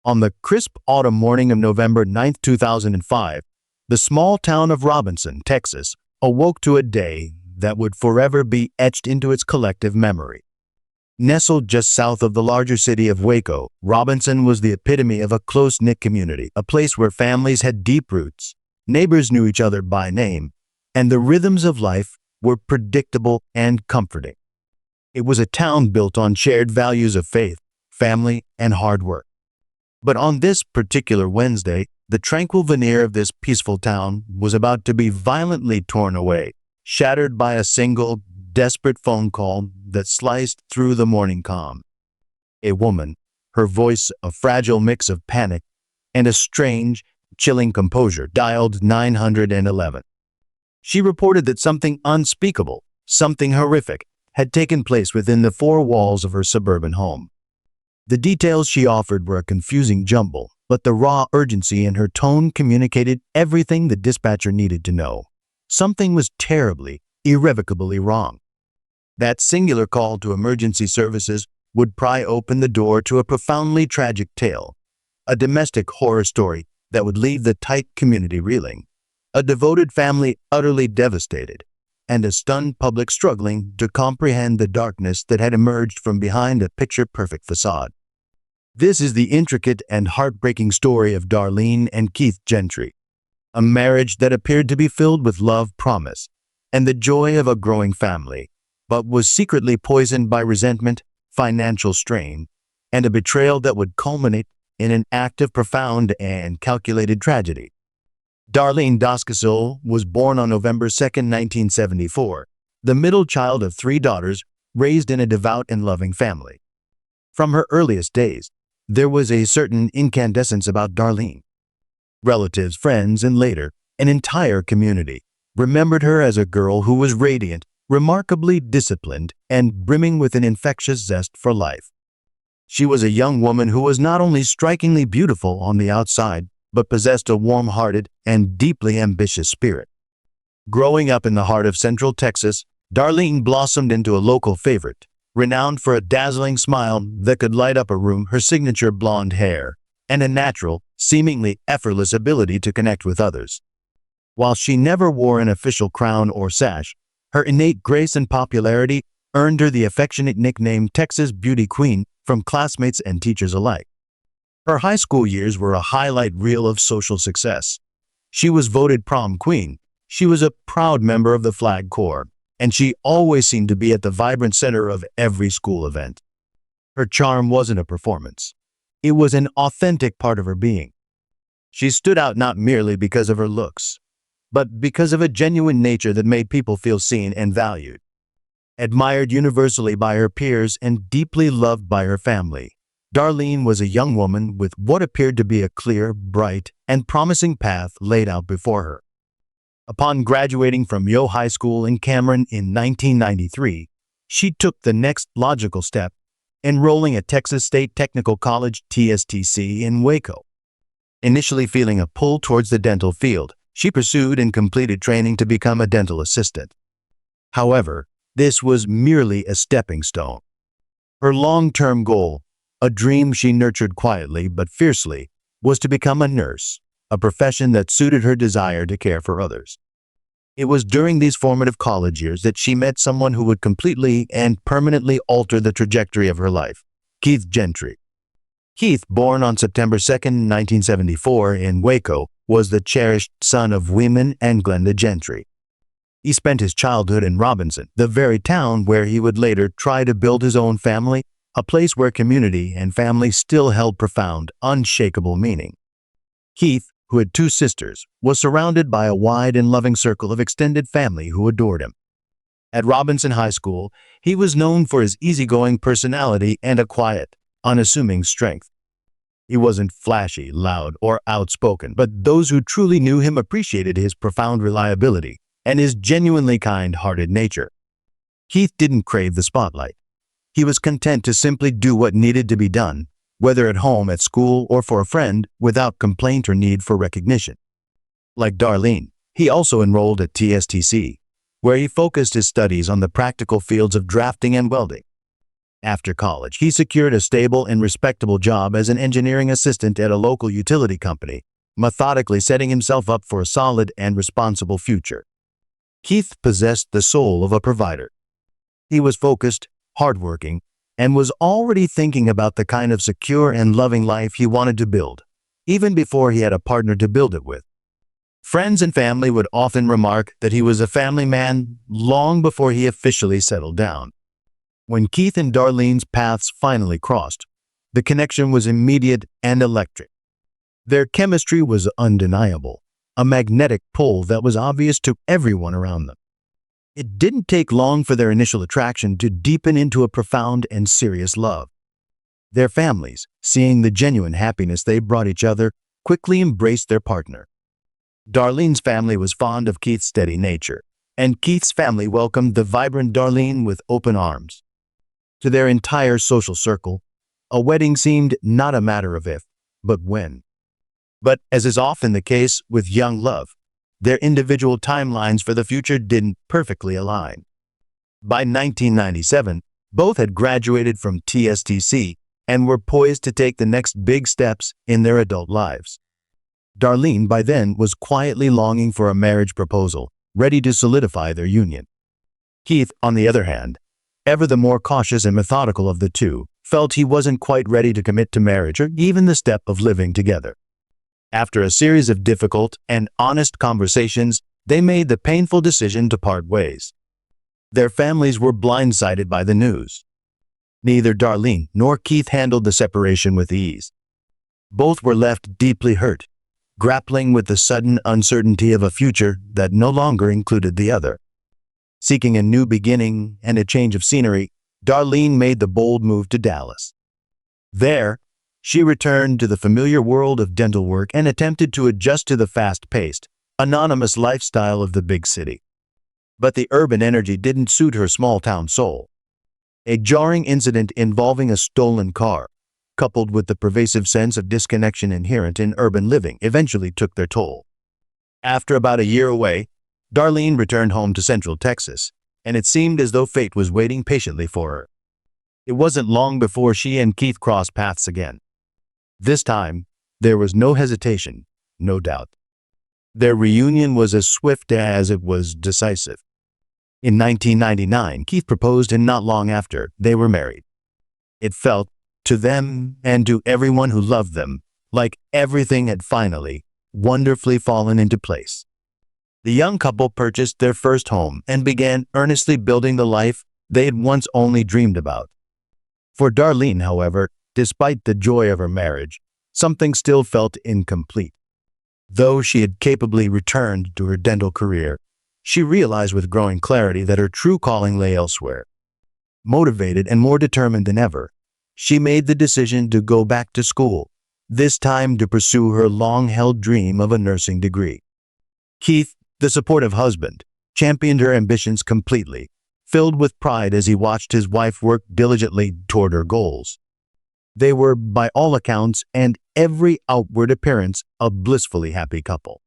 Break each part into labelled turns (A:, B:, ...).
A: On the crisp autumn morning of November 9, 2005, the small town of Robinson, Texas, awoke to a day that would forever be etched into its collective memory. Nestled just south of the larger city of Waco, Robinson was the epitome of a close-knit community, a place where families had deep roots, neighbors knew each other by name, and the rhythms of life were predictable and comforting. It was a town built on shared values of faith, family, and hard work. But on this particular Wednesday, the tranquil veneer of this peaceful town was about to be violently torn away, shattered by a single, desperate phone call that sliced through the morning calm. A woman, her voice a fragile mix of panic and a strange, chilling composure, dialed 911. She reported that something unspeakable, something horrific, had taken place within the four walls of her suburban home. The details she offered were a confusing jumble, but the raw urgency in her tone communicated everything the dispatcher needed to know. Something was terribly, irrevocably wrong. That singular call to emergency services would pry open the door to a profoundly tragic tale, a domestic horror story that would leave the tight community reeling, a devoted family utterly devastated, and a stunned public struggling to comprehend the darkness that had emerged from behind a picture-perfect facade. This is the intricate and heartbreaking story of Darlene and Keith Gentry, a marriage that appeared to be filled with love, promise, and the joy of a growing family, but was secretly poisoned by resentment, financial strain, and a betrayal that would culminate in an act of profound and calculated tragedy. Darlene Doskasil was born on November 2, 1974, the middle child of three daughters raised in a devout and loving family. From her earliest days, there was a certain incandescence about Darlene. Relatives, friends, and later, an entire community remembered her as a girl who was radiant, remarkably disciplined, and brimming with an infectious zest for life. She was a young woman who was not only strikingly beautiful on the outside, but possessed a warm-hearted and deeply ambitious spirit. Growing up in the heart of Central Texas, Darlene blossomed into a local favorite, renowned for a dazzling smile that could light up a room, her signature blonde hair, and a natural, seemingly effortless ability to connect with others. While she never wore an official crown or sash, her innate grace and popularity earned her the affectionate nickname Texas Beauty Queen from classmates and teachers alike. Her high school years were a highlight reel of social success. She was voted prom queen, she was a proud member of the Flag Corps, and she always seemed to be at the vibrant center of every school event. Her charm wasn't a performance. It was an authentic part of her being. She stood out not merely because of her looks, but because of a genuine nature that made people feel seen and valued. Admired universally by her peers and deeply loved by her family, Darlene was a young woman with what appeared to be a clear, bright, and promising path laid out before her. Upon graduating from Yo High School in Cameron in 1993, she took the next logical step, enrolling at Texas State Technical College (TSTC) in Waco. Initially feeling a pull towards the dental field, she pursued and completed training to become a dental assistant. However, this was merely a stepping stone. Her long-term goal, a dream she nurtured quietly but fiercely, was to become a nurse, a profession that suited her desire to care for others. It was during these formative college years that she met someone who would completely and permanently alter the trajectory of her life, Keith Gentry. Keith, born on September 2, 1974 in Waco, was the cherished son of Wyman and Glenda Gentry. He spent his childhood in Robinson, the very town where he would later try to build his own family, a place where community and family still held profound, unshakable meaning. Keith, who had two sisters, was surrounded by a wide and loving circle of extended family who adored him. At Robinson High School, he was known for his easygoing personality and a quiet, unassuming strength. He wasn't flashy, loud, or outspoken, but those who truly knew him appreciated his profound reliability and his genuinely kind-hearted nature. Keith didn't crave the spotlight. He was content to simply do what needed to be done, whether at home, at school, or for a friend, without complaint or need for recognition. Like Darlene, he also enrolled at TSTC, where he focused his studies on the practical fields of drafting and welding. After college, he secured a stable and respectable job as an engineering assistant at a local utility company, methodically setting himself up for a solid and responsible future. Keith possessed the soul of a provider. He was focused, hardworking, and was already thinking about the kind of secure and loving life he wanted to build, even before he had a partner to build it with. Friends and family would often remark that he was a family man long before he officially settled down. When Keith and Darlene's paths finally crossed, the connection was immediate and electric. Their chemistry was undeniable, a magnetic pull that was obvious to everyone around them. It didn't take long for their initial attraction to deepen into a profound and serious love. Their families, seeing the genuine happiness they brought each other, quickly embraced their partner. Darlene's family was fond of Keith's steady nature, and Keith's family welcomed the vibrant Darlene with open arms. To their entire social circle, a wedding seemed not a matter of if, but when. But as is often the case with young love, their individual timelines for the future didn't perfectly align. By 1997, both had graduated from TSTC and were poised to take the next big steps in their adult lives. Darlene, by then, was quietly longing for a marriage proposal, ready to solidify their union. Keith, on the other hand, ever the more cautious and methodical of the two, felt he wasn't quite ready to commit to marriage or even the step of living together. After a series of difficult and honest conversations, they made the painful decision to part ways. Their families were blindsided by the news. Neither Darlene nor Keith handled the separation with ease. Both were left deeply hurt, grappling with the sudden uncertainty of a future that no longer included the other. Seeking a new beginning and a change of scenery, Darlene made the bold move to Dallas. There, she returned to the familiar world of dental work and attempted to adjust to the fast-paced, anonymous lifestyle of the big city. But the urban energy didn't suit her small-town soul. A jarring incident involving a stolen car, coupled with the pervasive sense of disconnection inherent in urban living, eventually took their toll. After about a year away, Darlene returned home to Central Texas, and it seemed as though fate was waiting patiently for her. It wasn't long before she and Keith crossed paths again. This time, there was no hesitation, no doubt. Their reunion was as swift as it was decisive. In 1999, Keith proposed, and not long after, they were married. It felt, to them and to everyone who loved them, like everything had finally, wonderfully fallen into place. The young couple purchased their first home and began earnestly building the life they had once only dreamed about. For Darlene, however, despite the joy of her marriage, something still felt incomplete. Though she had capably returned to her dental career, she realized with growing clarity that her true calling lay elsewhere. Motivated and more determined than ever, she made the decision to go back to school, this time to pursue her long-held dream of a nursing degree. Keith, the supportive husband, championed her ambitions completely, filled with pride as he watched his wife work diligently toward her goals. They were, by all accounts and every outward appearance, a blissfully happy couple.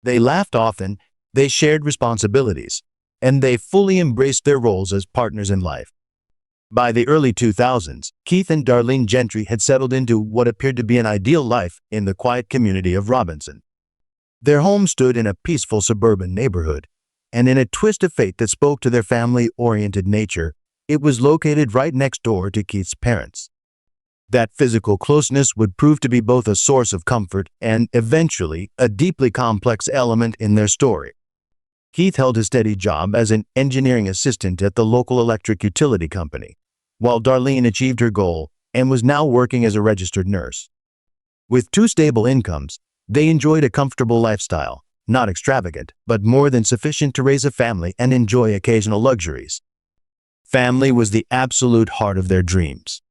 A: They laughed often, they shared responsibilities, and they fully embraced their roles as partners in life. By the early 2000s, Keith and Darlene Gentry had settled into what appeared to be an ideal life in the quiet community of Robinson. Their home stood in a peaceful suburban neighborhood, and in a twist of fate that spoke to their family-oriented nature, it was located right next door to Keith's parents. That physical closeness would prove to be both a source of comfort and, eventually, a deeply complex element in their story. Keith held a steady job as an engineering assistant at the local electric utility company, while Darlene achieved her goal and was now working as a registered nurse. With two stable incomes, they enjoyed a comfortable lifestyle, not extravagant, but more than sufficient to raise a family and enjoy occasional luxuries. Family was the absolute heart of their dreams.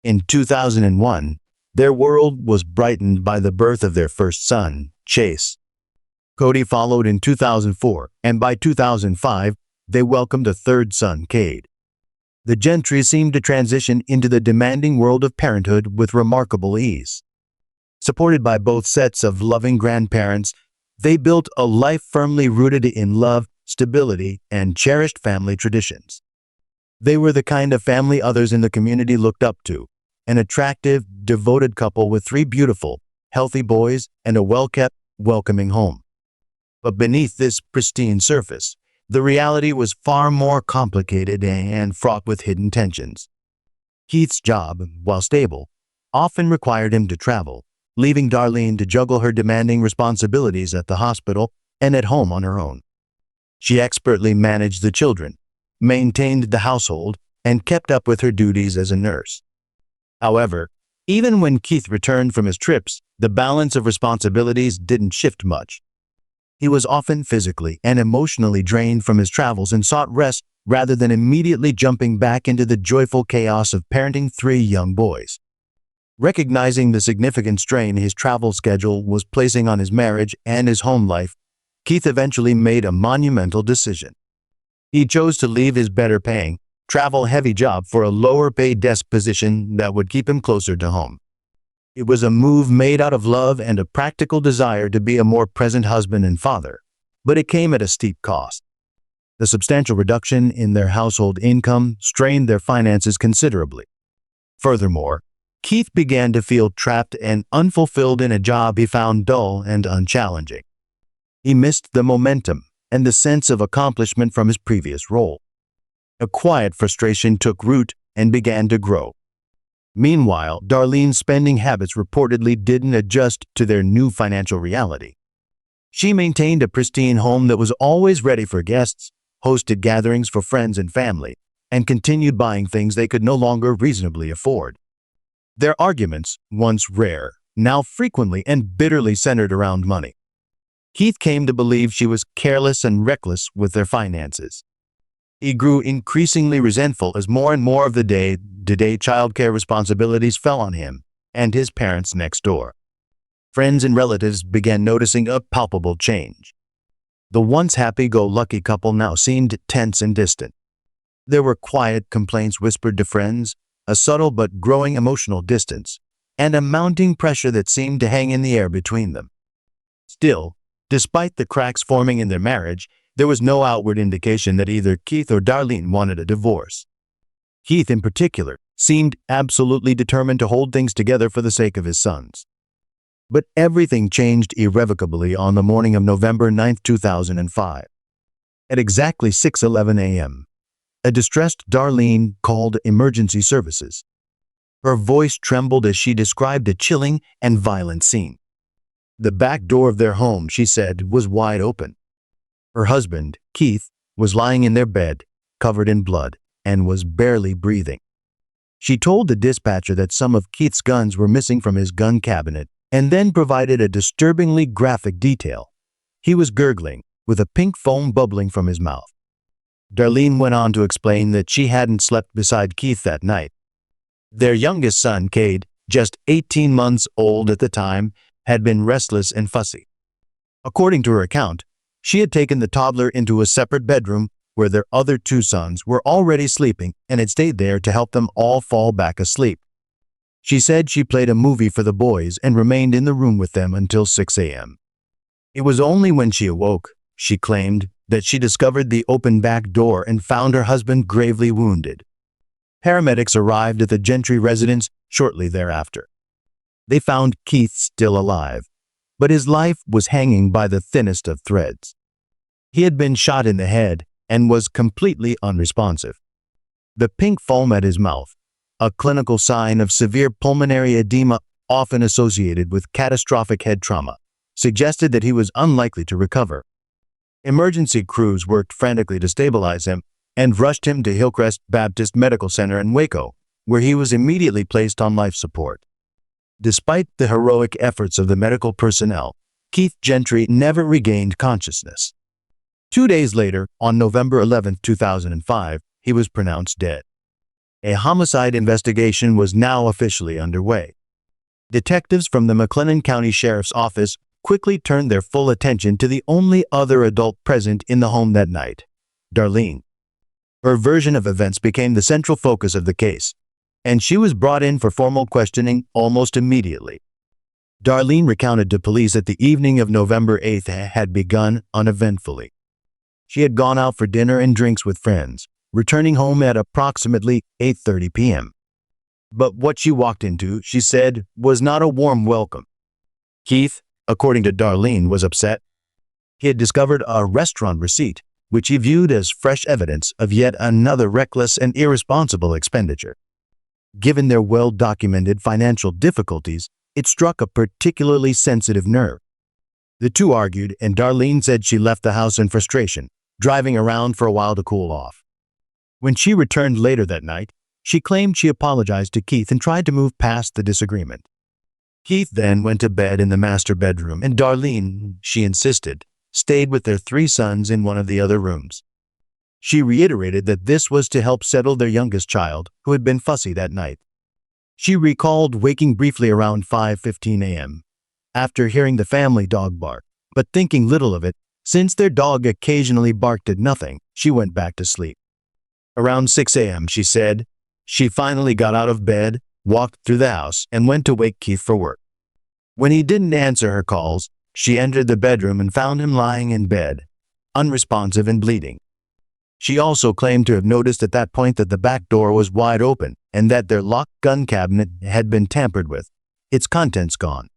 A: In 2001, their world was brightened by the birth of their first son, Chase. Cody followed in 2004, and by 2005, they welcomed a third son, Cade. The Gentry seemed to transition into the demanding world of parenthood with remarkable ease. Supported by both sets of loving grandparents, they built a life firmly rooted in love, stability, and cherished family traditions. They were the kind of family others in the community looked up to, an attractive, devoted couple with 3 beautiful, healthy boys and a well-kept, welcoming home. But beneath this pristine surface, the reality was far more complicated and fraught with hidden tensions. Keith's job, while stable, often required him to travel, leaving Darlene to juggle her demanding responsibilities at the hospital and at home on her own. She expertly managed the children, maintained the household, and kept up with her duties as a nurse. However, even when Keith returned from his trips, the balance of responsibilities didn't shift much. He was often physically and emotionally drained from his travels and sought rest rather than immediately jumping back into the joyful chaos of parenting 3 young boys. Recognizing the significant strain his travel schedule was placing on his marriage and his home life, Keith eventually made a monumental decision. He chose to leave his better-paying, travel-heavy job for a lower-paid desk position that would keep him closer to home. It was a move made out of love and a practical desire to be a more present husband and father, but it came at a steep cost. The substantial reduction in their household income strained their finances considerably. Furthermore, Keith began to feel trapped and unfulfilled in a job he found dull and unchallenging. He missed the momentum and the sense of accomplishment from his previous role. A quiet frustration took root and began to grow. Meanwhile, Darlene's spending habits reportedly didn't adjust to their new financial reality. She maintained a pristine home that was always ready for guests, hosted gatherings for friends and family, and continued buying things they could no longer reasonably afford. Their arguments, once rare, now frequently and bitterly centered around money. Keith came to believe she was careless and reckless with their finances. He grew increasingly resentful as more and more of the day-to-day childcare responsibilities fell on him and his parents next door. Friends and relatives began noticing a palpable change. The once happy-go-lucky couple now seemed tense and distant. There were quiet complaints whispered to friends, a subtle but growing emotional distance, and a mounting pressure that seemed to hang in the air between them. Still, despite the cracks forming in their marriage, there was no outward indication that either Keith or Darlene wanted a divorce. Keith, in particular, seemed absolutely determined to hold things together for the sake of his sons. But everything changed irrevocably on the morning of November 9, 2005. At exactly 6:11 a.m., a distressed Darlene called emergency services. Her voice trembled as she described a chilling and violent scene. The back door of their home, she said, was wide open. Her husband, Keith, was lying in their bed, covered in blood, and was barely breathing. She told the dispatcher that some of Keith's guns were missing from his gun cabinet, and then provided a disturbingly graphic detail. He was gurgling, with a pink foam bubbling from his mouth. Darlene went on to explain that she hadn't slept beside Keith that night. Their youngest son, Cade, just 18 months old at the time, had been restless and fussy. According to her account, she had taken the toddler into a separate bedroom where their other 2 sons were already sleeping and had stayed there to help them all fall back asleep. She said she played a movie for the boys and remained in the room with them until 6 a.m. It was only when she awoke, she claimed, that she discovered the open back door and found her husband gravely wounded. Paramedics arrived at the Gentry residence shortly thereafter. They found Keith still alive, but his life was hanging by the thinnest of threads. He had been shot in the head and was completely unresponsive. The pink foam at his mouth, a clinical sign of severe pulmonary edema often associated with catastrophic head trauma, suggested that he was unlikely to recover. Emergency crews worked frantically to stabilize him and rushed him to Hillcrest Baptist Medical Center in Waco, where he was immediately placed on life support. Despite the heroic efforts of the medical personnel, Keith Gentry never regained consciousness. 2 days later, on November 11, 2005, he was pronounced dead. A homicide investigation was now officially underway. Detectives from the McLennan County Sheriff's Office quickly turned their full attention to the only other adult present in the home that night, Darlene. Her version of events became the central focus of the case, and she was brought in for formal questioning almost immediately. Darlene recounted to police that the evening of November 8th had begun uneventfully. She had gone out for dinner and drinks with friends, returning home at approximately 8:30 p.m. But what she walked into, she said, was not a warm welcome. Keith, according to Darlene, was upset. He had discovered a restaurant receipt, which he viewed as fresh evidence of yet another reckless and irresponsible expenditure. Given their well-documented financial difficulties, it struck a particularly sensitive nerve. The two argued, and Darlene said she left the house in frustration, driving around for a while to cool off. When she returned later that night, she claimed she apologized to Keith and tried to move past the disagreement. Keith then went to bed in the master bedroom, and Darlene, she insisted, stayed with their 3 sons in one of the other rooms. She reiterated that this was to help settle their youngest child, who had been fussy that night. She recalled waking briefly around 5:15 a.m. after hearing the family dog bark, but thinking little of it, since their dog occasionally barked at nothing. She went back to sleep. Around 6 a.m., she said, she finally got out of bed, walked through the house, and went to wake Keith for work. When he didn't answer her calls, she entered the bedroom and found him lying in bed, unresponsive and bleeding. She also claimed to have noticed at that point that the back door was wide open and that their locked gun cabinet had been tampered with, its contents gone.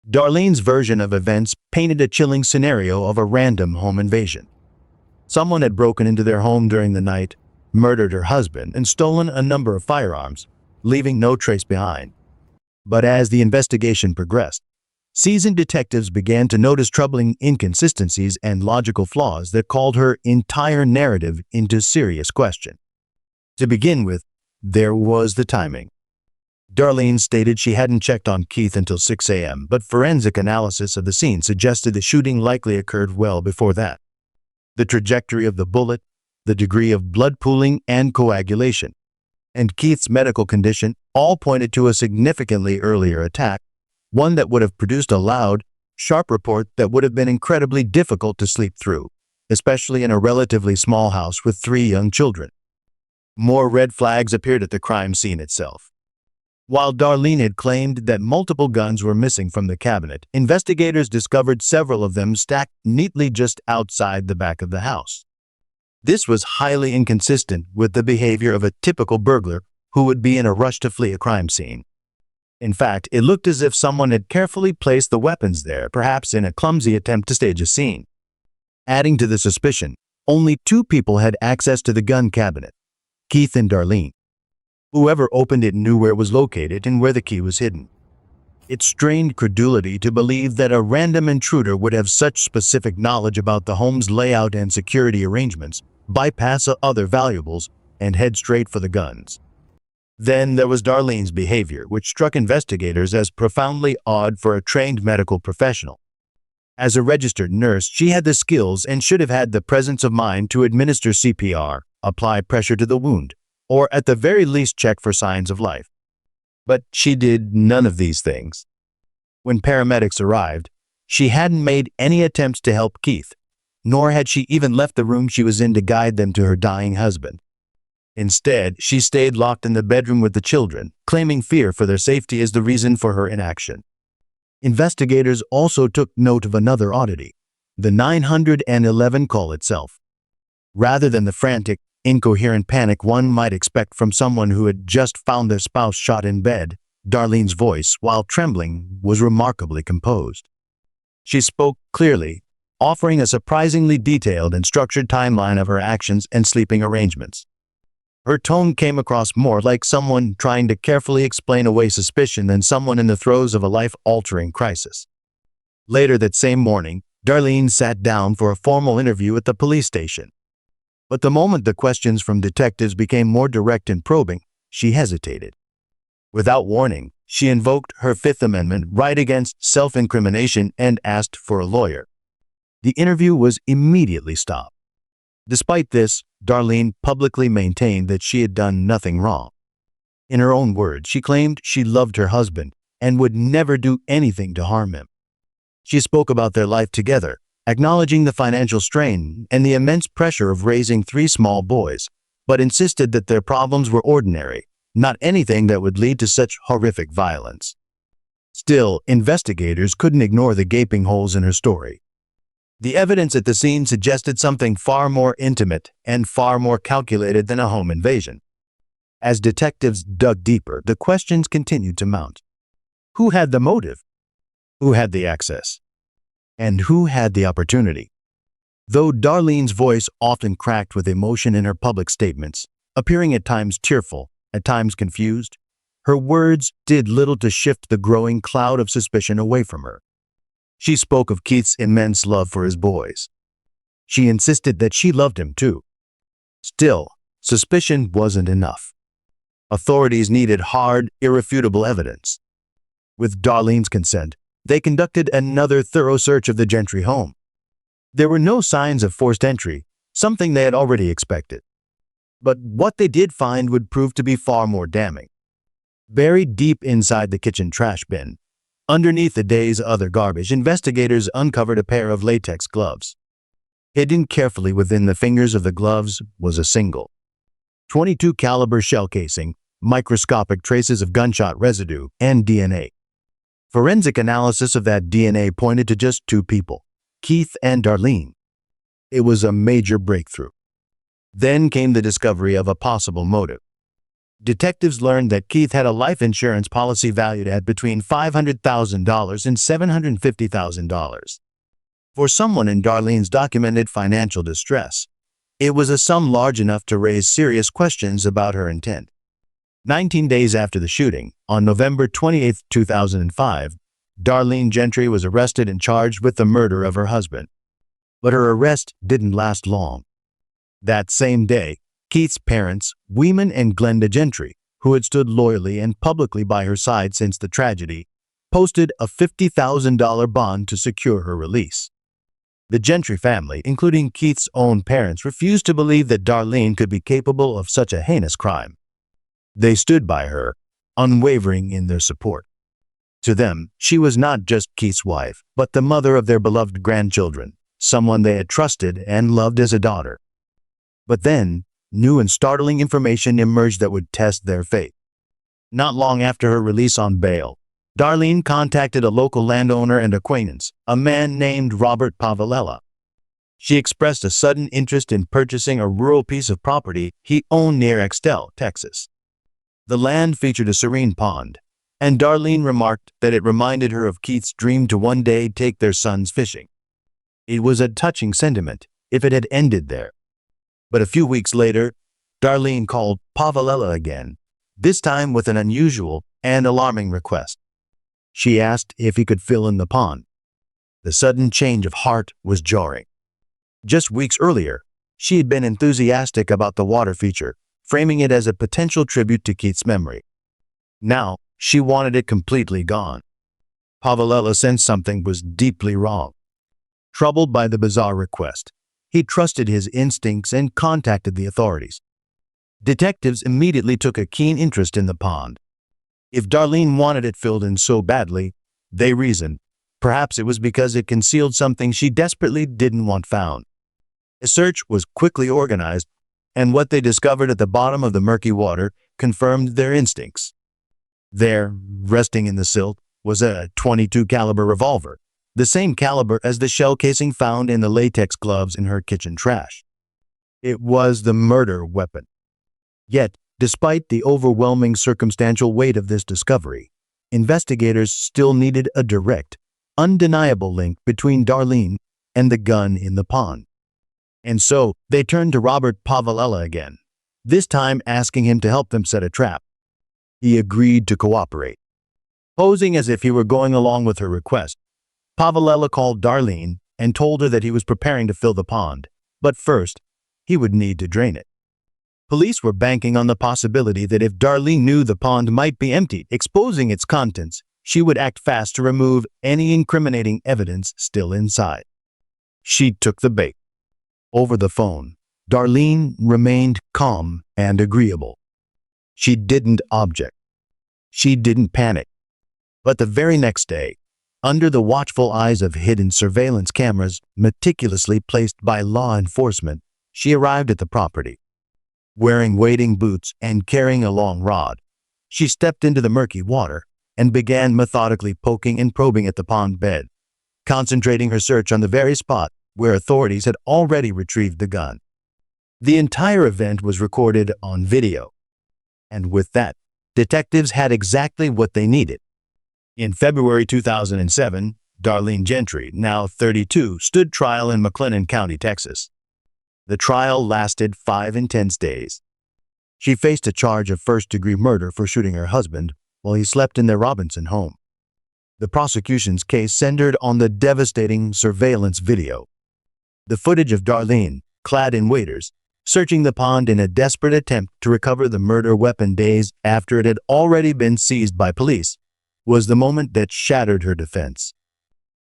A: Darlene's version of events painted a chilling scenario of a random home invasion. Someone had broken into their home during the night, murdered her husband, and stolen a number of firearms, leaving no trace behind. But as the investigation progressed, seasoned detectives began to notice troubling inconsistencies and logical flaws that called her entire narrative into serious question. To begin with, there was the timing. Darlene stated she hadn't checked on Keith until 6 a.m., but forensic analysis of the scene suggested the shooting likely occurred well before that. The trajectory of the bullet, the degree of blood pooling and coagulation, and Keith's medical condition all pointed to a significantly earlier attack, one that would have produced a loud, sharp report that would have been incredibly difficult to sleep through, especially in a relatively small house with 3 young children. More red flags appeared at the crime scene itself. While Darlene had claimed that multiple guns were missing from the cabinet, investigators discovered several of them stacked neatly just outside the back of the house. This was highly inconsistent with the behavior of a typical burglar who would be in a rush to flee a crime scene. In fact, it looked as if someone had carefully placed the weapons there, perhaps in a clumsy attempt to stage a scene. Adding to the suspicion, only 2 people had access to the gun cabinet, Keith and Darlene. Whoever opened it knew where it was located and where the key was hidden. It strained credulity to believe that a random intruder would have such specific knowledge about the home's layout and security arrangements, bypass other valuables, and head straight for the guns. Then there was Darlene's behavior, which struck investigators as profoundly odd for a trained medical professional. As a registered nurse, she had the skills and should have had the presence of mind to administer CPR, apply pressure to the wound, or at the very least check for signs of life. But she did none of these things. When paramedics arrived, she hadn't made any attempts to help Keith, nor had she even left the room she was in to guide them to her dying husband. Instead, she stayed locked in the bedroom with the children, claiming fear for their safety as the reason for her inaction. Investigators also took note of another oddity, the 911 call itself. Rather than the frantic, incoherent panic one might expect from someone who had just found their spouse shot in bed, Darlene's voice, while trembling, was remarkably composed. She spoke clearly, offering a surprisingly detailed and structured timeline of her actions and sleeping arrangements. Her tone came across more like someone trying to carefully explain away suspicion than someone in the throes of a life-altering crisis. Later that same morning, Darlene sat down for a formal interview at the police station. But the moment the questions from detectives became more direct and probing, she hesitated. Without warning, she invoked her Fifth Amendment right against self-incrimination and asked for a lawyer. The interview was immediately stopped. Despite this, Darlene publicly maintained that she had done nothing wrong. In her own words, she claimed she loved her husband and would never do anything to harm him. She spoke about their life together, acknowledging the financial strain and the immense pressure of raising 3 small boys, but insisted that their problems were ordinary, not anything that would lead to such horrific violence. Still, investigators couldn't ignore the gaping holes in her story. The evidence at the scene suggested something far more intimate and far more calculated than a home invasion. As detectives dug deeper, the questions continued to mount. Who had the motive? Who had the access? And who had the opportunity? Though Darlene's voice often cracked with emotion in her public statements, appearing at times tearful, at times confused, her words did little to shift the growing cloud of suspicion away from her. She spoke of Keith's immense love for his boys. She insisted that she loved him too. Still, suspicion wasn't enough. Authorities needed hard, irrefutable evidence. With Darlene's consent, they conducted another thorough search of the Gentry home. There were no signs of forced entry, something they had already expected. But what they did find would prove to be far more damning. Buried deep inside the kitchen trash bin, underneath the day's other garbage, investigators uncovered a pair of latex gloves. Hidden carefully within the fingers of the gloves was a single .22 caliber shell casing, microscopic traces of gunshot residue, and DNA. Forensic analysis of that DNA pointed to just two people, Keith and Darlene. It was a major breakthrough. Then came the discovery of a possible motive. Detectives learned that Keith had a life insurance policy valued at between $500,000 and $750,000. For someone in Darlene's documented financial distress, it was a sum large enough to raise serious questions about her intent. 19 days after the shooting, on November 28, 2005, Darlene Gentry was arrested and charged with the murder of her husband. But her arrest didn't last long. That same day, Keith's parents, Weeman and Glenda Gentry, who had stood loyally and publicly by her side since the tragedy, posted a $50,000 bond to secure her release. The Gentry family, including Keith's own parents, refused to believe that Darlene could be capable of such a heinous crime. They stood by her, unwavering in their support. To them, she was not just Keith's wife, but the mother of their beloved grandchildren, someone they had trusted and loved as a daughter. But then, new and startling information emerged that would test their faith. Not long after her release on bail, Darlene contacted a local landowner and acquaintance, a man named Robert Pavalella. She expressed a sudden interest in purchasing a rural piece of property he owned near Extell, Texas. The land featured a serene pond, and Darlene remarked that it reminded her of Keith's dream to one day take their sons fishing. It was a touching sentiment if it had ended there. But a few weeks later, Darlene called Pavalella again, this time with an unusual and alarming request. She asked if he could fill in the pond. The sudden change of heart was jarring. Just weeks earlier, she had been enthusiastic about the water feature, framing it as a potential tribute to Keith's memory. Now, she wanted it completely gone. Pavalella sensed something was deeply wrong. Troubled by the bizarre request, he trusted his instincts and contacted the authorities. Detectives immediately took a keen interest in the pond. If Darlene wanted it filled in so badly, they reasoned, perhaps it was because it concealed something she desperately didn't want found. A search was quickly organized, and what they discovered at the bottom of the murky water confirmed their instincts. There, resting in the silt, was a .22 caliber revolver, the same caliber as the shell casing found in the latex gloves in her kitchen trash. It was the murder weapon. Yet, despite the overwhelming circumstantial weight of this discovery, investigators still needed a direct, undeniable link between Darlene and the gun in the pond. And so, they turned to Robert Pavalella again, this time asking him to help them set a trap. He agreed to cooperate. Posing as if he were going along with her request, Pavalella called Darlene and told her that he was preparing to fill the pond, but first, he would need to drain it. Police were banking on the possibility that if Darlene knew the pond might be emptied, exposing its contents, she would act fast to remove any incriminating evidence still inside. She took the bait. Over the phone, Darlene remained calm and agreeable. She didn't object. She didn't panic. But the very next day, under the watchful eyes of hidden surveillance cameras meticulously placed by law enforcement, she arrived at the property. Wearing wading boots and carrying a long rod, she stepped into the murky water and began methodically poking and probing at the pond bed, concentrating her search on the very spot where authorities had already retrieved the gun. The entire event was recorded on video. And with that, detectives had exactly what they needed. In February 2007, Darlene Gentry, now 32, stood trial in McLennan County, Texas. The trial lasted 5 intense days. She faced a charge of first-degree murder for shooting her husband while he slept in their Robinson home. The prosecution's case centered on the devastating surveillance video. The footage of Darlene, clad in waders, searching the pond in a desperate attempt to recover the murder weapon days after it had already been seized by police, was the moment that shattered her defense.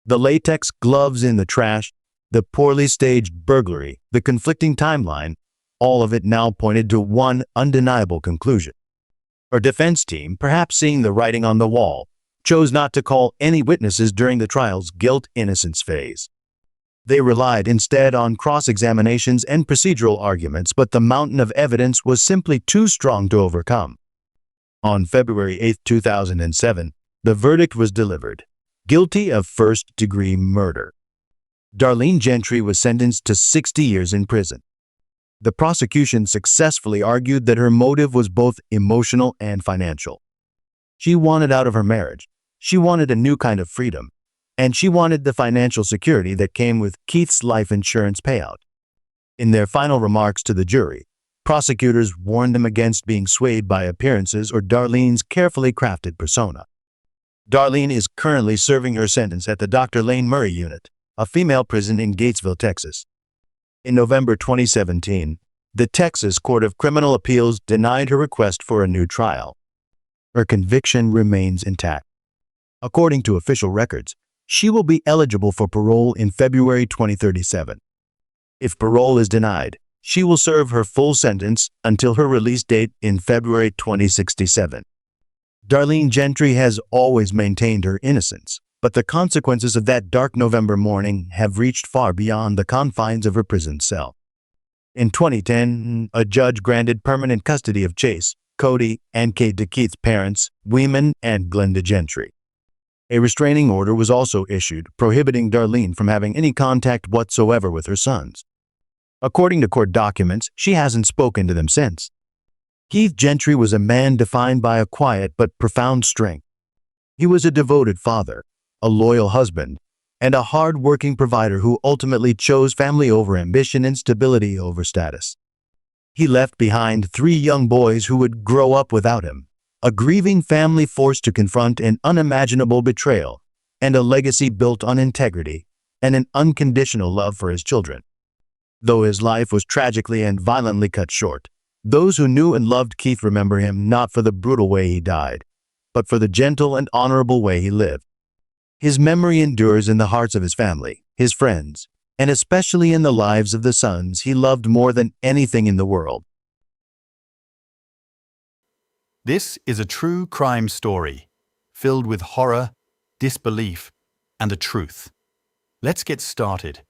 A: The latex gloves in the trash, the poorly staged burglary, the conflicting timeline, all of it now pointed to one undeniable conclusion. Her defense team, perhaps seeing the writing on the wall, chose not to call any witnesses during the trial's guilt-innocence phase. They relied instead on cross-examinations and procedural arguments, but the mountain of evidence was simply too strong to overcome. On February 8, 2007, the verdict was delivered: guilty of first-degree murder. Darlene Gentry was sentenced to 60 years in prison. The prosecution successfully argued that her motive was both emotional and financial. She wanted out of her marriage, she wanted a new kind of freedom, and she wanted the financial security that came with Keith's life insurance payout. In their final remarks to the jury, prosecutors warned them against being swayed by appearances or Darlene's carefully crafted persona. Darlene is currently serving her sentence at the Dr. Lane Murray Unit, a female prison in Gatesville, Texas. In November 2017, the Texas Court of Criminal Appeals denied her request for a new trial. Her conviction remains intact. According to official records, she will be eligible for parole in February 2037. If parole is denied, she will serve her full sentence until her release date in February 2067. Darlene Gentry has always maintained her innocence, but the consequences of that dark November morning have reached far beyond the confines of her prison cell. In 2010, a judge granted permanent custody of Chase, Cody, and Kate DeKeith's parents, Weeman and Glenda Gentry. A restraining order was also issued, prohibiting Darlene from having any contact whatsoever with her sons. According to court documents, she hasn't spoken to them since. Keith Gentry was a man defined by a quiet but profound strength. He was a devoted father, a loyal husband, and a hard-working provider who ultimately chose family over ambition and stability over status. He left behind 3 young boys who would grow up without him, a grieving family forced to confront an unimaginable betrayal, and a legacy built on integrity and an unconditional love for his children. Though his life was tragically and violently cut short, those who knew and loved Keith remember him not for the brutal way he died, but for the gentle and honorable way he lived. His memory endures in the hearts of his family, his friends, and especially in the lives of the sons he loved more than anything in the world.
B: This is a true crime story, filled with horror, disbelief, and the truth. Let's get started.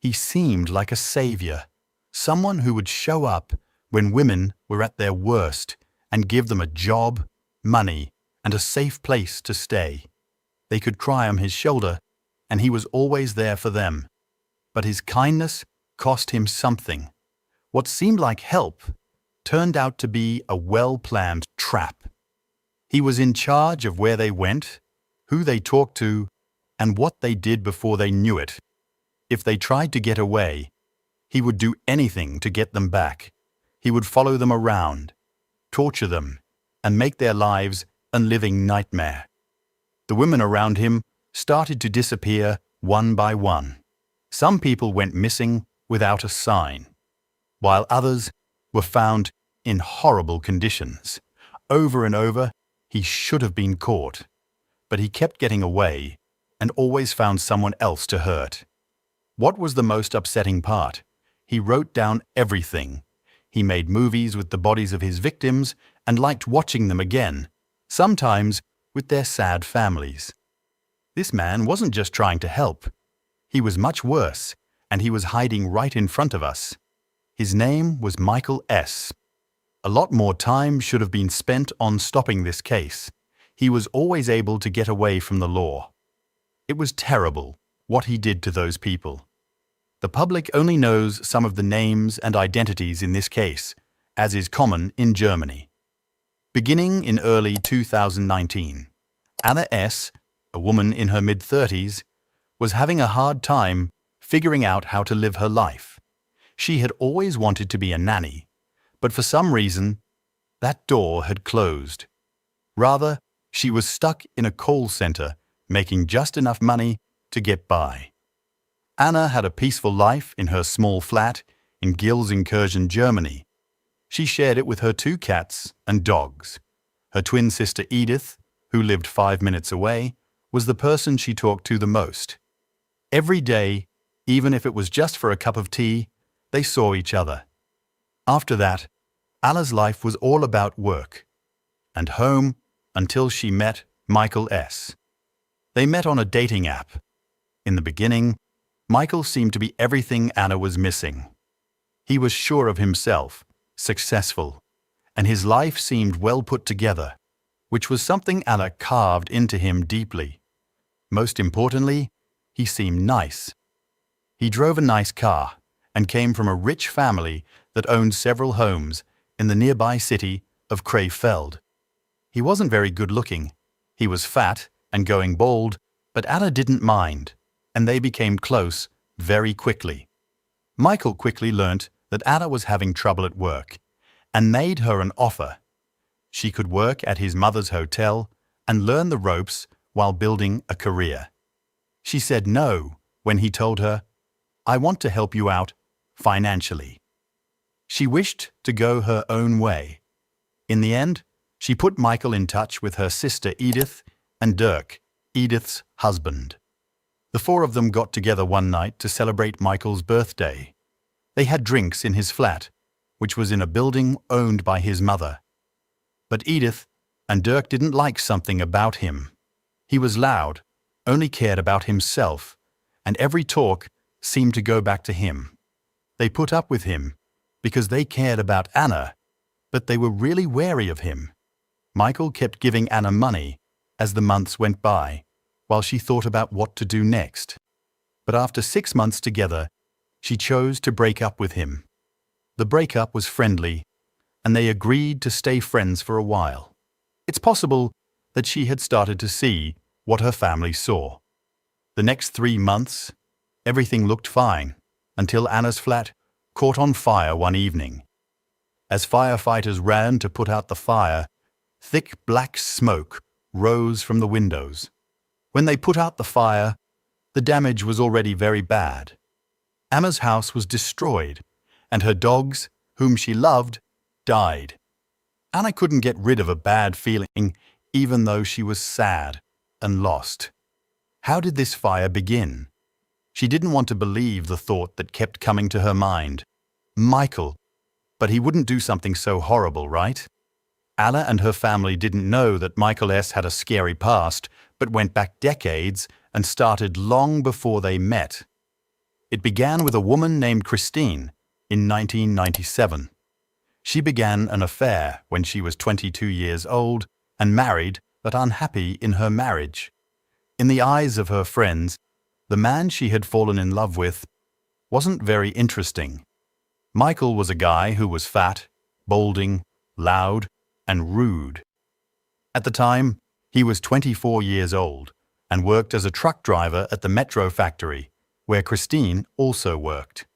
B: He seemed like a savior, someone who would show up when women were at their worst and give them a job, money, and a safe place to stay. They could cry on his shoulder, and he was always there for them. But his kindness cost him something. What seemed like help turned out to be a well-planned trap. He was in charge of where they went, who they talked to, and what they did before they knew it. If they tried to get away, he would do anything to get them back. He would follow them around, torture them, and make their lives a living nightmare. The women around him started to disappear one by one. Some people went missing without a sign, while others were found in horrible conditions. Over and over, he should have been caught, but he kept getting away and always found someone else to hurt. What was the most upsetting part? He wrote down everything. He made movies with the bodies of his victims and liked watching them again, sometimes with their sad families. This man wasn't just trying to help. He was much worse, and he was hiding right in front of us. His name was Michael S. A lot more time should have been spent on stopping this case. He was always able to get away from the law. It was terrible what he did to those people. The public only knows some of the names and identities in this case, as is common in Germany. Beginning in early 2019, Anna S., a woman in her mid-30s, was having a hard time figuring out how to live her life. She had always wanted to be a nanny, but for some reason, that door had closed. Rather, she was stuck in a call center, making just enough money to get by. Anna had a peaceful life in her small flat in Gelsenkirchen, Germany. She shared it with her 2 cats and dogs. Her twin sister Edith, who lived 5 minutes away, was the person she talked to the most. Every day, even if it was just for a cup of tea, they saw each other. After that, Anna's life was all about work and home until she met Michael S. They met on a dating app. In the beginning, Michael seemed to be everything Anna was missing. He was sure of himself, successful, and his life seemed well put together, which was something Anna carved into him deeply. Most importantly, he seemed nice. He drove a nice car and came from a rich family that owned several homes in the nearby city of Krefeld. He wasn't very good looking. He was fat and going bald, but Anna didn't mind, and they became close very quickly. Michael quickly learnt that Anna was having trouble at work and made her an offer. She could work at his mother's hotel and learn the ropes while building a career. She said no when he told her, "I want to help you out financially." She wished to go her own way. In the end, she put Michael in touch with her sister Edith and Dirk, Edith's husband. The 4 of them got together one night to celebrate Michael's birthday. They had drinks in his flat, which was in a building owned by his mother. But Edith and Dirk didn't like something about him. He was loud, only cared about himself, and every talk seemed to go back to him. They put up with him because they cared about Anna, but they were really wary of him. Michael kept giving Anna money as the months went by, while she thought about what to do next. But after 6 months together, she chose to break up with him. The breakup was friendly, and they agreed to stay friends for a while. It's possible that she had started to see what her family saw. The next 3 months, everything looked fine, until Anna's flat caught on fire one evening. As firefighters ran to put out the fire, thick black smoke rose from the windows. When they put out the fire, the damage was already very bad. Anna's house was destroyed, and her dogs, whom she loved, died. Anna couldn't get rid of a bad feeling, even though she was sad and lost. How did this fire begin? She didn't want to believe the thought that kept coming to her mind. Michael. But he wouldn't do something so horrible, right? Anna and her family didn't know that Michael S. had a scary past, but went back decades and started long before they met. It began with a woman named Christine in 1997. She began an affair when she was 22 years old and married but unhappy in her marriage. In the eyes of her friends, the man she had fallen in love with wasn't very interesting. Michael was a guy who was fat, balding, loud, and rude. At the time, he was 24 years old and worked as a truck driver at the metro factory, where Christine also worked.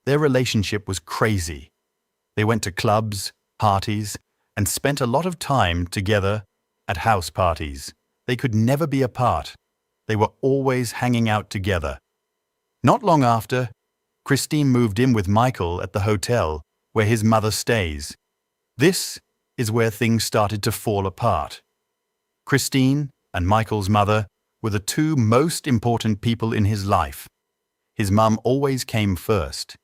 B: Their relationship was crazy. They went to clubs, parties, and spent a lot of time together at house parties. They could never be apart. They were always hanging out together. Not long after, Christine moved in with Michael at the hotel where his mother stays. This is where things started to fall apart. Christine and Michael's mother were the 2 most important people in his life. His mum always came first.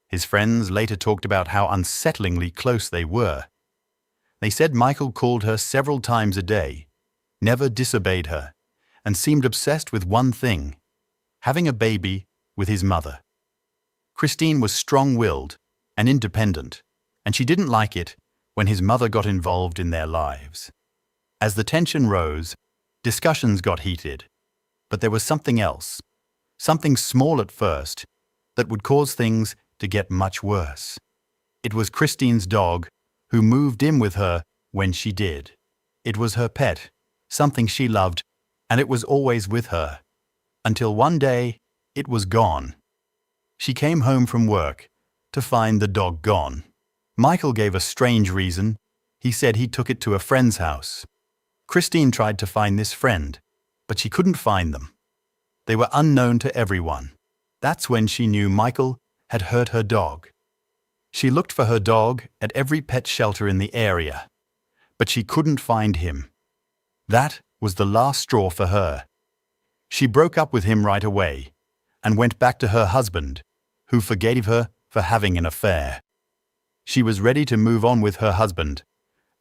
B: His friends later talked about how unsettlingly close they were. They said Michael called her several times a day, never disobeyed her, and seemed obsessed with one thing: having a baby with his mother. Christine was strong-willed and independent, and she didn't like it when his mother got involved in their lives. As the tension rose, discussions got heated. But there was something else, something small at first, that would cause things to get much worse. It was Christine's dog who moved in with her when she did. It was her pet, something she loved, and it was always with her. Until one day, it was gone. She came home from work to find the dog gone. Michael gave a strange reason. He said he took it to a friend's house. Christine tried to find this friend, but she couldn't find them. They were unknown to everyone. That's when she knew Michael had hurt her dog. She looked for her dog at every pet shelter in the area, but she couldn't find him. That was the last straw for her. She broke up with him right away and went back to her husband, who forgave her for having an affair. She was ready to move on with her husband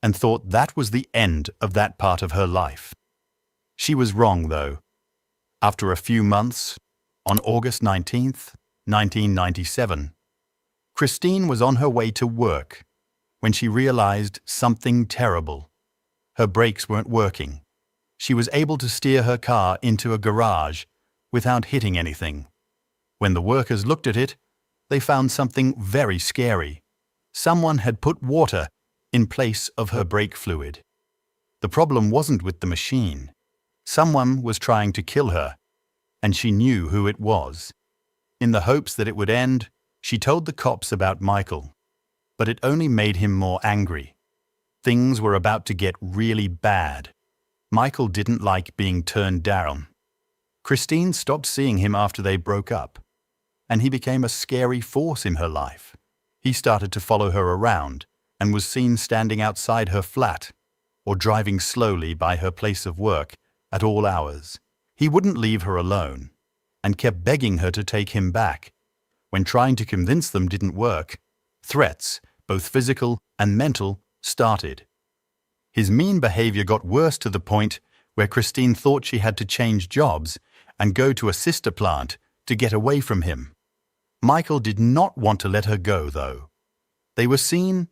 B: and thought that was the end of that part of her life. She was wrong, though. After a few months, on August 19th, 1997, Christine was on her way to work when she realized something terrible. Her brakes weren't working. She was able to steer her car into a garage without hitting anything. When the workers looked at it, they found something very scary. Someone had put water in place of her brake fluid. The problem wasn't with the machine. Someone was trying to kill her, and she knew who it was. In the hopes that it would end, she told the cops about Michael, but it only made him more angry. Things were about to get really bad. Michael didn't like being turned down. Christine stopped seeing him after they broke up, and he became a scary force in her life. He started to follow her around and was seen standing outside her flat or driving slowly by her place of work at all hours. He wouldn't leave her alone and kept begging her to take him back. When trying to convince them didn't work, threats, both physical and mental, started. His mean behavior got worse to the point where Christine thought she had to change jobs and go to a sister plant to get away from him. Michael did not want to let her go, though. They were seen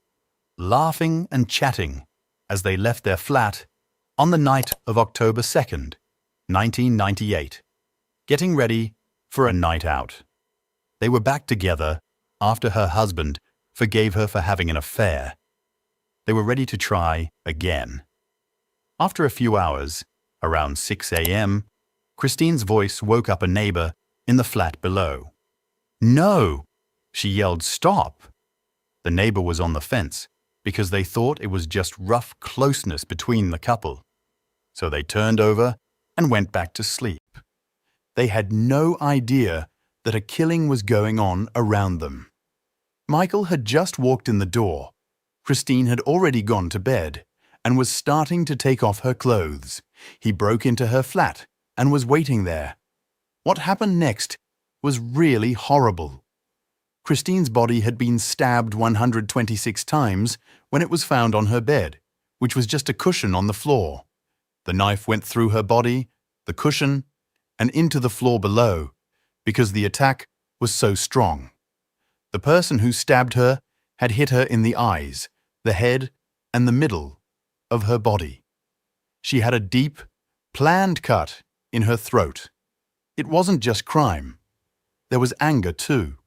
B: laughing and chatting as they left their flat on the night of October 2nd, 1998, getting ready for a night out. They were back together after her husband forgave her for having an affair. They were ready to try again. After a few hours, around 6 a.m., Christine's voice woke up a neighbor in the flat below. "No!" she yelled, "Stop!" The neighbor was on the fence because they thought it was just rough closeness between the couple. So they turned over and went back to sleep. They had no idea that a killing was going on around them. Michael had just walked in the door. Christine had already gone to bed and was starting to take off her clothes. He broke into her flat and was waiting there. What happened next was really horrible. Christine's body had been stabbed 126 times when it was found on her bed, which was just a cushion on the floor. The knife went through her body, the cushion, and into the floor below because the attack was so strong. The person who stabbed her had hit her in the eyes, the head, and the middle of her body. She had a deep, planned cut in her throat. It wasn't just crime. There was anger too.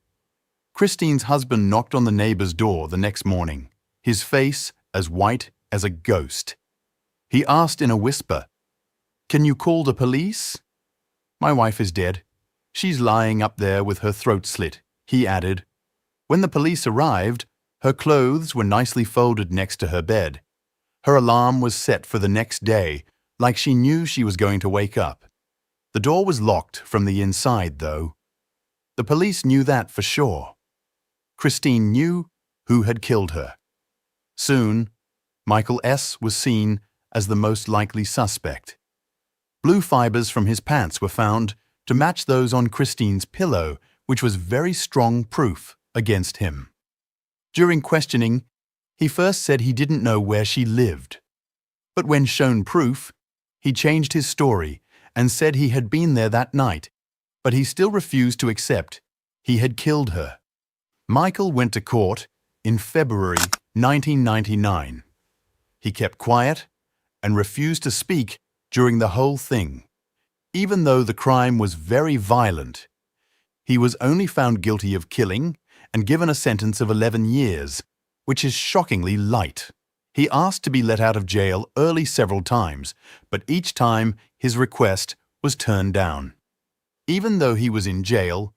B: Christine's husband knocked on the neighbor's door the next morning, his face as white as a ghost. He asked in a whisper, "Can you call the police?" "My wife is dead. She's lying up there with her throat slit," he added. When the police arrived, her clothes were nicely folded next to her bed. Her alarm was set for the next day, like she knew she was going to wake up. The door was locked from the inside, though. The police knew that for sure. Christine knew who had killed her. Soon, Michael S. was seen as the most likely suspect. Blue fibers from his pants were found to match those on Christine's pillow, which was very strong proof against him. During questioning, he first said he didn't know where she lived. But when shown proof, he changed his story and said he had been there that night, but he still refused to accept he had killed her. Michael went to court in February 1999. He kept quiet and refused to speak during the whole thing. Even though the crime was very violent, He was only found guilty of killing and given a sentence of 11 years, which is shockingly light. He asked to be let out of jail early several times, but each time his request was turned down. Even though he was in jail,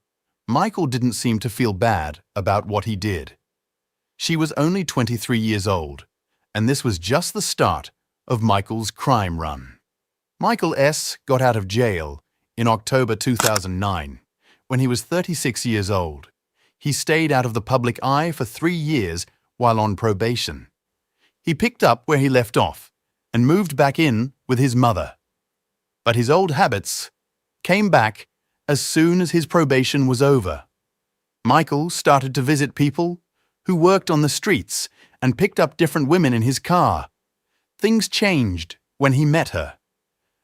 B: Michael didn't seem to feel bad about what he did. She was only 23 years old, and this was just the start of Michael's crime run. Michael S. got out of jail in October 2009, when he was 36 years old. He stayed out of the public eye for 3 years while on probation. He picked up where he left off and moved back in with his mother. But his old habits came back as soon as his probation was over. Michael started to visit people who worked on the streets and picked up different women in his car. Things changed when he met her.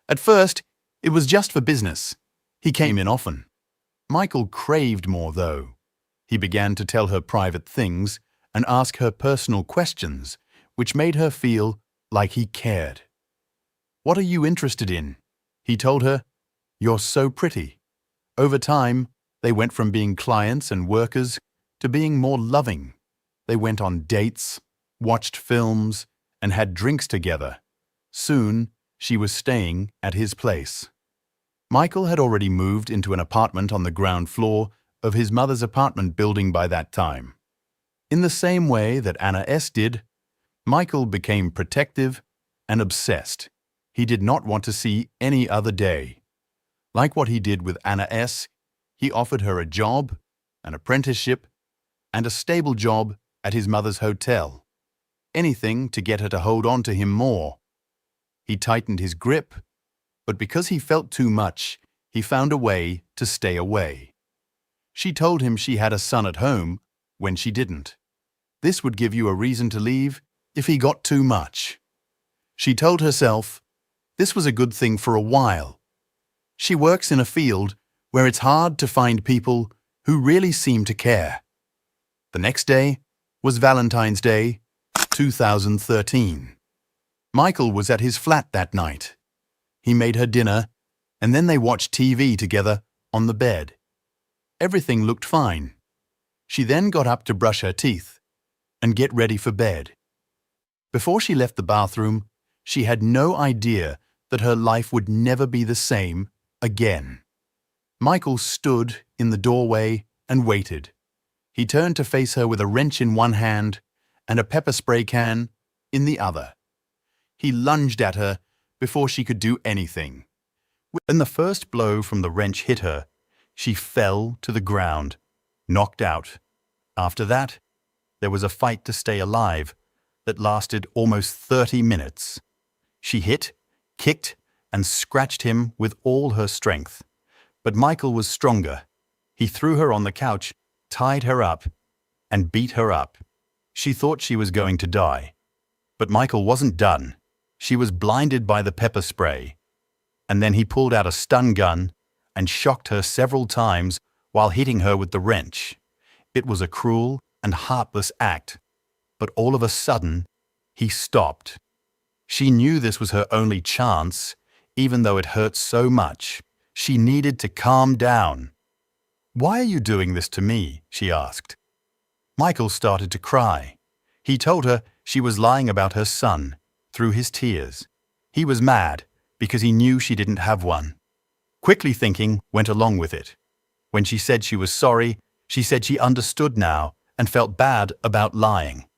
B: At first, it was just for business. He came in often. Michael craved more, though. He began to tell her private things and ask her personal questions, which made her feel like he cared. "What are you interested in?" He told her. "You're so pretty." Over time, they went from being clients and workers to being more loving. They went on dates, watched films, and had drinks together. Soon, she was staying at his place. Michael had already moved into an apartment on the ground floor of his mother's apartment building by that time. In the same way that Anna S. did, Michael became protective and obsessed. He did not want to see any other day. Like what he did with Anna S., he offered her a job, an apprenticeship, and a stable job at his mother's hotel. Anything to get her to hold on to him more. He tightened his grip, but because he felt too much, he found a way to stay away. She told him she had a son at home when she didn't. This would give you a reason to leave if he got too much. She told herself this was a good thing for a while. She works in a field where it's hard to find people who really seem to care. The next day was Valentine's Day, 2013. Michael was at his flat that night. He made her dinner, and then they watched TV together on the bed. Everything looked fine. She then got up to brush her teeth and get ready for bed. Before she left the bathroom, she had no idea that her life would never be the same again. Michael stood in the doorway and waited. He turned to face her with a wrench in one hand and a pepper spray can in the other. He lunged at her before she could do anything. When the first blow from the wrench hit her, she fell to the ground, knocked out. After that, there was a fight to stay alive that lasted almost 30 minutes. She hit, kicked, and scratched him with all her strength. But Michael was stronger. He threw her on the couch, tied her up, and beat her up. She thought she was going to die. But Michael wasn't done. She was blinded by the pepper spray. And then he pulled out a stun gun and shocked her several times while hitting her with the wrench. It was a cruel and heartless act. But all of a sudden, he stopped. She knew this was her only chance, even though it hurt so much. She needed to calm down. "Why are you doing this to me?" she asked. Michael started to cry. He told her she was lying about her son through his tears. He was mad because he knew she didn't have one. Quickly thinking went along with it. When she said she was sorry, she said she understood now and felt bad about lying.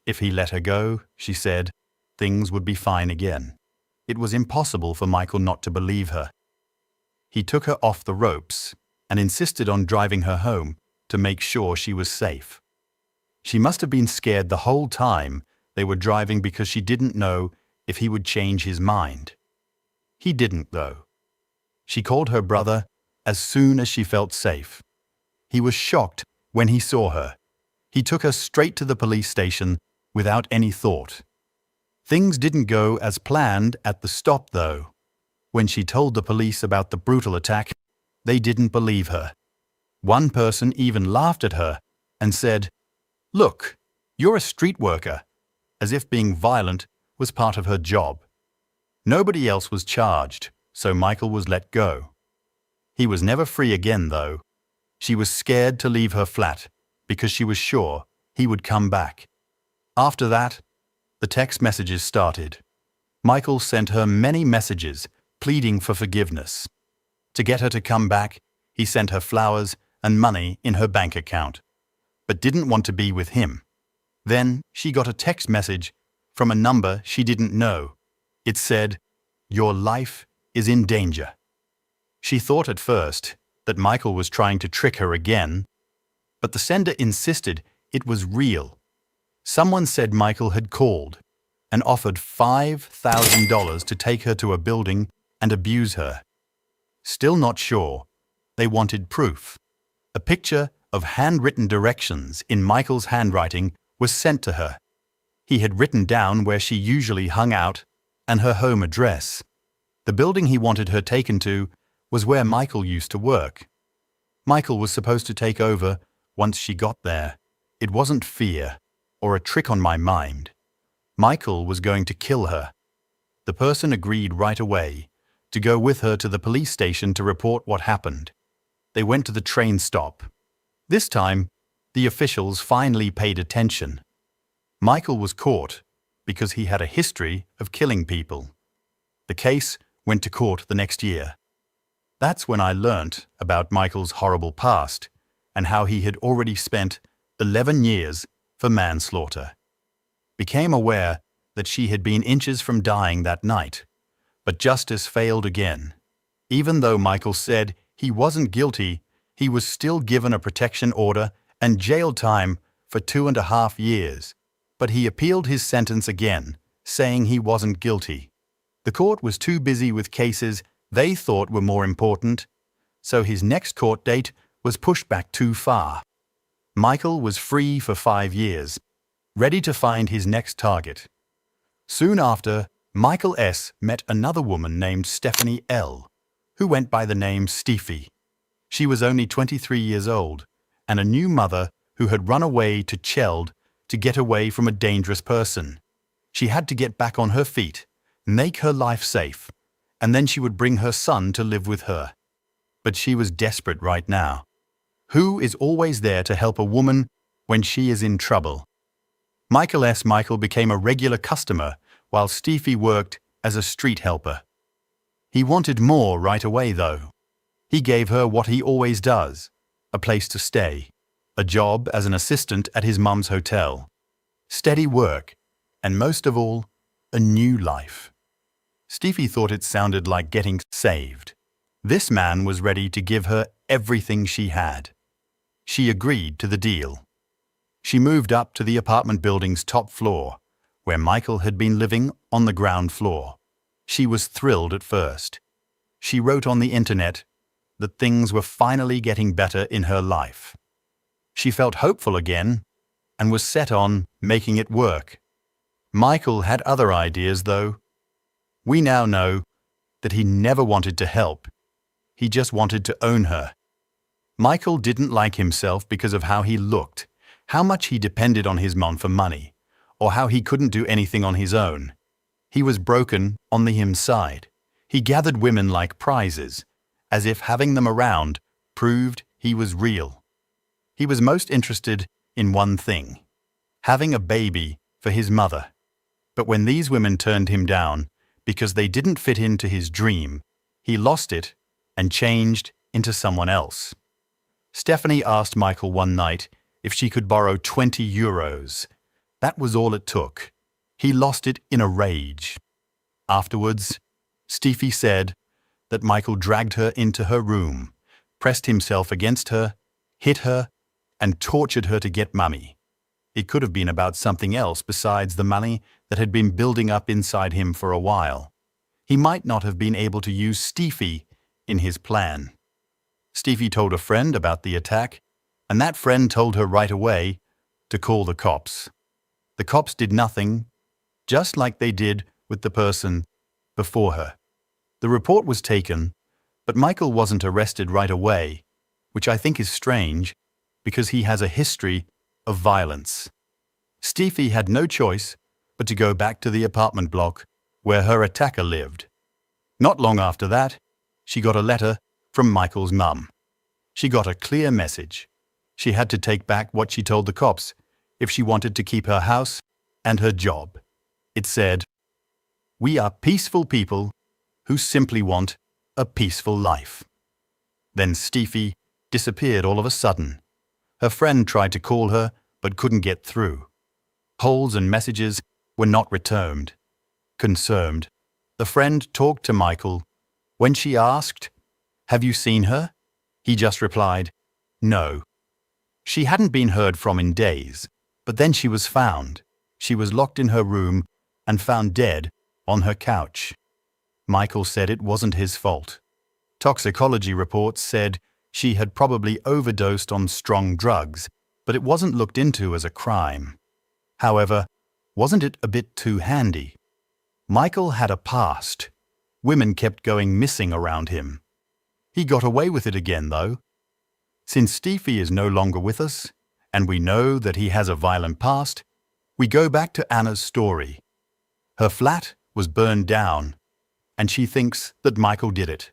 B: If he let her go, she said, things would be fine again. It was impossible for Michael not to believe her. He took her off the ropes and insisted on driving her home to make sure she was safe. She must have been scared the whole time they were driving because she didn't know if he would change his mind. He didn't, though. She called her brother as soon as she felt safe. He was shocked when he saw her. He took her straight to the police station without any thought. Things didn't go as planned at the stop, though. When she told the police about the brutal attack, they didn't believe her. One person even laughed at her and said, "Look, you're a street worker," as if being violent was part of her job. Nobody else was charged, so Michael was let go. He was never free again, though. She was scared to leave her flat because she was sure he would come back. After that, the text messages started. Michael sent her many messages pleading for forgiveness. To get her to come back, he sent her flowers and money in her bank account, but didn't want to be with him. Then she got a text message from a number she didn't know. It said, "Your life is in danger." She thought at first that Michael was trying to trick her again, but the sender insisted it was real. Someone said Michael had called and offered $5,000 to take her to a building and abuse her. Still not sure, they wanted proof. A picture of handwritten directions in Michael's handwriting was sent to her. He had written down where she usually hung out and her home address. The building he wanted her taken to was where Michael used to work. Michael was supposed to take over once she got there. It wasn't fear or a trick on my mind. Michael was going to kill her. The person agreed right away to go with her to the police station to report what happened. They went to the train stop. This time, the officials finally paid attention. Michael was caught because he had a history of killing people. The case went to court the next year. That's when I learnt about Michael's horrible past and how he had already spent 11 years for manslaughter. Became aware that she had been inches from dying that night, but justice failed again. Even though Michael said he wasn't guilty, he was still given a protection order and jail time for 2.5 years. But he appealed his sentence again, saying he wasn't guilty. The court was too busy with cases they thought were more important, so his next court date was pushed back too far. Michael was free for 5 years, ready to find his next target. Soon after, Michael S. met another woman named Stephanie L., who went by the name Steffi. She was only 23 years old and a new mother who had run away to Cheld to get away from a dangerous person. She had to get back on her feet, make her life safe, and then she would bring her son to live with her. But she was desperate right now. Who is always there to help a woman when she is in trouble? Michael became a regular customer while Steffi worked as a street helper. He wanted more right away, though. He gave her what he always does, a place to stay, a job as an assistant at his mum's hotel, steady work, and most of all, a new life. Steffi thought it sounded like getting saved. This man was ready to give her everything she had. She agreed to the deal. She moved up to the apartment building's top floor, where Michael had been living on the ground floor. She was thrilled at first. She wrote on the internet that things were finally getting better in her life. She felt hopeful again and was set on making it work. Michael had other ideas, though. We now know that he never wanted to help. He just wanted to own her. Michael didn't like himself because of how he looked, how much he depended on his mom for money, or how he couldn't do anything on his own. He was broken on the inside. He gathered women like prizes, as if having them around proved he was real. He was most interested in one thing, having a baby for his mother. But when these women turned him down because they didn't fit into his dream, he lost it and changed into someone else. Stephanie asked Michael one night if she could borrow 20 euros. That was all it took. He lost it in a rage. Afterwards, Steffi said that Michael dragged her into her room, pressed himself against her, hit her, and tortured her to get money. It could have been about something else besides the money that had been building up inside him for a while. He might not have been able to use Steffi in his plan. Steffi told a friend about the attack, and that friend told her right away to call the cops. The cops did nothing, just like they did with the person before her. The report was taken, but Michael wasn't arrested right away, which I think is strange because he has a history of violence. Steffi had no choice but to go back to the apartment block where her attacker lived. Not long after that, she got a letter from Michael's mum. She got a clear message. She had to take back what she told the cops if she wanted to keep her house and her job. It said, "We are peaceful people who simply want a peaceful life." Then Steffi disappeared all of a sudden. Her friend tried to call her but couldn't get through. Calls and messages were not returned. Concerned, the friend talked to Michael. When she asked, "Have you seen her?" he just replied, "No." She hadn't been heard from in days, but then she was found. She was locked in her room and found dead on her couch. Michael said it wasn't his fault. Toxicology reports said she had probably overdosed on strong drugs, but it wasn't looked into as a crime. However, wasn't it a bit too handy? Michael had a past. Women kept going missing around him. He got away with it again, though. Since Steffi is no longer with us, and we know that he has a violent past, we go back to Anna's story. Her flat was burned down, and she thinks that Michael did it.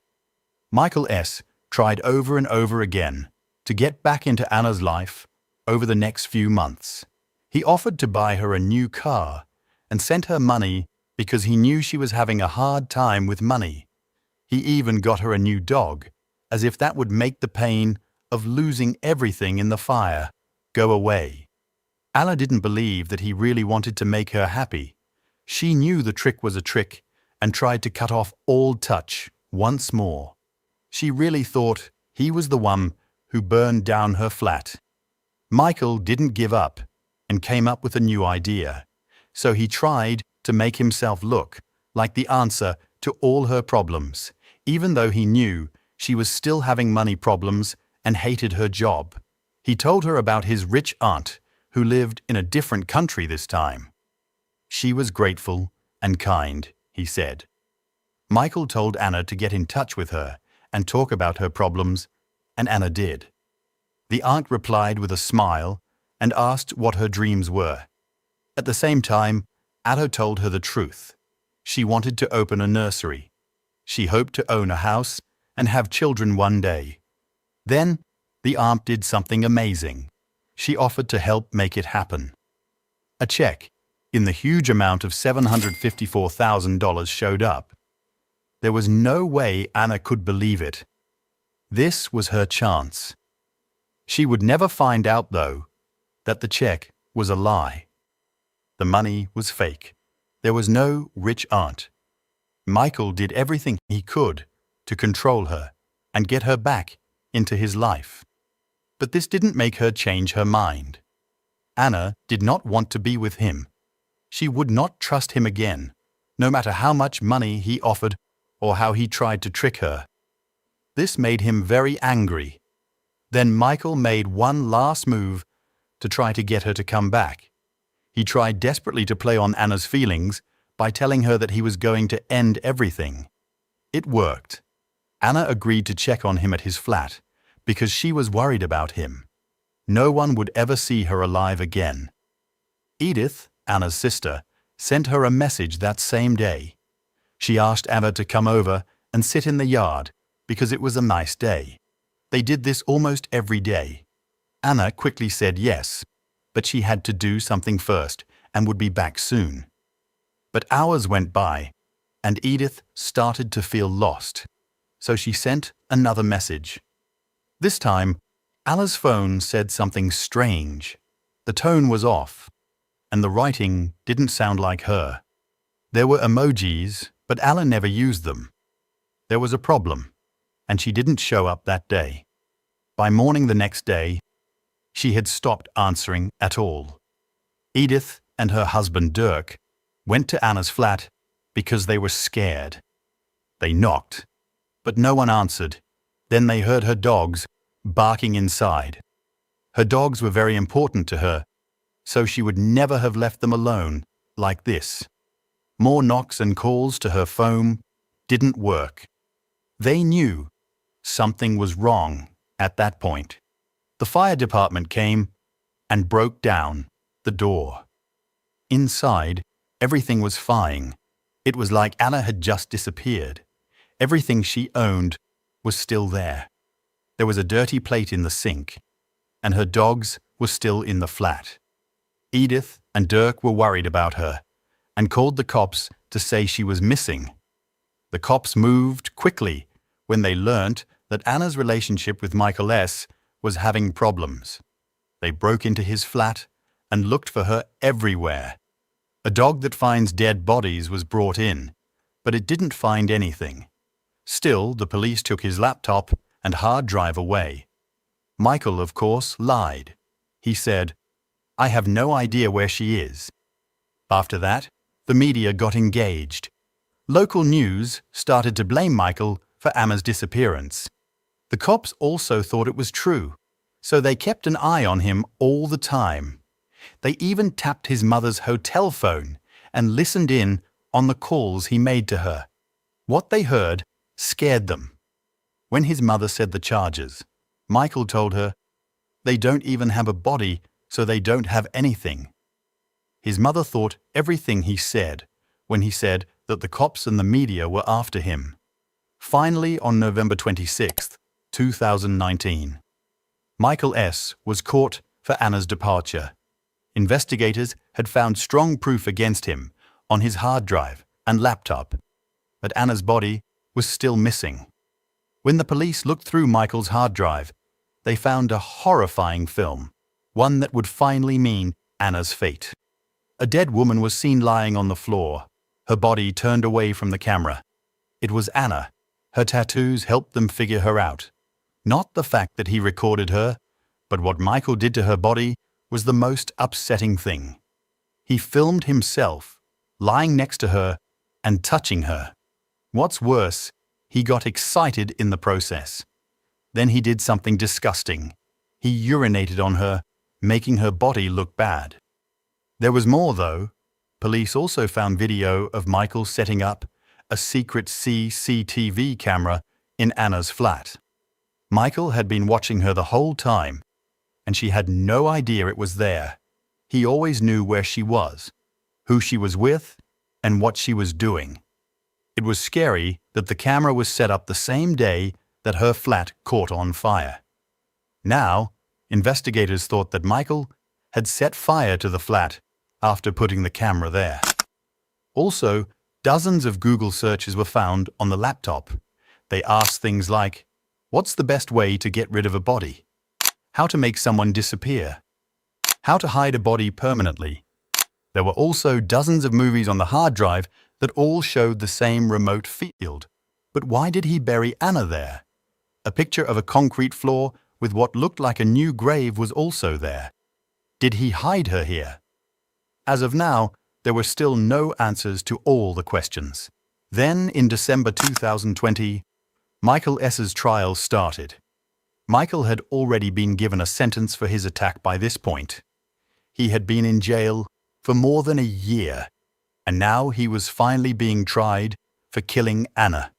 B: Michael S. tried over and over again to get back into Anna's life over the next few months. He offered to buy her a new car and sent her money because he knew she was having a hard time with money. He even got her a new dog, as if that would make the pain of losing everything in the fire go away. Anna didn't believe that he really wanted to make her happy. She knew the trick was a trick and tried to cut off all touch once more. She really thought he was the one who burned down her flat. Michael didn't give up and came up with a new idea. So he tried to make himself look like the answer to all her problems, even though he knew she was still having money problems and hated her job. He told her about his rich aunt who lived in a different country this time. She was grateful and kind, he said. Michael told Anna to get in touch with her and talk about her problems, and Anna did. The aunt replied with a smile and asked what her dreams were. At the same time, Anna told her the truth. She wanted to open a nursery. She hoped to own a house and have children one day. Then, the aunt did something amazing. She offered to help make it happen. A check in the huge amount of $754,000 showed up. There was no way Anna could believe it. This was her chance. She would never find out, though, that the check was a lie. The money was fake. There was no rich aunt. Michael did everything he could to control her and get her back into his life. But this didn't make her change her mind. Anna did not want to be with him. She would not trust him again, no matter how much money he offered or how he tried to trick her. This made him very angry. Then Michael made one last move to try to get her to come back. He tried desperately to play on Anna's feelings by telling her that he was going to end everything. It worked. Anna agreed to check on him at his flat because she was worried about him. No one would ever see her alive again. Edith, Anna's sister, sent her a message that same day. She asked Anna to come over and sit in the yard because it was a nice day. They did this almost every day. Anna quickly said yes, but she had to do something first and would be back soon. But hours went by, and Edith started to feel lost, so she sent another message. This time, Anna's phone said something strange. The tone was off, and the writing didn't sound like her. There were emojis, but Anna never used them. There was a problem, and she didn't show up that day. By morning the next day, she had stopped answering at all. Edith and her husband Dirk went to Anna's flat because they were scared. They knocked, but no one answered. Then they heard her dogs barking inside. Her dogs were very important to her, so she would never have left them alone like this. More knocks and calls to her phone didn't work. They knew something was wrong at that point. The fire department came and broke down the door. Inside, everything was fine. It was like Anna had just disappeared. Everything she owned was still there. There was a dirty plate in the sink, and her dogs were still in the flat. Edith and Dirk were worried about her and called the cops to say she was missing. The cops moved quickly when they learnt that Anna's relationship with Michael S. was having problems. They broke into his flat and looked for her everywhere. A dog that finds dead bodies was brought in, but it didn't find anything. Still, the police took his laptop and hard drive away. Michael, of course, lied. He said, "I have no idea where she is." After that, the media got engaged. Local news started to blame Michael for Anna's disappearance. The cops also thought it was true, so they kept an eye on him all the time. They even tapped his mother's hotel phone and listened in on the calls he made to her. What they heard scared them. When his mother said the charges, Michael told her, "They don't even have a body, so they don't have anything." His mother thought everything he said when he said that the cops and the media were after him. Finally, on November 26, 2019, Michael S. was caught for Anna's departure. Investigators had found strong proof against him on his hard drive and laptop, but Anna's body was still missing. When the police looked through Michael's hard drive, they found a horrifying film, one that would finally mean Anna's fate. A dead woman was seen lying on the floor, her body turned away from the camera. It was Anna. Her tattoos helped them figure her out. Not the fact that he recorded her, but what Michael did to her body was the most upsetting thing. He filmed himself, lying next to her and touching her. What's worse, he got excited in the process. Then he did something disgusting. He urinated on her, making her body look bad. There was more, though. Police also found video of Michael setting up a secret CCTV camera in Anna's flat. Michael had been watching her the whole time, and she had no idea it was there. He always knew where she was, who she was with, and what she was doing. It was scary that the camera was set up the same day that her flat caught on fire. Now, investigators thought that Michael had set fire to the flat after putting the camera there. Also, dozens of Google searches were found on the laptop. They asked things like, what's the best way to get rid of a body? How to make someone disappear? How to hide a body permanently? There were also dozens of movies on the hard drive that all showed the same remote field. But why did he bury Anna there? A picture of a concrete floor with what looked like a new grave was also there. Did he hide her here? As of now, there were still no answers to all the questions. Then, in December 2020, Michael S.'s trial started. Michael had already been given a sentence for his attack by this point. He had been in jail for more than a year, and now he was finally being tried for killing Anna.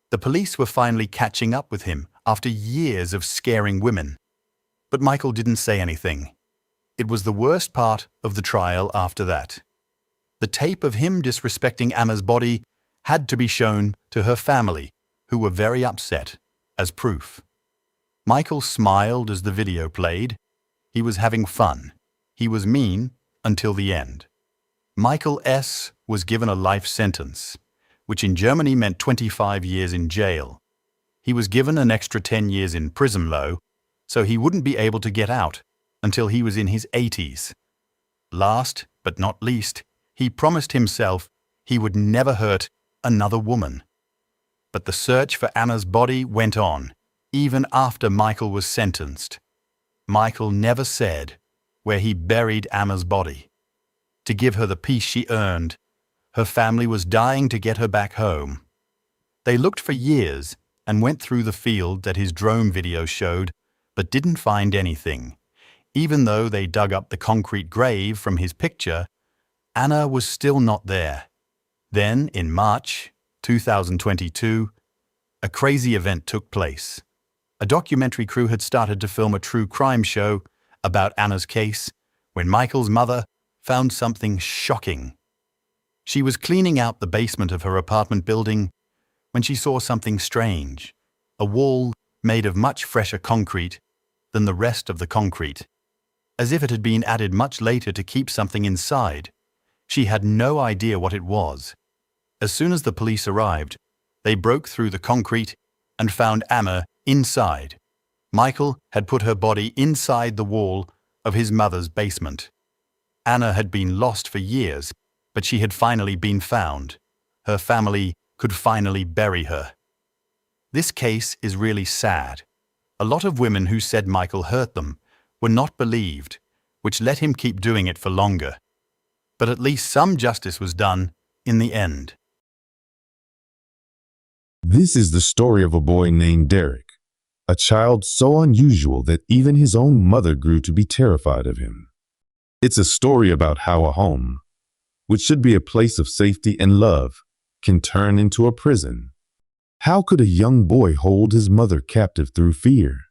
B: The police were finally catching up with him after years of scaring women. But Michael didn't say anything. It was the worst part of the trial after that. The tape of him disrespecting Anna's body had to be shown to her family, who were very upset, as proof. Michael smiled as the video played. He was having fun. He was mean until the end. Michael S. was given a life sentence, which in Germany meant 25 years in jail. He was given an extra 10 years in prison though, so he wouldn't be able to get out until he was in his 80s. Last but not least, he promised himself he would never hurt another woman. But the search for Anna's body went on, even after Michael was sentenced. Michael never said where he buried Anna's body. To give her the peace she earned, her family was dying to get her back home. They looked for years and went through the field that his drone video showed, but didn't find anything. Even though they dug up the concrete grave from his picture, Anna was still not there. Then, in March 2022, a crazy event took place. A documentary crew had started to film a true crime show about Anna's case when Michael's mother found something shocking. She was cleaning out the basement of her apartment building when she saw something strange, a wall made of much fresher concrete than the rest of the concrete, as if it had been added much later to keep something inside. She had no idea what it was. As soon as the police arrived, they broke through the concrete and found Anna inside. Michael had put her body inside the wall of his mother's basement. Anna had been lost for years, but she had finally been found. Her family could finally bury her. This case is really sad. A lot of women who said Michael hurt them were not believed, which let him keep doing it for longer. But at least some justice was done in the end.
C: This is the story of a boy named Derek, a child so unusual that even his own mother grew to be terrified of him. It's a story about how a home, which should be a place of safety and love, can turn into a prison. How could a young boy hold his mother captive through fear?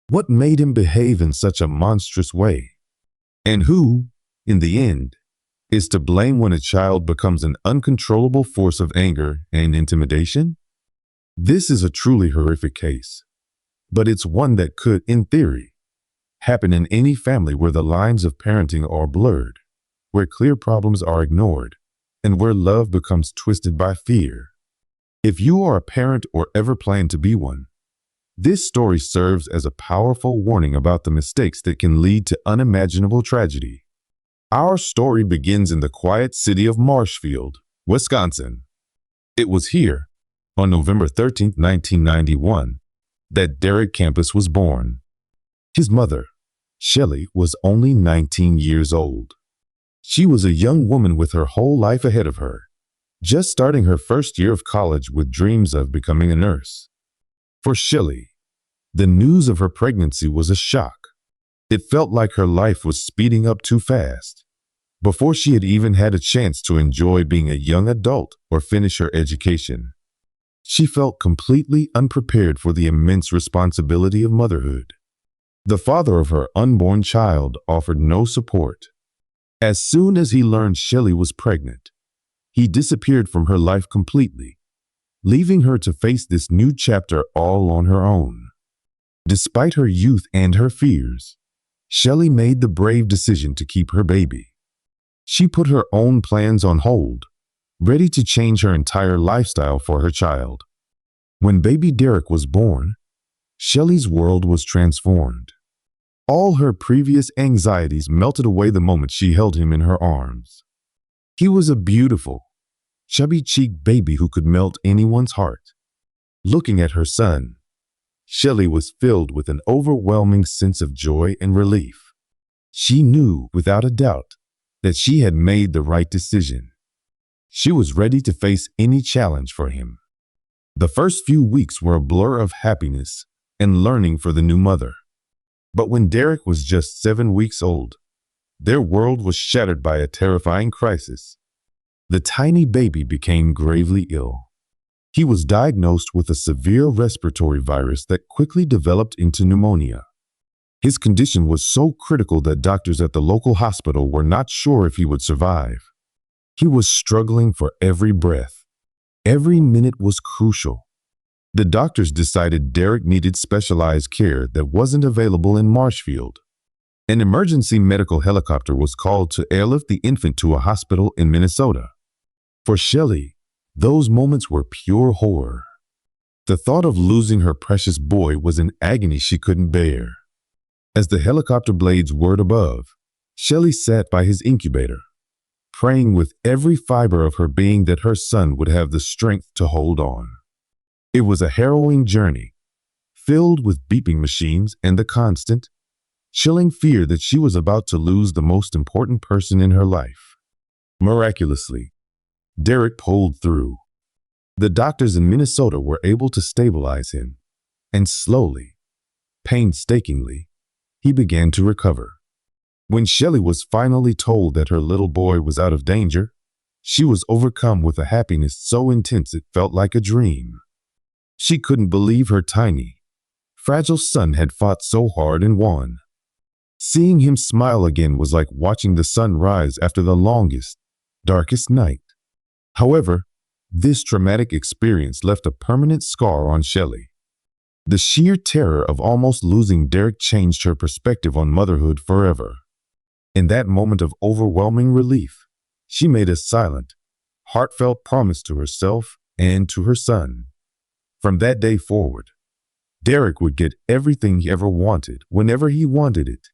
C: What made him behave in such a monstrous way? And who, in the end, is to blame when a child becomes an uncontrollable force of anger and intimidation? This is a truly horrific case, but it's one that could, in theory, happen in any family where the lines of parenting are blurred, where clear problems are ignored, and where love becomes twisted by fear. If you are a parent or ever plan to be one, this story serves as a powerful warning about the mistakes that can lead to unimaginable tragedy. Our story begins in the quiet city of Marshfield, Wisconsin. It was here, on November 13, 1991, that Derek Campos was born. His mother, Shelley, was only 19 years old. She was a young woman with her whole life ahead of her, just starting her first year of college with dreams of becoming a nurse. For Shelley, the news of her pregnancy was a shock. It felt like her life was speeding up too fast, before she had even had a chance to enjoy being a young adult or finish her education. She felt completely unprepared for the immense responsibility of motherhood. The father of her unborn child offered no support. As soon as he learned Shelley was pregnant, he disappeared from her life completely, leaving her to face this new chapter all on her own. Despite her youth and her fears, Shelley made the brave decision to keep her baby. She put her own plans on hold, ready to change her entire lifestyle for her child. When baby Derek was born, Shelley's world was transformed. All her previous anxieties melted away the moment she held him in her arms. He was a beautiful, chubby-cheeked baby who could melt anyone's heart. Looking at her son, Shelley was filled with an overwhelming sense of joy and relief. She knew, without a doubt, that she had made the right decision. She was ready to face any challenge for him. The first few weeks were a blur of happiness and learning for the new mother. But when Derek was just 7 weeks old, their world was shattered by a terrifying crisis. The tiny baby became gravely ill. He was diagnosed with a severe respiratory virus that quickly developed into pneumonia. His condition was so critical that doctors at the local hospital were not sure if he would survive. He was struggling for every breath. Every minute was crucial. The doctors decided Derek needed specialized care that wasn't available in Marshfield. An emergency medical helicopter was called to airlift the infant to a hospital in Minnesota. For Shelley, those moments were pure horror. The thought of losing her precious boy was an agony she couldn't bear. As the helicopter blades whirred above, Shelley sat by his incubator, praying with every fiber of her being that her son would have the strength to hold on. It was a harrowing journey, filled with beeping machines and the constant, chilling fear that she was about to lose the most important person in her life. Miraculously, Derek pulled through. The doctors in Minnesota were able to stabilize him, and slowly, painstakingly, he began to recover. When Shelley was finally told that her little boy was out of danger, she was overcome with a happiness so intense it felt like a dream. She couldn't believe her tiny, fragile son had fought so hard and won. Seeing him smile again was like watching the sun rise after the longest, darkest night. However, this traumatic experience left a permanent scar on Shelley. The sheer terror of almost losing Derek changed her perspective on motherhood forever. In that moment of overwhelming relief, she made a silent, heartfelt promise to herself and to her son. From that day forward, Derek would get everything he ever wanted whenever he wanted it.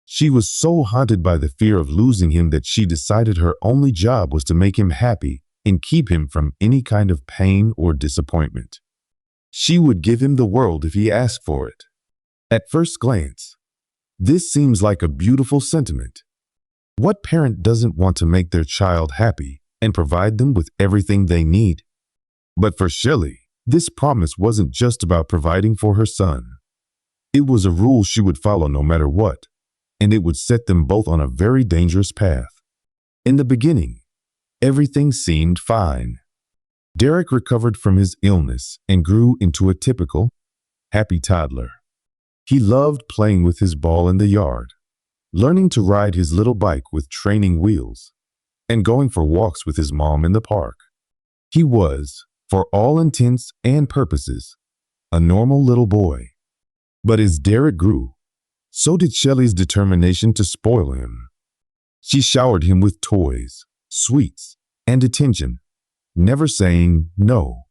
C: She was so haunted by the fear of losing him that she decided her only job was to make him happy and keep him from any kind of pain or disappointment. She would give him the world if he asked for it. At first glance, this seems like a beautiful sentiment. What parent doesn't want to make their child happy and provide them with everything they need? But for Shelley, this promise wasn't just about providing for her son. It was a rule she would follow no matter what, and it would set them both on a very dangerous path. In the beginning, everything seemed fine. Derek recovered from his illness and grew into a typical, happy toddler. He loved playing with his ball in the yard, learning to ride his little bike with training wheels, and going for walks with his mom in the park. He was, for all intents and purposes, a normal little boy. But as Derek grew, so did Shelley's determination to spoil him. She showered him with toys, sweets, and attention, never saying no.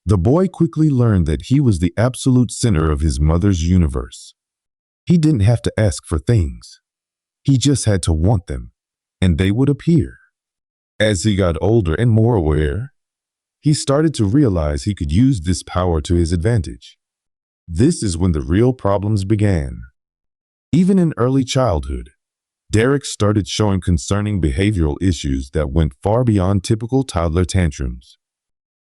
C: The boy quickly learned that he was the absolute center of his mother's universe. He didn't have to ask for things. He just had to want them, and they would appear. As he got older and more aware, he started to realize he could use this power to his advantage. This is when the real problems began. Even in early childhood, Derek started showing concerning behavioral issues that went far beyond typical toddler tantrums.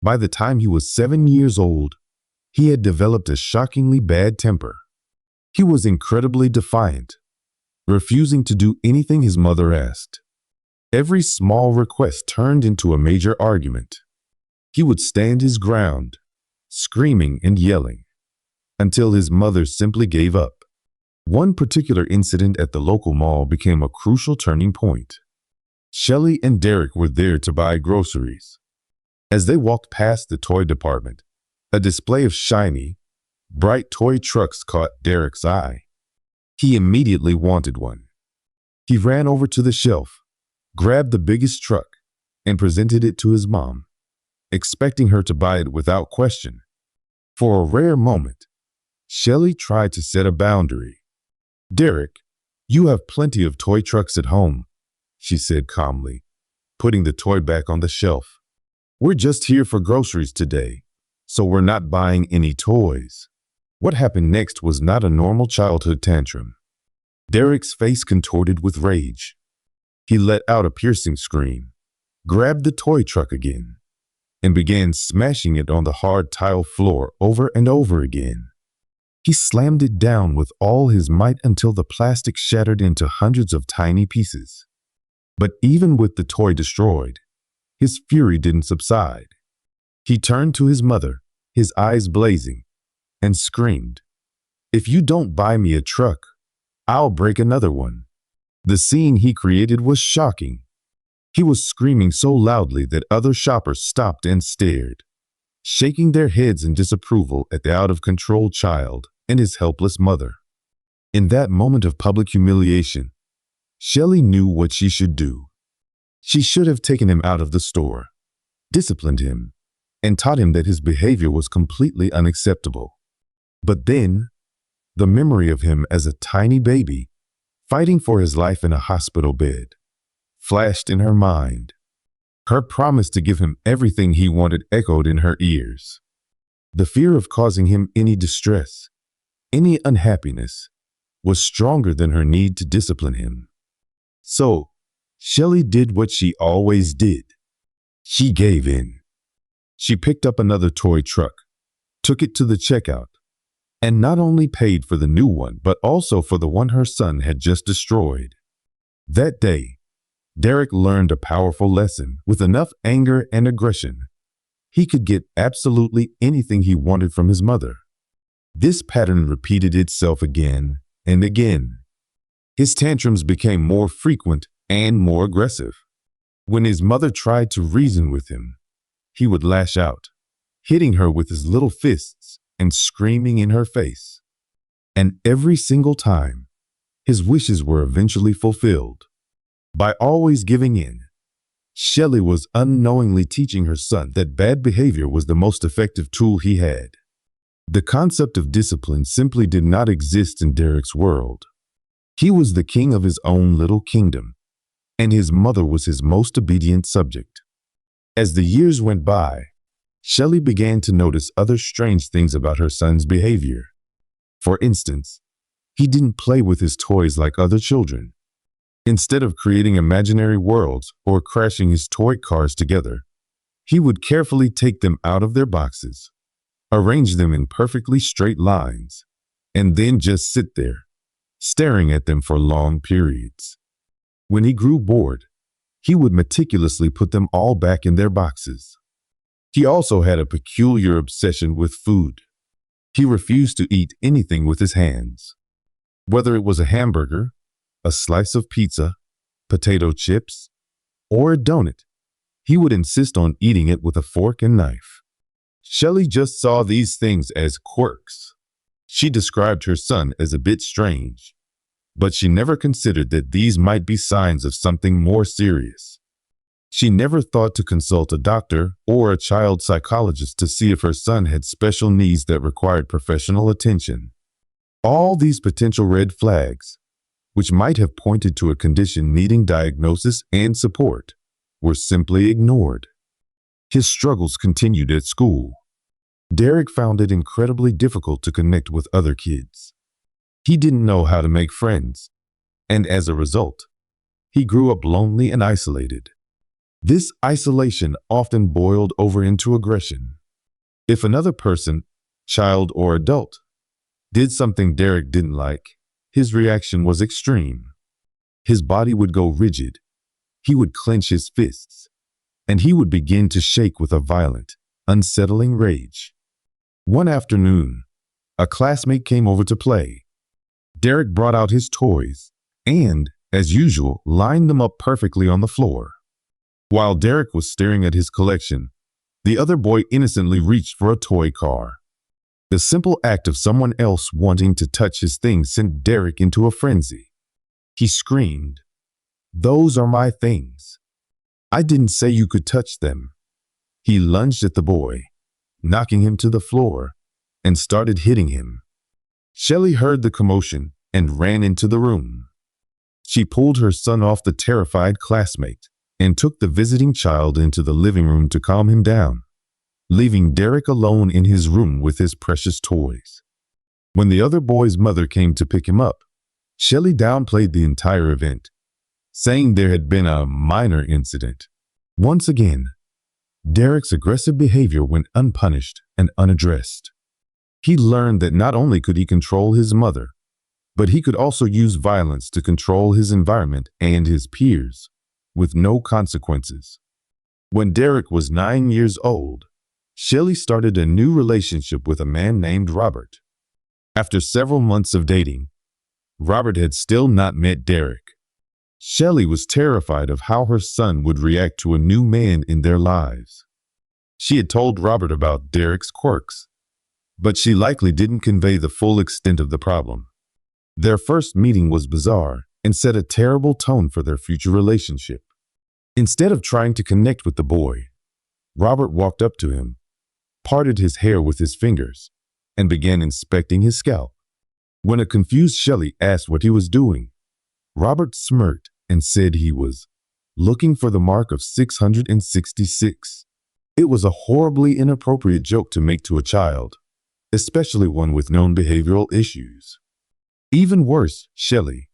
C: By the time he was 7 years old, he had developed a shockingly bad temper. He was incredibly defiant, refusing to do anything his mother asked. Every small request turned into a major argument. He would stand his ground, screaming and yelling, until his mother simply gave up. One particular incident at the local mall became a crucial turning point. Shelley and Derek were there to buy groceries. As they walked past the toy department, a display of shiny, bright toy trucks caught Derek's eye. He immediately wanted one. He ran over to the shelf, grabbed the biggest truck, and presented it to his mom, expecting her to buy it without question. For a rare moment, Shelley tried to set a boundary. "Derek, you have plenty of toy trucks at home," she said calmly, putting the toy back on the shelf. "We're just here for groceries today, so we're not buying any toys." What happened next was not a normal childhood tantrum. Derek's face contorted with rage. He let out a piercing scream, grabbed the toy truck again, and began smashing it on the hard tile floor over and over again. He slammed it down with all his might until the plastic shattered into hundreds of tiny pieces. But even with the toy destroyed, his fury didn't subside. He turned to his mother, his eyes blazing, and screamed, "If you don't buy me a truck, I'll break another one." The scene he created was shocking. He was screaming so loudly that other shoppers stopped and stared, shaking their heads in disapproval at the out-of-control child and his helpless mother. In that moment of public humiliation, Shelley knew what she should do. She should have taken him out of the store, disciplined him, and taught him that his behavior was completely unacceptable. But then, the memory of him as a tiny baby, fighting for his life in a hospital bed, flashed in her mind. Her promise to give him everything he wanted echoed in her ears. The fear of causing him any distress, any unhappiness, was stronger than her need to discipline him. So, Shelley did what she always did. She gave in. She picked up another toy truck, took it to the checkout, and not only paid for the new one, but also for the one her son had just destroyed. That day, Derek learned a powerful lesson. With enough anger and aggression, he could get absolutely anything he wanted from his mother. This pattern repeated itself again and again. His tantrums became more frequent and more aggressive. When his mother tried to reason with him, he would lash out, hitting her with his little fists and screaming in her face. And every single time, his wishes were eventually fulfilled. By always giving in, Shelley was unknowingly teaching her son that bad behavior was the most effective tool he had. The concept of discipline simply did not exist in Derek's world. He was the king of his own little kingdom, and his mother was his most obedient subject. As the years went by, Shelley began to notice other strange things about her son's behavior. For instance, he didn't play with his toys like other children. Instead of creating imaginary worlds or crashing his toy cars together, he would carefully take them out of their boxes, arrange them in perfectly straight lines, and then just sit there, staring at them for long periods. When he grew bored, he would meticulously put them all back in their boxes. He also had a peculiar obsession with food. He refused to eat anything with his hands. Whether it was a hamburger, a slice of pizza, potato chips, or a donut, he would insist on eating it with a fork and knife. Shelley just saw these things as quirks. She described her son as a bit strange, but she never considered that these might be signs of something more serious. She never thought to consult a doctor or a child psychologist to see if her son had special needs that required professional attention. All these potential red flags, which might have pointed to a condition needing diagnosis and support, were simply ignored. His struggles continued at school. Derek found it incredibly difficult to connect with other kids. He didn't know how to make friends, and as a result, he grew up lonely and isolated. This isolation often boiled over into aggression. If another person, child or adult, did something Derek didn't like, his reaction was extreme. His body would go rigid, he would clench his fists, and he would begin to shake with a violent, unsettling rage. One afternoon, a classmate came over to play. Derek brought out his toys and, as usual, lined them up perfectly on the floor. While Derek was staring at his collection, the other boy innocently reached for a toy car. The simple act of someone else wanting to touch his things sent Derek into a frenzy. He screamed, "Those are my things. I didn't say you could touch them." He lunged at the boy, knocking him to the floor, and started hitting him. Shelley heard the commotion and ran into the room. She pulled her son off the terrified classmate and took the visiting child into the living room to calm him down, leaving Derek alone in his room with his precious toys. When the other boy's mother came to pick him up, Shelley downplayed the entire event, saying there had been a minor incident. Once again, Derek's aggressive behavior went unpunished and unaddressed. He learned that not only could he control his mother, but he could also use violence to control his environment and his peers, with no consequences. When Derek was 9 years old, Shelley started a new relationship with a man named Robert. After several months of dating, Robert had still not met Derek. Shelley was terrified of how her son would react to a new man in their lives. She had told Robert about Derek's quirks, but she likely didn't convey the full extent of the problem. Their first meeting was bizarre and set a terrible tone for their future relationship. Instead of trying to connect with the boy, Robert walked up to him, parted his hair with his fingers, and began inspecting his scalp. When a confused Shelley asked what he was doing, Robert smirked and said he was looking for the mark of 666. It was a horribly inappropriate joke to make to a child, especially one with known behavioral issues. Even worse, Shelley,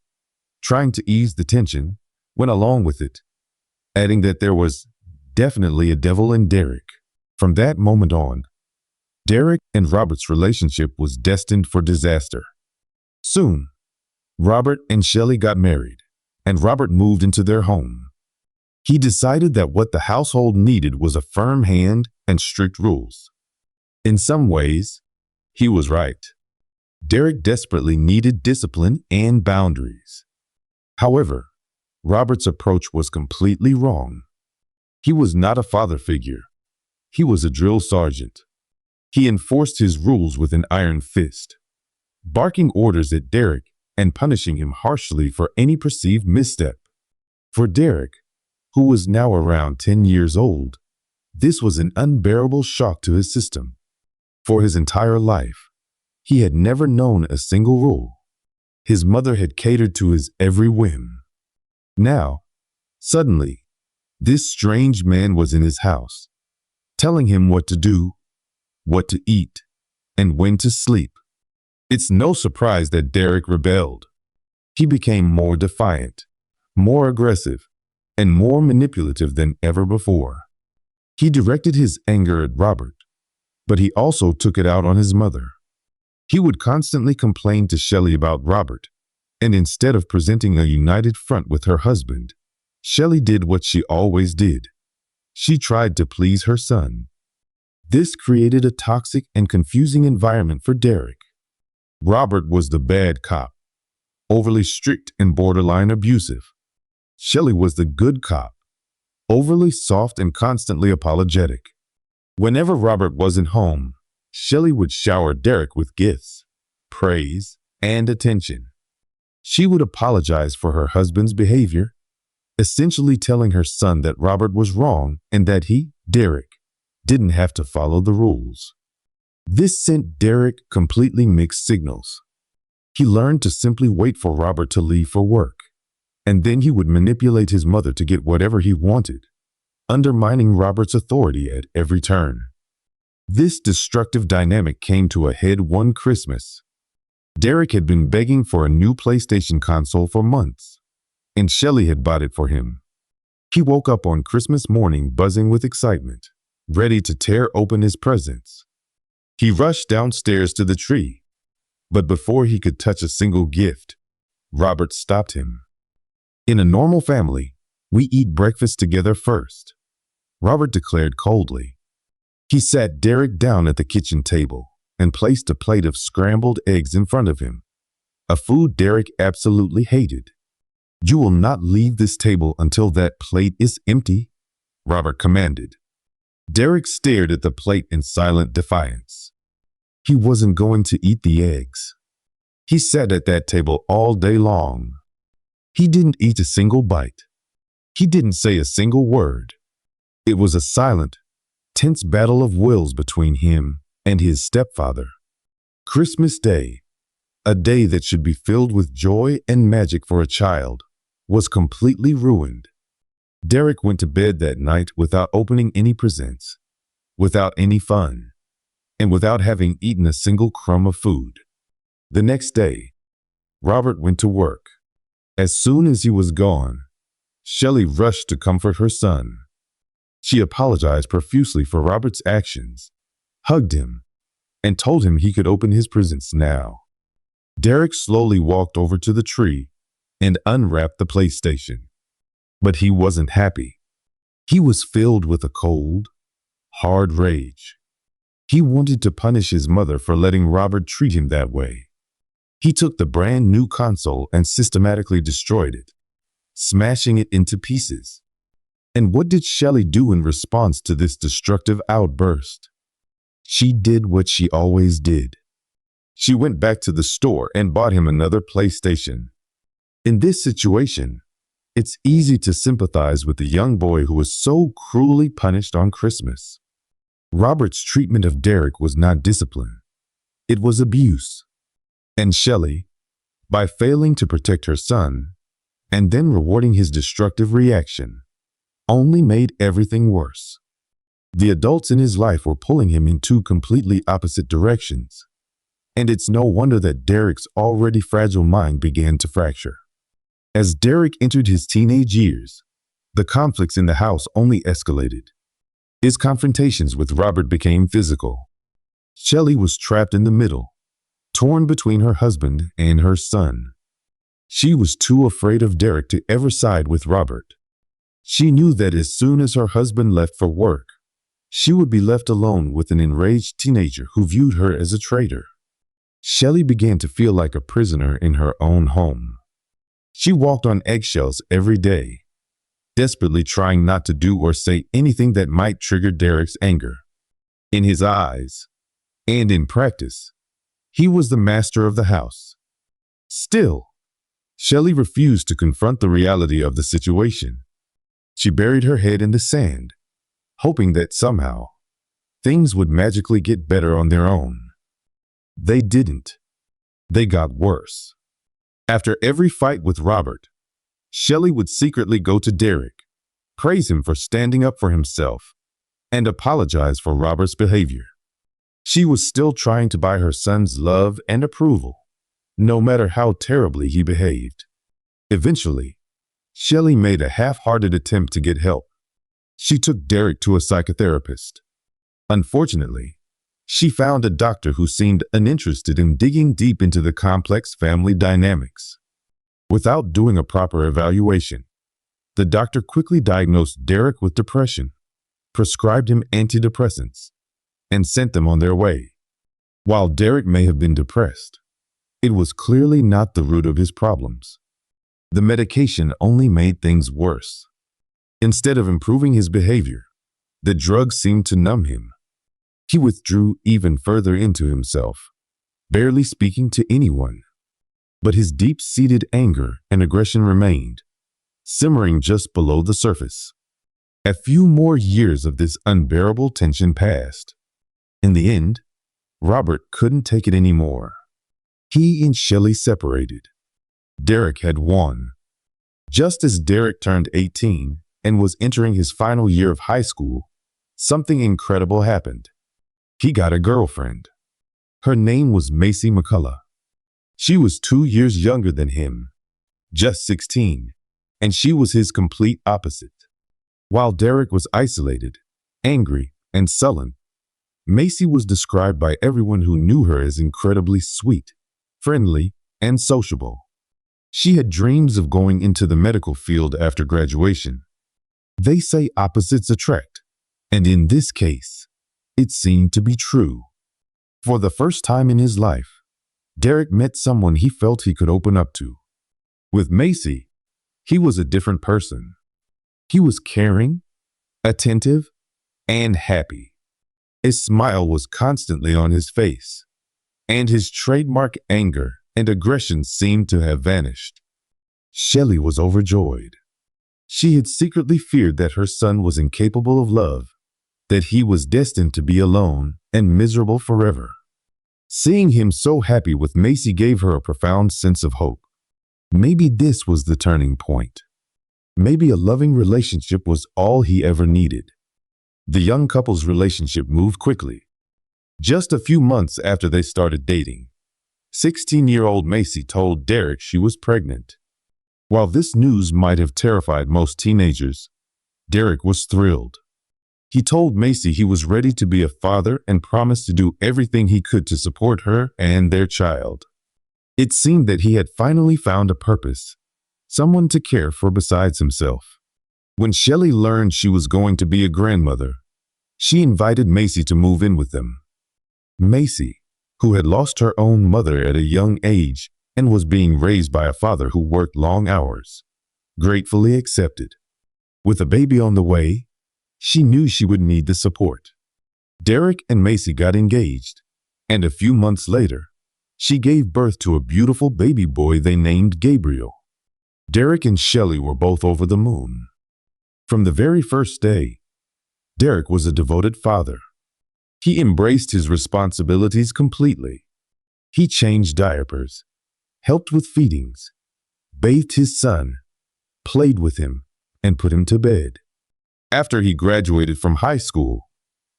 C: trying to ease the tension, went along with it, adding that there was definitely a devil in Derek. From that moment on, Derek and Robert's relationship was destined for disaster. Soon, Robert and Shelley got married, and Robert moved into their home. He decided that what the household needed was a firm hand and strict rules. In some ways, he was right. Derek desperately needed discipline and boundaries. However, Robert's approach was completely wrong. He was not a father figure. He was a drill sergeant. He enforced his rules with an iron fist, barking orders at Derek and punishing him harshly for any perceived misstep. For Derek, who was now around 10 years old, this was an unbearable shock to his system. For his entire life, he had never known a single rule. His mother had catered to his every whim. Now, suddenly, this strange man was in his house, telling him what to do, what to eat, and when to sleep. It's no surprise that Derek rebelled. He became more defiant, more aggressive, and more manipulative than ever before. He directed his anger at Robert, but he also took it out on his mother. He would constantly complain to Shelley about Robert, and instead of presenting a united front with her husband, Shelley did what she always did. She tried to please her son. This created a toxic and confusing environment for Derek. Robert was the bad cop, overly strict and borderline abusive. Shelley was the good cop, overly soft and constantly apologetic. Whenever Robert wasn't home, Shelley would shower Derek with gifts, praise, and attention. She would apologize for her husband's behavior, essentially telling her son that Robert was wrong and that he, Derek, didn't have to follow the rules. This sent Derek completely mixed signals. He learned to simply wait for Robert to leave for work, and then he would manipulate his mother to get whatever he wanted, undermining Robert's authority at every turn. This destructive dynamic came to a head one Christmas. Derek had been begging for a new PlayStation console for months, and Shelley had bought it for him. He woke up on Christmas morning buzzing with excitement, ready to tear open his presents. He rushed downstairs to the tree, but before he could touch a single gift, Robert stopped him. In a normal family, we eat breakfast together first, Robert declared coldly. He sat Derek down at the kitchen table and placed a plate of scrambled eggs in front of him, a food Derek absolutely hated. "You will not leave this table until that plate is empty," Robert commanded. Derek stared at the plate in silent defiance. He wasn't going to eat the eggs. He sat at that table all day long. He didn't eat a single bite. He didn't say a single word. It was a silent, tense battle of wills between him and his stepfather. Christmas Day, a day that should be filled with joy and magic for a child, was completely ruined. Derek went to bed that night without opening any presents, without any fun, and without having eaten a single crumb of food. The next day, Robert went to work. As soon as he was gone, Shelley rushed to comfort her son. She apologized profusely for Robert's actions, hugged him, and told him he could open his presents now. Derek slowly walked over to the tree and unwrapped the PlayStation. But he wasn't happy. He was filled with a cold, hard rage. He wanted to punish his mother for letting Robert treat him that way. He took the brand new console and systematically destroyed it, smashing it into pieces. And what did Shelley do in response to this destructive outburst? She did what she always did. She went back to the store and bought him another PlayStation. In this situation, it's easy to sympathize with the young boy who was so cruelly punished on Christmas. Robert's treatment of Derek was not discipline. It was abuse. And Shelley, by failing to protect her son, and then rewarding his destructive reaction, only made everything worse. The adults in his life were pulling him in two completely opposite directions, and it's no wonder that Derek's already fragile mind began to fracture. As Derek entered his teenage years, the conflicts in the house only escalated. His confrontations with Robert became physical. Shelley was trapped in the middle, torn between her husband and her son. She was too afraid of Derek to ever side with Robert. She knew that as soon as her husband left for work, she would be left alone with an enraged teenager who viewed her as a traitor. Shelley began to feel like a prisoner in her own home. She walked on eggshells every day, desperately trying not to do or say anything that might trigger Derek's anger. In his eyes, And in practice, he was the master of the house. Still, Shelley refused to confront the reality of the situation. She buried her head in the sand, hoping that somehow things would magically get better on their own. They didn't. They got worse. After every fight with Robert, Shelley would secretly go to Derek, praise him for standing up for himself, and apologize for Robert's behavior. She was still trying to buy her son's love and approval, no matter how terribly he behaved. Eventually, Shelley made a half-hearted attempt to get help. She took Derek to a psychotherapist. Unfortunately, she found a doctor who seemed uninterested in digging deep into the complex family dynamics. Without doing a proper evaluation, the doctor quickly diagnosed Derek with depression, prescribed him antidepressants, and sent them on their way. While Derek may have been depressed, it was clearly not the root of his problems. The medication only made things worse. Instead of improving his behavior, the drug seemed to numb him. He withdrew even further into himself, barely speaking to anyone. But his deep-seated anger and aggression remained, simmering just below the surface. A few more years of this unbearable tension passed. In the end, Robert couldn't take it anymore. He and Shelley separated. Derek had won. Just as Derek turned 18 and was entering his final year of high school, something incredible happened. He got a girlfriend. Her name was Macy McCullough. She was 2 years younger than him, just 16, and she was his complete opposite. While Derek was isolated, angry, and sullen, Macy was described by everyone who knew her as incredibly sweet, friendly, and sociable. She had dreams of going into the medical field after graduation. They say opposites attract, and in this case, it seemed to be true. For the first time in his life, Derek met someone he felt he could open up to. With Macy, he was a different person. He was caring, attentive, and happy. A smile was constantly on his face, and his trademark anger and aggression seemed to have vanished. Shelley was overjoyed. She had secretly feared that her son was incapable of love, that he was destined to be alone and miserable forever. Seeing him so happy with Macy gave her a profound sense of hope. Maybe this was the turning point. Maybe a loving relationship was all he ever needed. The young couple's relationship moved quickly. Just a few months after they started dating, 16-year-old Macy told Derek she was pregnant. While this news might have terrified most teenagers, Derek was thrilled. He told Macy he was ready to be a father and promised to do everything he could to support her and their child. It seemed that he had finally found a purpose, someone to care for besides himself. When Shelley learned she was going to be a grandmother, she invited Macy to move in with them. Macy, who had lost her own mother at a young age and was being raised by a father who worked long hours, gratefully accepted. With a baby on the way, she knew she would need the support. Derek and Macy got engaged, and a few months later, she gave birth to a beautiful baby boy they named Gabriel. Derek and Shelley were both over the moon. From the very first day, Derek was a devoted father. He embraced his responsibilities completely. He changed diapers, helped with feedings, bathed his son, played with him, and put him to bed. After he graduated from high school,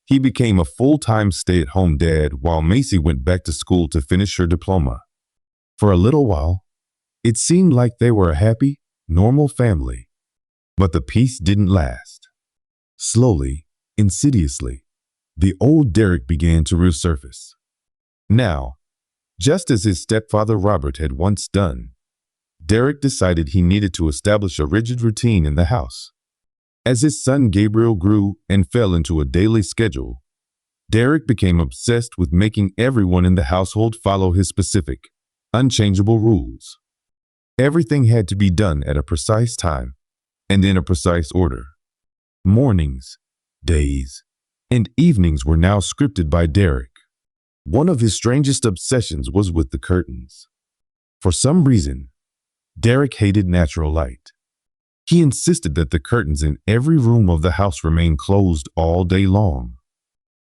C: he became a full-time stay-at-home dad while Macy went back to school to finish her diploma. For a little while, it seemed like they were a happy, normal family. But the peace didn't last. Slowly, insidiously, the old Derek began to resurface. Now, just as his stepfather Robert had once done, Derek decided he needed to establish a rigid routine in the house. As his son Gabriel grew and fell into a daily schedule, Derek became obsessed with making everyone in the household follow his specific, unchangeable rules. Everything had to be done at a precise time and in a precise order. Mornings, days, and evenings were now scripted by Derek. One of his strangest obsessions was with the curtains. For some reason, Derek hated natural light. He insisted that the curtains in every room of the house remain closed all day long.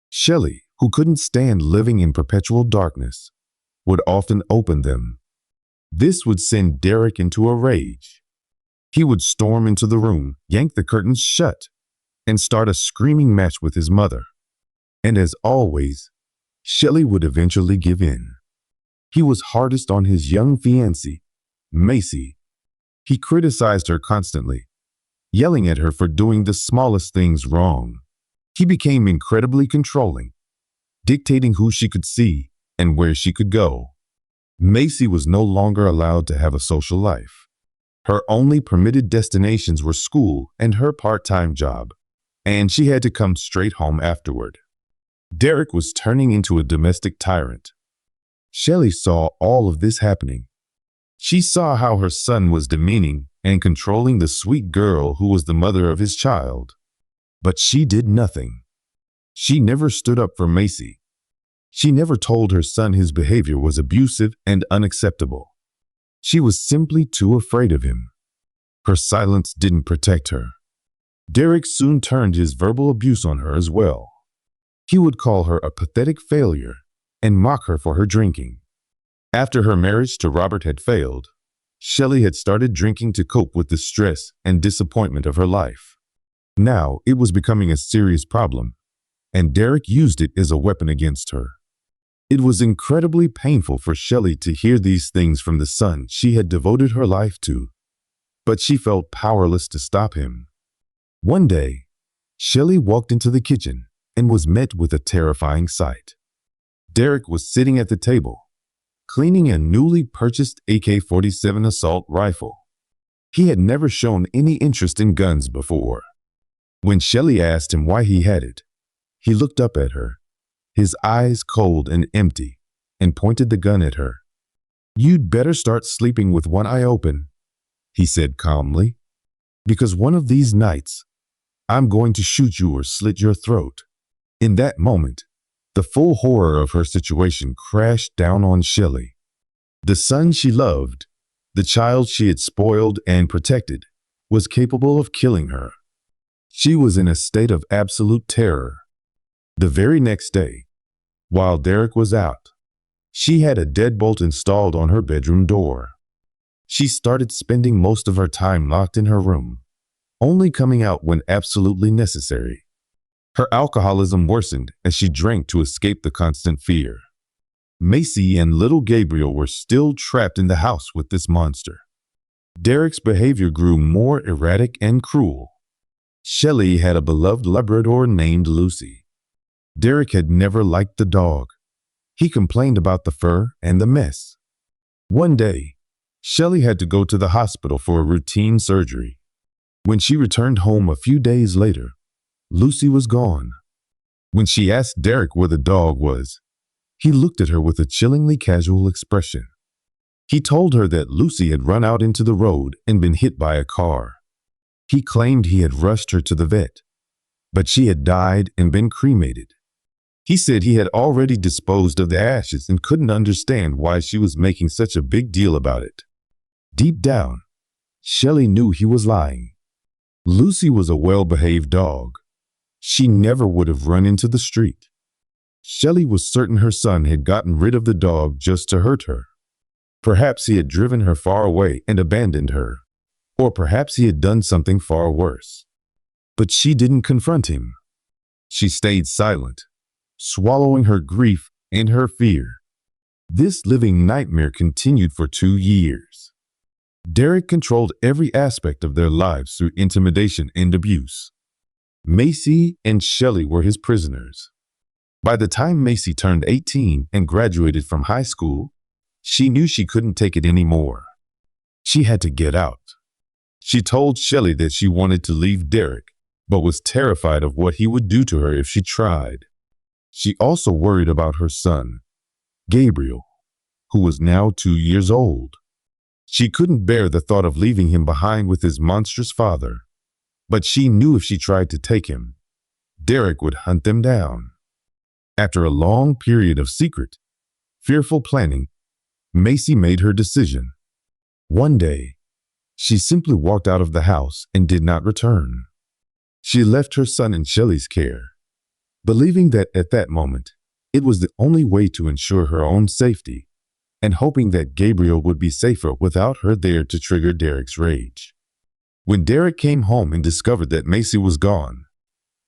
C: Shelley, who couldn't stand living in perpetual darkness, would often open them. This would send Derek into a rage. He would storm into the room, yank the curtains shut, and start a screaming match with his mother. And as always, Shelley would eventually give in. He was hardest on his young fiancée, Macy. He criticized her constantly, yelling at her for doing the smallest things wrong. He became incredibly controlling, dictating who she could see and where she could go. Macy was no longer allowed to have a social life. Her only permitted destinations were school and her part-time job, and she had to come straight home afterward. Derek was turning into a domestic tyrant. Shelley saw all of this happening. She saw how her son was demeaning and controlling the sweet girl who was the mother of his child. But she did nothing. She never stood up for Macy. She never told her son his behavior was abusive and unacceptable. She was simply too afraid of him. Her silence didn't protect her. Derek soon turned his verbal abuse on her as well. He would call her a pathetic failure and mock her for her drinking. After her marriage to Robert had failed, Shelley had started drinking to cope with the stress and disappointment of her life. Now it was becoming a serious problem, and Derek used it as a weapon against her. It was incredibly painful for Shelley to hear these things from the son she had devoted her life to, but she felt powerless to stop him. One day, Shelley walked into the kitchen and was met with a terrifying sight. Derek was sitting at the table, cleaning a newly purchased AK-47 assault rifle. He had never shown any interest in guns before. When Shelley asked him why he had it, he looked up at her, his eyes cold and empty, and pointed the gun at her. "You'd better start sleeping with one eye open," he said calmly, "because one of these nights, I'm going to shoot you or slit your throat." In that moment, the full horror of her situation crashed down on Shelley. The son she loved, the child she had spoiled and protected, was capable of killing her. She was in a state of absolute terror. The very next day, while Derek was out, she had a deadbolt installed on her bedroom door. She started spending most of her time locked in her room, only coming out when absolutely necessary. Her alcoholism worsened as she drank to escape the constant fear. Macy and little Gabriel were still trapped in the house with this monster. Derek's behavior grew more erratic and cruel. Shelley had a beloved Labrador named Lucy. Derek had never liked the dog. He complained about the fur and the mess. One day, Shelley had to go to the hospital for a routine surgery. When she returned home a few days later, Lucy was gone. When she asked Derek where the dog was, he looked at her with a chillingly casual expression. He told her that Lucy had run out into the road and been hit by a car. He claimed he had rushed her to the vet, but she had died and been cremated. He said he had already disposed of the ashes and couldn't understand why she was making such a big deal about it. Deep down, Shelley knew he was lying. Lucy was a well-behaved dog. She never would have run into the street. Shelley was certain her son had gotten rid of the dog just to hurt her. Perhaps he had driven her far away and abandoned her, or perhaps he had done something far worse. But she didn't confront him. She stayed silent, swallowing her grief and her fear. This living nightmare continued for 2 years. Derek controlled every aspect of their lives through intimidation and abuse. Macy and Shelley were his prisoners. By the time Macy turned 18 and graduated from high school, she knew she couldn't take it anymore. She had to get out. She told Shelley that she wanted to leave Derek, but was terrified of what he would do to her if she tried. She also worried about her son, Gabriel, who was now 2 years old. She couldn't bear the thought of leaving him behind with his monstrous father, but she knew if she tried to take him, Derek would hunt them down. After a long period of secret, fearful planning, Macy made her decision. One day, she simply walked out of the house and did not return. She left her son in Shelley's care, believing that at that moment, it was the only way to ensure her own safety, and hoping that Gabriel would be safer without her there to trigger Derek's rage. When Derek came home and discovered that Macy was gone,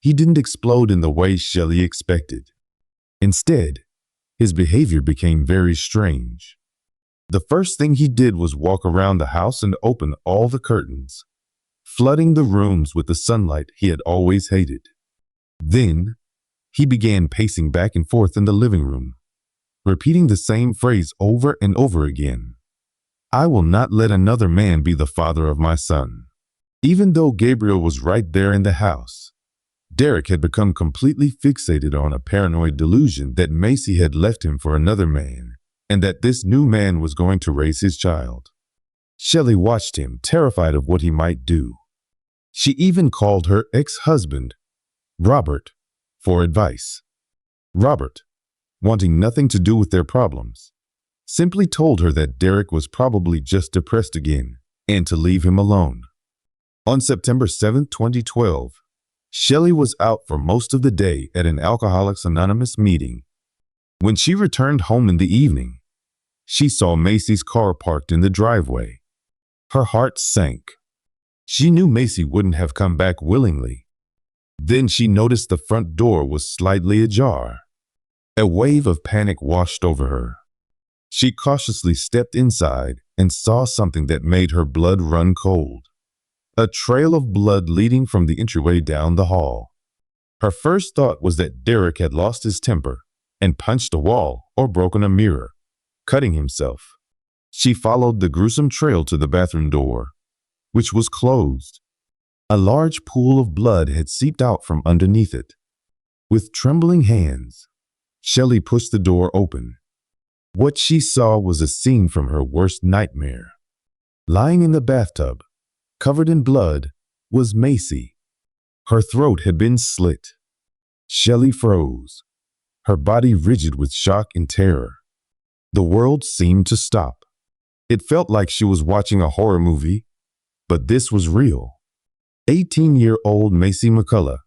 C: he didn't explode in the way Shelley expected. Instead, his behavior became very strange. The first thing he did was walk around the house and open all the curtains, flooding the rooms with the sunlight he had always hated. Then, he began pacing back and forth in the living room, repeating the same phrase over and over again. "I will not let another man be the father of my son." Even though Gabriel was right there in the house, Derek had become completely fixated on a paranoid delusion that Macy had left him for another man, and that this new man was going to raise his child. Shelley watched him, terrified of what he might do. She even called her ex-husband, Robert, for advice. Robert, wanting nothing to do with their problems, simply told her that Derek was probably just depressed again and to leave him alone. On September 7, 2012, Shelley was out for most of the day at an Alcoholics Anonymous meeting. When she returned home in the evening, she saw Macy's car parked in the driveway. Her heart sank. She knew Macy wouldn't have come back willingly. Then she noticed the front door was slightly ajar. A wave of panic washed over her. She cautiously stepped inside and saw something that made her blood run cold. A trail of blood leading from the entryway down the hall. Her first thought was that Derek had lost his temper and punched a wall or broken a mirror, cutting himself. She followed the gruesome trail to the bathroom door, which was closed. A large pool of blood had seeped out from underneath it. With trembling hands, Shelley pushed the door open. What she saw was a scene from her worst nightmare. Lying in the bathtub, covered in blood, was Macy. Her throat had been slit. Shelley froze, her body rigid with shock and terror. The world seemed to stop. It felt like she was watching a horror movie, but this was real. 18-year-old Macy McCullough,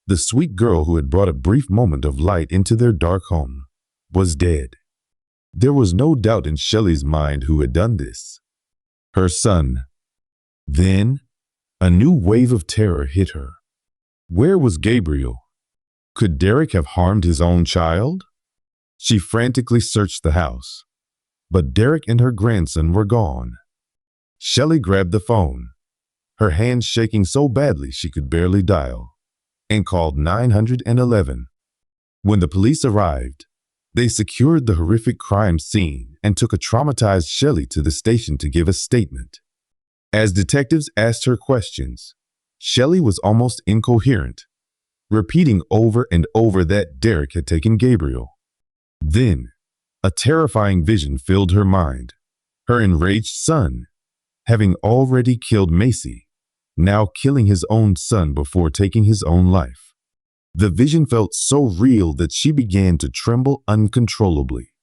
C: the sweet girl who had brought a brief moment of light into their dark home, was dead. There was no doubt in Shelley's mind who had done this. Her son. Then, a new wave of terror hit her. Where was Gabriel? Could Derek have harmed his own child? She frantically searched the house, but Derek and her grandson were gone. Shelley grabbed the phone, her hands shaking so badly she could barely dial, and called 911. When the police arrived, they secured the horrific crime scene and took a traumatized Shelley to the station to give a statement. As detectives asked her questions, Shelley was almost incoherent, repeating over and over that Derek had taken Gabriel. Then, a terrifying vision filled her mind. Her enraged son, having already killed Macy, now killing his own son before taking his own life. The vision felt so real that she began to tremble uncontrollably.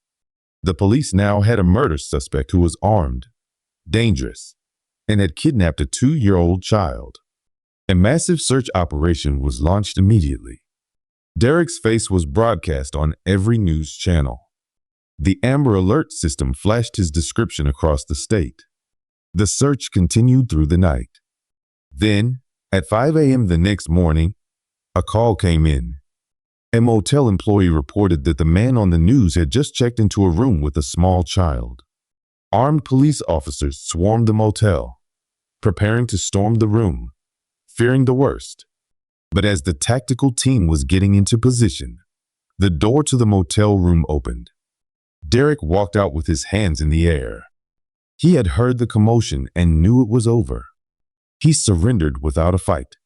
C: The police now had a murder suspect who was armed, dangerous, and had kidnapped a 2-year-old child. A massive search operation was launched immediately. Derek's face was broadcast on every news channel. The Amber Alert system flashed his description across the state. The search continued through the night. Then, at 5 a.m. the next morning, a call came in. A motel employee reported that the man on the news had just checked into a room with a small child. Armed police officers swarmed the motel, preparing to storm the room, fearing the worst. But as the tactical team was getting into position, the door to the motel room opened. Derek walked out with his hands in the air. He had heard the commotion and knew it was over. He surrendered without a fight.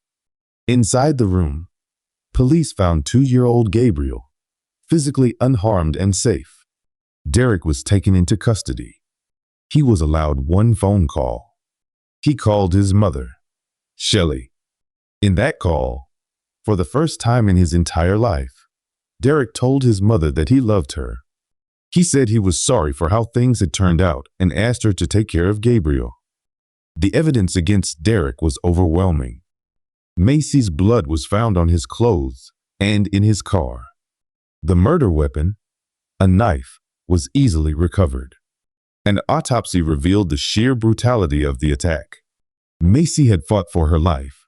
C: Inside the room, police found 2-year-old Gabriel, physically unharmed and safe. Derek was taken into custody. He was allowed one phone call. He called his mother, Shelley. In that call, for the first time in his entire life, Derek told his mother that he loved her. He said he was sorry for how things had turned out and asked her to take care of Gabriel. The evidence against Derek was overwhelming. Macy's blood was found on his clothes and in his car. The murder weapon, a knife, was easily recovered. An autopsy revealed the sheer brutality of the attack. Macy had fought for her life,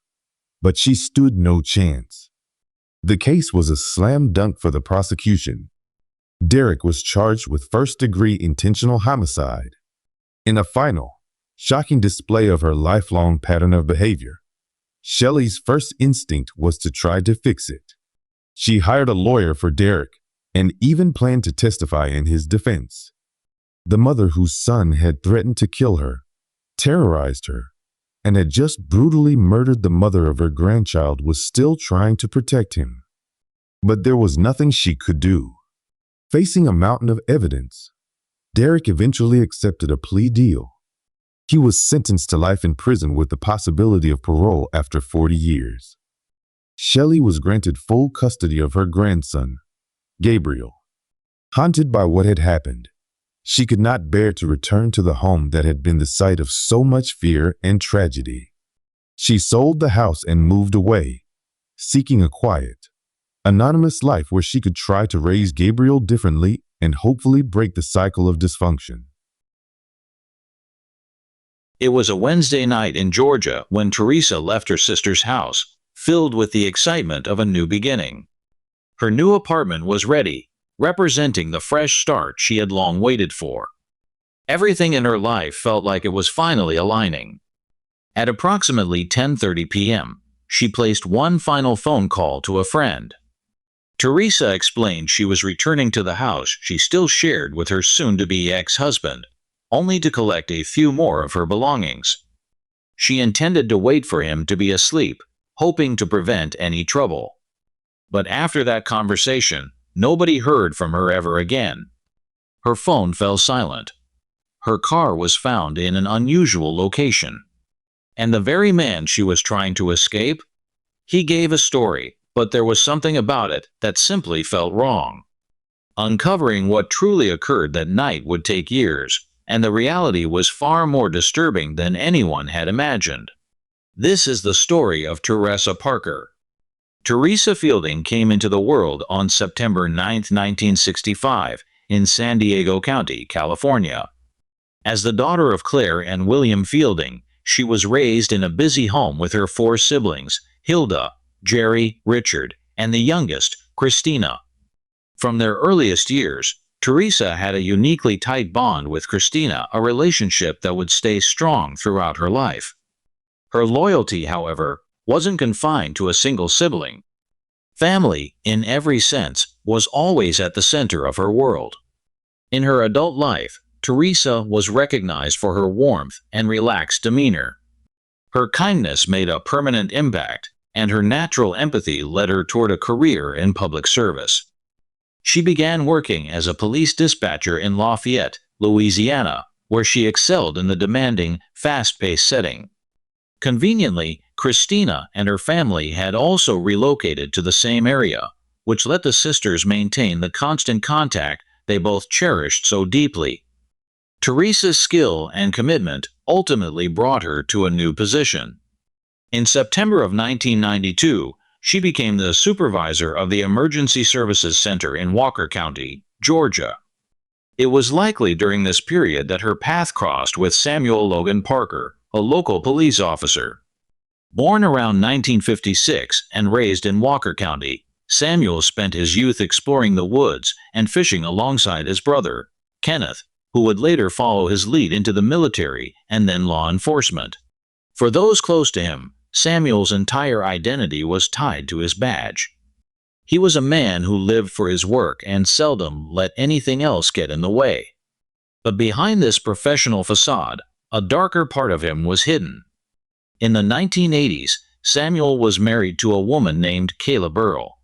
C: but she stood no chance. The case was a slam dunk for the prosecution. Derek was charged with first-degree intentional homicide. In a final, shocking display of her lifelong pattern of behavior, Shelley's first instinct was to try to fix it. She hired a lawyer for Derek and even planned to testify in his defense. The mother whose son had threatened to kill her, terrorized her, and had just brutally murdered the mother of her grandchild was still trying to protect him. But there was nothing she could do. Facing a mountain of evidence, Derek eventually accepted a plea deal. He was sentenced to life in prison with the possibility of parole after 40 years. Shelley was granted full custody of her grandson, Gabriel. Haunted by what had happened, she could not bear to return to the home that had been the site of so much fear and tragedy. She sold the house and moved away, seeking a quiet, anonymous life where she could try to raise Gabriel differently and hopefully break the cycle of dysfunction.
D: It was a Wednesday night in Georgia when Theresa left her sister's house, filled with the excitement of a new beginning. Her new apartment was ready, representing the fresh start she had long waited for. Everything in her life felt like it was finally aligning. At approximately 10:30 p.m., she placed one final phone call to a friend. Theresa explained she was returning to the house she still shared with her soon-to-be ex-husband, only to collect a few more of her belongings. She intended to wait for him to be asleep, hoping to prevent any trouble. But after that conversation, nobody heard from her ever again. Her phone fell silent. Her car was found in an unusual location. And the very man she was trying to escape? He gave a story, but there was something about it that simply felt wrong. Uncovering what truly occurred that night would take years, and the reality was far more disturbing than anyone had imagined. This is the story of Theresa Parker. Theresa Fielding came into the world on September 9, 1965, in San Diego County, California. As the daughter of Claire and William Fielding, she was raised in a busy home with her four siblings, Hilda, Jerry, Richard, and the youngest, Christina. From their earliest years, Theresa had a uniquely tight bond with Christina, a relationship that would stay strong throughout her life. Her loyalty, however, wasn't confined to a single sibling. Family, in every sense, was always at the center of her world. In her adult life, Theresa was recognized for her warmth and relaxed demeanor. Her kindness made a permanent impact, and her natural empathy led her toward a career in public service. She began working as a police dispatcher in Lafayette, Louisiana, where she excelled in the demanding, fast-paced setting. Conveniently, Christina and her family had also relocated to the same area, which let the sisters maintain the constant contact they both cherished so deeply. Theresa's skill and commitment ultimately brought her to a new position. In September of 1992, she became the supervisor of the Emergency Services Center in Walkar County, Georgia. It was likely during this period that her path crossed with Samuel Logan Parker, a local police officer. Born around 1956 and raised in Walkar County, Samuel spent his youth exploring the woods and fishing alongside his brother, Kenneth, who would later follow his lead into the military and then law enforcement. For those close to him, Samuel's entire identity was tied to his badge. He was a man who lived for his work and seldom let anything else get in the way. But behind this professional facade, a darker part of him was hidden. In the 1980s, Samuel was married to a woman named Kayla Burrell.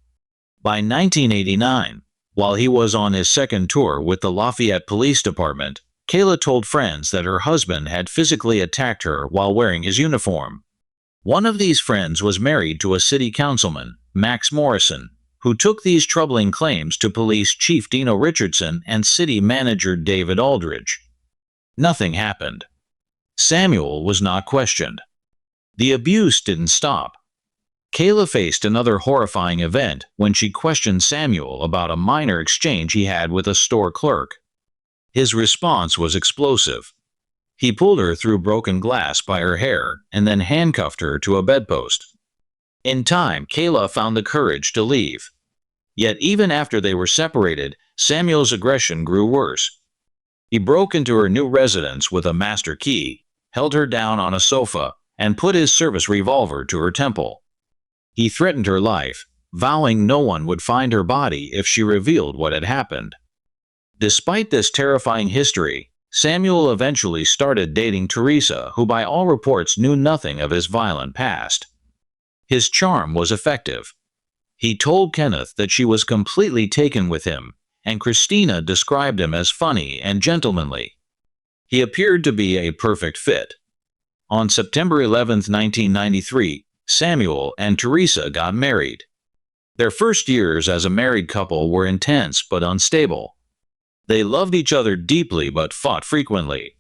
D: By 1989, while he was on his second tour with the Lafayette Police Department, Kayla told friends that her husband had physically attacked her while wearing his uniform. One of these friends was married to a city councilman, Max Morrison, who took these troubling claims to Police Chief Dino Richardson and City Manager David Aldridge. Nothing happened. Samuel was not questioned. The abuse didn't stop. Kayla faced another horrifying event when she questioned Samuel about a minor exchange he had with a store clerk. His response was explosive. He pulled her through broken glass by her hair and then handcuffed her to a bedpost. In time, Kayla found the courage to leave. Yet even after they were separated, Samuel's aggression grew worse. He broke into her new residence with a master key, held her down on a sofa, and put his service revolver to her temple. He threatened her life, vowing no one would find her body if she revealed what had happened. Despite this terrifying history, Samuel eventually started dating Theresa, who by all reports knew nothing of his violent past. His charm was effective. He told Kenneth that she was completely taken with him, and Christina described him as funny and gentlemanly. He appeared to be a perfect fit. On September 11, 1993, Samuel and Theresa got married. Their first years as a married couple were intense but unstable. They loved each other deeply but fought frequently.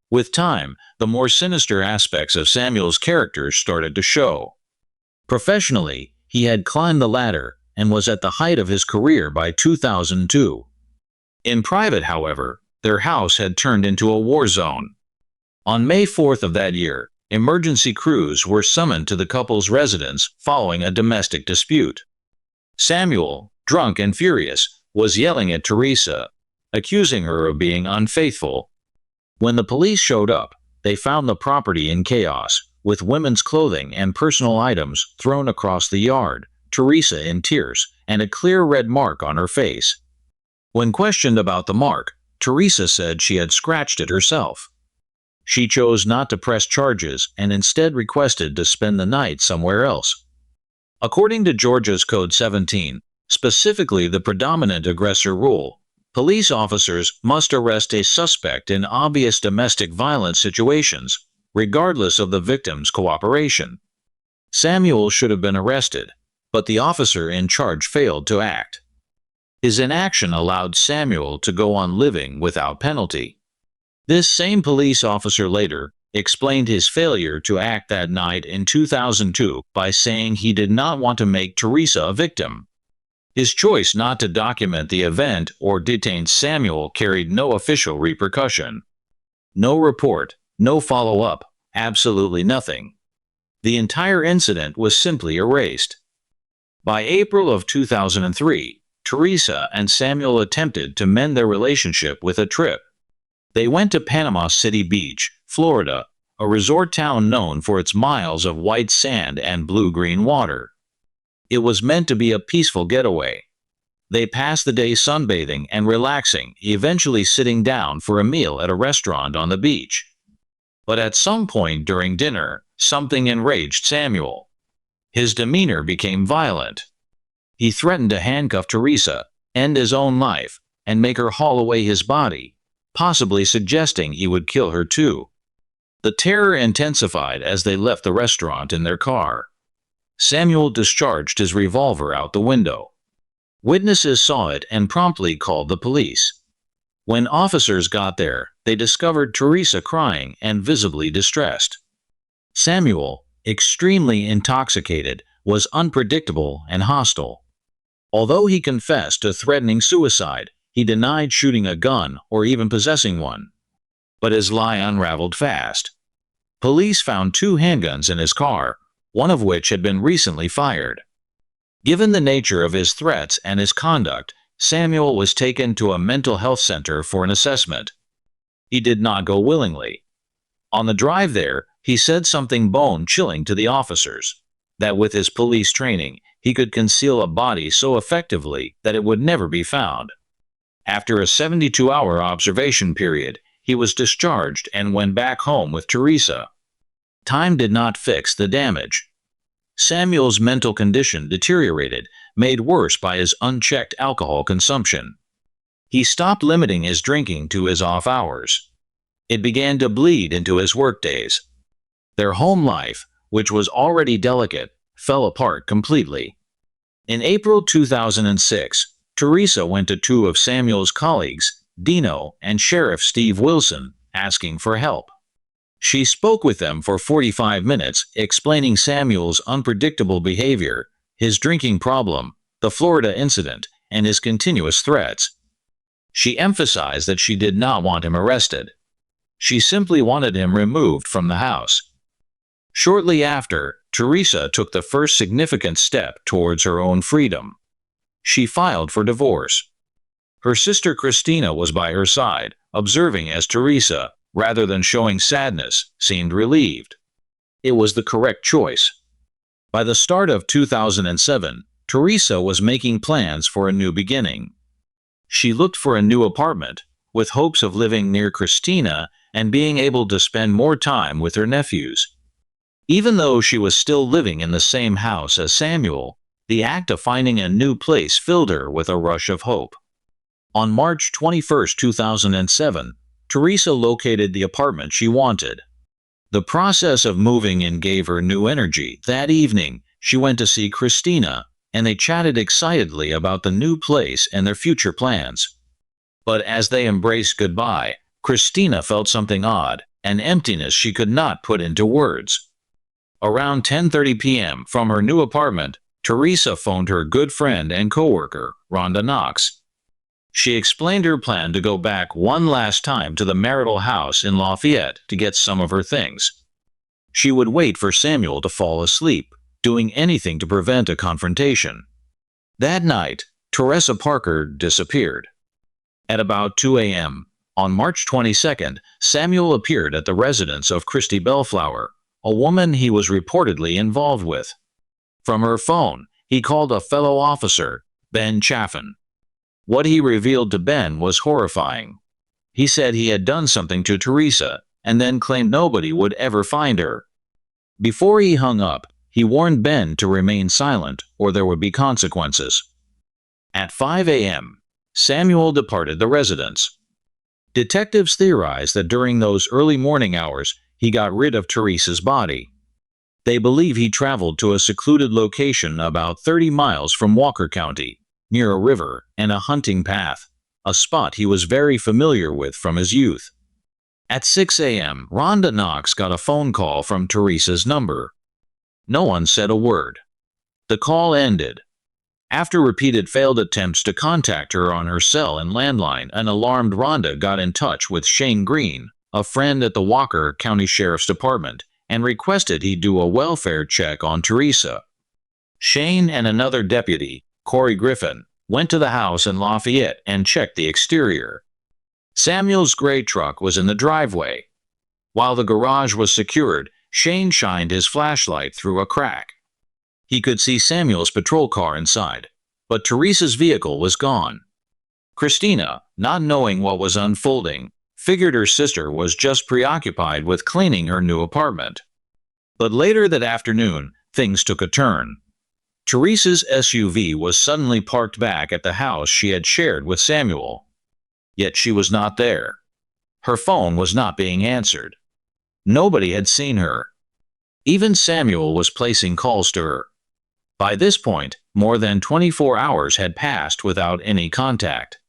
D: With time, the more sinister aspects of Samuel's character started to show. Professionally, he had climbed the ladder and was at the height of his career by 2002. In private, however, their house had turned into a war zone. On May 4th of that year, emergency crews were summoned to the couple's residence following a domestic dispute. Samuel, drunk and furious, was yelling at Theresa, accusing her of being unfaithful. When the police showed up, they found the property in chaos, with women's clothing and personal items thrown across the yard, Theresa in tears, and a clear red mark on her face. When questioned about the mark, Theresa said she had scratched it herself. She chose not to press charges and instead requested to spend the night somewhere else. According to Georgia's Code 17, specifically the predominant aggressor rule, police officers must arrest a suspect in obvious domestic violence situations, regardless of the victim's cooperation. Samuel should have been arrested, but the officer in charge failed to act. His inaction allowed Samuel to go on living without penalty. This same police officer later explained his failure to act that night in 2002 by saying he did not want to make Theresa a victim. His choice not to document the event or detain Samuel carried no official repercussion. No report, no follow-up, absolutely nothing. The entire incident was simply erased. By April of 2003, Theresa and Samuel attempted to mend their relationship with a trip. They went to Panama City Beach, Florida, a resort town known for its miles of white sand and blue-green water. It was meant to be a peaceful getaway. They passed the day sunbathing and relaxing, eventually sitting down for a meal at a restaurant on the beach. But at some point during dinner, something enraged Samuel. His demeanor became violent. He threatened to handcuff Theresa, end his own life, and make her haul away his body, possibly suggesting he would kill her too. The terror intensified as they left the restaurant in their car. Samuel discharged his revolver out the window. Witnesses saw it and promptly called the police. When officers got there, they discovered Theresa crying and visibly distressed. Samuel, extremely intoxicated, was unpredictable and hostile. Although he confessed to threatening suicide, he denied shooting a gun or even possessing one. But his lie unraveled fast. Police found 2 handguns in his car, one of which had been recently fired. Given the nature of his threats and his conduct, Samuel was taken to a mental health center for an assessment. He did not go willingly. On the drive there, he said something bone-chilling to the officers, that with his police training, he could conceal a body so effectively that it would never be found. After a 72-hour observation period, he was discharged and went back home with Theresa. Time did not fix the damage. Samuel's mental condition deteriorated, made worse by his unchecked alcohol consumption. He stopped limiting his drinking to his off hours. It began to bleed into his workdays. Their home life, which was already delicate, fell apart completely. In April 2006, Theresa went to two of Samuel's colleagues, Dino and Sheriff Steve Wilson, asking for help. She spoke with them for 45 minutes, explaining Samuel's unpredictable behavior, his drinking problem, the Florida incident, and his continuous threats. She emphasized that she did not want him arrested. She simply wanted him removed from the house. Shortly after, Theresa took the first significant step towards her own freedom. She filed for divorce. Her sister Christina was by her side, observing as Theresa, rather than showing sadness, seemed relieved. It was the correct choice. By the start of 2007, Theresa was making plans for a new beginning. She looked for a new apartment, with hopes of living near Christina and being able to spend more time with her nephews. Even though she was still living in the same house as Samuel, the act of finding a new place filled her with a rush of hope. On March 21, 2007, Theresa located the apartment she wanted. The process of moving in gave her new energy. That evening, she went to see Christina, and they chatted excitedly about the new place and their future plans. But as they embraced goodbye, Christina felt something odd, an emptiness she could not put into words. Around 10:30 p.m. from her new apartment, Theresa phoned her good friend and coworker, Rhonda Knox. She explained her plan to go back one last time to the marital house in Lafayette to get some of her things. She would wait for Samuel to fall asleep, doing anything to prevent a confrontation. That night, Theresa Parker disappeared. At about 2 a.m., on March 22nd, Samuel appeared at the residence of Christy Bellflower, a woman he was reportedly involved with. From her phone, he called a fellow officer, Ben Chaffin. What he revealed to Ben was horrifying. He said he had done something to Theresa, and then claimed nobody would ever find her. Before he hung up, he warned Ben to remain silent or there would be consequences. At 5 a.m., Samuel departed the residence. Detectives theorized that during those early morning hours, he got rid of Theresa's body. They believe he traveled to a secluded location about 30 miles from Walkar County, near a river and a hunting path, a spot he was very familiar with from his youth. At 6 a.m., Rhonda Knox got a phone call from Theresa's number. No one said a word. The call ended. After repeated failed attempts to contact her on her cell and landline, an alarmed Rhonda got in touch with Shane Green, a friend at the Walkar County Sheriff's Department, and requested he do a welfare check on Theresa. Shane and another deputy, Corey Griffin, went to the house in Lafayette and checked the exterior. Samuel's gray truck was in the driveway. While the garage was secured, Shane shined his flashlight through a crack. He could see Samuel's patrol car inside, but Theresa's vehicle was gone. Christina, not knowing what was unfolding, figured her sister was just preoccupied with cleaning her new apartment. But later that afternoon, things took a turn. Theresa's SUV was suddenly parked back at the house she had shared with Samuel. Yet she was not there. Her phone was not being answered. Nobody had seen her. Even Samuel was placing calls to her. By this point, more than 24 hours had passed without any contact.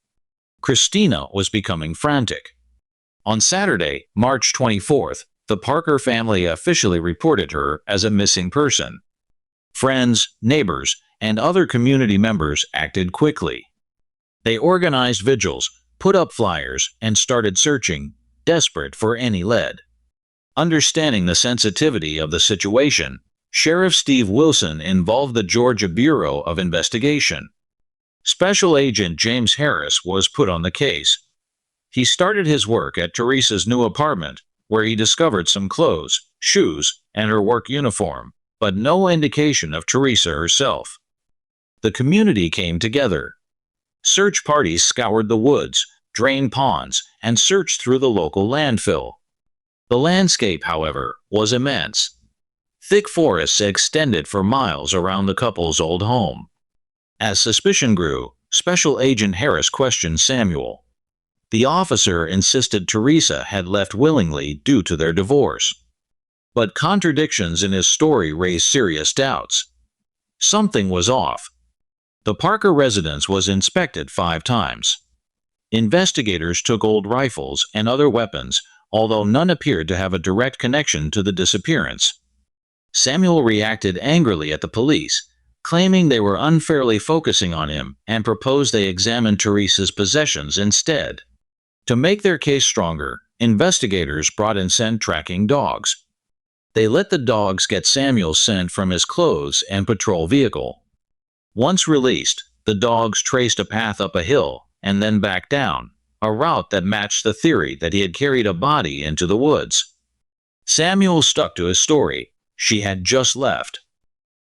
D: Christina was becoming frantic. On Saturday, March 24th, the Parker family officially reported her as a missing person. Friends, neighbors, and other community members acted quickly. They organized vigils, put up flyers, and started searching, desperate for any lead. Understanding the sensitivity of the situation, Sheriff Steve Wilson involved the Georgia Bureau of Investigation. Special Agent James Harris was put on the case. He started his work at Theresa's new apartment, where he discovered some clothes, shoes, and her work uniform, but no indication of Theresa herself. The community came together. Search parties scoured the woods, drained ponds, and searched through the local landfill. The landscape, however, was immense. Thick forests extended for miles around the couple's old home. As suspicion grew, Special Agent Harris questioned Samuel. The officer insisted Theresa had left willingly due to their divorce. But contradictions in his story raised serious doubts. Something was off. The Parker residence was inspected 5 times. Investigators took old rifles and other weapons, although none appeared to have a direct connection to the disappearance. Samuel reacted angrily at the police, claiming they were unfairly focusing on him, and proposed they examine Theresa's possessions instead. To make their case stronger, investigators brought in scent tracking dogs. They let the dogs get Samuel's scent from his clothes and patrol vehicle. Once released, the dogs traced a path up a hill and then back down, a route that matched the theory that he had carried a body into the woods. Samuel stuck to his story. She had just left.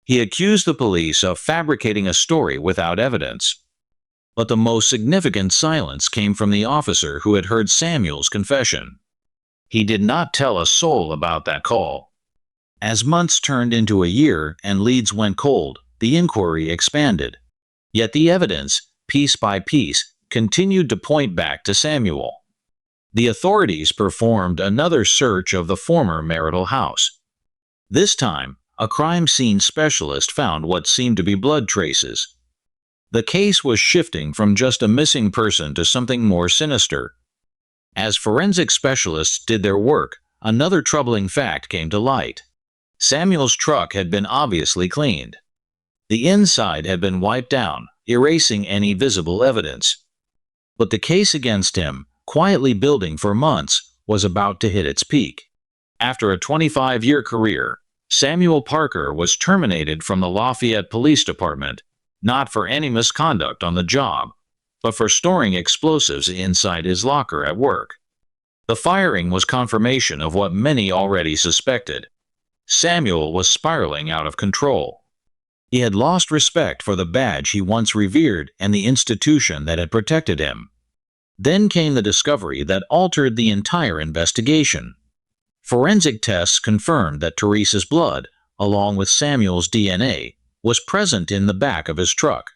D: He accused the police of fabricating a story without evidence. But the most significant silence came from the officer who had heard Samuel's confession. He did not tell a soul about that call. As months turned into a year and leads went cold, the inquiry expanded. Yet the evidence, piece by piece, continued to point back to Samuel. The authorities performed another search of the former marital house. This time, a crime scene specialist found what seemed to be blood traces. The case was shifting from just a missing person to something more sinister. As forensic specialists did their work, another troubling fact came to light. Samuel's truck had been obviously cleaned. The inside had been wiped down, erasing any visible evidence. But the case against him, quietly building for months, was about to hit its peak. After a 25-year career, Samuel Parker was terminated from the Lafayette Police Department, not for any misconduct on the job, but for storing explosives inside his locker at work. The firing was confirmation of what many already suspected. Samuel was spiraling out of control. He had lost respect for the badge he once revered and the institution that had protected him. Then came the discovery that altered the entire investigation. Forensic tests confirmed that Theresa's blood, along with Samuel's DNA, was present in the back of his truck.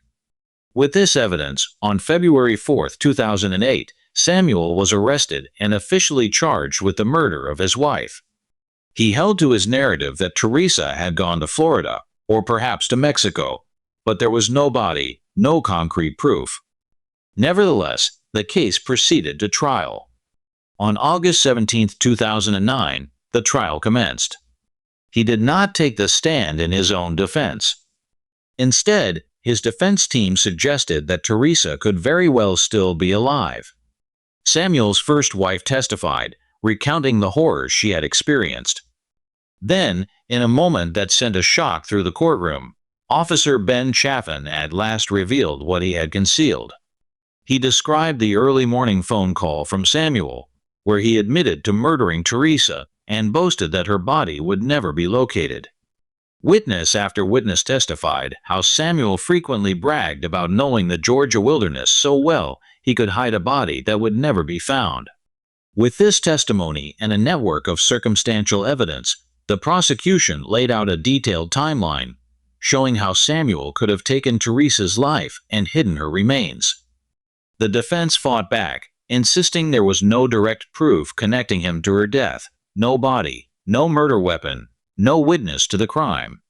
D: With this evidence, on February 4, 2008, Samuel was arrested and officially charged with the murder of his wife. He held to his narrative that Theresa had gone to Florida, or perhaps to Mexico, but there was no body, no concrete proof. Nevertheless, the case proceeded to trial. On August 17, 2009, the trial commenced. He did not take the stand in his own defense. Instead, his defense team suggested that Theresa could very well still be alive. Samuel's first wife testified, recounting the horrors she had experienced. Then, in a moment that sent a shock through the courtroom, Officer Ben Chaffin at last revealed what he had concealed. He described the early morning phone call from Samuel, where he admitted to murdering Theresa and boasted that her body would never be located. Witness after witness testified how Samuel frequently bragged about knowing the Georgia wilderness so well he could hide a body that would never be found. With this testimony and a network of circumstantial evidence, the prosecution laid out a detailed timeline, showing how Samuel could have taken Theresa's life and hidden her remains. The defense fought back, insisting there was no direct proof connecting him to her death, no body, no murder weapon, no witness to the crime.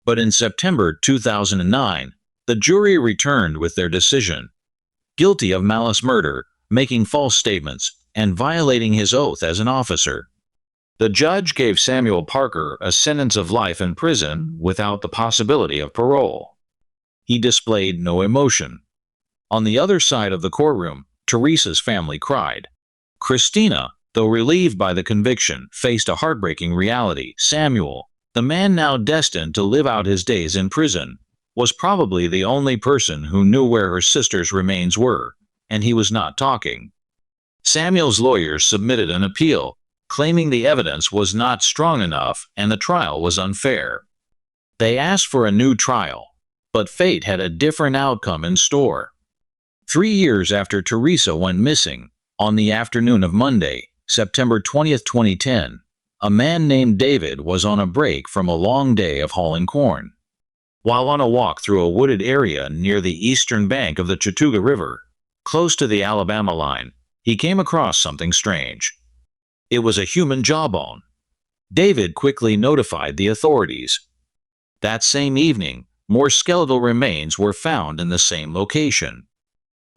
D: But in September 2009, the jury returned with their decision. Guilty of malice murder, making false statements, and violating his oath as an officer. The judge gave Samuel Parker a sentence of life in prison without the possibility of parole. He displayed no emotion. On the other side of the courtroom, Theresa's family cried. Christina, though relieved by the conviction, faced a heartbreaking reality. Samuel, the man now destined to live out his days in prison, was probably the only person who knew where her sister's remains were, and he was not talking. Samuel's lawyers submitted an appeal, claiming the evidence was not strong enough and the trial was unfair. They asked for a new trial, but fate had a different outcome in store. 3 years after Theresa went missing, on the afternoon of Monday, September 20, 2010, a man named David was on a break from a long day of hauling corn. While on a walk through a wooded area near the eastern bank of the Chattooga River, close to the Alabama line, he came across something strange. It was a human jawbone. David quickly notified the authorities. That same evening, more skeletal remains were found in the same location.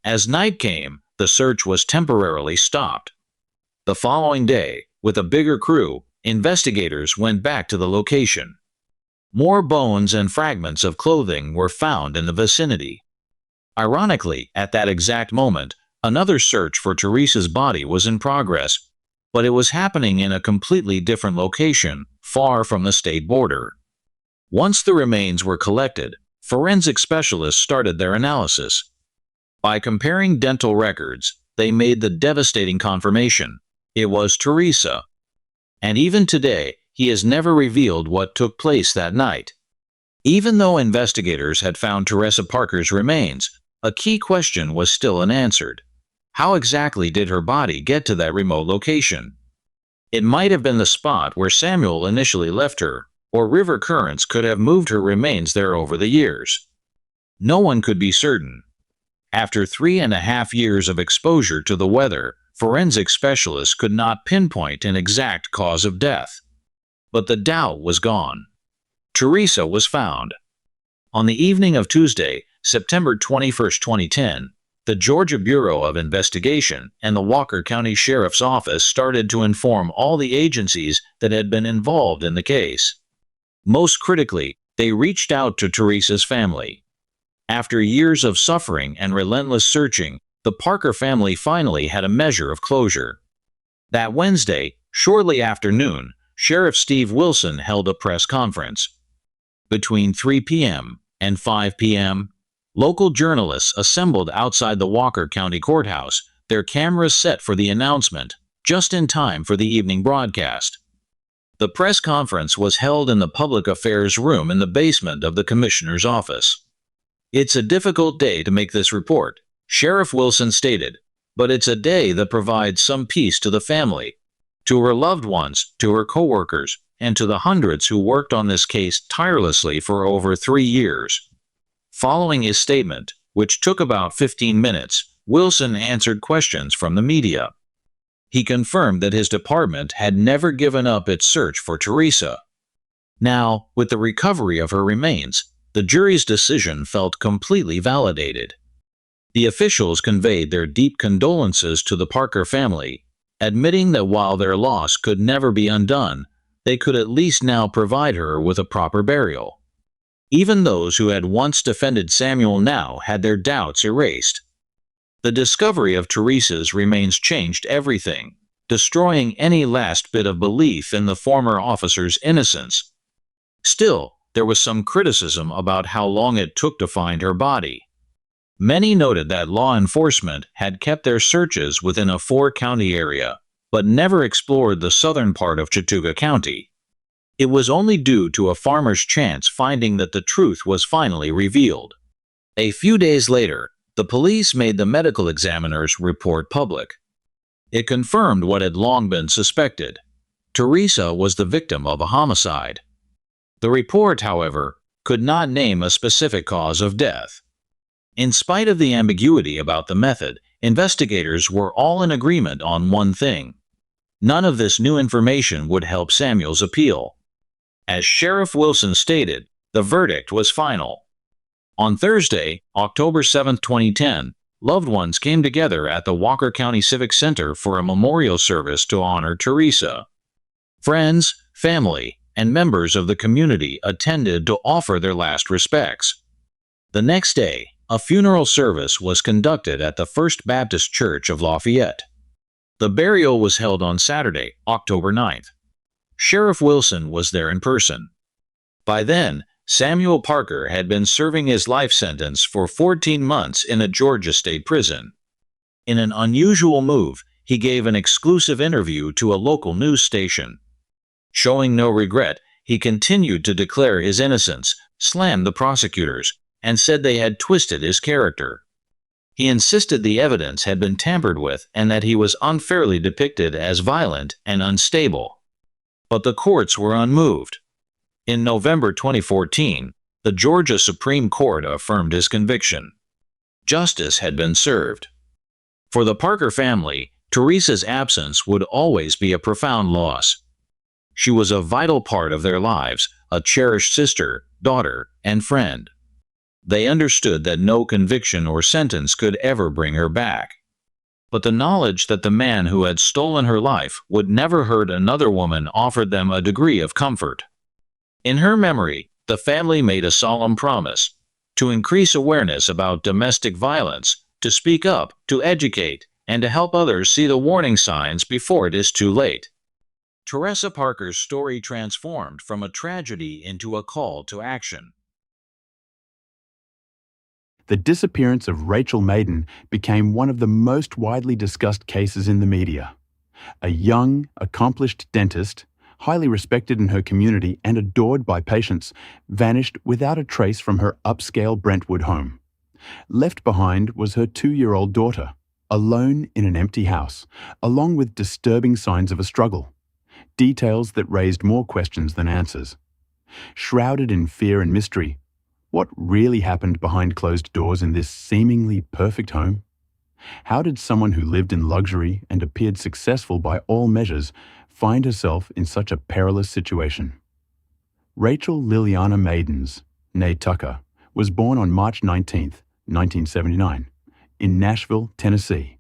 D: As night came, the search was temporarily stopped. The following day, with a bigger crew, investigators went back to the location. More bones and fragments of clothing were found in the vicinity. Ironically, at that exact moment, another search for Theresa's body was in progress, but it was happening in a completely different location, far from the state border. Once the remains were collected, forensic specialists started their analysis. By comparing dental records, they made the devastating confirmation: it was Theresa. And even today, he has never revealed what took place that night. Even though investigators had found Theresa Parker's remains, a key question was still unanswered. How exactly did her body get to that remote location? It might have been the spot where Samuel initially left her, or river currents could have moved her remains there over the years. No one could be certain. After 3.5 years of exposure to the weather, forensic specialists could not pinpoint an exact cause of death. But the doubt was gone. Theresa was found. On the evening of Tuesday, September 21, 2010, the Georgia Bureau of Investigation and the Walker County Sheriff's Office started to inform all the agencies that had been involved in the case. Most critically, they reached out to Theresa's family. After years of suffering and relentless searching, the Parker family finally had a measure of closure. That Wednesday, shortly after noon, Sheriff Steve Wilson held a press conference. Between 3 p.m. and 5 p.m., local journalists assembled outside the Walker County Courthouse, their cameras set for the announcement, just in time for the evening broadcast. The press conference was held in the Public Affairs room in the basement of the Commissioner's office. "It's a difficult day to make this report," Sheriff Wilson stated, "but it's a day that provides some peace to the family, to her loved ones, to her co-workers, and to the hundreds who worked on this case tirelessly for over 3 years." Following his statement, which took about 15 minutes, Wilson answered questions from the media. He confirmed that his department had never given up its search for Theresa. Now, with the recovery of her remains, the jury's decision felt completely validated. The officials conveyed their deep condolences to the Parker family, admitting that while their loss could never be undone, they could at least now provide her with a proper burial. Even those who had once defended Samuel now had their doubts erased. The discovery of Theresa's remains changed everything, destroying any last bit of belief in the former officer's innocence. Still, there was some criticism about how long it took to find her body. Many noted that law enforcement had kept their searches within a 4-county area, but never explored the southern part of Chattooga County. It was only due to a farmer's chance finding that the truth was finally revealed. A few days later, the police made the medical examiner's report public. It confirmed what had long been suspected. Theresa was the victim of a homicide. The report, however, could not name a specific cause of death. In spite of the ambiguity about the method, investigators were all in agreement on one thing: none of this new information would help Samuel's appeal. As Sheriff Wilson stated, the verdict was final. On Thursday, October 7, 2010, loved ones came together at the Walker County Civic Center for a memorial service to honor Theresa. Friends, family, and members of the community attended to offer their last respects. The next day, a funeral service was conducted at the First Baptist Church of Lafayette. The burial was held on Saturday, October 9th. Sheriff Wilson was there in person. By then, Samuel Parker had been serving his life sentence for 14 months in a Georgia state prison. In an unusual move, he gave an exclusive interview to a local news station. Showing no regret, he continued to declare his innocence, slammed the prosecutors, and said they had twisted his character. He insisted the evidence had been tampered with and that he was unfairly depicted as violent and unstable. But the courts were unmoved. In November 2014, the Georgia Supreme Court affirmed his conviction. Justice had been served. For the Parker family, Theresa's absence would always be a profound loss. She was a vital part of their lives, a cherished sister, daughter, and friend. They understood that no conviction or sentence could ever bring her back. But the knowledge that the man who had stolen her life would never hurt another woman offered them a degree of comfort. In her memory, the family made a solemn promise to increase awareness about domestic violence, to speak up, to educate, and to help others see the warning signs before it is too late. Theresa Parker's story transformed from a tragedy into a call to action.
B: The disappearance of Rachael Maiden became one of the most widely discussed cases in the media. A young, accomplished dentist, highly respected in her community and adored by patients, vanished without a trace from her upscale Brentwood home. Left behind was her 2-year-old daughter, alone in an empty house, along with disturbing signs of a struggle. Details that raised more questions than answers. Shrouded in fear and mystery, what really happened behind closed doors in this seemingly perfect home? How did someone who lived in luxury and appeared successful by all measures find herself in such a perilous situation? Rachael Liliana Maidens, née Tucker, was born on March 19, 1979, in Nashville, Tennessee,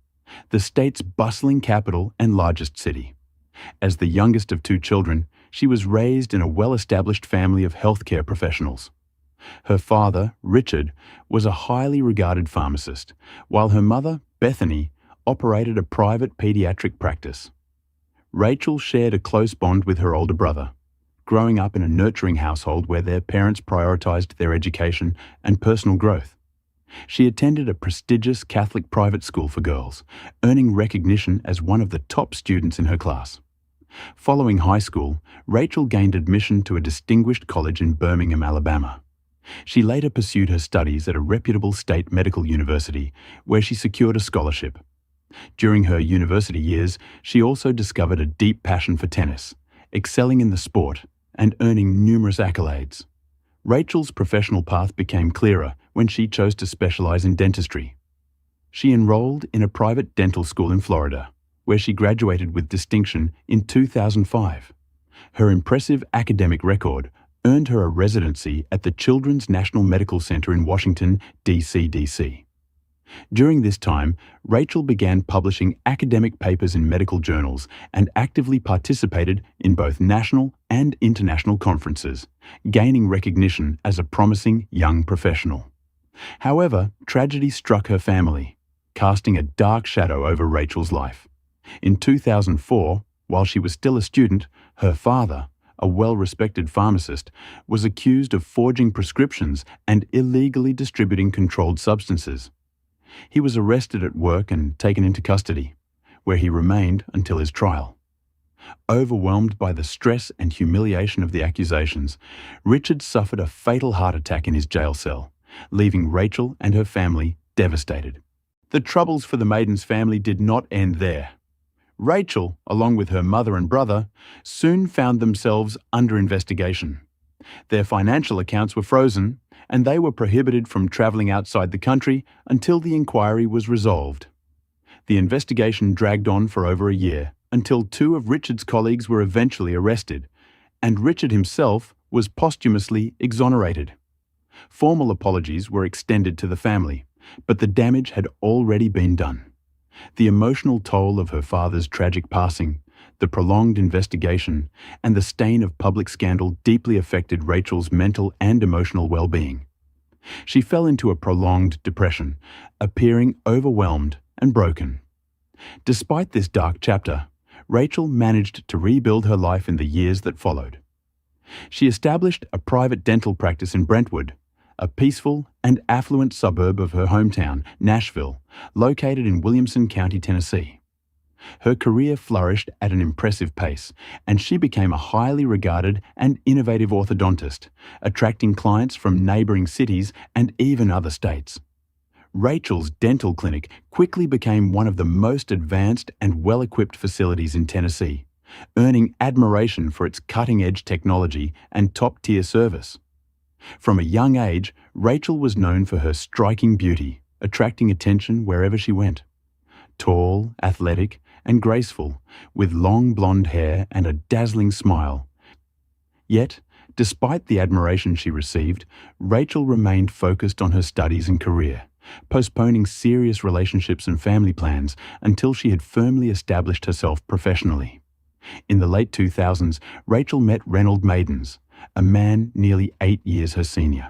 B: the state's bustling capital and largest city. As the youngest of 2 children, she was raised in a well-established family of healthcare professionals. Her father, Richard, was a highly regarded pharmacist, while her mother, Bethany, operated a private pediatric practice. Rachael shared a close bond with her older brother, growing up in a nurturing household where their parents prioritized their education and personal growth. She attended a prestigious Catholic private school for girls, earning recognition as one of the top students in her class. Following high school, Rachael gained admission to a distinguished college in Birmingham, Alabama. She later pursued her studies at a reputable state medical university, where she secured a scholarship. During her university years, she also discovered a deep passion for tennis, excelling in the sport and earning numerous accolades. Rachael's professional path became clearer when she chose to specialize in dentistry. She enrolled in a private dental school in Florida, where she graduated with distinction in 2005. Her impressive academic record earned her a residency at the Children's National Medical Center in Washington, D.C. During this time, Rachael began publishing academic papers in medical journals and actively participated in both national and international conferences, gaining recognition as a promising young professional. However, tragedy struck her family, casting a dark shadow over Rachael's life. In 2004, while she was still a student, her father, a well-respected pharmacist, was accused of forging prescriptions and illegally distributing controlled substances. He was arrested at work and taken into custody, where he remained until his trial. Overwhelmed by the stress and humiliation of the accusations, Richard suffered a fatal heart attack in his jail cell, leaving Rachael and her family devastated. The troubles for the Maidens family did not end there. Rachael, along with her mother and brother, soon found themselves under investigation. Their financial accounts were frozen, and they were prohibited from traveling outside the country until the inquiry was resolved. The investigation dragged on for over a year, until 2 of Richard's colleagues were eventually arrested, and Richard himself was posthumously exonerated. Formal apologies were extended to the family, but the damage had already been done. The emotional toll of her father's tragic passing, the prolonged investigation, and the stain of public scandal deeply affected Rachael's mental and emotional well-being. She fell into a prolonged depression, appearing overwhelmed and broken. Despite this dark chapter, Rachael managed to rebuild her life in the years that followed. She established a private dental practice in Brentwood, a peaceful and affluent suburb of her hometown, Nashville, located in Williamson County, Tennessee. Her career flourished at an impressive pace, and she became a highly regarded and innovative orthodontist, attracting clients from neighboring cities and even other states. Rachael's dental clinic quickly became one of the most advanced and well-equipped facilities in Tennessee, earning admiration for its cutting-edge technology and top-tier service. From a young age, Rachael was known for her striking beauty, attracting attention wherever she went. Tall, athletic, and graceful, with long blonde hair and a dazzling smile. Yet, Despite the admiration she received, Rachael remained focused on her studies and career, postponing serious relationships and family plans until she had firmly established herself professionally. In the late 2000s, Rachael met Rachael Maiden, a man nearly 8 years her senior.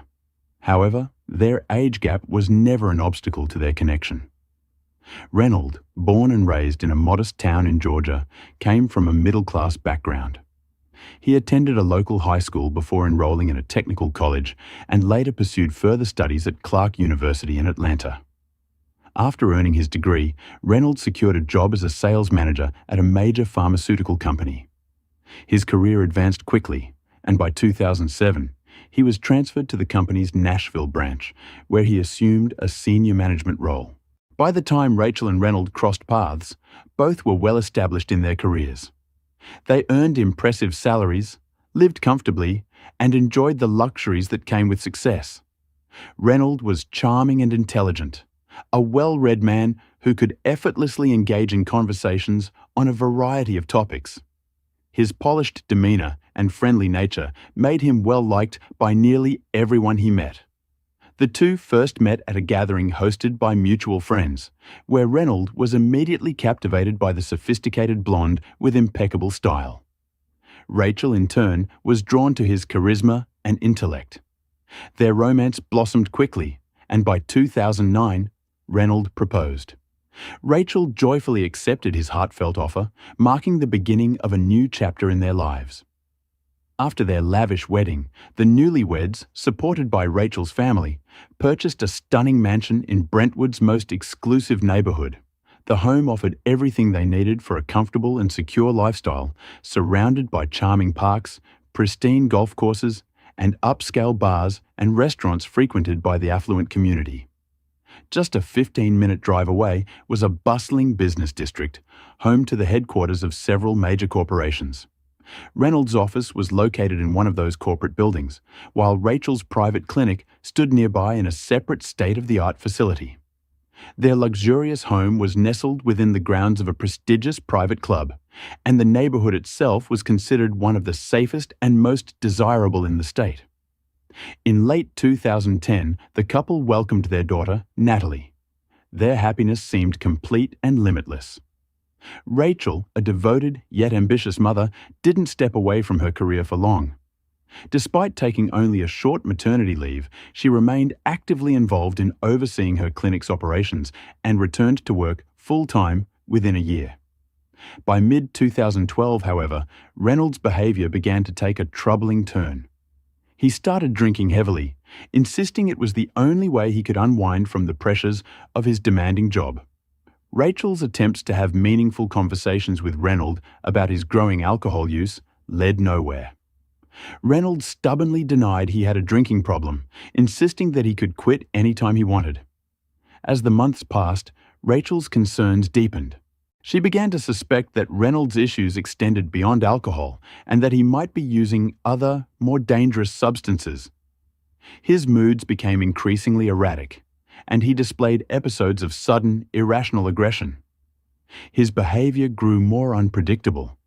B: However, their age gap was never an obstacle to their connection. Rachael, born and raised in a modest town in Georgia, came from a middle-class background. He attended a local high school before enrolling in a technical college and later pursued further studies at Clark University in Atlanta. After earning his degree, Reynolds secured a job as a sales manager at a major pharmaceutical company. His career advanced quickly, and by 2007, he was transferred to the company's Nashville branch, where he assumed a senior management role. By the time Rachael and Reynolds crossed paths, both were well established in their careers. They earned impressive salaries, lived comfortably, and enjoyed the luxuries that came with success. Reynolds was charming and intelligent, a well-read man who could effortlessly engage in conversations on a variety of topics. His polished demeanor and friendly nature made him well-liked by nearly everyone he met. The two first met at a gathering hosted by mutual friends, where Reynolds was immediately captivated by the sophisticated blonde with impeccable style. Rachael, in turn, was drawn to his charisma and intellect. Their romance blossomed quickly, and by 2009, Reynolds proposed. Rachael joyfully accepted his heartfelt offer, marking the beginning of a new chapter in their lives. After their lavish wedding, the newlyweds, supported by Rachael's family, purchased a stunning mansion in Brentwood's most exclusive neighborhood. The home offered everything they needed for a comfortable and secure lifestyle, surrounded by charming parks, pristine golf courses, and upscale bars and restaurants frequented by the affluent community. Just a 15-minute drive away was a bustling business district, home to the headquarters of several major corporations. Reynolds' office was located in one of those corporate buildings, while Rachael's private clinic stood nearby in a separate state-of-the-art facility. Their luxurious home was nestled within the grounds of a prestigious private club, and the neighborhood itself was considered one of the safest and most desirable in the state. In late 2010, the couple welcomed their daughter, Natalie. Their happiness seemed complete and limitless. Rachael, a devoted yet ambitious mother, didn't step away from her career for long. Despite taking only a short maternity leave, she remained actively involved in overseeing her clinic's operations and returned to work full-time within a year. By mid-2012, however, Reynolds' behavior began to take a troubling turn. He started drinking heavily, insisting it was the only way he could unwind from the pressures of his demanding job. Rachael's attempts to have meaningful conversations with Reynolds about his growing alcohol use led nowhere. Reynolds stubbornly denied he had a drinking problem, insisting that he could quit anytime he wanted. As the months passed, Rachael's concerns deepened. She began to suspect that Reynolds' issues extended beyond alcohol and that he might be using other, more dangerous substances. His moods became increasingly erratic, and he displayed episodes of sudden, irrational aggression. His behavior grew more unpredictable.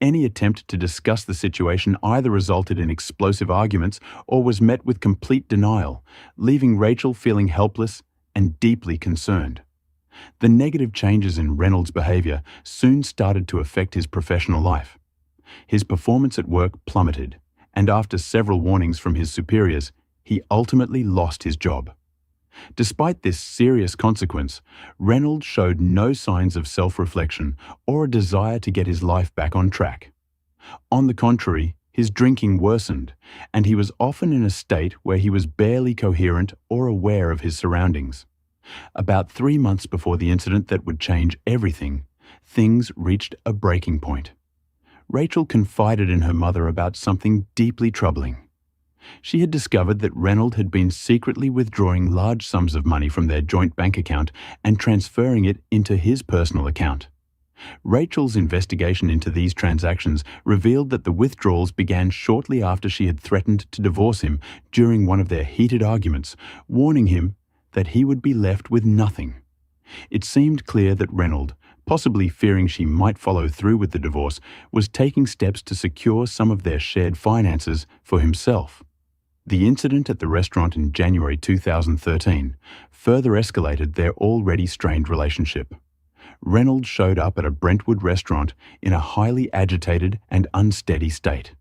B: Any attempt to discuss the situation either resulted in explosive arguments or was met with complete denial, leaving Rachael feeling helpless and deeply concerned. The negative changes in Reynolds' behavior soon started to affect his professional life. His performance at work plummeted, and after several warnings from his superiors, he ultimately lost his job. Despite this serious consequence, Reynolds showed no signs of self-reflection or a desire to get his life back on track. On the contrary, his drinking worsened, and he was often in a state where he was barely coherent or aware of his surroundings. About 3 months before the incident that would change everything, things reached a breaking point. Rachael confided in her mother about something deeply troubling. She had discovered that Reynolds had been secretly withdrawing large sums of money from their joint bank account and transferring it into his personal account. Rachael's investigation into these transactions revealed that the withdrawals began shortly after she had threatened to divorce him during one of their heated arguments, warning him that he would be left with nothing. It seemed clear that Reynolds, possibly fearing she might follow through with the divorce, was taking steps to secure some of their shared finances for himself. The incident at the restaurant in January 2013 further escalated their already strained relationship. Reynolds showed up at a Brentwood restaurant in a highly agitated and unsteady state,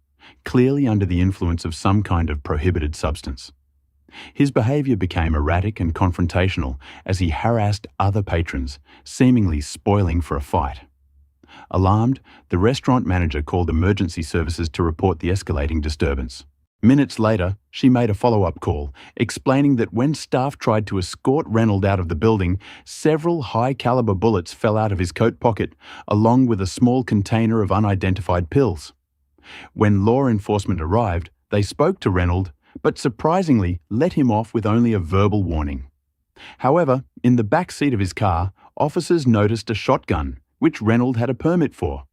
B: clearly under the influence of some kind of prohibited substance. His behavior became erratic and confrontational as he harassed other patrons, seemingly spoiling for a fight. Alarmed, the restaurant manager called emergency services to report the escalating disturbance. Minutes later, she made a follow-up call, explaining that when staff tried to escort Reynolds out of the building, several high-caliber bullets fell out of his coat pocket, along with a small container of unidentified pills. When law enforcement arrived, they spoke to Reynolds, but surprisingly let him off with only a verbal warning. However, in the back seat of his car, officers noticed a shotgun, which Reynolds had a permit for.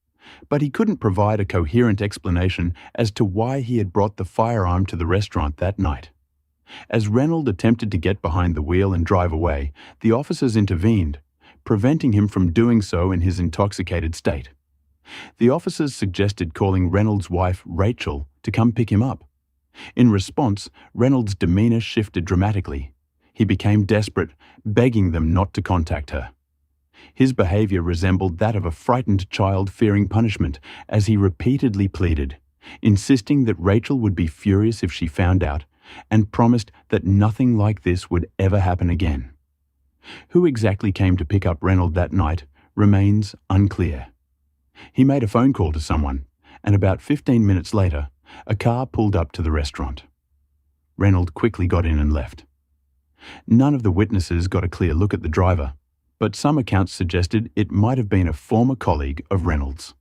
B: But he couldn't provide a coherent explanation as to why he had brought the firearm to the restaurant that night. As Reynolds attempted to get behind the wheel and drive away, the officers intervened, preventing him from doing so in his intoxicated state. The officers suggested calling Reynolds' wife, Rachael, to come pick him up. In response, Reynolds' demeanor shifted dramatically. He became desperate, begging them not to contact her. His behavior resembled that of a frightened child fearing punishment, as he repeatedly pleaded, insisting that Rachael would be furious if she found out, and promised that nothing like this would ever happen again. Who exactly came to pick up Reynolds that night remains unclear. He made a phone call to someone, and about 15 minutes later, a car pulled up to the restaurant. Reynolds quickly got in and left. None of the witnesses got a clear look at the driver, but some accounts suggested it might have been a former colleague of Reynolds.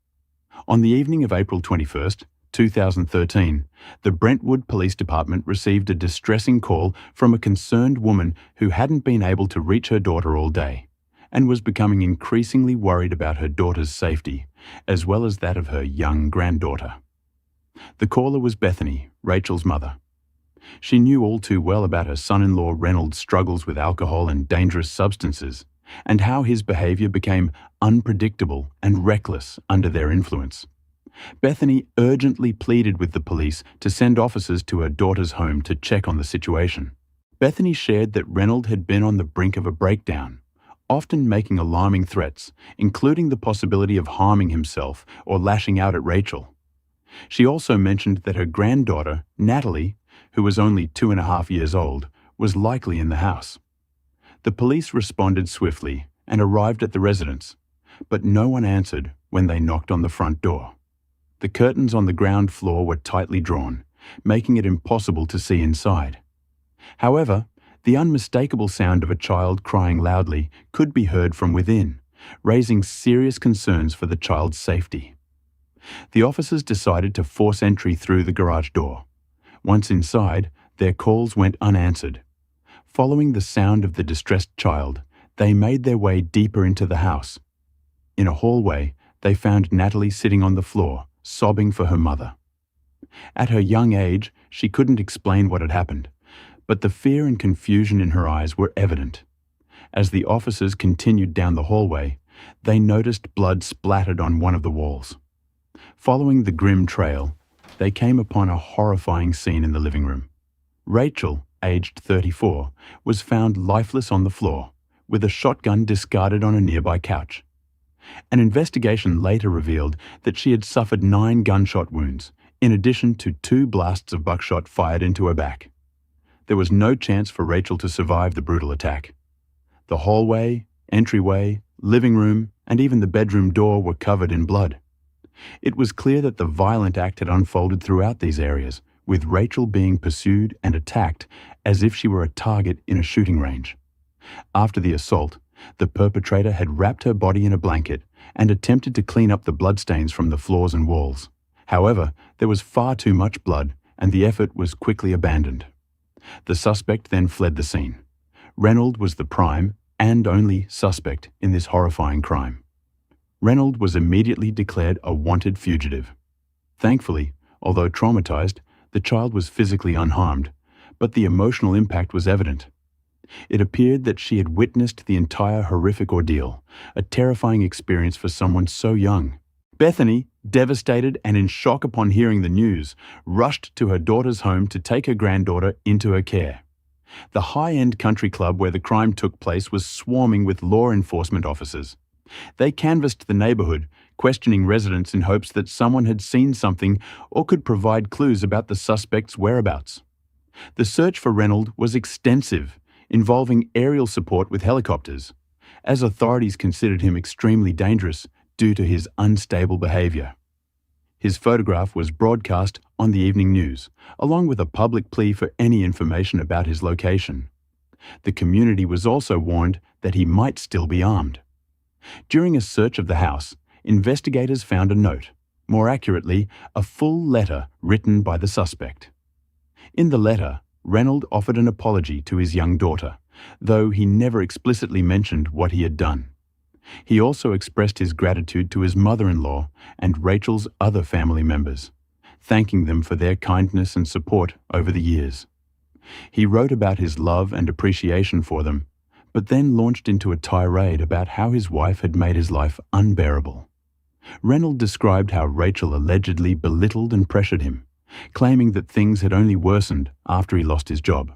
B: On the evening of April 21, 2013, the Brentwood Police Department received a distressing call from a concerned woman who hadn't been able to reach her daughter all day, and was becoming increasingly worried about her daughter's safety, as well as that of her young granddaughter. The caller was Bethany, Rachael's mother. She knew all too well about her son-in-law Reynolds' struggles with alcohol and dangerous substances, and how his behavior became unpredictable and reckless under their influence. Bethany urgently pleaded with the police to send officers to her daughter's home to check on the situation. Bethany shared that Reynolds had been on the brink of a breakdown, often making alarming threats, including the possibility of harming himself or lashing out at Rachael. She also mentioned that her granddaughter, Natalie, who was only 2.5 years old, was likely in the house. The police responded swiftly and arrived at the residence, but no one answered when they knocked on the front door. The curtains on the ground floor were tightly drawn, making it impossible to see inside. However, the unmistakable sound of a child crying loudly could be heard from within, raising serious concerns for the child's safety. The officers decided to force entry through the garage door. Once inside, their calls went unanswered. Following the sound of the distressed child, they made their way deeper into the house. In a hallway, they found Natalie sitting on the floor, sobbing for her mother. At her young age, she couldn't explain what had happened, but the fear and confusion in her eyes were evident. As the officers continued down the hallway, they noticed blood splattered on one of the walls. Following the grim trail, they came upon a horrifying scene in the living room. Rachael, aged 34, was found lifeless on the floor, with a shotgun discarded on a nearby couch. An investigation later revealed that she had suffered 9 gunshot wounds, in addition to 2 blasts of buckshot fired into her back. There was no chance for Rachael to survive the brutal attack. The hallway, entryway, living room, and even the bedroom door were covered in blood. It was clear that the violent act had unfolded throughout these areas, with Rachael being pursued and attacked as if she were a target in a shooting range. After the assault, the perpetrator had wrapped her body in a blanket and attempted to clean up the bloodstains from the floors and walls. However, there was far too much blood, and the effort was quickly abandoned. The suspect then fled the scene. Reynolds was the prime and only suspect in this horrifying crime. Reynolds was immediately declared a wanted fugitive. Thankfully, although traumatized, the child was physically unharmed, but the emotional impact was evident. It appeared that she had witnessed the entire horrific ordeal, a terrifying experience for someone so young. Bethany, devastated and in shock upon hearing the news, rushed to her daughter's home to take her granddaughter into her care. The high-end country club where the crime took place was swarming with law enforcement officers. They canvassed the neighborhood, questioning residents in hopes that someone had seen something or could provide clues about the suspect's whereabouts. The search for Reynolds was extensive, involving aerial support with helicopters, as authorities considered him extremely dangerous due to his unstable behavior. His photograph was broadcast on the evening news, along with a public plea for any information about his location. The community was also warned that he might still be armed. During a search of the house, investigators found a note, more accurately, a full letter written by the suspect. In the letter, Reynolds offered an apology to his young daughter, though he never explicitly mentioned what he had done. He also expressed his gratitude to his mother-in-law and Rachel's other family members, thanking them for their kindness and support over the years. He wrote about his love and appreciation for them, but then launched into a tirade about how his wife had made his life unbearable. Reynolds described how Rachael allegedly belittled and pressured him, claiming that things had only worsened after he lost his job.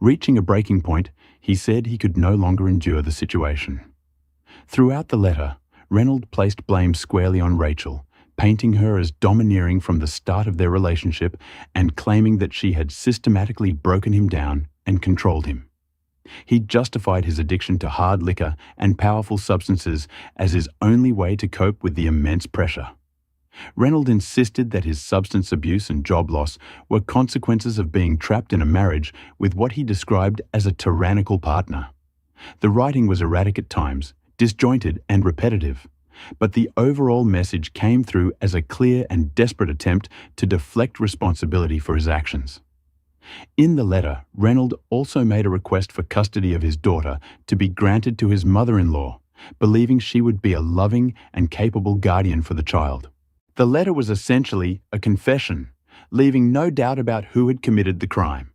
B: Reaching a breaking point, he said he could no longer endure the situation. Throughout the letter, Reynolds placed blame squarely on Rachael, painting her as domineering from the start of their relationship and claiming that she had systematically broken him down and controlled him. He justified his addiction to hard liquor and powerful substances as his only way to cope with the immense pressure. Reynolds insisted that his substance abuse and job loss were consequences of being trapped in a marriage with what he described as a tyrannical partner. The writing was erratic at times, disjointed and repetitive, but the overall message came through as a clear and desperate attempt to deflect responsibility for his actions. In the letter, Reynolds also made a request for custody of his daughter to be granted to his mother-in-law, believing she would be a loving and capable guardian for the child. The letter was essentially a confession, leaving no doubt about who had committed the crime.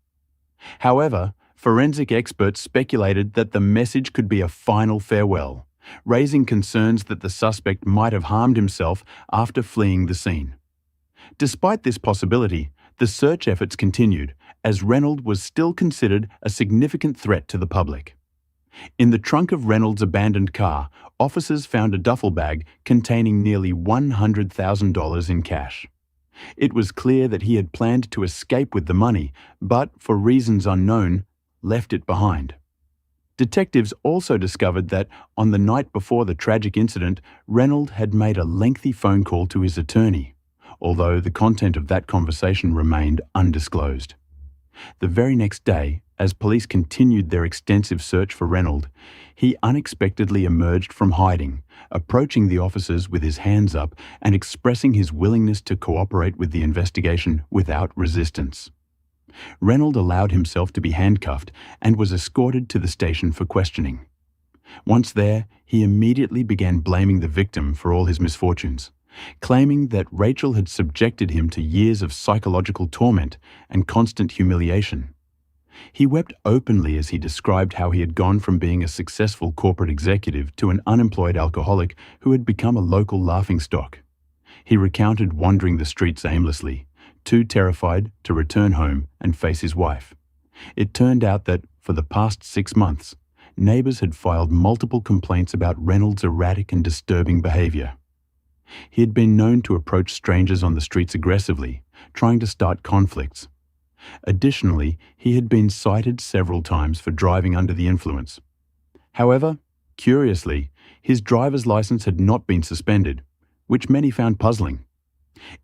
B: However, forensic experts speculated that the message could be a final farewell, raising concerns that the suspect might have harmed himself after fleeing the scene. Despite this possibility, the search efforts continued, as Reynolds was still considered a significant threat to the public. In the trunk of Reynolds' abandoned car, officers found a duffel bag containing nearly $100,000 in cash. It was clear that he had planned to escape with the money, but, for reasons unknown, left it behind. Detectives also discovered that, on the night before the tragic incident, Reynolds had made a lengthy phone call to his attorney, although the content of that conversation remained undisclosed. The very next day, as police continued their extensive search for Reynolds, he unexpectedly emerged from hiding, approaching the officers with his hands up and expressing his willingness to cooperate with the investigation without resistance. Reynolds allowed himself to be handcuffed and was escorted to the station for questioning. Once there, he immediately began blaming the victim for all his misfortunes, claiming that Rachael had subjected him to years of psychological torment and constant humiliation. He wept openly as he described how he had gone from being a successful corporate executive to an unemployed alcoholic who had become a local laughingstock. He recounted wandering the streets aimlessly, too terrified to return home and face his wife. It turned out that, for the past 6 months, neighbors had filed multiple complaints about Reynolds' erratic and disturbing behavior. He had been known to approach strangers on the streets aggressively, trying to start conflicts. Additionally, he had been cited several times for driving under the influence. However, curiously, his driver's license had not been suspended, which many found puzzling.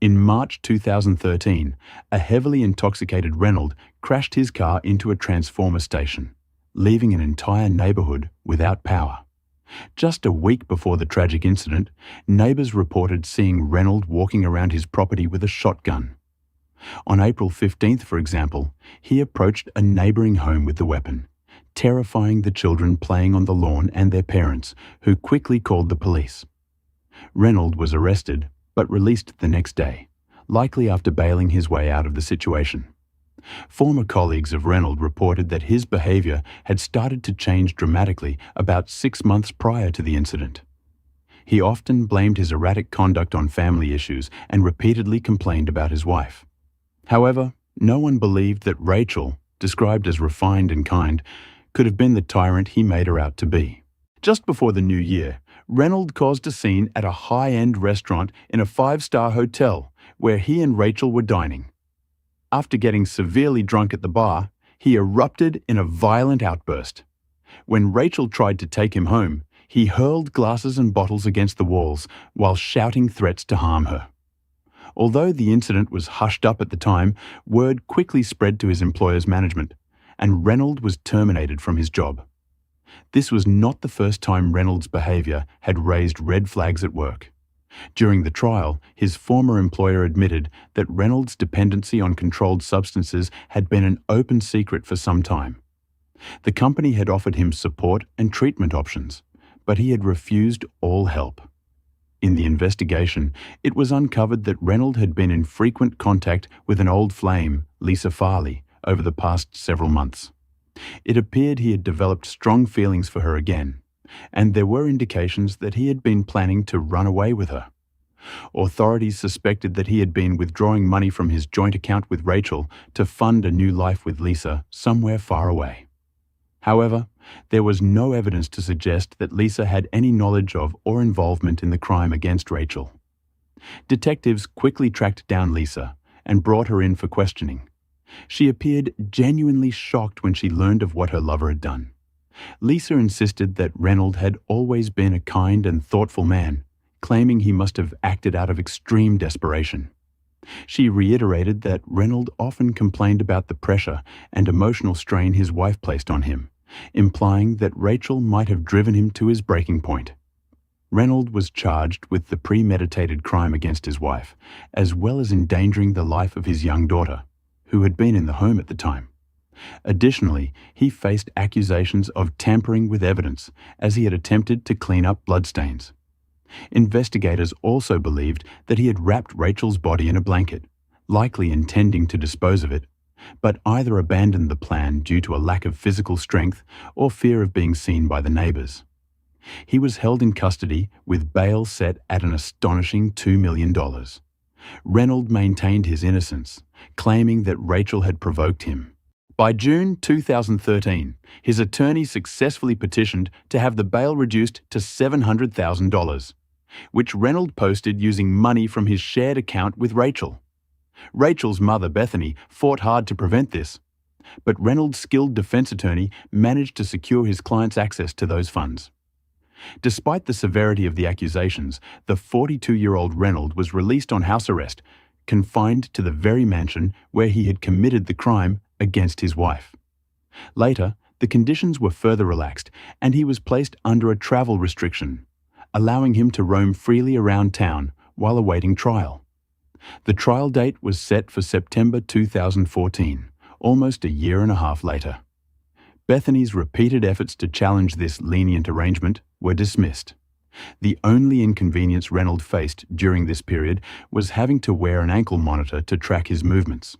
B: In March 2013, a heavily intoxicated Reynolds crashed his car into a transformer station, leaving an entire neighborhood without power. Just a week before the tragic incident, neighbors reported seeing Reynolds walking around his property with a shotgun. On April 15th, for example, he approached a neighboring home with the weapon, terrifying the children playing on the lawn and their parents, who quickly called the police. Reynolds was arrested, but released the next day, likely after bailing his way out of the situation. Former colleagues of Reynolds reported that his behavior had started to change dramatically about 6 months prior to the incident. He often blamed his erratic conduct on family issues and repeatedly complained about his wife. However, no one believed that Rachael, described as refined and kind, could have been the tyrant he made her out to be. Just before the new year, Reynolds caused a scene at a high-end restaurant in a 5-star hotel where he and Rachael were dining. After getting severely drunk at the bar, he erupted in a violent outburst. When Rachael tried to take him home, he hurled glasses and bottles against the walls while shouting threats to harm her. Although the incident was hushed up at the time, word quickly spread to his employer's management, and Reynolds was terminated from his job. This was not the first time Reynolds' behavior had raised red flags at work. During the trial, his former employer admitted that Reynolds' dependency on controlled substances had been an open secret for some time. The company had offered him support and treatment options, but he had refused all help. In the investigation, it was uncovered that Reynolds had been in frequent contact with an old flame, Lisa Farley, over the past several months. It appeared he had developed strong feelings for her again, and there were indications that he had been planning to run away with her. Authorities suspected that he had been withdrawing money from his joint account with Rachael to fund a new life with Lisa somewhere far away. However, there was no evidence to suggest that Lisa had any knowledge of or involvement in the crime against Rachael. Detectives quickly tracked down Lisa and brought her in for questioning. She appeared genuinely shocked when she learned of what her lover had done. Lisa insisted that Reynolds had always been a kind and thoughtful man, claiming he must have acted out of extreme desperation. She reiterated that Reynolds often complained about the pressure and emotional strain his wife placed on him, implying that Rachael might have driven him to his breaking point. Reynolds was charged with the premeditated crime against his wife, as well as endangering the life of his young daughter, who had been in the home at the time. Additionally, he faced accusations of tampering with evidence, as he had attempted to clean up bloodstains. Investigators also believed that he had wrapped Rachael's body in a blanket, likely intending to dispose of it, but either abandoned the plan due to a lack of physical strength or fear of being seen by the neighbors. He was held in custody with bail set at an astonishing $2 million. Reynolds maintained his innocence, claiming that Rachael had provoked him. By June 2013, his attorney successfully petitioned to have the bail reduced to $700,000, which Reynolds posted using money from his shared account with Rachael. Rachael's mother, Bethany, fought hard to prevent this, but Reynolds' skilled defense attorney managed to secure his client's access to those funds. Despite the severity of the accusations, the 42-year-old Reynolds was released on house arrest, confined to the very mansion where he had committed the crime against his wife. Later, the conditions were further relaxed, and he was placed under a travel restriction, allowing him to roam freely around town while awaiting trial. The trial date was set for September 2014, almost a year and a half later. Bethany's repeated efforts to challenge this lenient arrangement were dismissed. The only inconvenience Reynolds faced during this period was having to wear an ankle monitor to track his movements.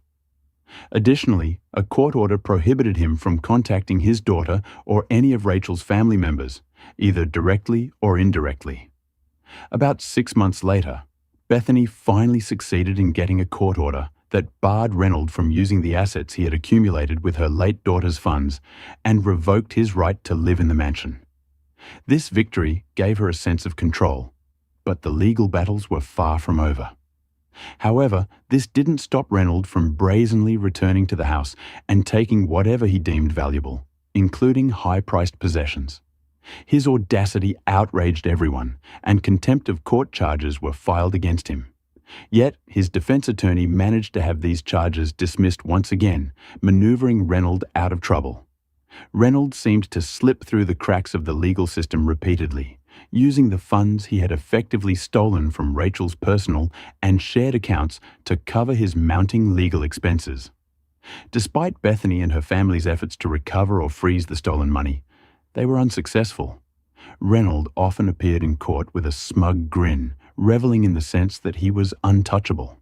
B: Additionally, a court order prohibited him from contacting his daughter or any of Rachael's family members, either directly or indirectly. About 6 months later, Bethany finally succeeded in getting a court order that barred Reynolds from using the assets he had accumulated with her late daughter's funds and revoked his right to live in the mansion. This victory gave her a sense of control, but the legal battles were far from over. However, this didn't stop Reynolds from brazenly returning to the house and taking whatever he deemed valuable, including high-priced possessions. His audacity outraged everyone, and contempt of court charges were filed against him. Yet, his defense attorney managed to have these charges dismissed once again, maneuvering Reynolds out of trouble. Reynolds seemed to slip through the cracks of the legal system repeatedly, using the funds he had effectively stolen from Rachael's personal and shared accounts to cover his mounting legal expenses. Despite Bethany and her family's efforts to recover or freeze the stolen money, they were unsuccessful. Reynolds often appeared in court with a smug grin, reveling in the sense that he was untouchable.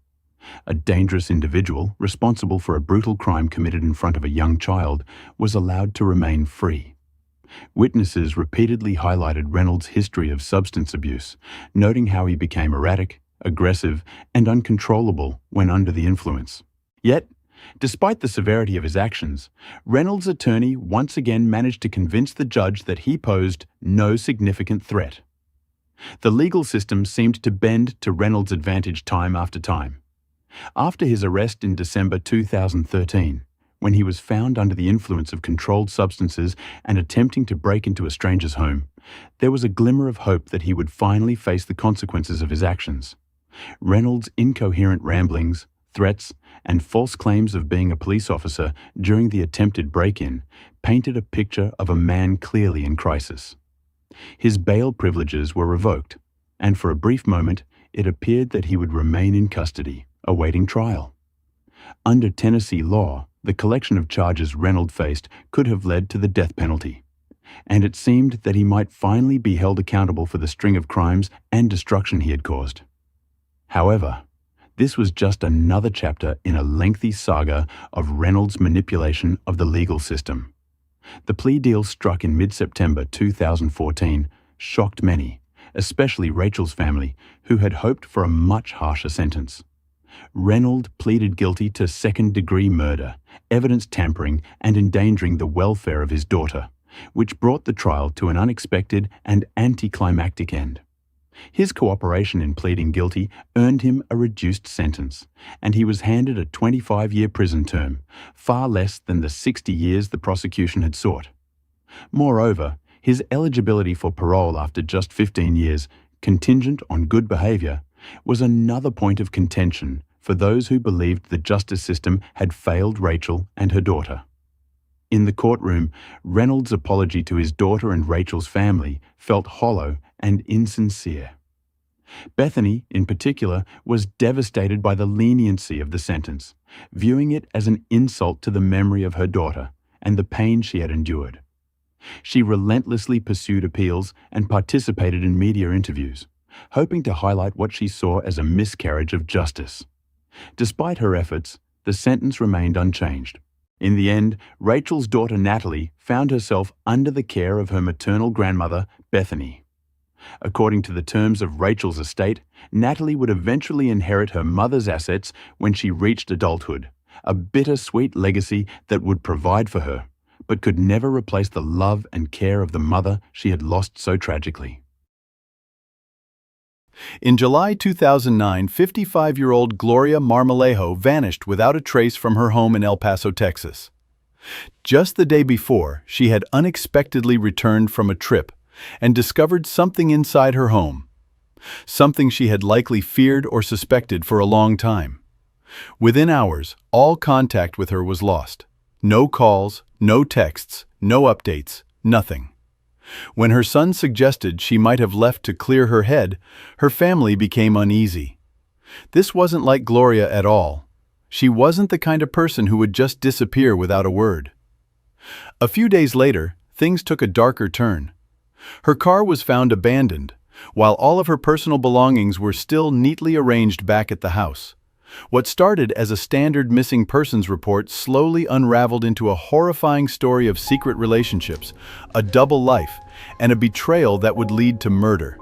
B: A dangerous individual, responsible for a brutal crime committed in front of a young child, was allowed to remain free. Witnesses repeatedly highlighted Reynolds' history of substance abuse, noting how he became erratic, aggressive, and uncontrollable when under the influence. Yet, despite the severity of his actions, Reynolds' attorney once again managed to convince the judge that he posed no significant threat. The legal system seemed to bend to Reynolds' advantage time after time. After his arrest in December 2013, when he was found under the influence of controlled substances and attempting to break into a stranger's home, there was a glimmer of hope that he would finally face the consequences of his actions. Reynolds' incoherent ramblings, threats, and false claims of being a police officer during the attempted break-in painted a picture of a man clearly in crisis. His bail privileges were revoked, and for a brief moment it appeared that he would remain in custody, awaiting trial. Under Tennessee law, the collection of charges Reynolds faced could have led to the death penalty, and it seemed that he might finally be held accountable for the string of crimes and destruction he had caused. However, this was just another chapter in a lengthy saga of Reynolds' manipulation of the legal system. The plea deal struck in mid-September 2014 shocked many, especially Rachael's family, who had hoped for a much harsher sentence. Reynolds pleaded guilty to second-degree murder, evidence tampering, and endangering the welfare of his daughter, which brought the trial to an unexpected and anticlimactic end. His cooperation in pleading guilty earned him a reduced sentence, and he was handed a 25-year prison term, far less than the 60 years the prosecution had sought. Moreover, his eligibility for parole after just 15 years, contingent on good behavior, was another point of contention for those who believed the justice system had failed Rachael and her daughter. In the courtroom, Reynolds' apology to his daughter and Rachael's family felt hollow and insincere. Bethany, in particular, was devastated by the leniency of the sentence, viewing it as an insult to the memory of her daughter and the pain she had endured. She relentlessly pursued appeals and participated in media interviews, hoping to highlight what she saw as a miscarriage of justice. Despite her efforts, the sentence remained unchanged. In the end, Rachael's daughter Natalie found herself under the care of her maternal grandmother, Bethany. According to the terms of Rachael's estate, Natalie would eventually inherit her mother's assets when she reached adulthood, a bittersweet legacy that would provide for her, but could never replace the love and care of the mother she had lost so tragically.
E: In July 2009, 55-year-old Gloria Marmolejo vanished without a trace from her home in El Paso, Texas. Just the day before, she had unexpectedly returned from a trip and discovered something inside her home, something she had likely feared or suspected for a long time. Within hours, all contact with her was lost. No calls, no texts, no updates, nothing. When her son suggested she might have left to clear her head, her family became uneasy. This wasn't like Gloria at all. She wasn't the kind of person who would just disappear without a word. A few days later, things took a darker turn. Her car was found abandoned, while all of her personal belongings were still neatly arranged back at the house. What started as a standard missing persons report slowly unraveled into a horrifying story of secret relationships, a double life, and a betrayal that would lead to murder.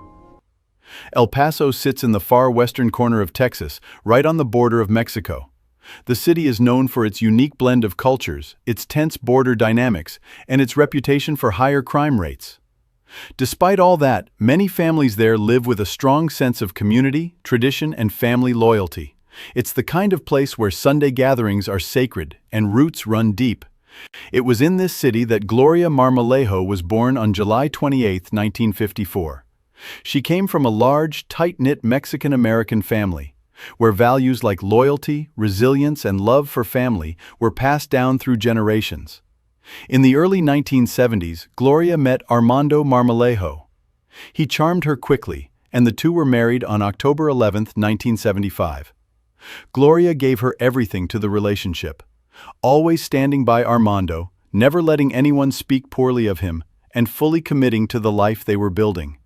E: El Paso sits in the far western corner of Texas, right on the border of Mexico. The city is known for its unique blend of cultures, its tense border dynamics, and its reputation for higher crime rates. Despite all that, many families there live with a strong sense of community, tradition, and family loyalty. It's the kind of place where Sunday gatherings are sacred and roots run deep. It was in this city that Gloria Marmolejo was born on July 28, 1954. She came from a large, tight-knit Mexican-American family, where values like loyalty, resilience, and love for family were passed down through generations. In the early 1970s, Gloria met Armando Marmolejo. He charmed her quickly, and the two were married on October 11, 1975. Gloria gave her everything to the relationship, always standing by Armando, never letting anyone speak poorly of him, and fully committing to the life they were building.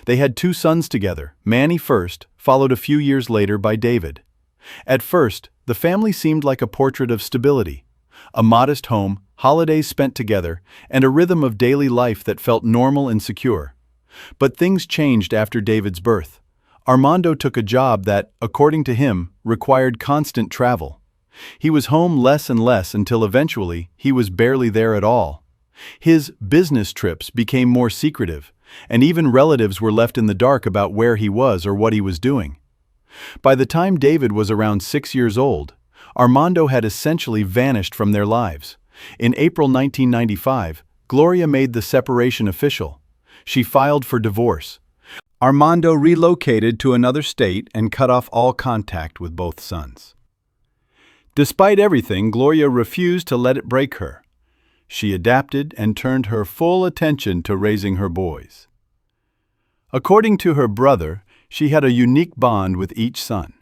E: They had 2 sons together, Manny first, followed a few years later by David. At first, the family seemed like a portrait of stability. A modest home, holidays spent together, and a rhythm of daily life that felt normal and secure. But things changed after David's birth. Armando took a job that, according to him, required constant travel. He was home less and less until eventually he was barely there at all. His business trips became more secretive, and even relatives were left in the dark about where he was or what he was doing. By the time David was around 6 years old, Armando had essentially vanished from their lives. In April 1995, Gloria made the separation official. She filed for divorce. Armando relocated to another state and cut off all contact with both sons. Despite everything, Gloria refused to let it break her. She adapted and turned her full attention to raising her boys. According to her brother, she had a unique bond with each son,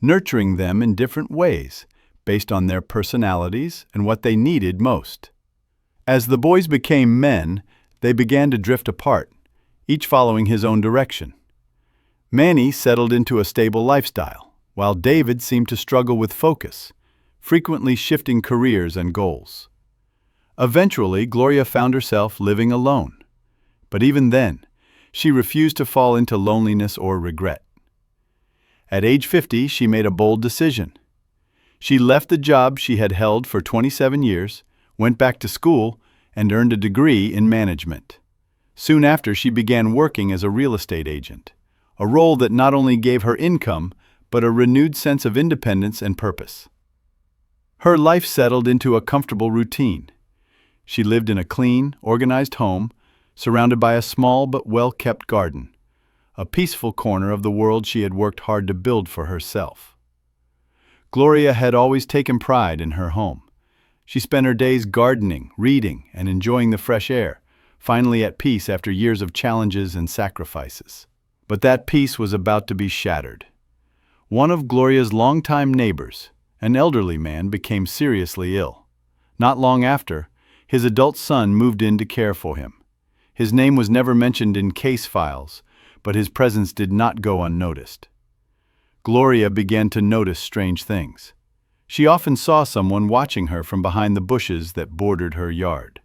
E: nurturing them in different ways, based on their personalities and what they needed most. As the boys became men, they began to drift apart, each following his own direction. Manny settled into a stable lifestyle, while David seemed to struggle with focus, frequently shifting careers and goals. Eventually, Gloria found herself living alone. But even then, she refused to fall into loneliness or regret. At age 50, she made a bold decision. She left the job she had held for 27 years, went back to school, and earned a degree in management. Soon after, she began working as a real estate agent, a role that not only gave her income, but a renewed sense of independence and purpose. Her life settled into a comfortable routine. She lived in a clean, organized home, surrounded by a small but well-kept garden, a peaceful corner of the world she had worked hard to build for herself. Gloria had always taken pride in her home. She spent her days gardening, reading, and enjoying the fresh air, finally at peace after years of challenges and sacrifices. But that peace was about to be shattered. One of Gloria's longtime neighbors, an elderly man, became seriously ill. Not long after, his adult son moved in to care for him. His name was never mentioned in case files, but his presence did not go unnoticed. Gloria began to notice strange things. She often saw someone watching her from behind the bushes that bordered her yard.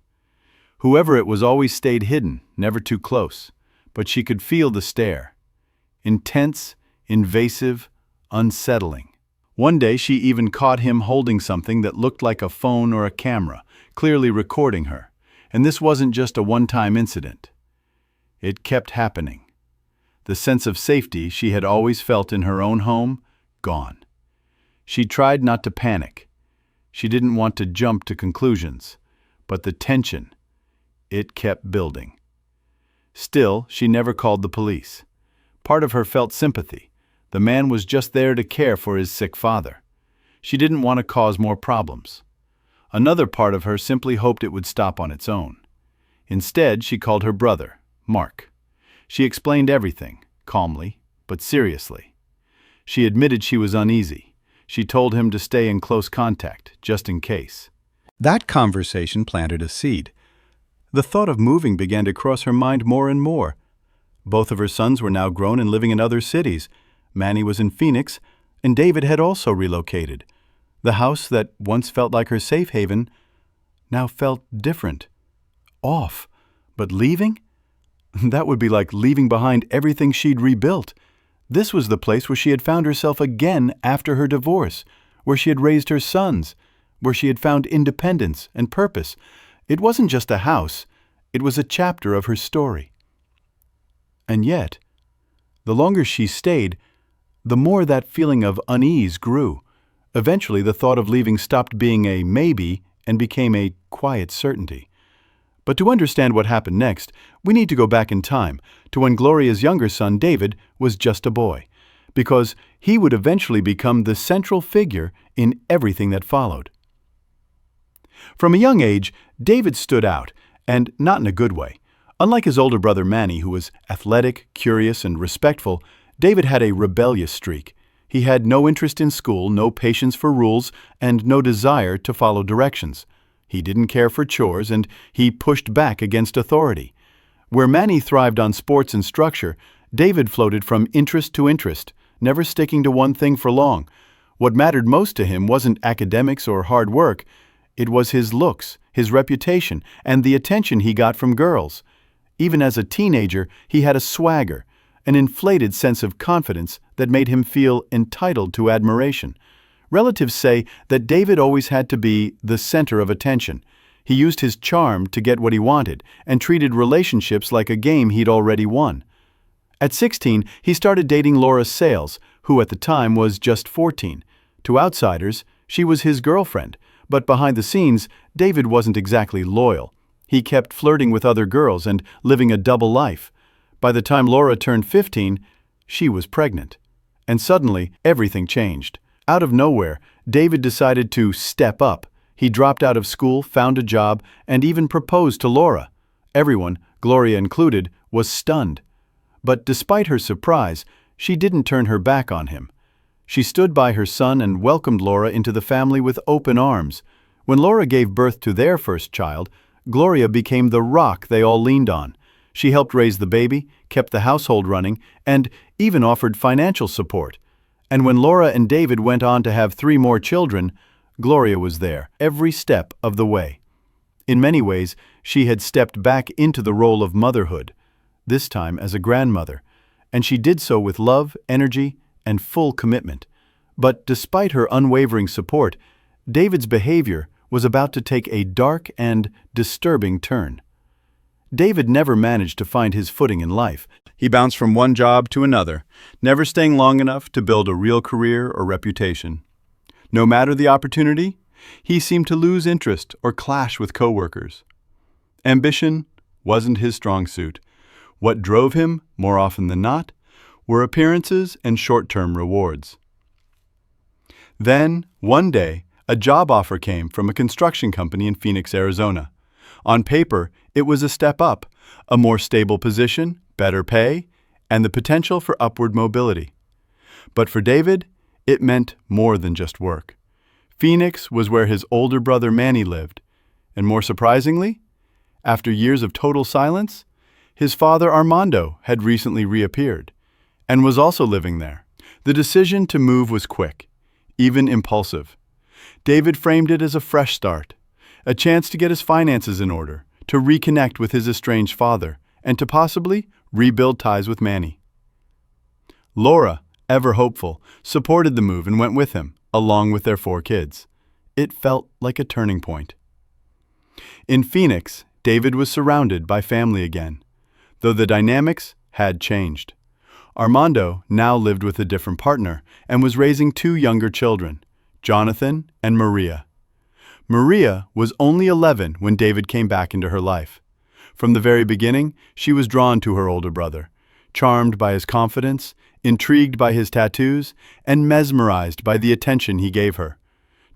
E: Whoever it was always stayed hidden, never too close, but she could feel the stare. Intense, invasive, unsettling. One day she even caught him holding something that looked like a phone or a camera, clearly recording her. And this wasn't just a one-time incident. It kept happening. The sense of safety she had always felt in her own home, gone. She tried not to panic. She didn't want to jump to conclusions. But the tension, it kept building. Still, she never called the police. Part of her felt sympathy. The man was just there to care for his sick father. She didn't want to cause more problems. Another part of her simply hoped it would stop on its own. Instead, she called her brother, Mark. She explained everything, calmly, but seriously. She admitted she was uneasy. She told him to stay in close contact, just in case. That conversation planted a seed. The thought of moving began to cross her mind more and more. Both of her sons were now grown and living in other cities. Manny was in Phoenix, and David had also relocated. The house that once felt like her safe haven now felt different. Off. But leaving? That would be like leaving behind everything she'd rebuilt. This was the place where she had found herself again after her divorce, where she had raised her sons, where she had found independence and purpose. It wasn't just a house, it was a chapter of her story. And yet, the longer she stayed, the more that feeling of unease grew. Eventually, the thought of leaving stopped being a maybe and became a quiet certainty. But to understand what happened next, we need to go back in time to when Gloria's younger son, David, was just a boy, because he would eventually become the central figure in everything that followed. From a young age, David stood out, and not in a good way. Unlike his older brother Manny, who was athletic, curious, and respectful, David had a rebellious streak. He had no interest in school, no patience for rules, and no desire to follow directions. He didn't care for chores, and he pushed back against authority. Where Manny thrived on sports and structure, David floated from interest to interest, never sticking to one thing for long. What mattered most to him wasn't academics or hard work. It was his looks, his reputation, and the attention he got from girls. Even as a teenager, he had a swagger, an inflated sense of confidence that made him feel entitled to admiration. Relatives say that David always had to be the center of attention. He used his charm to get what he wanted and treated relationships like a game he'd already won. At 16, he started dating Laura Sales, who at the time was just 14. To outsiders, she was his girlfriend, but behind the scenes, David wasn't exactly loyal. He kept flirting with other girls and living a double life. By the time Laura turned 15, she was pregnant. And suddenly, everything changed. Out of nowhere, David decided to step up. He dropped out of school, found a job, and even proposed to Laura. Everyone, Gloria included, was stunned. But despite her surprise, she didn't turn her back on him. She stood by her son and welcomed Laura into the family with open arms. When Laura gave birth to their first child, Gloria became the rock they all leaned on. She helped raise the baby, kept the household running, and even offered financial support. And when Laura and David went on to have 3 more children, Gloria was there, every step of the way. In many ways, she had stepped back into the role of motherhood, this time as a grandmother, and she did so with love, energy, and full commitment. But despite her unwavering support, David's behavior was about to take a dark and disturbing turn. David never managed to find his footing in life. He bounced from one job to another, never staying long enough to build a real career or reputation. No matter the opportunity, he seemed to lose interest or clash with coworkers. Ambition wasn't his strong suit. What drove him, more often than not, were appearances and short-term rewards. Then, one day, a job offer came from a construction company in Phoenix, Arizona. On paper, it was a step up, a more stable position, better pay, and the potential for upward mobility. But for David, it meant more than just work. Phoenix was where his older brother Manny lived, and more surprisingly, after years of total silence, his father Armando had recently reappeared and was also living there. The decision to move was quick, even impulsive. David framed it as a fresh start, a chance to get his finances in order, to reconnect with his estranged father, and to possibly rebuild ties with Manny. Laura, ever hopeful, supported the move and went with him, along with their 4 kids. It felt like a turning point. In Phoenix, David was surrounded by family again, though the dynamics had changed. Armando now lived with a different partner and was raising 2 younger children, Jonathan and Maria. Maria was only 11 when David came back into her life. From the very beginning, she was drawn to her older brother, charmed by his confidence, intrigued by his tattoos, and mesmerized by the attention he gave her.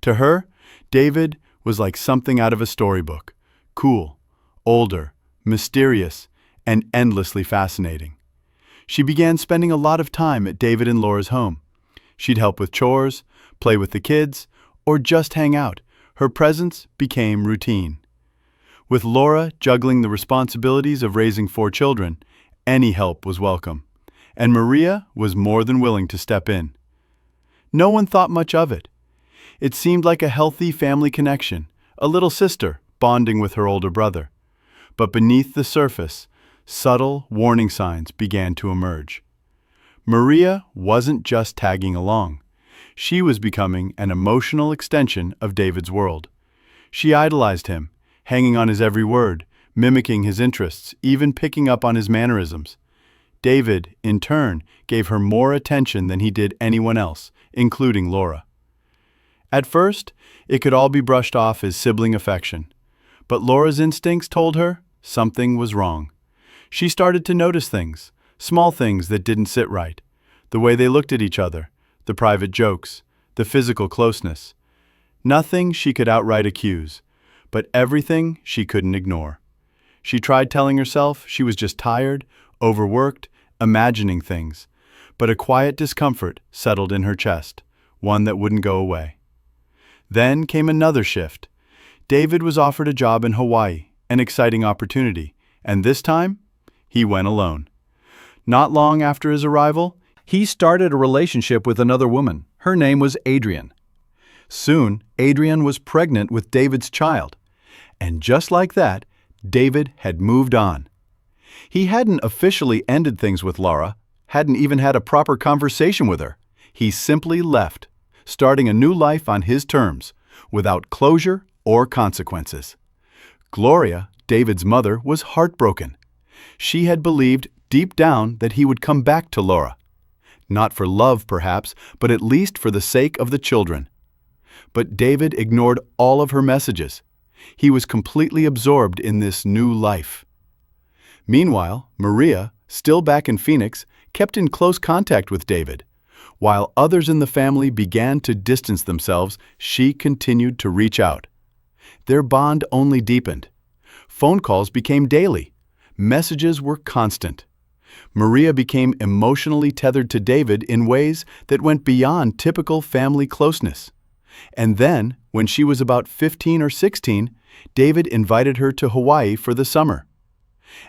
E: To her, David was like something out of a storybook, cool, older, mysterious, and endlessly fascinating. She began spending a lot of time at David and Laura's home. She'd help with chores, play with the kids, or just hang out. Her presence became routine. With Laura juggling the responsibilities of raising 4 children, any help was welcome, and Maria was more than willing to step in. No one thought much of it. It seemed like a healthy family connection, a little sister bonding with her older brother. But beneath the surface, subtle warning signs began to emerge. Maria wasn't just tagging along. She was becoming an emotional extension of David's world. She idolized him, hanging on his every word, mimicking his interests, even picking up on his mannerisms. David, in turn, gave her more attention than he did anyone else, including Laura. At first, it could all be brushed off as sibling affection, but Laura's instincts told her something was wrong. She started to notice things, small things that didn't sit right, the way they looked at each other, the private jokes, the physical closeness. Nothing she could outright accuse, but everything she couldn't ignore. She tried telling herself she was just tired, overworked, imagining things, but a quiet discomfort settled in her chest, one that wouldn't go away. Then came another shift. David was offered a job in Hawaii, an exciting opportunity, and this time, he went alone. Not long after his arrival, he started a relationship with another woman. Her name was Adrian. Soon, Adrian was pregnant with David's child. And just like that, David had moved on. He hadn't officially ended things with Laura, hadn't even had a proper conversation with her. He simply left, starting a new life on his terms, without closure or consequences. Gloria, David's mother, was heartbroken. She had believed deep down that he would come back to Laura. Not for love, perhaps, but at least for the sake of the children. But David ignored all of her messages. He was completely absorbed in this new life. Meanwhile, Maria, still back in Phoenix, kept in close contact with David. While others in the family began to distance themselves, she continued to reach out. Their bond only deepened. Phone calls became daily. Messages were constant. Maria became emotionally tethered to David in ways that went beyond typical family closeness. And then, when she was about 15 or 16, David invited her to Hawaii for the summer.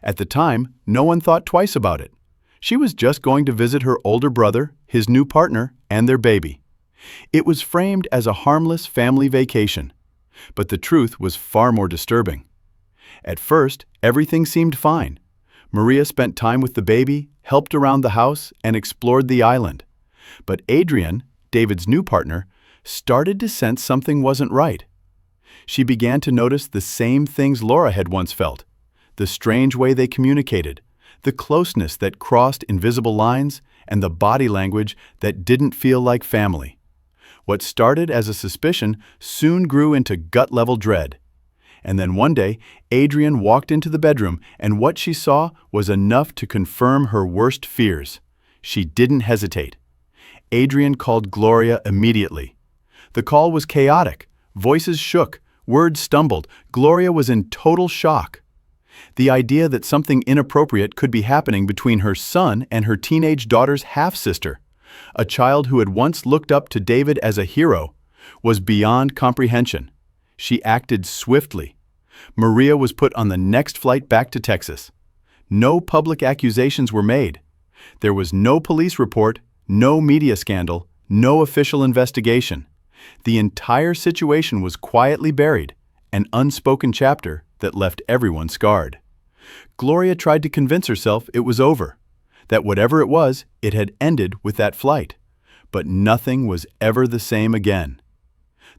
E: At the time, no one thought twice about it. She was just going to visit her older brother, his new partner, and their baby. It was framed as a harmless family vacation. But the truth was far more disturbing. At first, everything seemed fine. Maria spent time with the baby, helped around the house, and explored the island. But Adrian, David's new partner, started to sense something wasn't right. She began to notice the same things Laura had once felt. The strange way they communicated, the closeness that crossed invisible lines, and the body language that didn't feel like family. What started as a suspicion soon grew into gut-level dread. And then one day, Adrian walked into the bedroom, and what she saw was enough to confirm her worst fears. She didn't hesitate. Adrian called Gloria immediately. The call was chaotic. Voices shook. Words stumbled. Gloria was in total shock. The idea that something inappropriate could be happening between her son and her teenage daughter's half-sister, a child who had once looked up to David as a hero, was beyond comprehension. She acted swiftly. Maria was put on the next flight back to Texas. No public accusations were made. There was no police report, no media scandal, no official investigation. The entire situation was quietly buried, an unspoken chapter that left everyone scarred. Gloria tried to convince herself it was over, that whatever it was, it had ended with that flight. But nothing was ever the same again.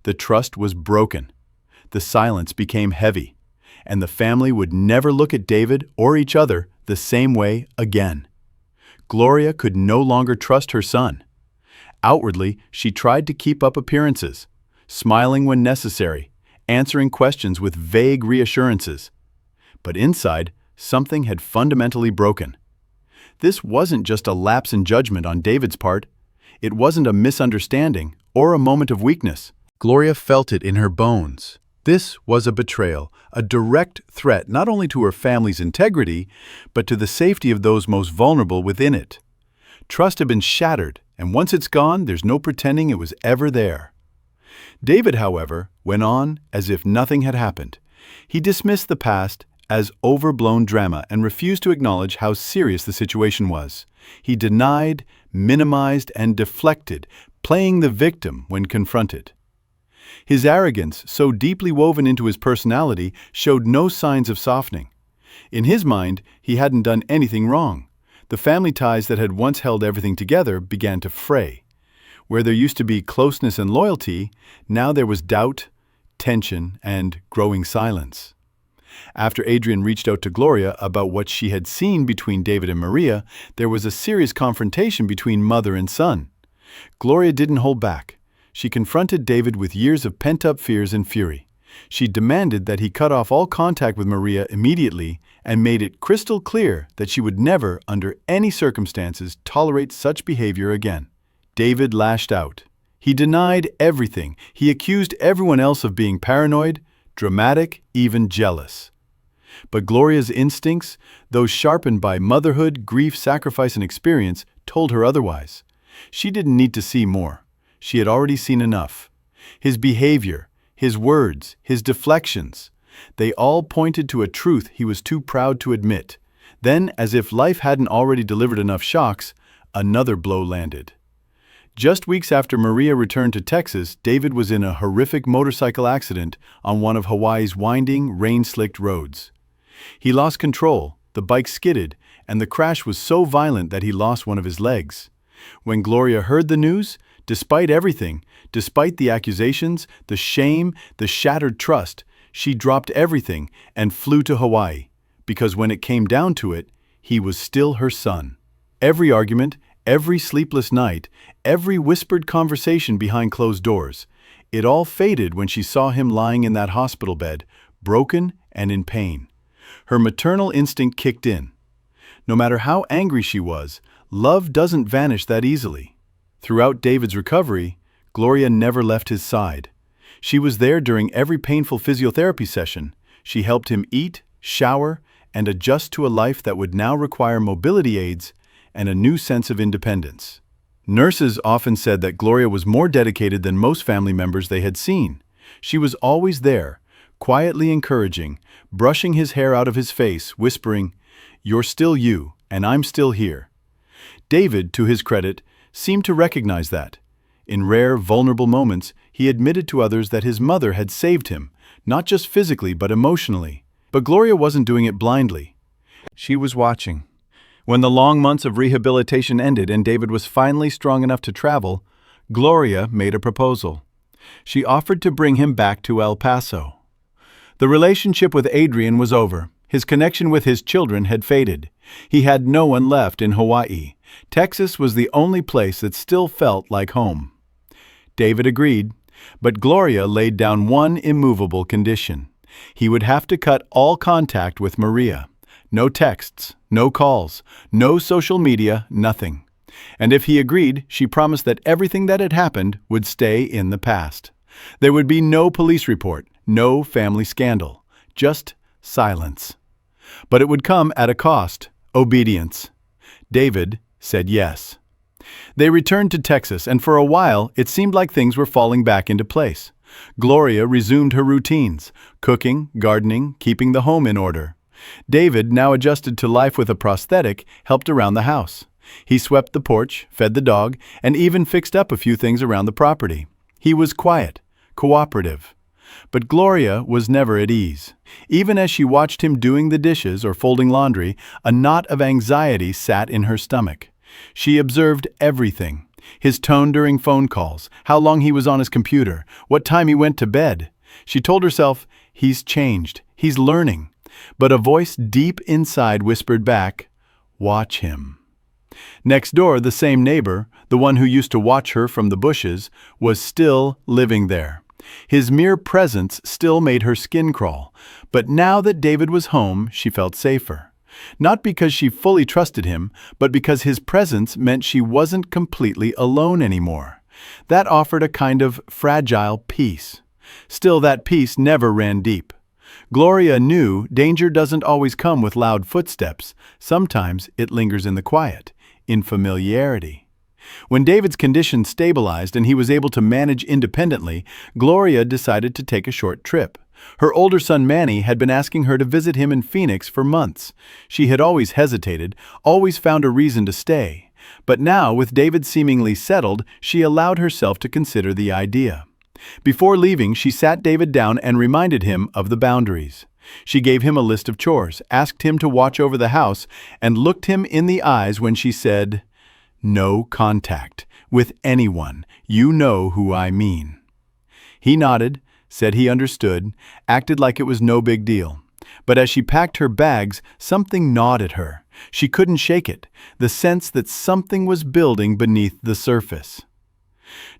E: The trust was broken. The silence became heavy, and the family would never look at David or each other the same way again. Gloria could no longer trust her son. Outwardly, she tried to keep up appearances, smiling when necessary, answering questions with vague reassurances. But inside, something had fundamentally broken. This wasn't just a lapse in judgment on David's part. It wasn't a misunderstanding or a moment of weakness. Gloria felt it in her bones. This was a betrayal, a direct threat not only to her family's integrity, but to the safety of those most vulnerable within it. Trust had been shattered, and once it's gone, there's no pretending it was ever there. David, however, went on as if nothing had happened. He dismissed the past as overblown drama and refused to acknowledge how serious the situation was. He denied, minimized, and deflected, playing the victim when confronted. His arrogance, so deeply woven into his personality, showed no signs of softening. In his mind, he hadn't done anything wrong. The family ties that had once held everything together began to fray. Where there used to be closeness and loyalty, now there was doubt, tension, and growing silence. After Adrian reached out to Gloria about what she had seen between David and Maria, there was a serious confrontation between mother and son. Gloria didn't hold back. She confronted David with years of pent-up fears and fury. She demanded that he cut off all contact with Maria immediately and made it crystal clear that she would never, under any circumstances, tolerate such behavior again. David lashed out. He denied everything. He accused everyone else of being paranoid, dramatic, even jealous. But Gloria's instincts, those sharpened by motherhood, grief, sacrifice, and experience, told her otherwise. She didn't need to see more. She had already seen enough. His behavior, his words, his deflections, they all pointed to a truth he was too proud to admit. Then, as if life hadn't already delivered enough shocks, another blow landed. Just weeks after Maria returned to Texas, David was in a horrific motorcycle accident on one of Hawaii's winding, rain-slicked roads. He lost control, the bike skidded, and the crash was so violent that he lost one of his legs. When Gloria heard the news, despite everything, despite the accusations, the shame, the shattered trust, she dropped everything and flew to Hawaii, because when it came down to it, he was still her son. Every argument, every sleepless night, every whispered conversation behind closed doors, it all faded when she saw him lying in that hospital bed, broken and in pain. Her maternal instinct kicked in. No matter how angry she was, love doesn't vanish that easily. Throughout David's recovery, Gloria never left his side. She was there during every painful physiotherapy session. She helped him eat, shower, and adjust to a life that would now require mobility aids and a new sense of independence. Nurses often said that Gloria was more dedicated than most family members they had seen. She was always there, quietly encouraging, brushing his hair out of his face, whispering, "You're still you, and I'm still here." David, to his credit, seemed to recognize that. In rare, vulnerable moments, he admitted to others that his mother had saved him, not just physically but emotionally. But Gloria wasn't doing it blindly. She was watching. When the long months of rehabilitation ended and David was finally strong enough to travel, Gloria made a proposal. She offered to bring him back to El Paso. The relationship with Adrian was over. His connection with his children had faded. He had no one left in Hawaii. Texas was the only place that still felt like home. David agreed, but Gloria laid down one immovable condition. He would have to cut all contact with Maria. No texts, no calls, no social media, nothing. And if he agreed, she promised that everything that had happened would stay in the past. There would be no police report, no family scandal, just silence. But it would come at a cost, obedience. David said yes. They returned to Texas, and for a while it seemed like things were falling back into place. Gloria resumed her routines, cooking, gardening, keeping the home in order. David, now adjusted to life with a prosthetic, helped around the house. He swept the porch, fed the dog, and even fixed up a few things around the property. He was quiet, cooperative. But Gloria was never at ease. Even as she watched him doing the dishes or folding laundry, a knot of anxiety sat in her stomach. She observed everything: his tone during phone calls, how long he was on his computer, what time he went to bed. She told herself, he's changed, he's learning. But a voice deep inside whispered back, watch him. Next door, the same neighbor, the one who used to watch her from the bushes, was still living there. His mere presence still made her skin crawl. But now that David was home, she felt safer. Not because she fully trusted him, but because his presence meant she wasn't completely alone anymore. That offered a kind of fragile peace. Still, that peace never ran deep. Gloria knew danger doesn't always come with loud footsteps. Sometimes it lingers in the quiet, in familiarity. When David's condition stabilized and he was able to manage independently, Gloria decided to take a short trip. Her older son Manny had been asking her to visit him in Phoenix for months. She had always hesitated, always found a reason to stay. But now, with David seemingly settled, she allowed herself to consider the idea. Before leaving, she sat David down and reminded him of the boundaries. She gave him a list of chores, asked him to watch over the house, and looked him in the eyes when she said, "No contact with anyone. You know who I mean." He nodded, said he understood, acted like it was no big deal. But as she packed her bags, something gnawed at her. She couldn't shake it, the sense that something was building beneath the surface.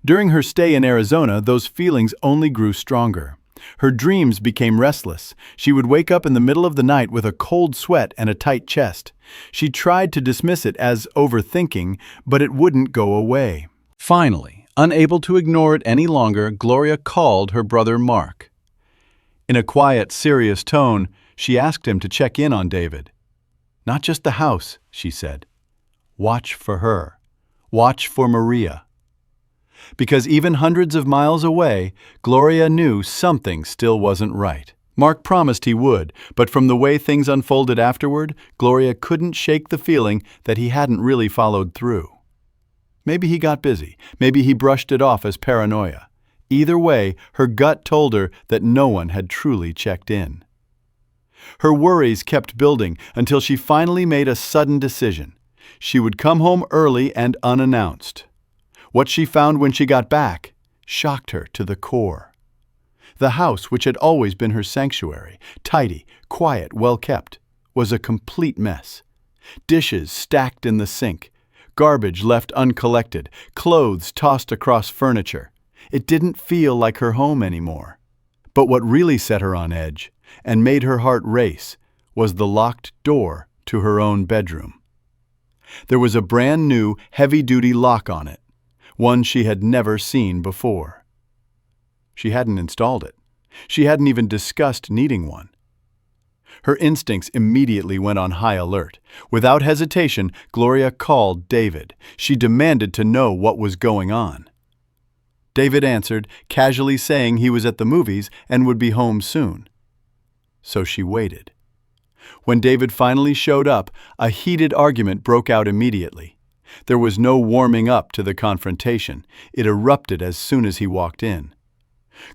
E: During her stay in Arizona, those feelings only grew stronger. Her dreams became restless. She would wake up in the middle of the night with a cold sweat and a tight chest. She tried to dismiss it as overthinking, but it wouldn't go away. Finally, unable to ignore it any longer, Gloria called her brother Mark. In a quiet, serious tone, she asked him to check in on David. "Not just the house," she said. "Watch for her. Watch for Maria." Because even hundreds of miles away, Gloria knew something still wasn't right. Mark promised he would, but from the way things unfolded afterward, Gloria couldn't shake the feeling that he hadn't really followed through. Maybe he got busy. Maybe he brushed it off as paranoia. Either way, her gut told her that no one had truly checked in. Her worries kept building until she finally made a sudden decision. She would come home early and unannounced. What she found when she got back shocked her to the core. The house, which had always been her sanctuary, tidy, quiet, well-kept, was a complete mess. Dishes stacked in the sink, garbage left uncollected, clothes tossed across furniture. It didn't feel like her home anymore. But what really set her on edge and made her heart race was the locked door to her own bedroom. There was a brand new, heavy-duty lock on it, one she had never seen before. She hadn't installed it. She hadn't even discussed needing one. Her instincts immediately went on high alert. Without hesitation, Gloria called David. She demanded to know what was going on. David answered, casually saying he was at the movies and would be home soon. So she waited. When David finally showed up, a heated argument broke out immediately. There was no warming up to the confrontation. It erupted as soon as he walked in.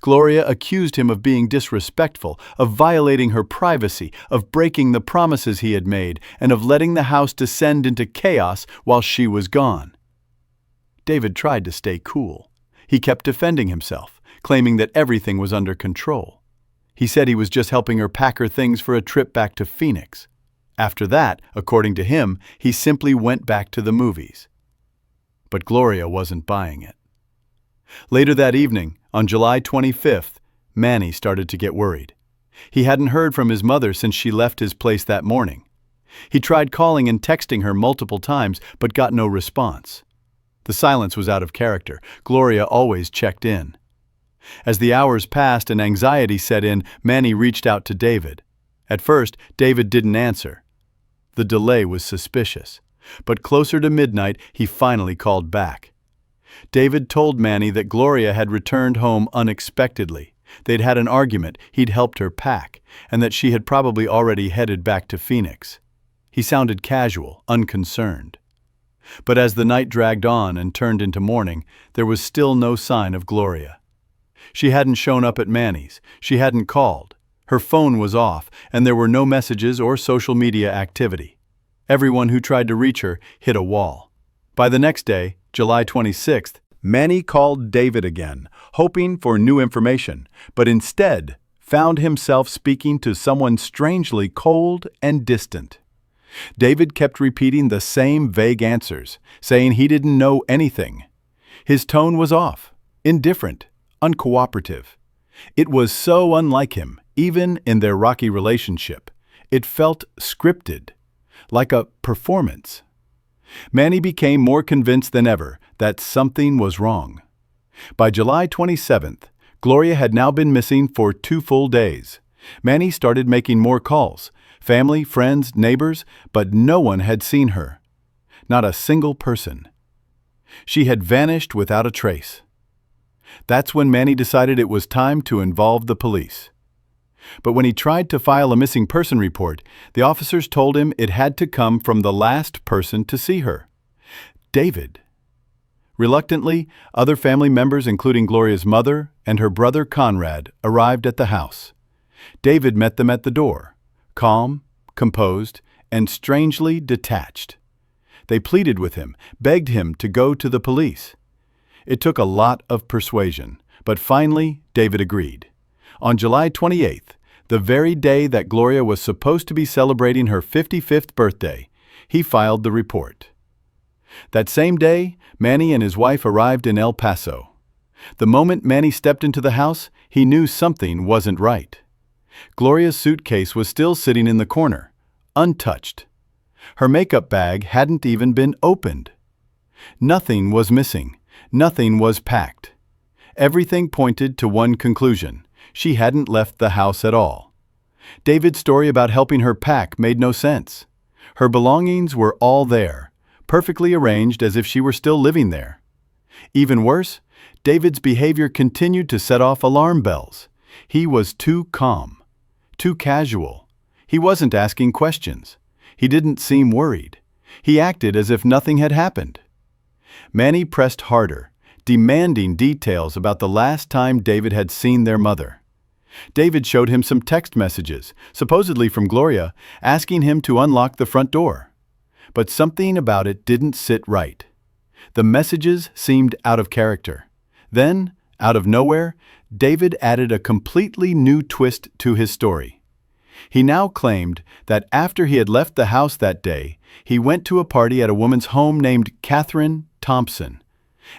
E: Gloria accused him of being disrespectful, of violating her privacy, of breaking the promises he had made, and of letting the house descend into chaos while she was gone. David tried to stay cool. He kept defending himself, claiming that everything was under control. He said he was just helping her pack her things for a trip back to Phoenix. After that, according to him, he simply went back to the movies. But Gloria wasn't buying it. Later that evening, on July 25th, Manny started to get worried. He hadn't heard from his mother since she left his place that morning. He tried calling and texting her multiple times, but got no response. The silence was out of character. Gloria always checked in. As the hours passed and anxiety set in, Manny reached out to David. At first, David didn't answer. The delay was suspicious, but closer to midnight, he finally called back. David told Manny that Gloria had returned home unexpectedly. They'd had an argument, he'd helped her pack, and that she had probably already headed back to Phoenix. He sounded casual, unconcerned. But as the night dragged on and turned into morning, there was still no sign of Gloria. She hadn't shown up at Manny's. She hadn't called. Her phone was off, and there were no messages or social media activity. Everyone who tried to reach her hit a wall. By the next day, July 26th, Manny called David again, hoping for new information, but instead found himself speaking to someone strangely cold and distant. David kept repeating the same vague answers, saying he didn't know anything. His tone was off, indifferent, uncooperative. It was so unlike him, even in their rocky relationship. It felt scripted, like a performance. Manny became more convinced than ever that something was wrong. By July 27th, Gloria had now been missing for 2 full days. Manny started making more calls, family, friends, neighbors, but no one had seen her. Not a single person. She had vanished without a trace. That's when Manny decided it was time to involve the police. But when he tried to file a missing person report, the officers told him it had to come from the last person to see her, David. Reluctantly, other family members, including Gloria's mother and her brother Conrad, arrived at the house. David met them at the door, calm, composed, and strangely detached. They pleaded with him, begged him to go to the police. It took a lot of persuasion, but finally David agreed. On July 28th, the very day that Gloria was supposed to be celebrating her 55th birthday, he filed the report. That same day, Manny and his wife arrived in El Paso. The moment Manny stepped into the house, he knew something wasn't right. Gloria's suitcase was still sitting in the corner, untouched. Her makeup bag hadn't even been opened. Nothing was missing. Nothing was packed. Everything pointed to one conclusion. She hadn't left the house at all. David's story about helping her pack made no sense. Her belongings were all there, perfectly arranged as if she were still living there. Even worse, David's behavior continued to set off alarm bells. He was too calm, too casual. He wasn't asking questions. He didn't seem worried. He acted as if nothing had happened. Manny pressed harder, demanding details about the last time David had seen their mother. David showed him some text messages, supposedly from Gloria, asking him to unlock the front door. But something about it didn't sit right. The messages seemed out of character. Then, out of nowhere, David added a completely new twist to his story. He now claimed that after he had left the house that day, he went to a party at a woman's home named Catherine Thompson.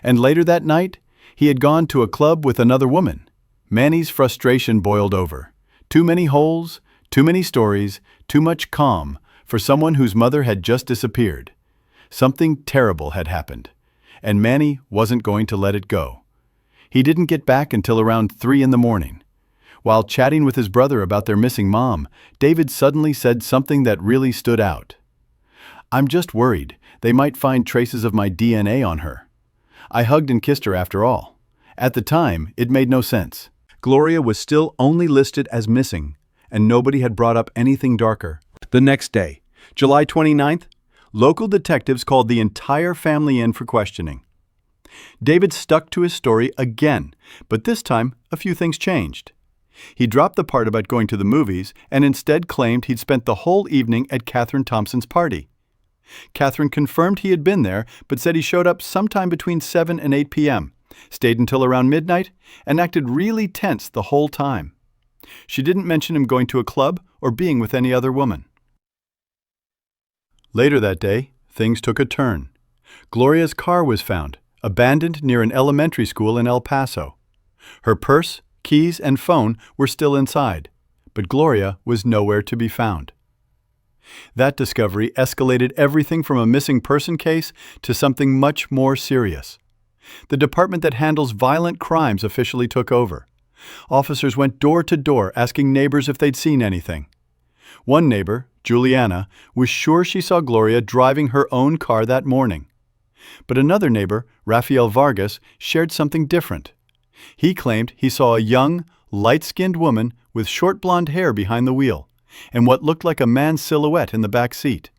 E: And later that night, he had gone to a club with another woman. Manny's frustration boiled over. Too many holes, too many stories, too much calm for someone whose mother had just disappeared. Something terrible had happened, and Manny wasn't going to let it go. He didn't get back until around 3 in the morning. While chatting with his brother about their missing mom, David suddenly said something that really stood out. "I'm just worried they might find traces of my DNA on her. I hugged and kissed her after all. At the time, it made no sense." Gloria was still only listed as missing, and nobody had brought up anything darker. The next day, July 29th, local detectives called the entire family in for questioning. David stuck to his story again, but this time a few things changed. He dropped the part about going to the movies and instead claimed he'd spent the whole evening at Catherine Thompson's party. Catherine confirmed he had been there, but said he showed up sometime between 7 and 8 p.m., stayed until around midnight, and acted really tense the whole time. She didn't mention him going to a club or being with any other woman. Later that day, things took a turn. Gloria's car was found, abandoned near an elementary school in El Paso. Her purse, keys, and phone were still inside, but Gloria was nowhere to be found. That discovery escalated everything from a missing person case to something much more serious. The department that handles violent crimes officially took over. Officers went door to door asking neighbors if they'd seen anything. One neighbor, Juliana, was sure she saw Gloria driving her own car that morning. But another neighbor, Rafael Vargas, shared something different. He claimed he saw a young, light-skinned woman with short blonde hair behind the wheel and what looked like a man's silhouette in the back seat.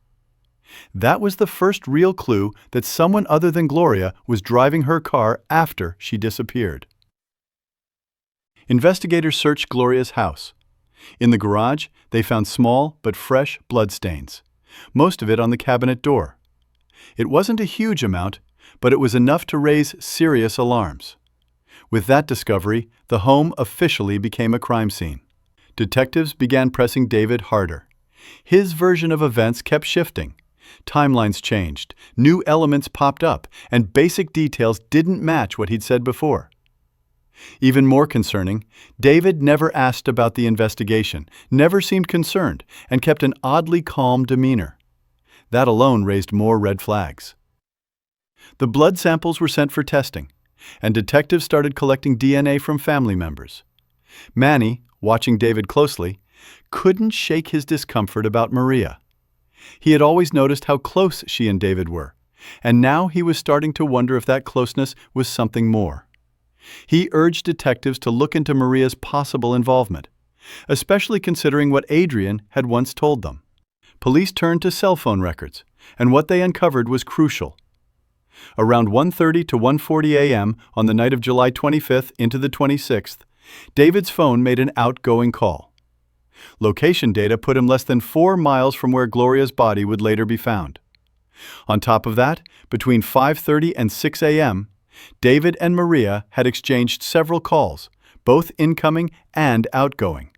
E: That was the first real clue that someone other than Gloria was driving her car after she disappeared. Investigators searched Gloria's house. In the garage, they found small but fresh bloodstains, most of it on the cabinet door. It wasn't a huge amount, but it was enough to raise serious alarms. With that discovery, the home officially became a crime scene. Detectives began pressing David harder. His version of events kept shifting. Timelines changed, new elements popped up, and basic details didn't match what he'd said before. Even more concerning, David never asked about the investigation, never seemed concerned, and kept an oddly calm demeanor. That alone raised more red flags. The blood samples were sent for testing, and detectives started collecting DNA from family members. Manny, watching David closely, couldn't shake his discomfort about Maria. He had always noticed how close she and David were, and now he was starting to wonder if that closeness was something more. He urged detectives to look into Maria's possible involvement, especially considering what Adrian had once told them. Police turned to cell phone records, and what they uncovered was crucial. Around 1:30 to 1:40 a.m. on the night of July 25th into the 26th, David's phone made an outgoing call. Location data put him less than 4 miles from where Gloria's body would later be found. On top of that, between 5:30 and 6 a.m., David and Maria had exchanged several calls, both incoming and outgoing.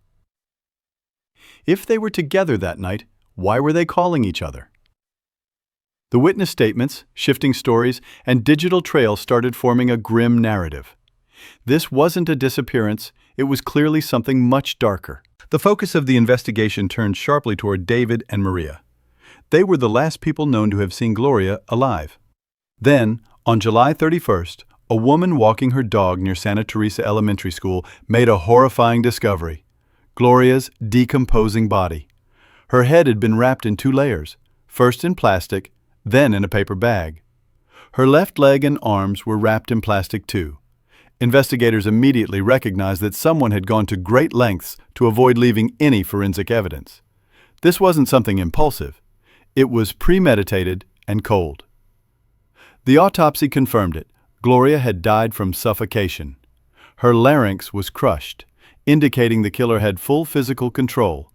E: If they were together that night, why were they calling each other? The witness statements, shifting stories, and digital trails started forming a grim narrative. This wasn't a disappearance, it was clearly something much darker. The focus of the investigation turned sharply toward David and Maria. They were the last people known to have seen Gloria alive. Then, on July 31st, a woman walking her dog near Santa Teresa Elementary School made a horrifying discovery: Gloria's decomposing body. Her head had been wrapped in 2 layers, first in plastic, then in a paper bag. Her left leg and arms were wrapped in plastic too. Investigators immediately recognized that someone had gone to great lengths to avoid leaving any forensic evidence. This wasn't something impulsive. It was premeditated and cold. The autopsy confirmed it. Gloria had died from suffocation. Her larynx was crushed, indicating the killer had full physical control.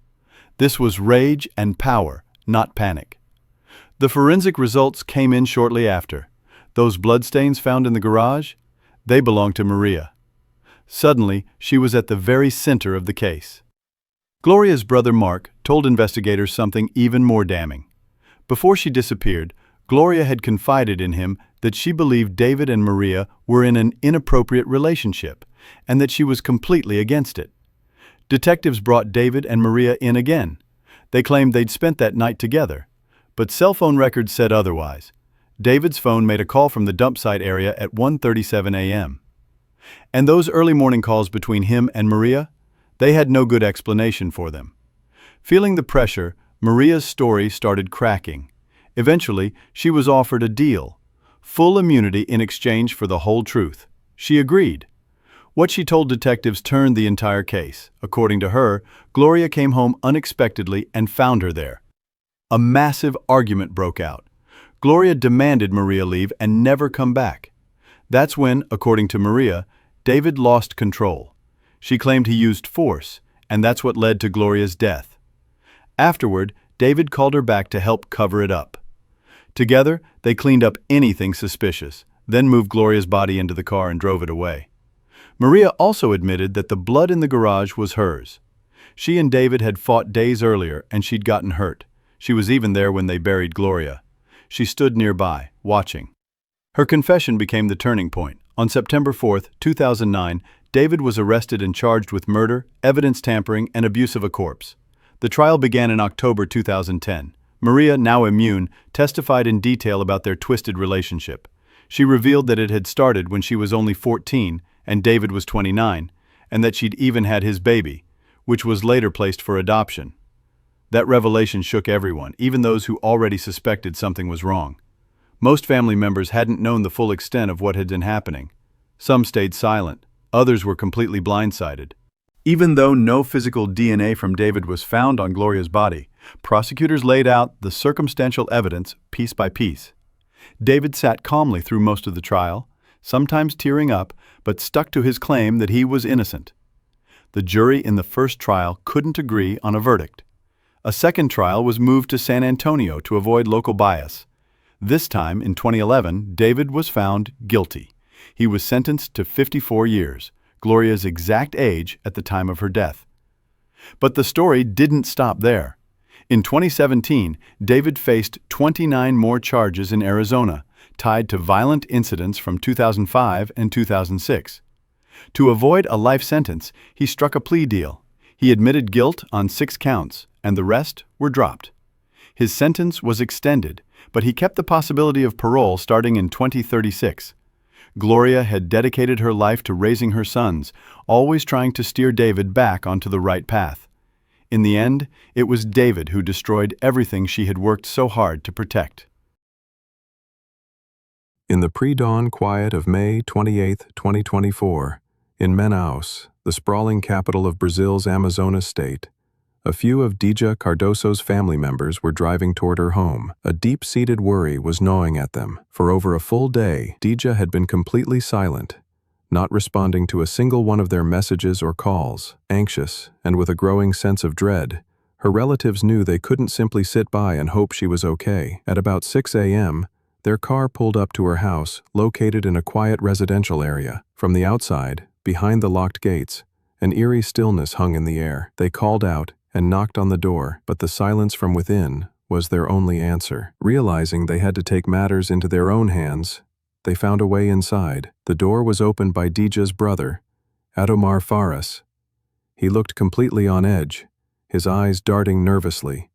E: This was rage and power, not panic. The forensic results came in shortly after. Those bloodstains found in the garage, they belonged to Maria. Suddenly, she was at the very center of the case. Gloria's brother Mark told investigators something even more damning. Before she disappeared, Gloria had confided in him that she believed David and Maria were in an inappropriate relationship and that she was completely against it. Detectives brought David and Maria in again. They claimed they'd spent that night together, but cell phone records said otherwise. David's phone made a call from the dump site area at 1:37 a.m. And those early morning calls between him and Maria, they had no good explanation for them. Feeling the pressure, Maria's story started cracking. Eventually, she was offered a deal: full immunity in exchange for the whole truth. She agreed. What she told detectives turned the entire case. According to her, Gloria came home unexpectedly and found her there. A massive argument broke out. Gloria demanded Maria leave and never come back. That's when, according to Maria, David lost control. She claimed he used force, and that's what led to Gloria's death. Afterward, David called her back to help cover it up. Together, they cleaned up anything suspicious, then moved Gloria's body into the car and drove it away. Maria also admitted that the blood in the garage was hers. She and David had fought days earlier and she'd gotten hurt. She was even there when they buried Gloria. She stood nearby, watching. Her confession became the turning point. On September 4, 2009, David was arrested and charged with murder, evidence tampering, and abuse of a corpse. The trial began in October 2010. Maria, now immune, testified in detail about their twisted relationship. She revealed that it had started when she was only 14 and David was 29, and that she'd even had his baby, which was later placed for adoption. That revelation shook everyone, even those who already suspected something was wrong. Most family members hadn't known the full extent of what had been happening. Some stayed silent, others were completely blindsided. Even though no physical DNA from David was found on Gloria's body, prosecutors laid out the circumstantial evidence piece by piece. David sat calmly through most of the trial, sometimes tearing up, but stuck to his claim that he was innocent. The jury in the first trial couldn't agree on a verdict. A second trial was moved to San Antonio to avoid local bias. This time, in 2011, David was found guilty. He was sentenced to 54 years, Gloria's exact age at the time of her death. But the story didn't stop there. In 2017, David faced 29 more charges in Arizona, tied to violent incidents from 2005 and 2006. To avoid a life sentence, he struck a plea deal. He admitted guilt on 6 counts, and the rest were dropped. His sentence was extended, but he kept the possibility of parole starting in 2036. Gloria had dedicated her life to raising her sons, always trying to steer David back onto the right path. In the end, it was David who destroyed everything she had worked so hard to protect.
F: In the pre-dawn quiet of May 28, 2024, in Manaus, the sprawling capital of Brazil's Amazonas state, a few of Djidja Cardoso's family members were driving toward her home. A deep-seated worry was gnawing at them. For over a full day, Djidja had been completely silent, not responding to a single one of their messages or calls. Anxious, and with a growing sense of dread, her relatives knew they couldn't simply sit by and hope she was okay. At about 6 a.m., their car pulled up to her house, located in a quiet residential area. From the outside, behind the locked gates, an eerie stillness hung in the air. They called out and knocked on the door, but the silence from within was their only answer. Realizing they had to take matters into their own hands, they found a way inside. The door was opened by Djidja's brother, Adomar Faras. He looked completely on edge, his eyes darting nervously.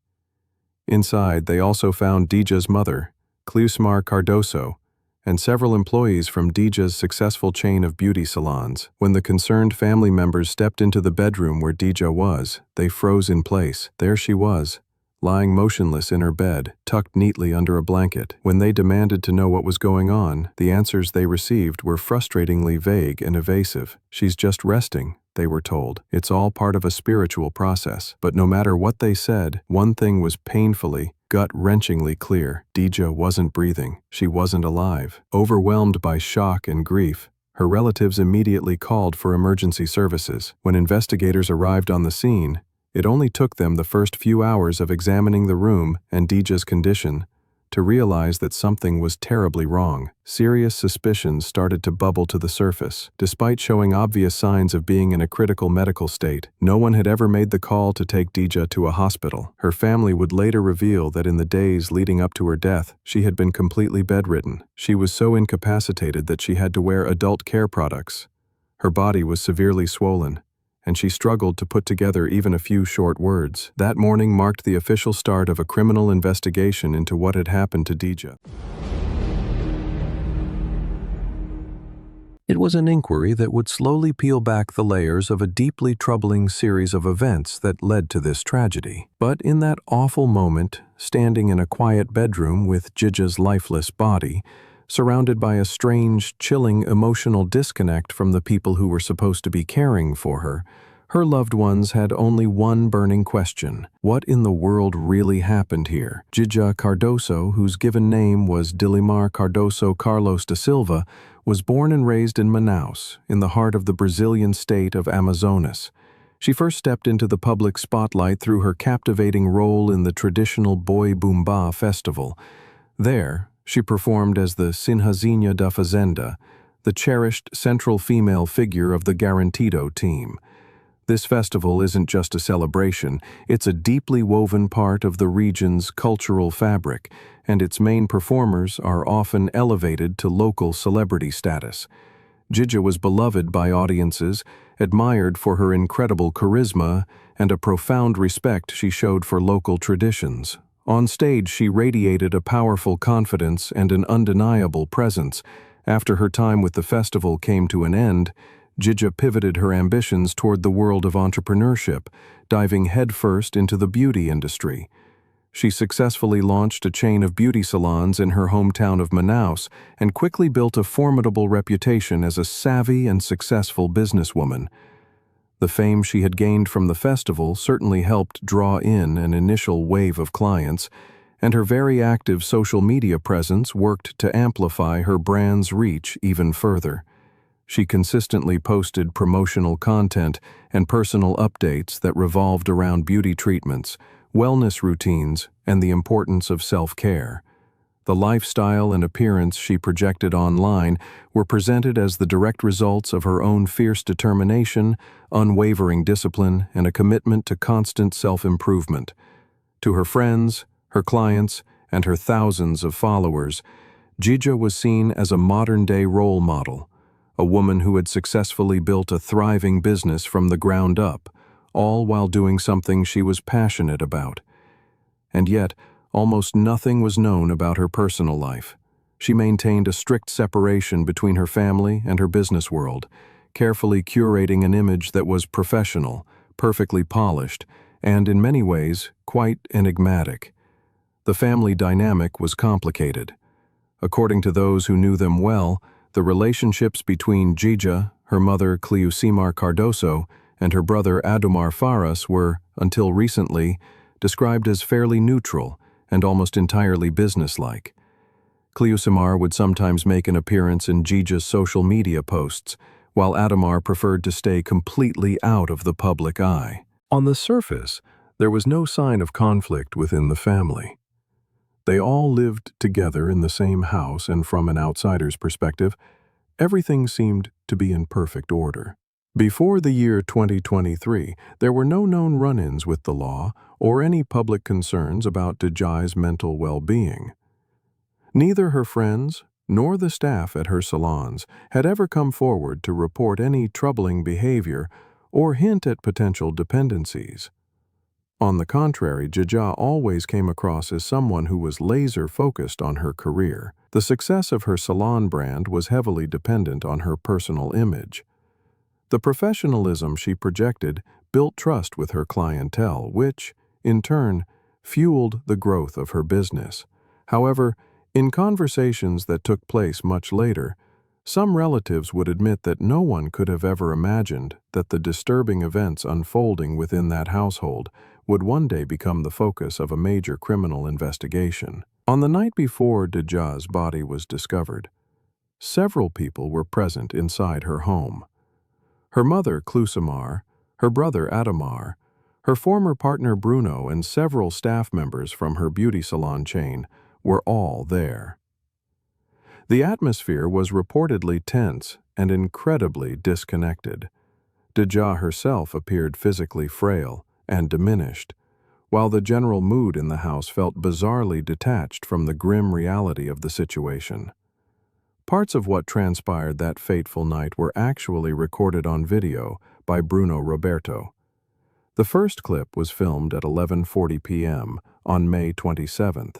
F: Inside, they also found Djidja's mother, Cleusmar Cardoso, and several employees from Djidja's successful chain of beauty salons. When the concerned family members stepped into the bedroom where Djidja was, they froze in place. There she was, lying motionless in her bed, tucked neatly under a blanket. When they demanded to know what was going on, the answers they received were frustratingly vague and evasive. "She's just resting," they were told. "It's all part of a spiritual process." But no matter what they said, one thing was painfully, gut-wrenchingly clear. Djidja wasn't breathing. She wasn't alive. Overwhelmed by shock and grief, her relatives immediately called for emergency services. When investigators arrived on the scene, it only took them the first few hours of examining the room and Djidja's condition to realize that something was terribly wrong. Serious suspicions started to bubble to the surface. Despite showing obvious signs of being in a critical medical state, no one had ever made the call to take Djidja to a hospital. Her family would later reveal that in the days leading up to her death, she had been completely bedridden. She was so incapacitated that she had to wear adult care products. Her body was severely swollen, and she struggled to put together even a few short words. That morning marked the official start of a criminal investigation into what had happened to Djidja. It was an inquiry that would slowly peel back the layers of a deeply troubling series of events that led to this tragedy. But in that awful moment, standing in a quiet bedroom with Djidja's lifeless body, surrounded by a strange, chilling emotional disconnect from the people who were supposed to be caring for her, her loved ones had only one burning question: what in the world really happened here? Djidja Cardoso, whose given name was Dilimar Cardoso Carlos da Silva, was born and raised in Manaus, in the heart of the Brazilian state of Amazonas. She first stepped into the public spotlight through her captivating role in the traditional Boi Bumbá festival. There, she performed as the Sinhazinha da Fazenda, the cherished central female figure of the Garantido team. This festival isn't just a celebration, it's a deeply woven part of the region's cultural fabric, and its main performers are often elevated to local celebrity status. Djidja was beloved by audiences, admired for her incredible charisma, and a profound respect she showed for local traditions. On stage, she radiated a powerful confidence and an undeniable presence. After her time with the festival came to an end, Djidja pivoted her ambitions toward the world of entrepreneurship, diving headfirst into the beauty industry. She successfully launched a chain of beauty salons in her hometown of Manaus and quickly built a formidable reputation as a savvy and successful businesswoman. The fame she had gained from the festival certainly helped draw in an initial wave of clients, and her very active social media presence worked to amplify her brand's reach even further. She consistently posted promotional content and personal updates that revolved around beauty treatments, wellness routines, and the importance of self-care. The lifestyle and appearance she projected online were presented as the direct results of her own fierce determination, unwavering discipline, and a commitment to constant self-improvement. To her friends, her clients, and her thousands of followers, Djidja was seen as a modern-day role model, a woman who had successfully built a thriving business from the ground up, all while doing something she was passionate about. And yet, almost nothing was known about her personal life. She maintained a strict separation between her family and her business world, carefully curating an image that was professional, perfectly polished, and in many ways, quite enigmatic. The family dynamic was complicated. According to those who knew them well, the relationships between Djidja, her mother Cleucimar Cardoso, and her brother Adumar Faras were, until recently, described as fairly neutral and almost entirely businesslike. Cleucimar would sometimes make an appearance in Djidja's social media posts, while Adumar preferred to stay completely out of the public eye. On the surface, there was no sign of conflict within the family. They all lived together in the same house, and from an outsider's perspective, everything seemed to be in perfect order. Before the year 2023, there were no known run-ins with the law or any public concerns about Djidja's mental well-being. Neither her friends nor the staff at her salons had ever come forward to report any troubling behavior or hint at potential dependencies. On the contrary, Djidja always came across as someone who was laser-focused on her career. The success of her salon brand was heavily dependent on her personal image. The professionalism she projected built trust with her clientele, which, in turn, fueled the growth of her business. However, in conversations that took place much later, Some relatives would admit that no one could have ever imagined that the disturbing events unfolding within that household would one day become the focus of a major criminal investigation. On the night before Djidja's body was discovered, several people were present inside her home. Her mother, Klusamar, her brother, Adamar, her former partner, Bruno, and several staff members from her beauty salon chain were all there. The atmosphere was reportedly tense and incredibly disconnected. Djidja herself appeared physically frail and diminished, while the general mood in the house felt bizarrely detached from the grim reality of the situation. Parts of what transpired that fateful night were actually recorded on video by Bruno Roberto. The first clip was filmed at 11:40 p.m. on May 27th.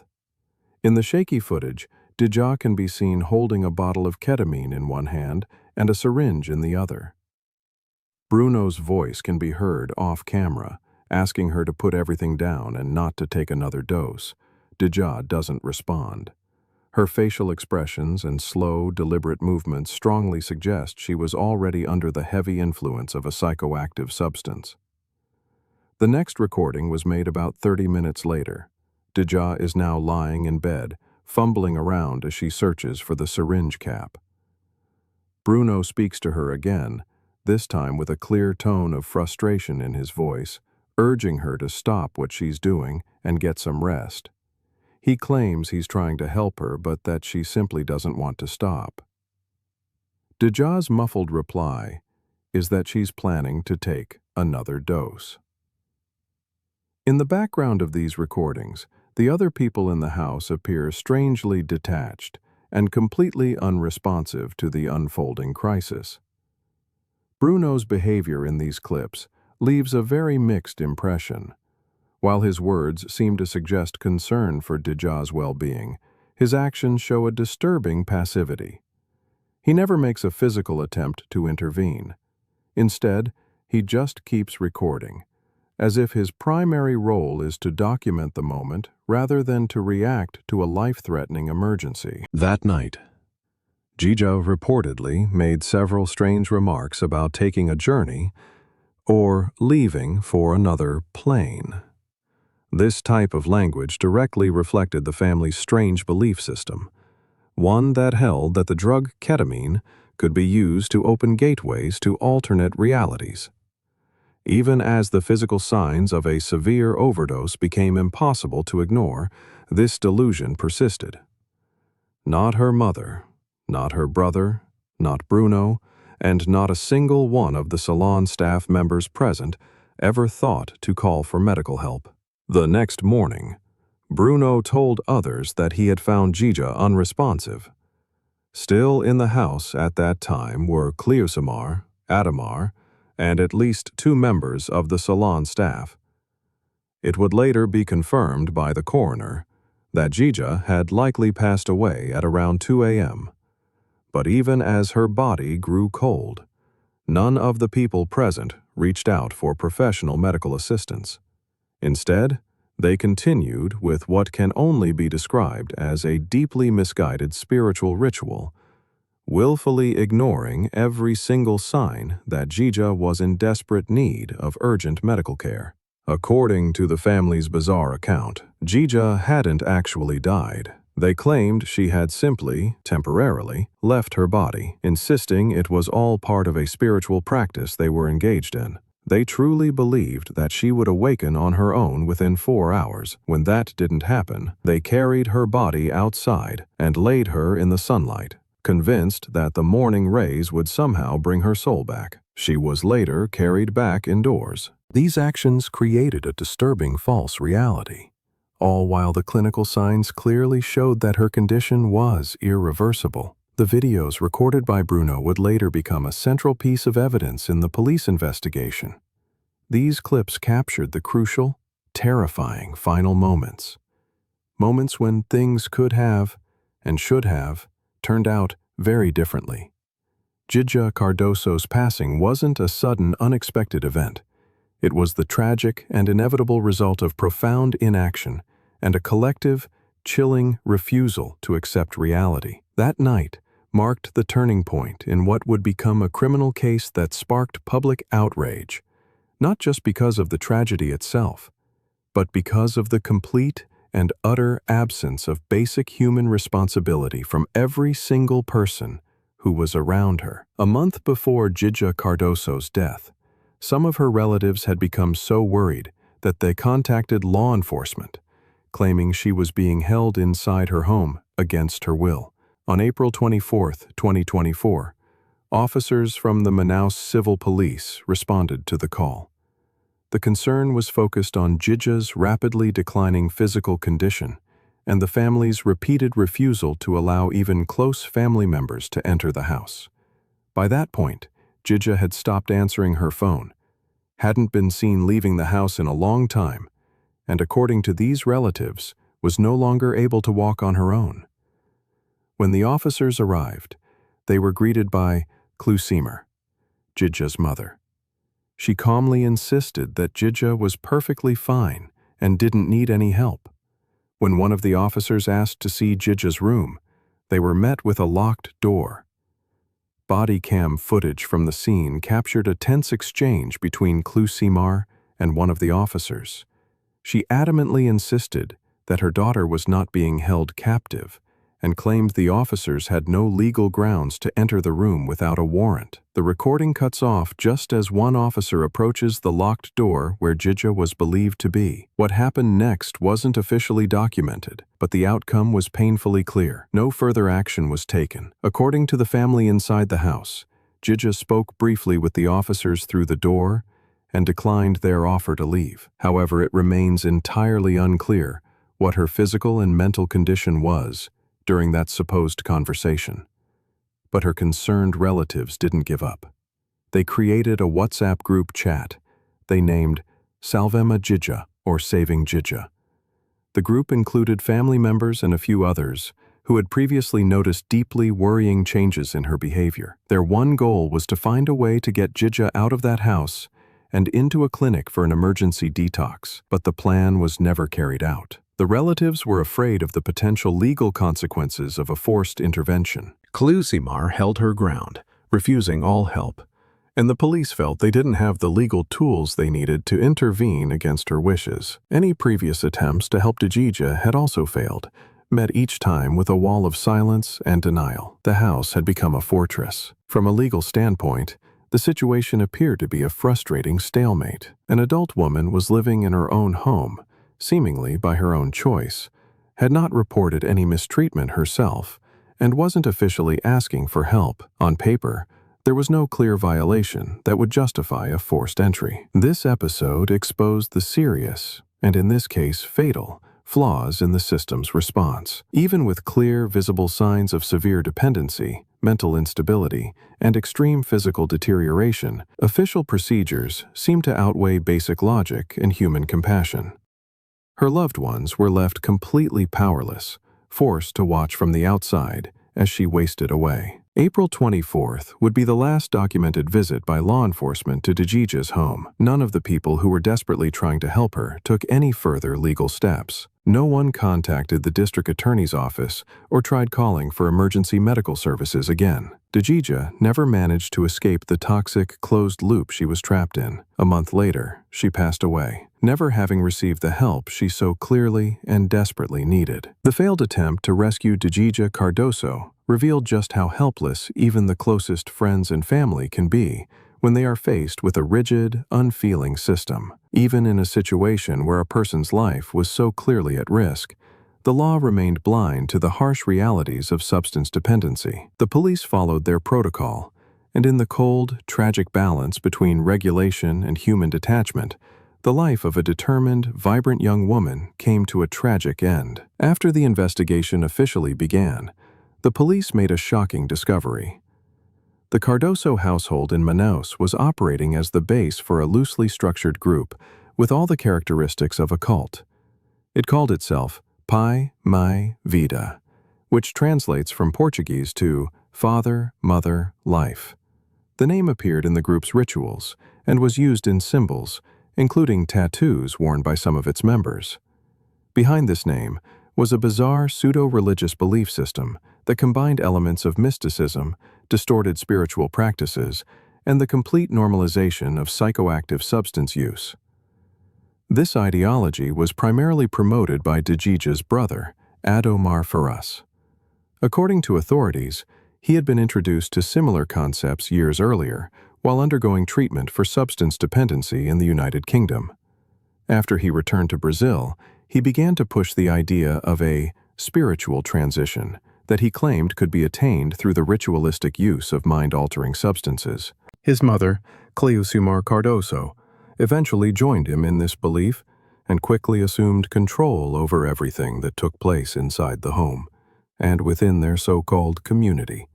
F: In the shaky footage, Djidja can be seen holding a bottle of ketamine in one hand and a syringe in the other. Bruno's voice can be heard off-camera, asking her to put everything down and not to take another dose. Djidja doesn't respond. Her facial expressions and slow, deliberate movements strongly suggest she was already under the heavy influence of a psychoactive substance. The next recording was made about 30 minutes later. Djidja is now lying in bed, fumbling around as she searches for the syringe cap. Bruno speaks to her again, this time with a clear tone of frustration in his voice, urging her to stop what she's doing and get some rest. He claims he's trying to help her, but that she simply doesn't want to stop. Djidja's muffled reply is that she's planning to take another dose. In the background of these recordings, the other people in the house appear strangely detached and completely unresponsive to the unfolding crisis. Bruno's behavior in these clips leaves a very mixed impression. While his words seem to suggest concern for Djidja's well-being, his actions show a disturbing passivity. He never makes a physical attempt to intervene. Instead, he just keeps recording, as if his primary role is to document the moment rather than to react to a life-threatening emergency. That night, Djidja reportedly made several strange remarks about taking a journey or leaving for another plane. This type of language directly reflected the family's strange belief system, one that held that the drug ketamine could be used to open gateways to alternate realities. Even as the physical signs of a severe overdose became impossible to ignore, this delusion persisted. Not her mother, not her brother, not Bruno, and not a single one of the salon staff members present ever thought to call for medical help. The next morning, Bruno told others that he had found Djidja unresponsive. Still in the house at that time were Klusamar, Adamar, and at least 2 members of the salon staff. It would later be confirmed by the coroner that Djidja had likely passed away at around 2 a.m. But even as her body grew cold, none of the people present reached out for professional medical assistance. Instead, they continued with what can only be described as a deeply misguided spiritual ritual, willfully ignoring every single sign that Djidja was in desperate need of urgent medical care. According to the family's bizarre account, Djidja hadn't actually died. They claimed she had simply, temporarily, left her body, insisting it was all part of a spiritual practice they were engaged in. They truly believed that she would awaken on her own within 4 hours. When that didn't happen, they carried her body outside and laid her in the sunlight, convinced that the morning rays would somehow bring her soul back. She was later carried back indoors. These actions created a disturbing false reality, all while the clinical signs clearly showed that her condition was irreversible. The videos recorded by Bruno would later become a central piece of evidence in the police investigation. These clips captured the crucial, terrifying final moments. Moments when things could have, and should have, turned out very differently. Djidja Cardoso's passing wasn't a sudden, unexpected event. It was the tragic and inevitable result of profound inaction and a collective, chilling refusal to accept reality. That night, marked the turning point in what would become a criminal case that sparked public outrage, not just because of the tragedy itself, but because of the complete and utter absence of basic human responsibility from every single person who was around her. A month before Djidja Cardoso's death, some of her relatives had become so worried that they contacted law enforcement, claiming she was being held inside her home against her will. On April 24, 2024, officers from the Manaus Civil Police responded to the call. The concern was focused on Djidja's rapidly declining physical condition and the family's repeated refusal to allow even close family members to enter the house. By that point, Djidja had stopped answering her phone, hadn't been seen leaving the house in a long time, and according to these relatives, was no longer able to walk on her own. When the officers arrived, they were greeted by Klusimir, Djidja's mother. She calmly insisted that Djidja was perfectly fine and didn't need any help. When one of the officers asked to see Djidja's room, they were met with a locked door. Body cam footage from the scene captured a tense exchange between Klusimir and one of the officers. She adamantly insisted that her daughter was not being held captive and claimed the officers had no legal grounds to enter the room without a warrant. The recording cuts off just as one officer approaches the locked door where Djidja was believed to be. What happened next wasn't officially documented, but the outcome was painfully clear. No further action was taken. According to the family inside the house, Djidja spoke briefly with the officers through the door and declined their offer to leave. However, it remains entirely unclear what her physical and mental condition was during that supposed conversation. But her concerned relatives didn't give up. They created a WhatsApp group chat they named Salvema Djidja, or Saving Djidja. The group included family members and a few others who had previously noticed deeply worrying changes in her behavior. Their one goal was to find a way to get Djidja out of that house and into a clinic for an emergency detox, but the plan was never carried out. The relatives were afraid of the potential legal consequences of a forced intervention. Klusimir held her ground, refusing all help, and the police felt they didn't have the legal tools they needed to intervene against her wishes. Any previous attempts to help Djidja had also failed, met each time with a wall of silence and denial. The house had become a fortress. From a legal standpoint, the situation appeared to be a frustrating stalemate. An adult woman was living in her own home, seemingly by her own choice, had not reported any mistreatment herself, and wasn't officially asking for help. On paper, there was no clear violation that would justify a forced entry. This episode exposed the serious, and in this case fatal, flaws in the system's response. Even with clear, visible signs of severe dependency, mental instability, and extreme physical deterioration, official procedures seem to outweigh basic logic and human compassion. Her loved ones were left completely powerless, forced to watch from the outside as she wasted away. April 24th would be the last documented visit by law enforcement to Djidja's home. None of the people who were desperately trying to help her took any further legal steps. No one contacted the district attorney's office or tried calling for emergency medical services again. Djidja never managed to escape the toxic, closed loop she was trapped in. A month later, she passed away, never having received the help she so clearly and desperately needed. The failed attempt to rescue Djidja Cardoso revealed just how helpless even the closest friends and family can be when they are faced with a rigid, unfeeling system. Even in a situation where a person's life was so clearly at risk, the law remained blind to the harsh realities of substance dependency. The police followed their protocol, and in the cold, tragic balance between regulation and human detachment, the life of a determined, vibrant young woman came to a tragic end. After the investigation officially began, the police made a shocking discovery. The Cardoso household in Manaus was operating as the base for a loosely structured group with all the characteristics of a cult. It called itself Pai, Mai, Vida, which translates from Portuguese to Father, Mother, Life. The name appeared in the group's rituals and was used in symbols, including tattoos worn by some of its members. Behind this name was a bizarre pseudo-religious belief system that combined elements of mysticism, distorted spiritual practices, and the complete normalization of psychoactive substance use. This ideology was primarily promoted by Djidja's brother, Adomar Faras. According to authorities, he had been introduced to similar concepts years earlier while undergoing treatment for substance dependency in the United Kingdom. After he returned to Brazil, he began to push the idea of a spiritual transition that he claimed could be attained through the ritualistic use of mind-altering substances. His mother, Cleusumar Cardoso, eventually joined him in this belief and quickly assumed control over everything that took place inside the home and within their so-called community.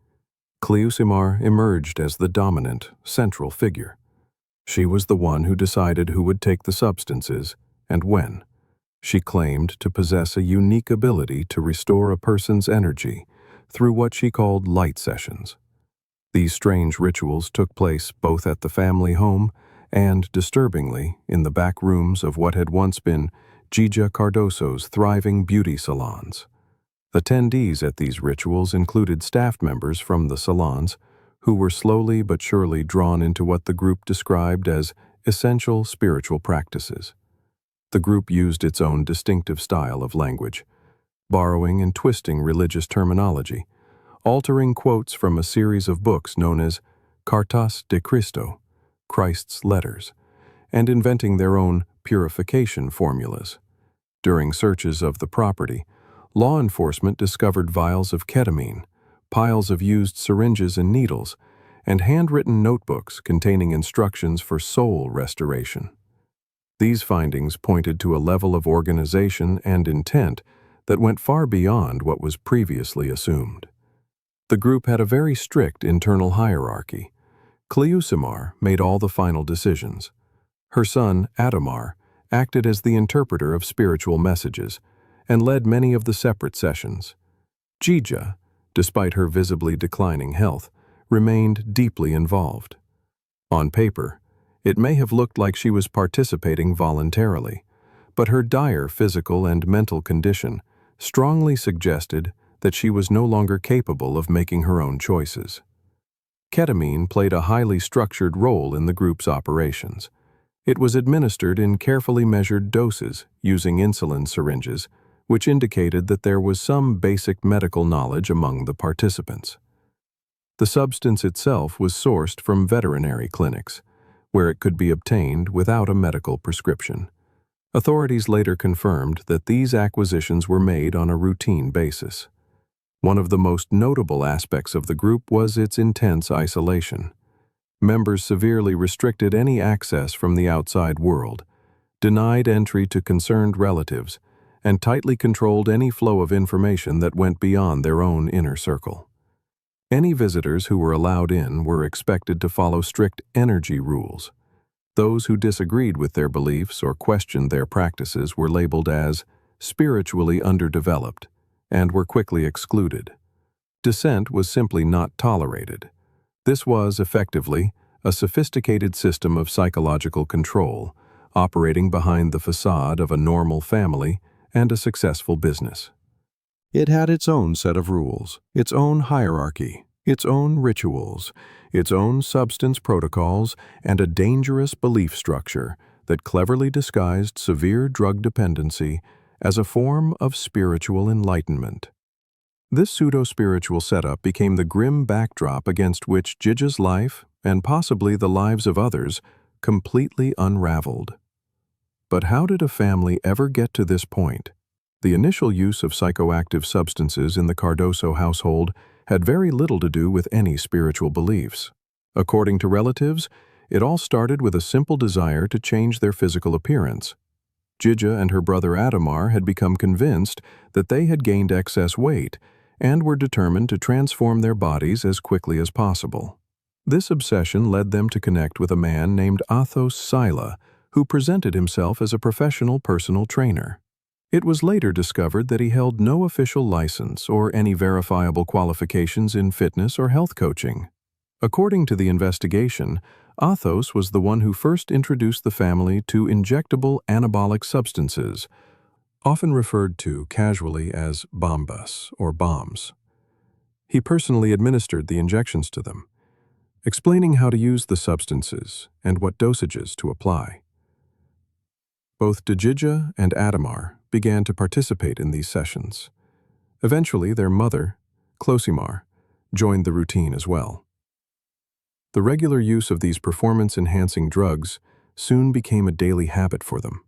F: Cleusumar emerged as the dominant, central figure. She was the one who decided who would take the substances and when. She claimed to possess a unique ability to restore a person's energy through what she called light sessions. These strange rituals took place both at the family home and, disturbingly, in the back rooms of what had once been Djidja Cardoso's thriving beauty salons. Attendees at these rituals included staff members from the salons who were slowly but surely drawn into what the group described as essential spiritual practices. The group used its own distinctive style of language, borrowing and twisting religious terminology, altering quotes from a series of books known as Cartas de Cristo, Christ's Letters, and inventing their own purification formulas. During searches of the property, law enforcement discovered vials of ketamine, piles of used syringes and needles, and handwritten notebooks containing instructions for soul restoration. These findings pointed to a level of organization and intent that went far beyond what was previously assumed. The group had a very strict internal hierarchy. Cleusumar made all the final decisions. Her son, Adomar, acted as the interpreter of spiritual messages and led many of the separate sessions. Djidja, despite her visibly declining health, remained deeply involved. On paper, it may have looked like she was participating voluntarily, but her dire physical and mental condition strongly suggested that she was no longer capable of making her own choices. Ketamine played a highly structured role in the group's operations. It was administered in carefully measured doses using insulin syringes, which indicated that there was some basic medical knowledge among the participants. The substance itself was sourced from veterinary clinics, where it could be obtained without a medical prescription. Authorities later confirmed that these acquisitions were made on a routine basis. One of the most notable aspects of the group was its intense isolation. Members severely restricted any access from the outside world, denied entry to concerned relatives, and tightly controlled any flow of information that went beyond their own inner circle. Any visitors who were allowed in were expected to follow strict energy rules. Those who disagreed with their beliefs or questioned their practices were labeled as spiritually underdeveloped and were quickly excluded. Dissent was simply not tolerated. This was, effectively, a sophisticated system of psychological control, operating behind the facade of a normal family and a successful business. It had its own set of rules, its own hierarchy, its own rituals, its own substance protocols, and a dangerous belief structure that cleverly disguised severe drug dependency as a form of spiritual enlightenment. This pseudo-spiritual setup became the grim backdrop against which Djidja's life, and possibly the lives of others, completely unraveled. But how did a family ever get to this point? The initial use of psychoactive substances in the Cardoso household had very little to do with any spiritual beliefs. According to relatives, it all started with a simple desire to change their physical appearance. Djidja and her brother Adomar had become convinced that they had gained excess weight and were determined to transform their bodies as quickly as possible. This obsession led them to connect with a man named Athos Sila, who presented himself as a professional personal trainer. It was later discovered that he held no official license or any verifiable qualifications in fitness or health coaching. According to the investigation, Athos was the one who first introduced the family to injectable anabolic substances, often referred to casually as bombas or bombs. He personally administered the injections to them, explaining how to use the substances and what dosages to apply. Both Djidja and Adamar began to participate in these sessions. Eventually, their mother, Klosimar, joined the routine as well. The regular use of these performance-enhancing drugs soon became a daily habit for them.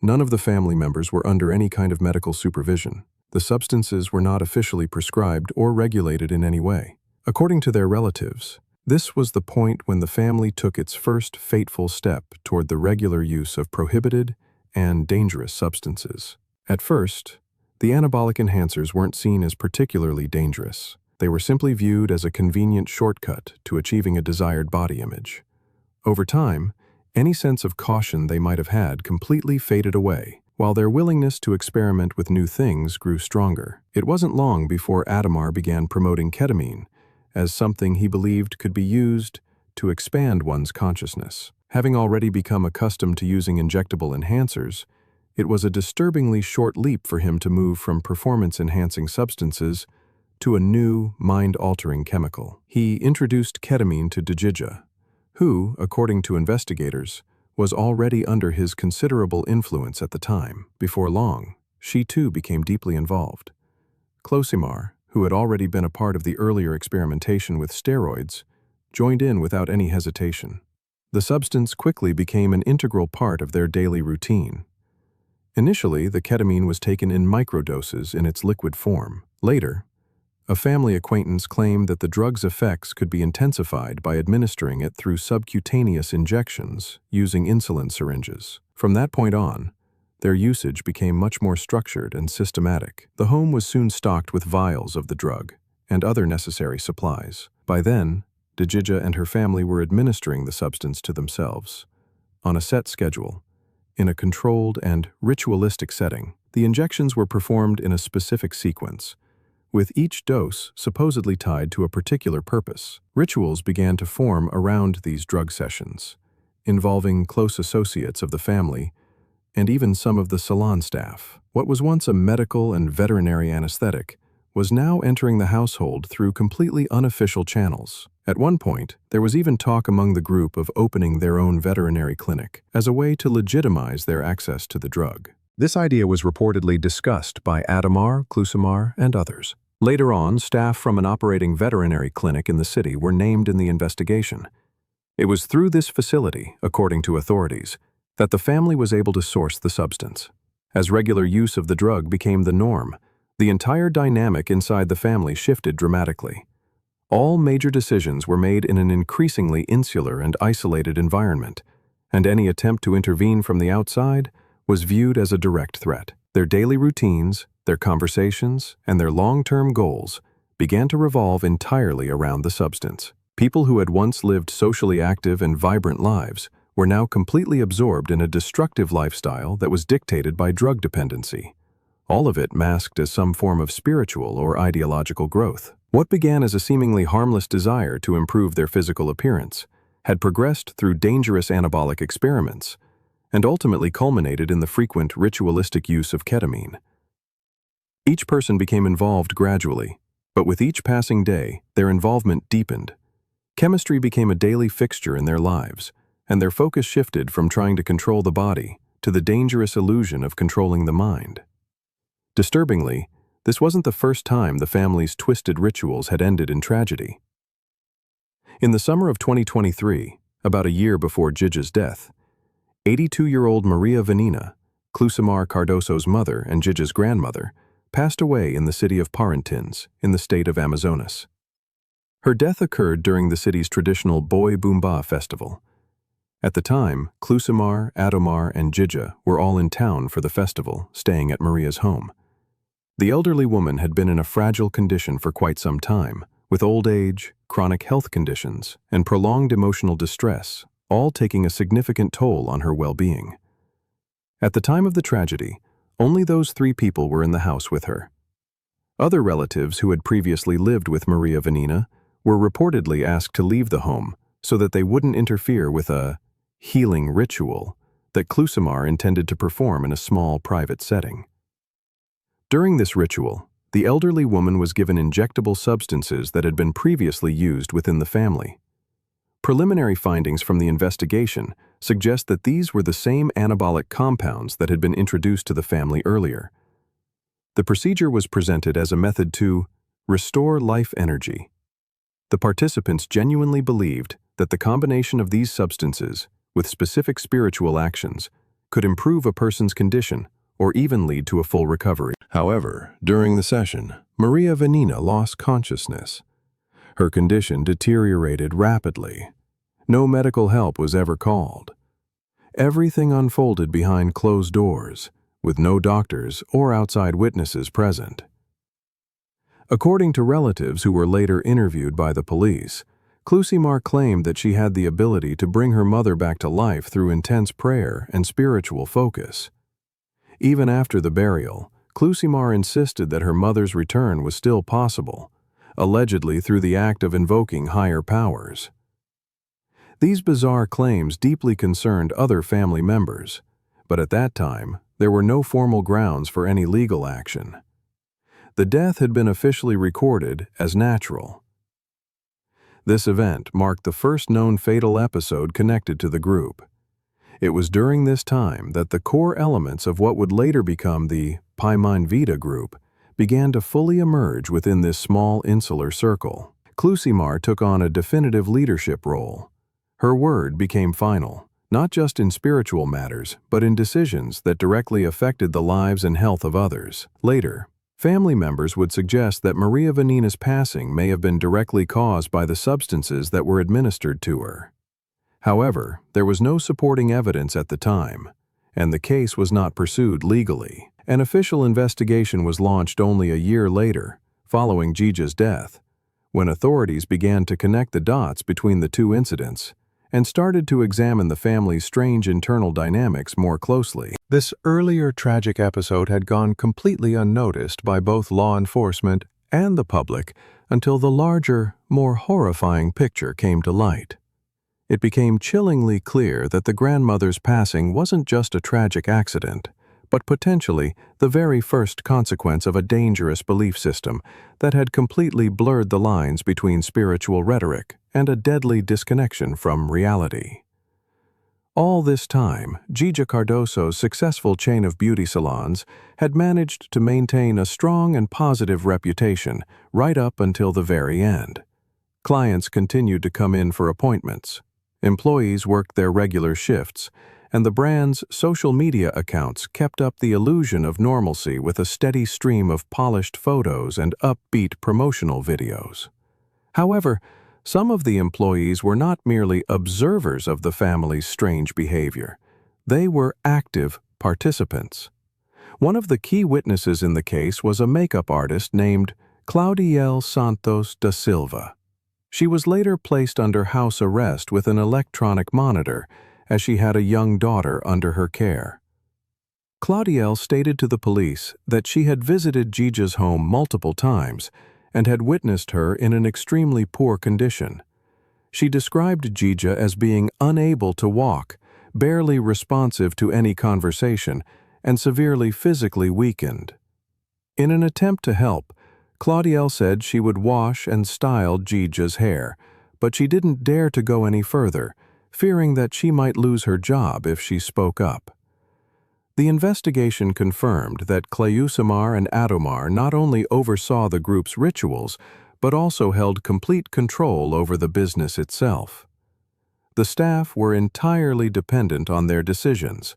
F: None of the family members were under any kind of medical supervision. The substances were not officially prescribed or regulated in any way. According to their relatives, this was the point when the family took its first fateful step toward the regular use of prohibited and dangerous substances. At first, the anabolic enhancers weren't seen as particularly dangerous. They were simply viewed as a convenient shortcut to achieving a desired body image. Over time, any sense of caution they might have had completely faded away, while their willingness to experiment with new things grew stronger. It wasn't long before Adamar began promoting ketamine as something he believed could be used to expand one's consciousness. Having already become accustomed to using injectable enhancers, it was a disturbingly short leap for him to move from performance-enhancing substances to a new, mind-altering chemical. He introduced ketamine to Djidja, who, according to investigators, was already under his considerable influence at the time. Before long, she too became deeply involved. Klosimar, who had already been a part of the earlier experimentation with steroids, joined in without any hesitation. The substance quickly became an integral part of their daily routine. Initially, the ketamine was taken in microdoses in its liquid form. Later, a family acquaintance claimed that the drug's effects could be intensified by administering it through subcutaneous injections using insulin syringes. From that point on, their usage became much more structured and systematic. The home was soon stocked with vials of the drug and other necessary supplies. By then, Djidja and her family were administering the substance to themselves, on a set schedule, in a controlled and ritualistic setting. The injections were performed in a specific sequence, with each dose supposedly tied to a particular purpose. Rituals began to form around these drug sessions, involving close associates of the family and even some of the salon staff. What was once a medical and veterinary anesthetic was now entering the household through completely unofficial channels. At one point, there was even talk among the group of opening their own veterinary clinic as a way to legitimize their access to the drug. This idea was reportedly discussed by Adamar, Klosimar, and others. Later on, staff from an operating veterinary clinic in the city were named in the investigation. It was through this facility, according to authorities, that the family was able to source the substance. As regular use of the drug became the norm, the entire dynamic inside the family shifted dramatically. All major decisions were made in an increasingly insular and isolated environment, and any attempt to intervene from the outside was viewed as a direct threat. Their daily routines, their conversations, and their long-term goals began to revolve entirely around the substance. People who had once lived socially active and vibrant lives were now completely absorbed in a destructive lifestyle that was dictated by drug dependency, all of it masked as some form of spiritual or ideological growth. What began as a seemingly harmless desire to improve their physical appearance had progressed through dangerous anabolic experiments and ultimately culminated in the frequent ritualistic use of ketamine. Each person became involved gradually, but with each passing day, their involvement deepened. Chemistry became a daily fixture in their lives, and their focus shifted from trying to control the body to the dangerous illusion of controlling the mind. Disturbingly, this wasn't the first time the family's twisted rituals had ended in tragedy. In the summer of 2023, about a year before Djidja's death, 82-year-old Maria Vanina, Klosimar Cardoso's mother and Djidja's grandmother, passed away in the city of Parintins, in the state of Amazonas. Her death occurred during the city's traditional Boi Bumba festival. At the time, Klosimar, Adamar, and Djidja were all in town for the festival, staying at Maria's home. The elderly woman had been in a fragile condition for quite some time, with old age, chronic health conditions, and prolonged emotional distress, all taking a significant toll on her well-being. At the time of the tragedy, only those 3 people were in the house with her. Other relatives who had previously lived with Maria Vanina were reportedly asked to leave the home so that they wouldn't interfere with a healing ritual that Klusimar intended to perform in a small private setting. During this ritual, the elderly woman was given injectable substances that had been previously used within the family. Preliminary findings from the investigation suggest that these were the same anabolic compounds that had been introduced to the family earlier. The procedure was presented as a method to restore life energy. The participants genuinely believed that the combination of these substances, with specific spiritual actions, could improve a person's condition or even lead to a full recovery. However, during the session, Maria Vanina lost consciousness. Her condition deteriorated rapidly. No medical help was ever called. Everything unfolded behind closed doors, with no doctors or outside witnesses present. According to relatives who were later interviewed by the police, Klusimar claimed that she had the ability to bring her mother back to life through intense prayer and spiritual focus. Even after the burial, Klusimar insisted that her mother's return was still possible, allegedly through the act of invoking higher powers. These bizarre claims deeply concerned other family members, but at that time, there were no formal grounds for any legal action. The death had been officially recorded as natural. This event marked the first known fatal episode connected to the group. It was during this time that the core elements of what would later become the Paimon Vita group began to fully emerge within this small insular circle. Klusimar took on a definitive leadership role. Her word became final, not just in spiritual matters, but in decisions that directly affected the lives and health of others. Later, family members would suggest that Maria Vanina's passing may have been directly caused by the substances that were administered to her. However, there was no supporting evidence at the time, and the case was not pursued legally. An official investigation was launched only a year later, following Djidja's death, when authorities began to connect the dots between the two incidents and started to examine the family's strange internal dynamics more closely. This earlier tragic episode had gone completely unnoticed by both law enforcement and the public until the larger, more horrifying picture came to light. It became chillingly clear that the grandmother's passing wasn't just a tragic accident, but potentially the very first consequence of a dangerous belief system that had completely blurred the lines between spiritual rhetoric and a deadly disconnection from reality. All this time, Djidja Cardoso's successful chain of beauty salons had managed to maintain a strong and positive reputation right up until the very end. Clients continued to come in for appointments. Employees worked their regular shifts, and the brand's social media accounts kept up the illusion of normalcy with a steady stream of polished photos and upbeat promotional videos. However, some of the employees were not merely observers of the family's strange behavior. They were active participants. One of the key witnesses in the case was a makeup artist named Claudiel Santos da Silva. She was later placed under house arrest with an electronic monitor, as she had a young daughter under her care. Claudiel stated to the police that she had visited Djidja's home multiple times and had witnessed her in an extremely poor condition. She described Djidja as being unable to walk, barely responsive to any conversation, and severely physically weakened. In an attempt to help, Claudiel said she would wash and style Djidja's hair, but she didn't dare to go any further, fearing that she might lose her job if she spoke up. The investigation confirmed that Klusimar and Adomar not only oversaw the group's rituals, but also held complete control over the business itself. The staff were entirely dependent on their decisions.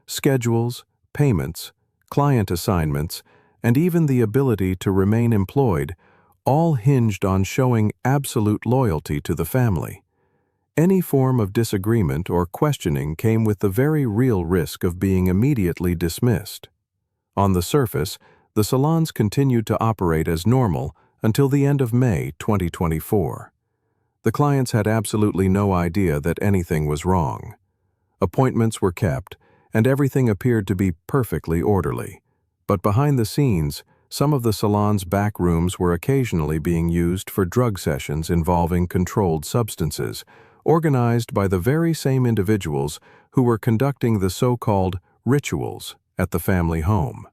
F: Schedules, payments, client assignments, and even the ability to remain employed all hinged on showing absolute loyalty to the family. Any form of disagreement or questioning came with the very real risk of being immediately dismissed. On the surface, the salons continued to operate as normal until the end of May 2024. The clients had absolutely no idea that anything was wrong. Appointments were kept, and everything appeared to be perfectly orderly. But behind the scenes, some of the salon's back rooms were occasionally being used for drug sessions involving controlled substances, organized by the very same individuals who were conducting the so-called rituals at the family home.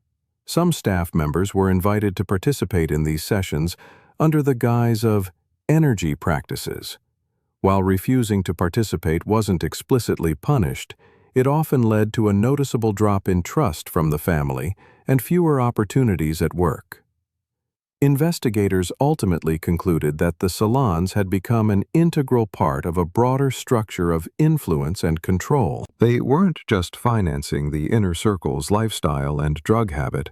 F: Some staff members were invited to participate in these sessions under the guise of energy practices. While refusing to participate wasn't explicitly punished, it often led to a noticeable drop in trust from the family and fewer opportunities at work. Investigators ultimately concluded that the salons had become an integral part of a broader structure of influence and control. They weren't just financing the inner circle's lifestyle and drug habit.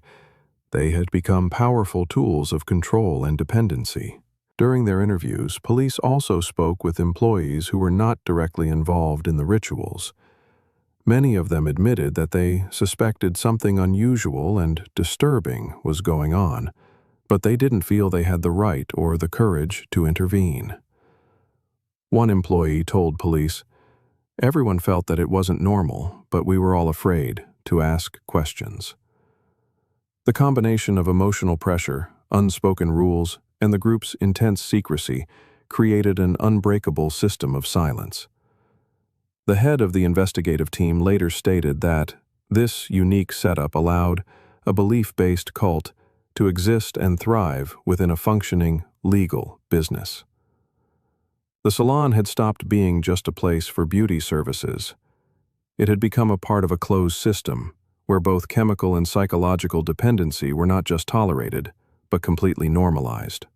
F: They had become powerful tools of control and dependency. During their interviews, police also spoke with employees who were not directly involved in the rituals. Many of them admitted that they suspected something unusual and disturbing was going on, but they didn't feel they had the right or the courage to intervene. One employee told police, "Everyone felt that it wasn't normal, but we were all afraid to ask questions." The combination of emotional pressure, unspoken rules, and the group's intense secrecy created an unbreakable system of silence. The head of the investigative team later stated that this unique setup allowed a belief-based cult to exist and thrive within a functioning, legal business. The salon had stopped being just a place for beauty services. It had become a part of a closed system where both chemical and psychological dependency were not just tolerated, but completely normalized.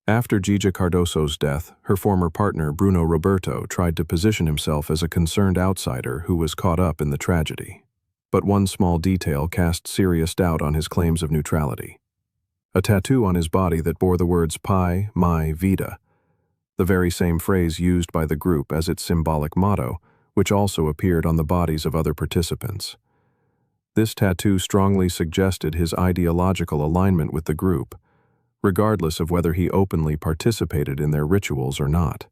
F: After Djidja Cardoso's death, her former partner Bruno Roberto tried to position himself as a concerned outsider who was caught up in the tragedy. But one small detail cast serious doubt on his claims of neutrality. A tattoo on his body that bore the words Pi, Mai, Vida, the very same phrase used by the group as its symbolic motto, which also appeared on the bodies of other participants. This tattoo strongly suggested his ideological alignment with the group, regardless of whether he openly participated in their rituals or not.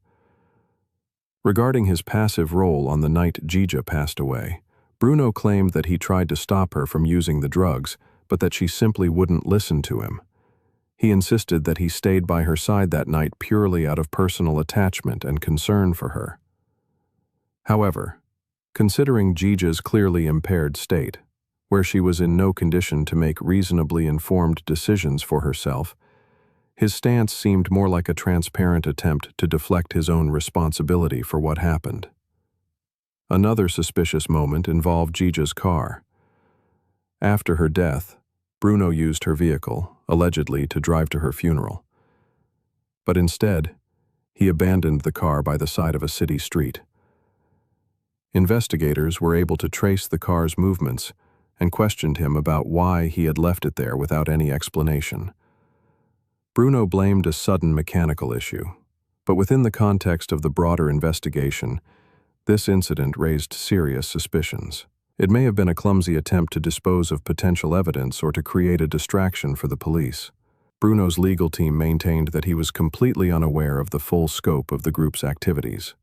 F: Regarding his passive role on the night Djidja passed away, Bruno claimed that he tried to stop her from using the drugs, but that she simply wouldn't listen to him. He insisted that he stayed by her side that night purely out of personal attachment and concern for her. However, considering Djidja's clearly impaired state, where she was in no condition to make reasonably informed decisions for herself, his stance seemed more like a transparent attempt to deflect his own responsibility for what happened. Another suspicious moment involved Djidja's car. After her death, Bruno used her vehicle, allegedly to drive to her funeral. But instead, he abandoned the car by the side of a city street. Investigators were able to trace the car's movements and questioned him about why he had left it there without any explanation. Bruno blamed a sudden mechanical issue, but within the context of the broader investigation, this incident raised serious suspicions. It may have been a clumsy attempt to dispose of potential evidence or to create a distraction for the police. Bruno's legal team maintained that he was completely unaware of the full scope of the group's activities.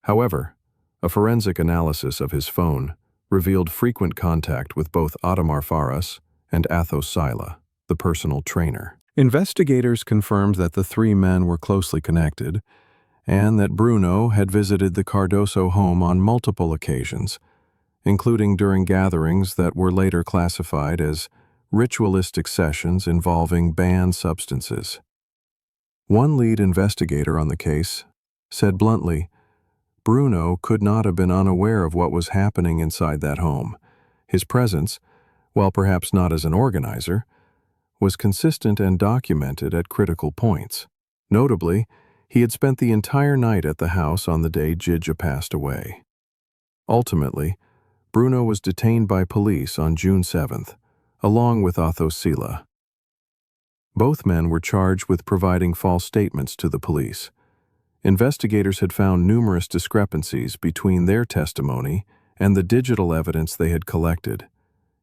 F: However, a forensic analysis of his phone revealed frequent contact with both Adamar Faras and Athos Sila, the personal trainer. Investigators confirmed that the three men were closely connected, and that Bruno had visited the Cardoso home on multiple occasions, including during gatherings that were later classified as ritualistic sessions involving banned substances. One lead investigator on the case said bluntly, Bruno could not have been unaware of what was happening inside that home. His presence, while perhaps not as an organizer, was consistent and documented at critical points. Notably, he had spent the entire night at the house on the day Djidja passed away. Ultimately, Bruno was detained by police on June 7th, along with Athos Sila. Both men were charged with providing false statements to the police. Investigators had found numerous discrepancies between their testimony and the digital evidence they had collected,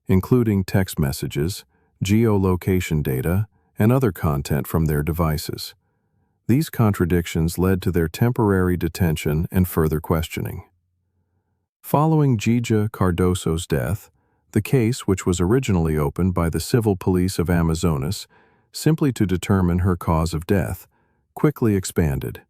F: including text messages, geolocation data, and other content from their devices. These contradictions led to their temporary detention and further questioning. Following Djidja Cardoso's death, the case, which was originally opened by the civil police of Amazonas simply to determine her cause of death, quickly expanded.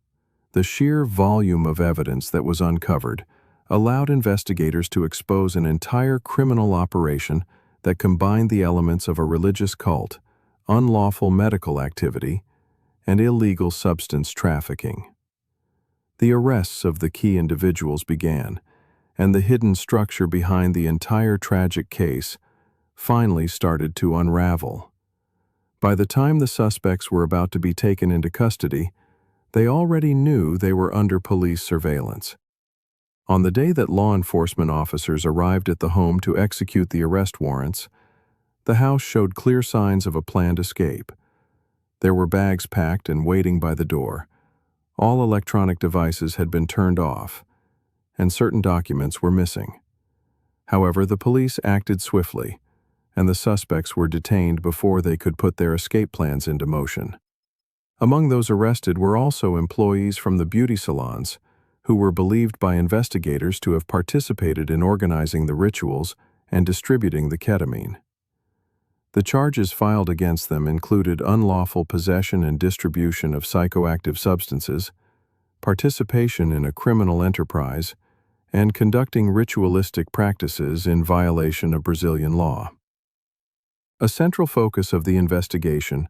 F: The sheer volume of evidence that was uncovered allowed investigators to expose an entire criminal operation that combined the elements of a religious cult, unlawful medical activity, and illegal substance trafficking. The arrests of the key individuals began, and the hidden structure behind the entire tragic case finally started to unravel. By the time the suspects were about to be taken into custody, they already knew they were under police surveillance. On the day that law enforcement officers arrived at the home to execute the arrest warrants, the house showed clear signs of a planned escape. There were bags packed and waiting by the door. All electronic devices had been turned off, and certain documents were missing. However, the police acted swiftly, and the suspects were detained before they could put their escape plans into motion. Among those arrested were also employees from the beauty salons, who were believed by investigators to have participated in organizing the rituals and distributing the ketamine. The charges filed against them included unlawful possession and distribution of psychoactive substances, participation in a criminal enterprise, and conducting ritualistic practices in violation of Brazilian law. A central focus of the investigation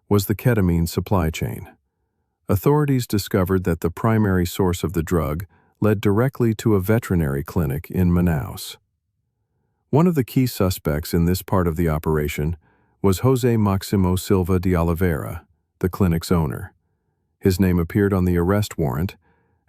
F: was the ketamine supply chain. Authorities discovered that the primary source of the drug led directly to a veterinary clinic in Manaus. One of the key suspects in this part of the operation was José Maximo Silva de Oliveira, the clinic's owner. His name appeared on the arrest warrant,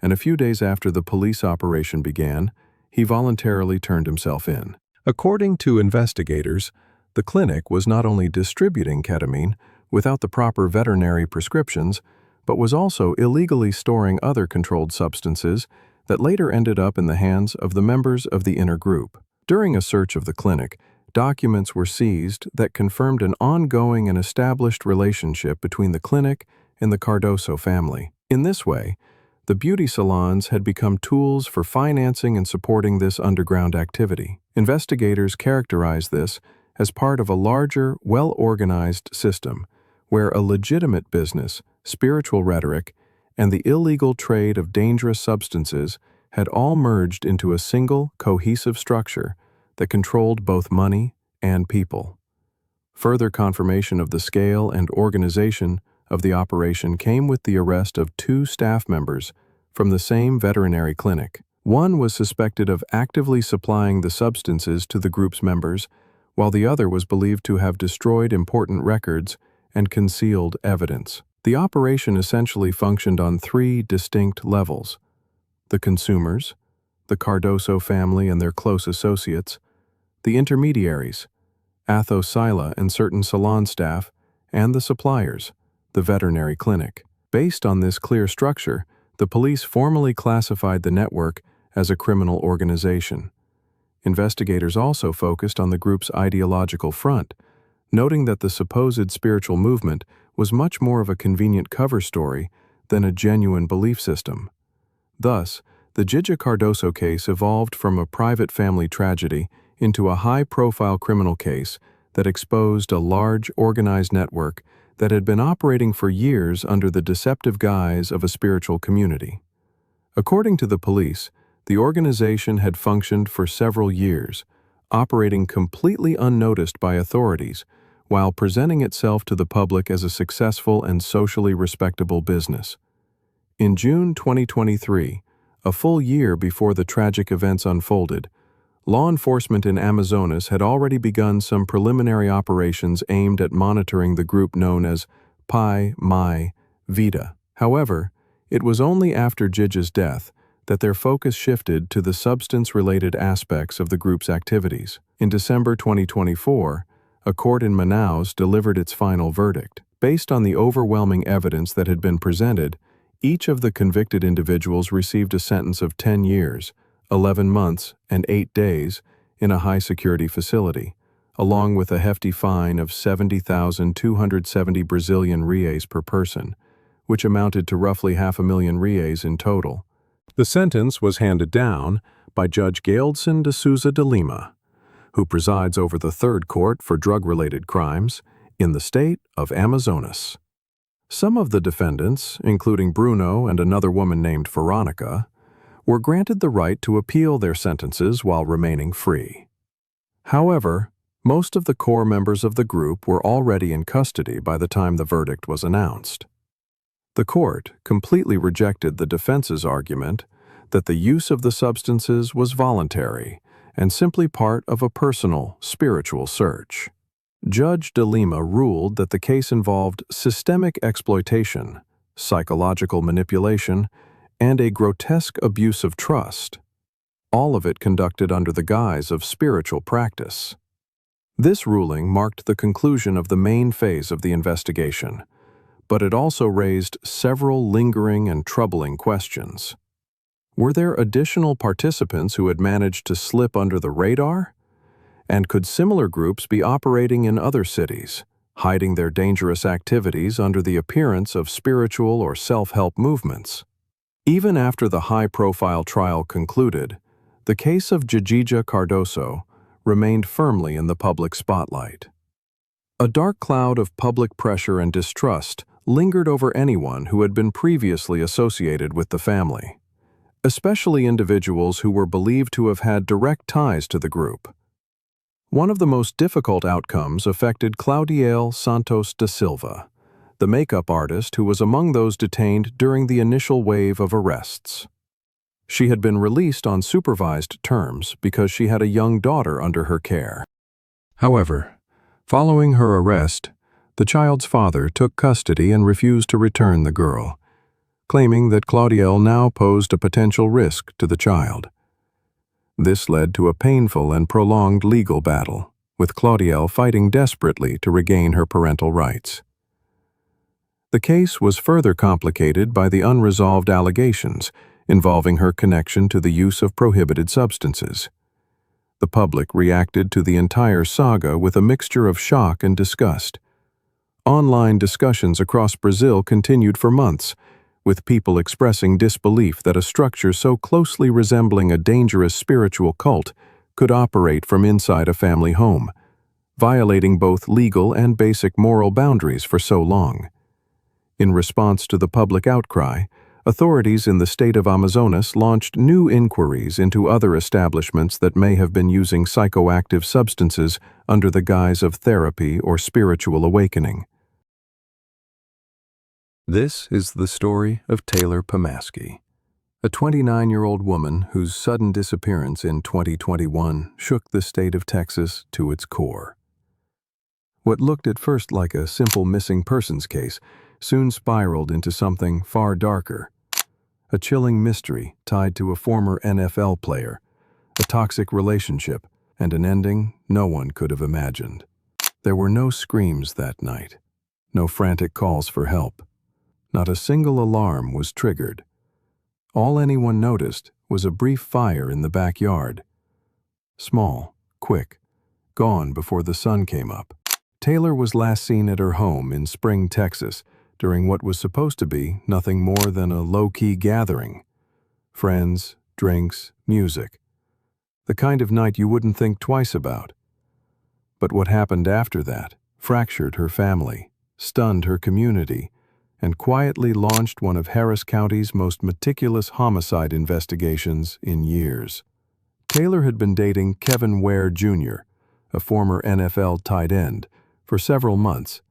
F: and a few days after the police operation began, he voluntarily turned himself in. According to investigators, the clinic was not only distributing ketamine without the proper veterinary prescriptions, but was also illegally storing other controlled substances that later ended up in the hands of the members of the inner group. During a search of the clinic, documents were seized that confirmed an ongoing and established relationship between the clinic and the Cardoso family. In this way, the beauty salons had become tools for financing and supporting this underground activity. Investigators characterized this as part of a larger, well-organized system where a legitimate business, spiritual rhetoric, and the illegal trade of dangerous substances had all merged into a single, cohesive structure that controlled both money and people. Further confirmation of the scale and organization of the operation came with the arrest of 2 staff members from the same veterinary clinic. One was suspected of actively supplying the substances to the group's members, while the other was believed to have destroyed important records and concealed evidence. The operation essentially functioned on 3 distinct levels: the consumers, the Cardoso family and their close associates, the intermediaries, Athos Sila and certain salon staff, and the suppliers, the veterinary clinic. Based on this clear structure, the police formally classified the network as a criminal organization. Investigators also focused on the group's ideological front, noting that the supposed spiritual movement was much more of a convenient cover story than a genuine belief system. Thus, the Djidja Cardoso case evolved from a private family tragedy into a high-profile criminal case that exposed a large, organized network that had been operating for years under the deceptive guise of a spiritual community. According to the police, the organization had functioned for several years, operating completely unnoticed by authorities, while presenting itself to the public as a successful and socially respectable business. In June 2023, a full year before the tragic events unfolded, law enforcement in Amazonas had already begun some preliminary operations aimed at monitoring the group known as Pai Mai Vida. However, it was only after Djidja's death that their focus shifted to the substance-related aspects of the group's activities. In December 2024, a court in Manaus delivered its final verdict. Based on the overwhelming evidence that had been presented, each of the convicted individuals received a sentence of 10 years, 11 months, and 8 days in a high-security facility, along with a hefty fine of 70,270 Brazilian reais per person, which amounted to roughly 500,000 reais in total. The sentence was handed down by Judge Gaeldson de Souza de Lima, who presides over the Third Court for Drug-Related Crimes in the state of Amazonas. Some of the defendants, including Bruno and another woman named Veronica, were granted the right to appeal their sentences while remaining free. However, most of the core members of the group were already in custody by the time the verdict was announced. The court completely rejected the defense's argument that the use of the substances was voluntary and simply part of a personal, spiritual search. Judge De Lima ruled that the case involved systemic exploitation, psychological manipulation, and a grotesque abuse of trust, all of it conducted under the guise of spiritual practice. This ruling marked the conclusion of the main phase of the investigation, but it also raised several lingering and troubling questions. Were there additional participants who had managed to slip under the radar? And could similar groups be operating in other cities, hiding their dangerous activities under the appearance of spiritual or self-help movements? Even after the high-profile trial concluded, the case of Djidja Cardoso remained firmly in the public spotlight. A dark cloud of public pressure and distrust lingered over anyone who had been previously associated with the family, especially individuals who were believed to have had direct ties to the group. One of the most difficult outcomes affected Claudiel Santos da Silva, the makeup artist who was among those detained during the initial wave of arrests. She had been released on supervised terms because she had a young daughter under her care. However, following her arrest, the child's father took custody and refused to return the girl, claiming that Claudiel now posed a potential risk to the child. This led to a painful and prolonged legal battle, with Claudiel fighting desperately to regain her parental rights. The case was further complicated by the unresolved allegations involving her connection to the use of prohibited substances. The public reacted to the entire saga with a mixture of shock and disgust. Online discussions across Brazil continued for months, with people expressing disbelief that a structure so closely resembling a dangerous spiritual cult could operate from inside a family home, violating both legal and basic moral boundaries for so long. In response to the public outcry, authorities in the state of Amazonas launched new inquiries into other establishments that may have been using psychoactive substances under the guise of therapy or spiritual awakening. This is the story of Taylor Pomaski, a 29-year-old woman whose sudden disappearance in 2021 shook the state of Texas to its core. What looked at first like a simple missing persons case soon spiraled into something far darker, a chilling mystery tied to a former NFL player, a toxic relationship, and an ending no one could have imagined. There were no screams that night, no frantic calls for help. Not a single alarm was triggered. All anyone noticed was a brief fire in the backyard. Small, quick, gone before the sun came up. Taylor was last seen at her home in Spring, Texas, during what was supposed to be nothing more than a low-key gathering. Friends, drinks, music. The kind of night you wouldn't think twice about. But what happened after that fractured her family, stunned her community, and quietly launched one of Harris County's most meticulous homicide investigations in years. Taylor had been dating Kevin Ware Jr., a former NFL tight end, for several months.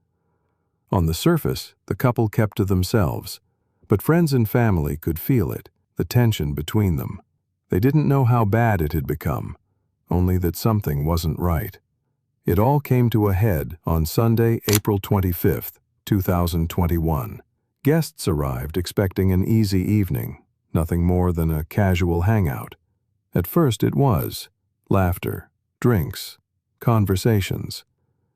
F: On the surface, the couple kept to themselves, but friends and family could feel it, the tension between them. They didn't know how bad it had become, only that something wasn't right. It all came to a head on Sunday, April 25th, 2021. Guests arrived expecting an easy evening, nothing more than a casual hangout. At first it was laughter, drinks, conversations.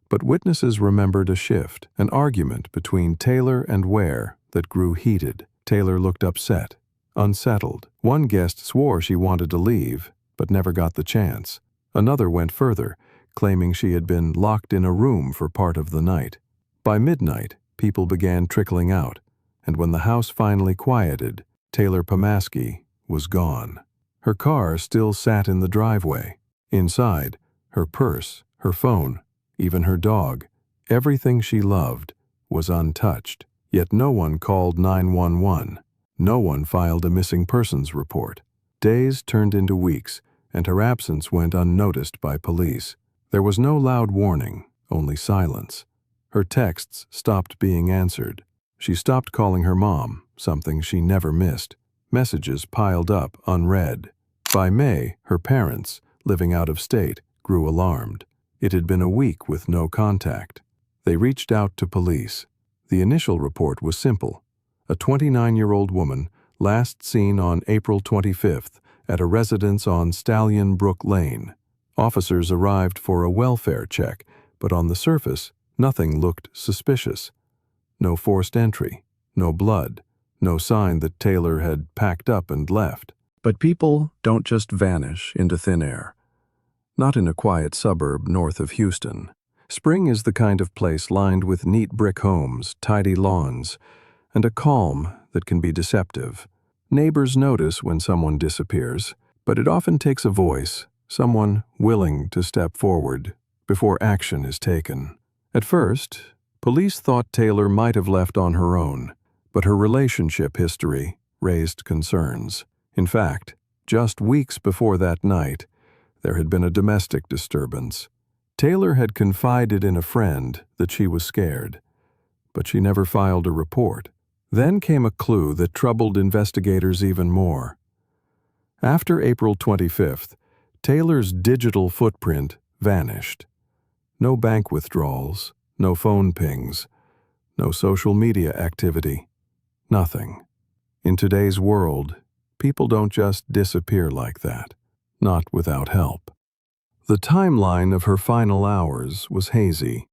F: But witnesses remembered a shift, an argument between Taylor and Ware that grew heated. Taylor looked upset, unsettled. One guest swore she wanted to leave, but never got the chance. Another went further, claiming she had been locked in a room for part of the night. By midnight, people began trickling out, and when the house finally quieted, Taylor Pomaski was gone. Her car still sat in the driveway. Inside, her purse, her phone, even her dog, everything she loved, was untouched. Yet no one called 911. No one filed a missing persons report. Days turned into weeks, and her absence went unnoticed by police. There was no loud warning, only silence. Her texts stopped being answered. She stopped calling her mom, something she never missed. Messages piled up unread. By May, her parents, living out of state, grew alarmed. It had been a week with no contact. They reached out to police. The initial report was simple. A 29-year-old woman, last seen on April 25th at a residence on Stallion Brook Lane. Officers arrived for a welfare check, but on the surface, nothing looked suspicious. No forced entry, no blood, no sign that Taylor had packed up and left.
E: But people don't just vanish into thin air. Not in a quiet suburb north of Houston. Spring is the kind of place lined with neat brick homes, tidy lawns, and a calm that can be deceptive. Neighbors notice when someone disappears, but it often takes a voice, someone willing to step forward before action is taken. At first, police thought Taylor might have left on her own, but her relationship history raised concerns. In fact, just weeks before that night, there had been a domestic disturbance. Taylor had confided in a friend that she was scared, but she never filed a report. Then came a clue that troubled investigators even more. After April 25th, Taylor's digital footprint vanished. No bank withdrawals, no phone pings, no social media activity, nothing. In today's world, people don't just disappear like that, not without help. The timeline of her final hours was hazy.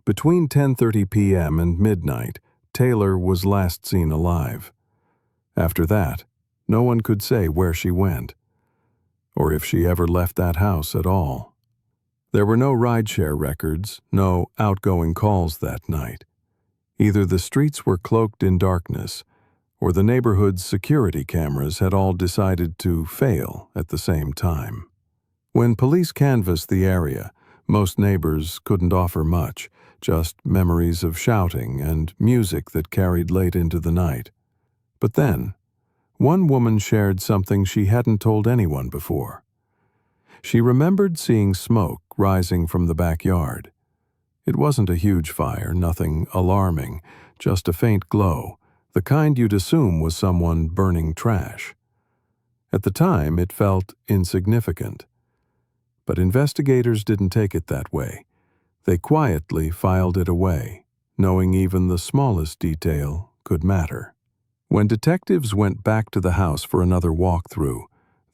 E: Between 10:30 p.m. and midnight, Taylor was last seen alive. After that, no one could say where she went, or if she ever left that house at all. There were no rideshare records, no outgoing calls that night. Either the streets were cloaked in darkness, or the neighborhood's security cameras had all decided to fail at the same time. When police canvassed the area, most neighbors couldn't offer much, just memories of shouting and music that carried late into the night. But then, one woman shared something she hadn't told anyone before. She remembered seeing smoke rising from the backyard. It wasn't a huge fire, nothing alarming, just a faint glow, the kind you'd assume was someone burning trash. At the time, it felt insignificant. But investigators didn't take it that way. They quietly filed it away, knowing even the smallest detail could matter. When detectives went back to the house for another walkthrough,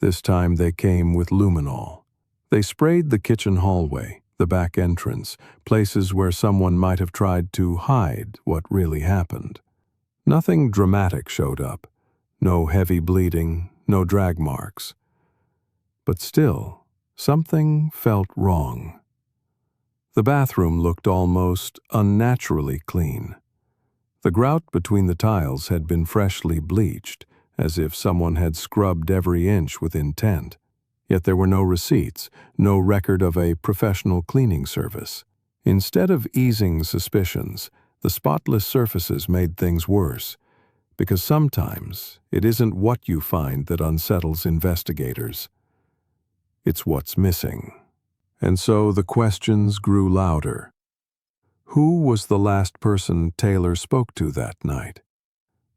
E: this time they came with luminol. They sprayed the kitchen hallway, the back entrance, places where someone might have tried to hide what really happened. Nothing dramatic showed up. No heavy bleeding, no drag marks. But still, something felt wrong. The bathroom looked almost unnaturally clean. The grout between the tiles had been freshly bleached, as if someone had scrubbed every inch with intent. Yet there were no receipts, no record of a professional cleaning service. Instead of easing suspicions, the spotless surfaces made things worse, because sometimes it isn't what you find that unsettles investigators. It's what's missing. And so the questions grew louder. Who was the last person Taylor spoke to that night?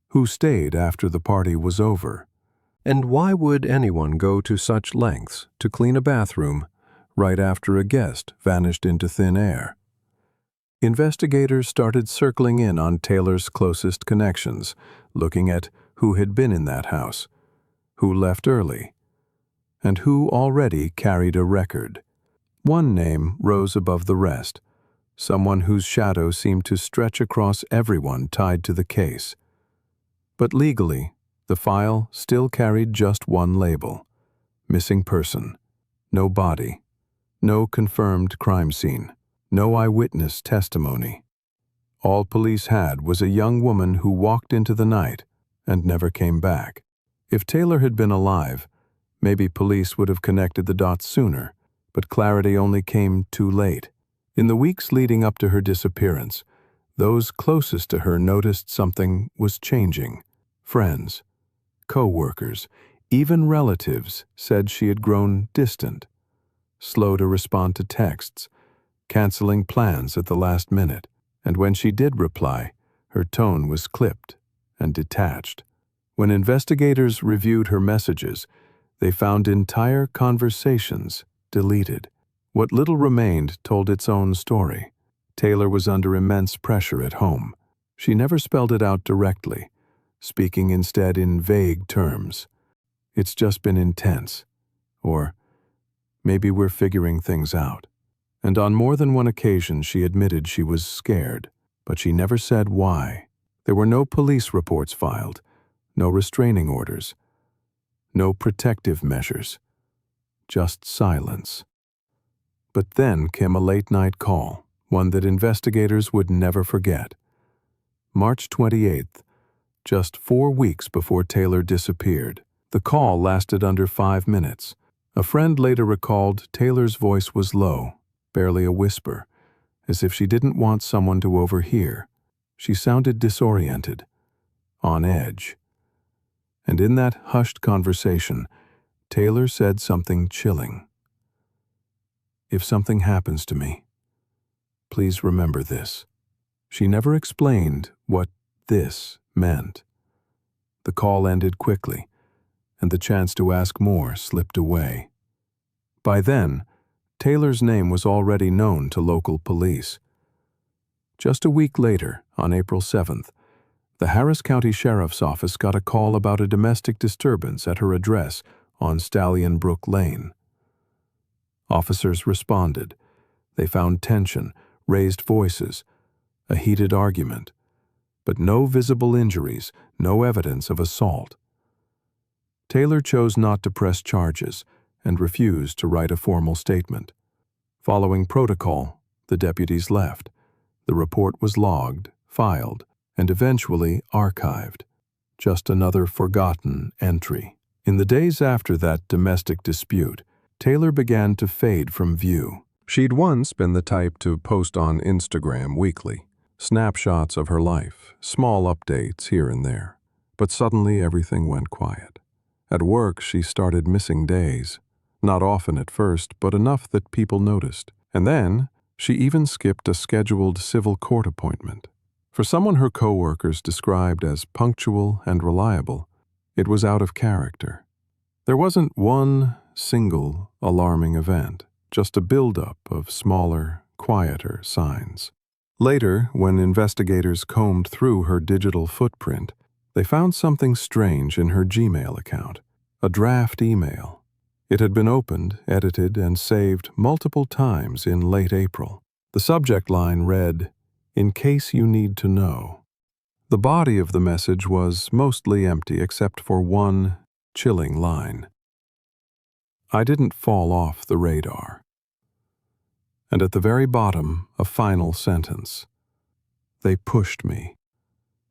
E: Who stayed after the party was over? And why would anyone go to such lengths to clean a bathroom right after a guest vanished into thin air? Investigators started circling in on Taylor's closest connections, looking at who had been in that house, who left early, and who already carried a record. One name rose above the rest, someone whose shadow seemed to stretch across everyone tied to the case. But legally, the file still carried just one label: missing person. No body, no confirmed crime scene, no eyewitness testimony. All police had was a young woman who walked into the night and never came back. If Taylor had been alive, maybe police would have connected the dots sooner, but clarity only came too late. In the weeks leading up to her disappearance,
F: Those closest to her noticed something was changing. Friends, co-workers, even relatives said she had grown distant, slow to respond to texts, canceling plans at the last minute, and when she did reply, her tone was clipped and detached. When investigators reviewed her messages, they found entire conversations deleted. What little remained told its own story. Taylor was under immense pressure at home. She never spelled it out directly, speaking instead in vague terms. It's just been intense. Or, maybe we're figuring things out. And on more than one occasion she admitted she was scared, but she never said why. There were no police reports filed, no restraining orders, no protective measures, just silence. But then came a late-night call, one that investigators would never forget. March 28th, just 4 weeks before Taylor disappeared. The call lasted under 5 minutes. A friend later recalled Taylor's voice was low, barely a whisper, as if she didn't want someone to overhear. She sounded disoriented, on edge. And in that hushed conversation, Taylor said something chilling. "If something happens to me, please remember this." She never explained what this meant. The call ended quickly, and the chance to ask more slipped away. By then, Taylor's name was already known to local police. Just a week later, on April 7th, the Harris County Sheriff's Office got a call about a domestic disturbance at her address on Stallion Brook Lane. Officers responded. They found tension, raised voices, a heated argument, but no visible injuries, no evidence of assault. Taylor chose not to press charges and refused to write a formal statement. Following protocol, the deputies left. The report was logged, filed, and eventually archived. Just another forgotten entry. In the days after that domestic dispute, Taylor began to fade from view. She'd once been the type to post on Instagram weekly, snapshots of her life, small updates here and there. But suddenly everything went quiet. At work, she started missing days. Not often at first, but enough that people noticed. And then, she even skipped a scheduled civil court appointment. For someone her co-workers described as punctual and reliable, it was out of character. There wasn't one single alarming event, just a buildup of smaller, quieter signs. Later, when investigators combed through her digital footprint, they found something strange in her Gmail account, a draft email. It had been opened, edited, and saved multiple times in late April. The subject line read, "In case you need to know." The body of the message was mostly empty except for one chilling line. "I didn't fall off the radar." And at the very bottom, a final sentence. "They pushed me."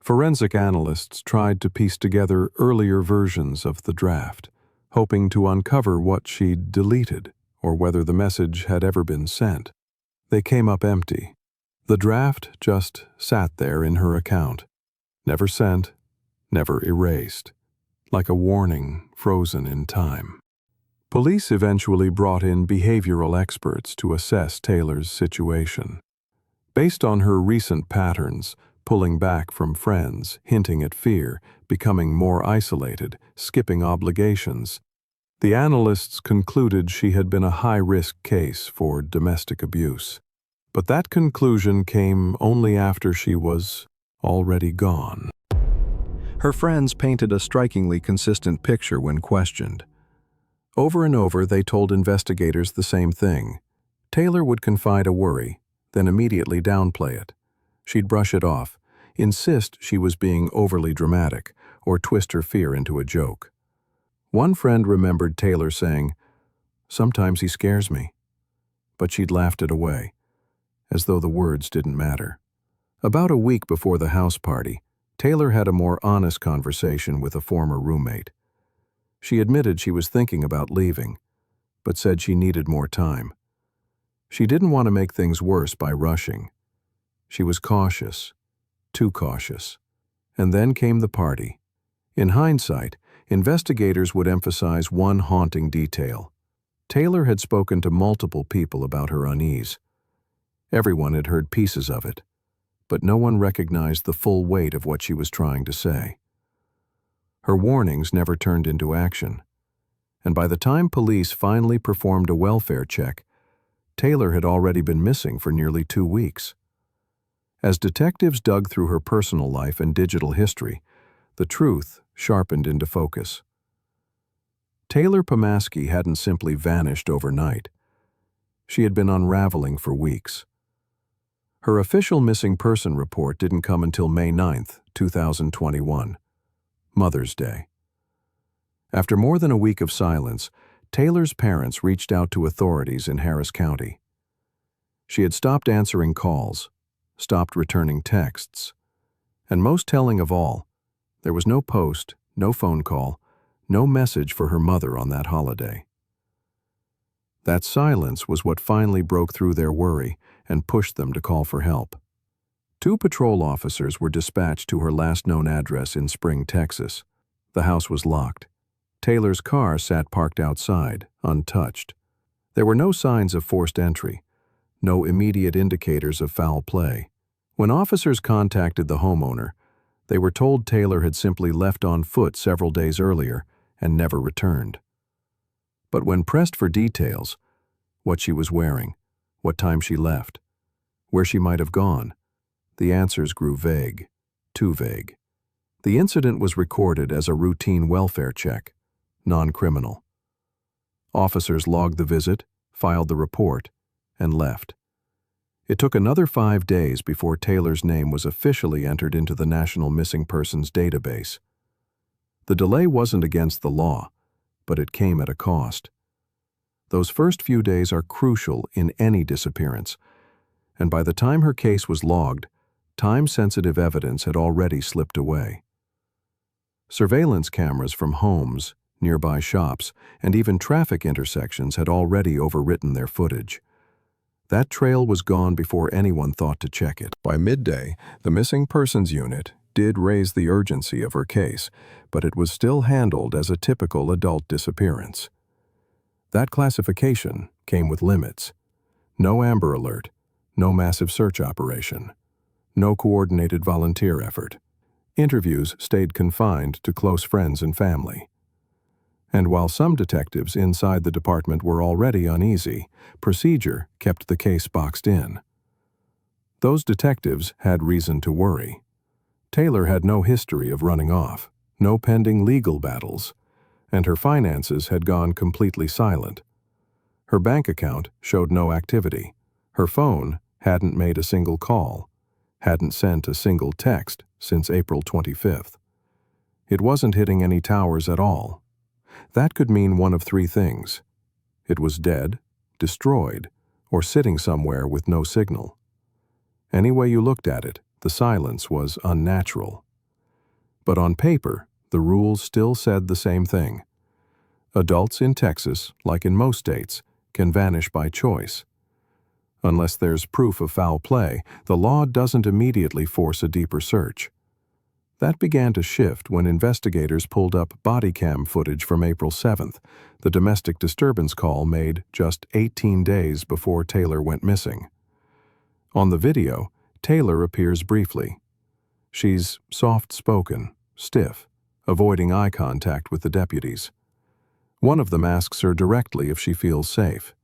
F: Forensic analysts tried to piece together earlier versions of the draft, hoping to uncover what she'd deleted or whether the message had ever been sent. They came up empty. The draft just sat there in her account, never sent, never erased, like a warning frozen in time. Police eventually brought in behavioral experts to assess Taylor's situation. Based on her recent patterns, pulling back from friends, hinting at fear, becoming more isolated, skipping obligations, the analysts concluded she had been a high-risk case for domestic abuse. But that conclusion came only after she was already gone. Her friends painted a strikingly consistent picture when questioned. Over and over, they told investigators the same thing. Taylor would confide a worry, then immediately downplay it. She'd brush it off, insist she was being overly dramatic, or twist her fear into a joke. One friend remembered Taylor saying, "Sometimes he scares me," but she'd laughed it away, as though the words didn't matter. About a week before the house party, Taylor had a more honest conversation with a former roommate. She admitted she was thinking about leaving, but said she needed more time. She didn't want to make things worse by rushing. She was cautious, too cautious. And then came the party. In hindsight, investigators would emphasize one haunting detail. Taylor had spoken to multiple people about her unease. Everyone had heard pieces of it, but no one recognized the full weight of what she was trying to say. Her warnings never turned into action, and by the time police finally performed a welfare check, Taylor had already been missing for nearly 2 weeks. As detectives dug through her personal life and digital history, the truth sharpened into focus. Taylor Pomaski hadn't simply vanished overnight. She had been unraveling for weeks. Her official missing person report didn't come until May 9, 2021, Mother's Day. After more than a week of silence, Taylor's parents reached out to authorities in Harris County. She had stopped answering calls, stopped returning texts, and most telling of all, there was no post, no phone call, no message for her mother on that holiday. That silence was what finally broke through their worry and pushed them to call for help. 2 patrol officers were dispatched to her last known address in Spring, Texas. The house was locked. Taylor's car sat parked outside, untouched. There were no signs of forced entry, no immediate indicators of foul play. When officers contacted the homeowner, they were told Taylor had simply left on foot several days earlier and never returned. But when pressed for details, what she was wearing, what time she left, where she might have gone, the answers grew vague, too vague. The incident was recorded as a routine welfare check, non-criminal. Officers logged the visit, filed the report, and left. It took another 5 days before Taylor's name was officially entered into the National Missing Persons Database. The delay wasn't against the law, but it came at a cost. Those first few days are crucial in any disappearance, and by the time her case was logged, time-sensitive evidence had already slipped away. Surveillance cameras from homes, nearby shops, and even traffic intersections had already overwritten their footage. That trail was gone before anyone thought to check it. By midday, the Missing Persons Unit did raise the urgency of her case, but it was still handled as a typical adult disappearance. That classification came with limits. No Amber Alert, no massive search operation, no coordinated volunteer effort. Interviews stayed confined to close friends and family. And while some detectives inside the department were already uneasy, procedure kept the case boxed in. Those detectives had reason to worry. Taylor had no history of running off, no pending legal battles, and her finances had gone completely silent. Her bank account showed no activity. Her phone hadn't made a single call, hadn't sent a single text since April 25th. It wasn't hitting any towers at all. That could mean one of 3 things. It was dead, destroyed, or sitting somewhere with no signal. Any way you looked at it, the silence was unnatural. But on paper, the rules still said the same thing. Adults in Texas, like in most states, can vanish by choice. Unless there's proof of foul play, the law doesn't immediately force a deeper search. That began to shift when investigators pulled up body cam footage from April 7th, the domestic disturbance call made just 18 days before Taylor went missing. On the video, Taylor appears briefly. She's soft-spoken, stiff, avoiding eye contact with the deputies. One of them asks her directly if she feels safe.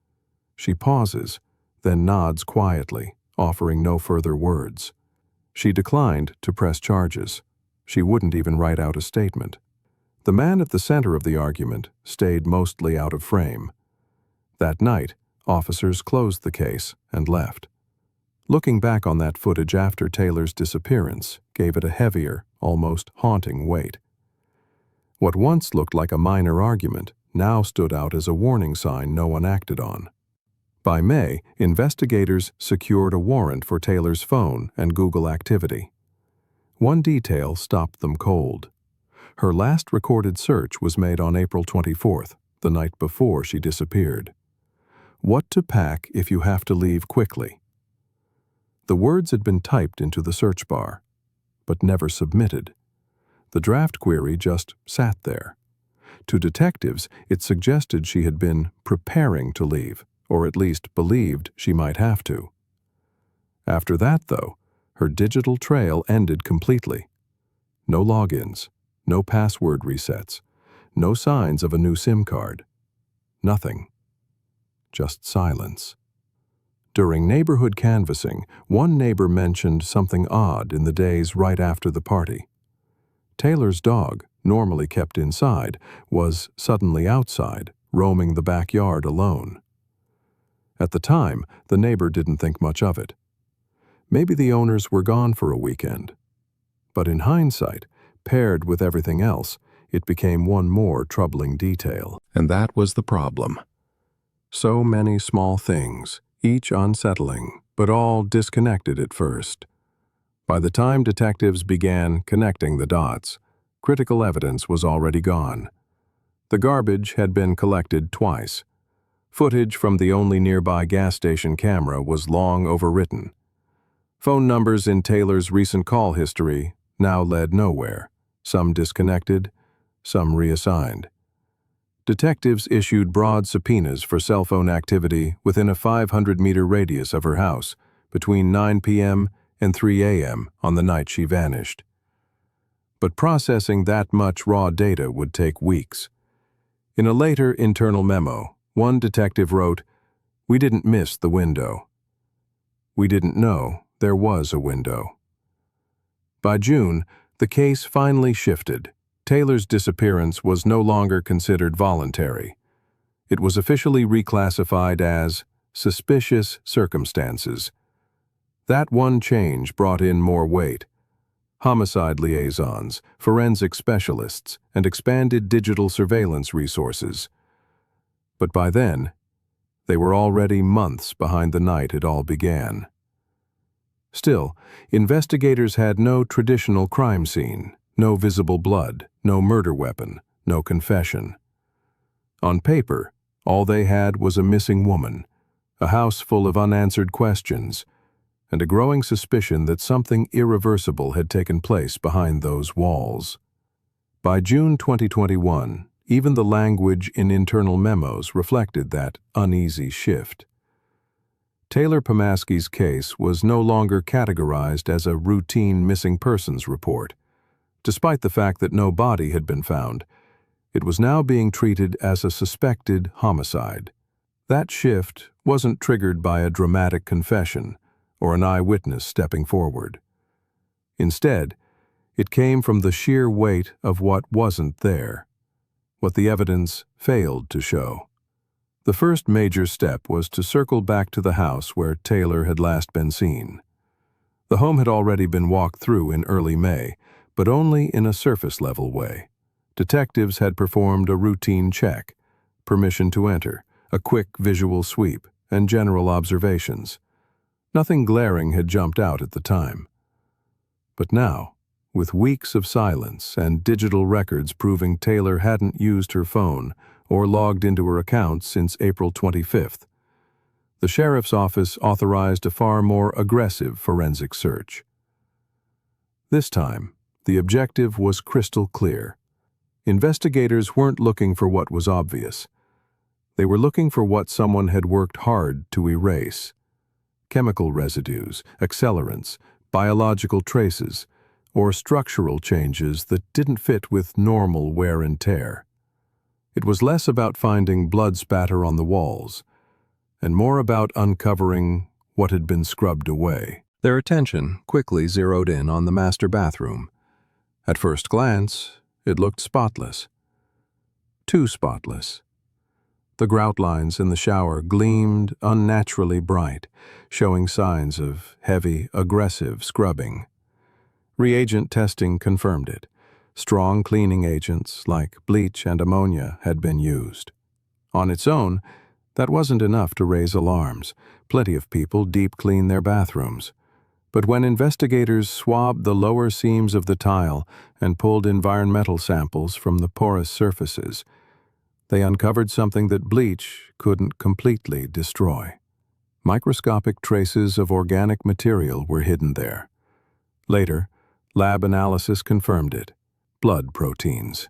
F: She pauses, then nods quietly, offering no further words. She declined to press charges. She wouldn't even write out a statement. The man at the center of the argument stayed mostly out of frame. That night, officers closed the case and left. Looking back on that footage after Taylor's disappearance gave it a heavier, almost haunting weight. What once looked like a minor argument now stood out as a warning sign no one acted on. By May, investigators secured a warrant for Taylor's phone and Google activity. One detail stopped them cold. Her last recorded search was made on April 24th, the night before she disappeared. What to pack if you have to leave quickly? The words had been typed into the search bar. but never submitted. The draft query just sat there. To detectives, it suggested she had been preparing to leave, or at least believed she might have to. After that, though, her digital trail ended completely. No logins, no password resets, no signs of a new SIM card. Nothing. Just silence. During neighborhood canvassing, one neighbor mentioned something odd in the days right after the party. Taylor's dog, normally kept inside, was suddenly outside, roaming the backyard alone. At the time, the neighbor didn't think much of it. Maybe the owners were gone for a weekend. But in hindsight, paired with everything else, it became one more troubling detail. And that was the problem. So many small things, each unsettling, but all disconnected at first. By the time detectives began connecting the dots, critical evidence was already gone. The garbage had been collected twice. Footage from the only nearby gas station camera was long overwritten. Phone numbers in Taylor's recent call history now led nowhere, some disconnected, some reassigned. Detectives issued broad subpoenas for cell phone activity within a 500-meter radius of her house between 9 p.m. and 3 a.m. on the night she vanished. But processing that much raw data would take weeks. In a later internal memo, one detective wrote, "We didn't miss the window. We didn't know there was a window." By June, the case finally shifted. Taylor's disappearance was no longer considered voluntary. It was officially reclassified as suspicious circumstances. That one change brought in more weight. Homicide liaisons, forensic specialists, and expanded digital surveillance resources. But by then, they were already months behind the night it all began. Still, investigators had no traditional crime scene, no visible blood, no murder weapon, no confession. On paper, all they had was a missing woman, a house full of unanswered questions, and a growing suspicion that something irreversible had taken place behind those walls. By June 2021, even the language in internal memos reflected that uneasy shift. Taylor Pomaski's case was no longer categorized as a routine missing persons report. Despite the fact that no body had been found, it was now being treated as a suspected homicide. That shift wasn't triggered by a dramatic confession or an eyewitness stepping forward. Instead, it came from the sheer weight of what wasn't there, what the evidence failed to show. The first major step was to circle back to the house where Taylor had last been seen. The home had already been walked through in early May, but only in a surface-level way. Detectives had performed a routine check, permission to enter, a quick visual sweep, and general observations. Nothing glaring had jumped out at the time. But now, with weeks of silence and digital records proving Taylor hadn't used her phone or logged into her account since April 25th, the sheriff's office authorized a far more aggressive forensic search. This time, the objective was crystal clear. Investigators weren't looking for what was obvious. They were looking for what someone had worked hard to erase. Chemical residues, accelerants, biological traces, or structural changes that didn't fit with normal wear and tear. It was less about finding blood spatter on the walls, and more about uncovering what had been scrubbed away. Their attention quickly zeroed in on the master bathroom. At first glance, it looked spotless. Too spotless. The grout lines in the shower gleamed unnaturally bright, showing signs of heavy, aggressive scrubbing. Reagent testing confirmed it. Strong cleaning agents like bleach and ammonia had been used. On its own, that wasn't enough to raise alarms. Plenty of people deep clean their bathrooms. But when investigators swabbed the lower seams of the tile and pulled environmental samples from the porous surfaces, they uncovered something that bleach couldn't completely destroy. Microscopic traces of organic material were hidden there. Later, Lab analysis confirmed it. Blood proteins.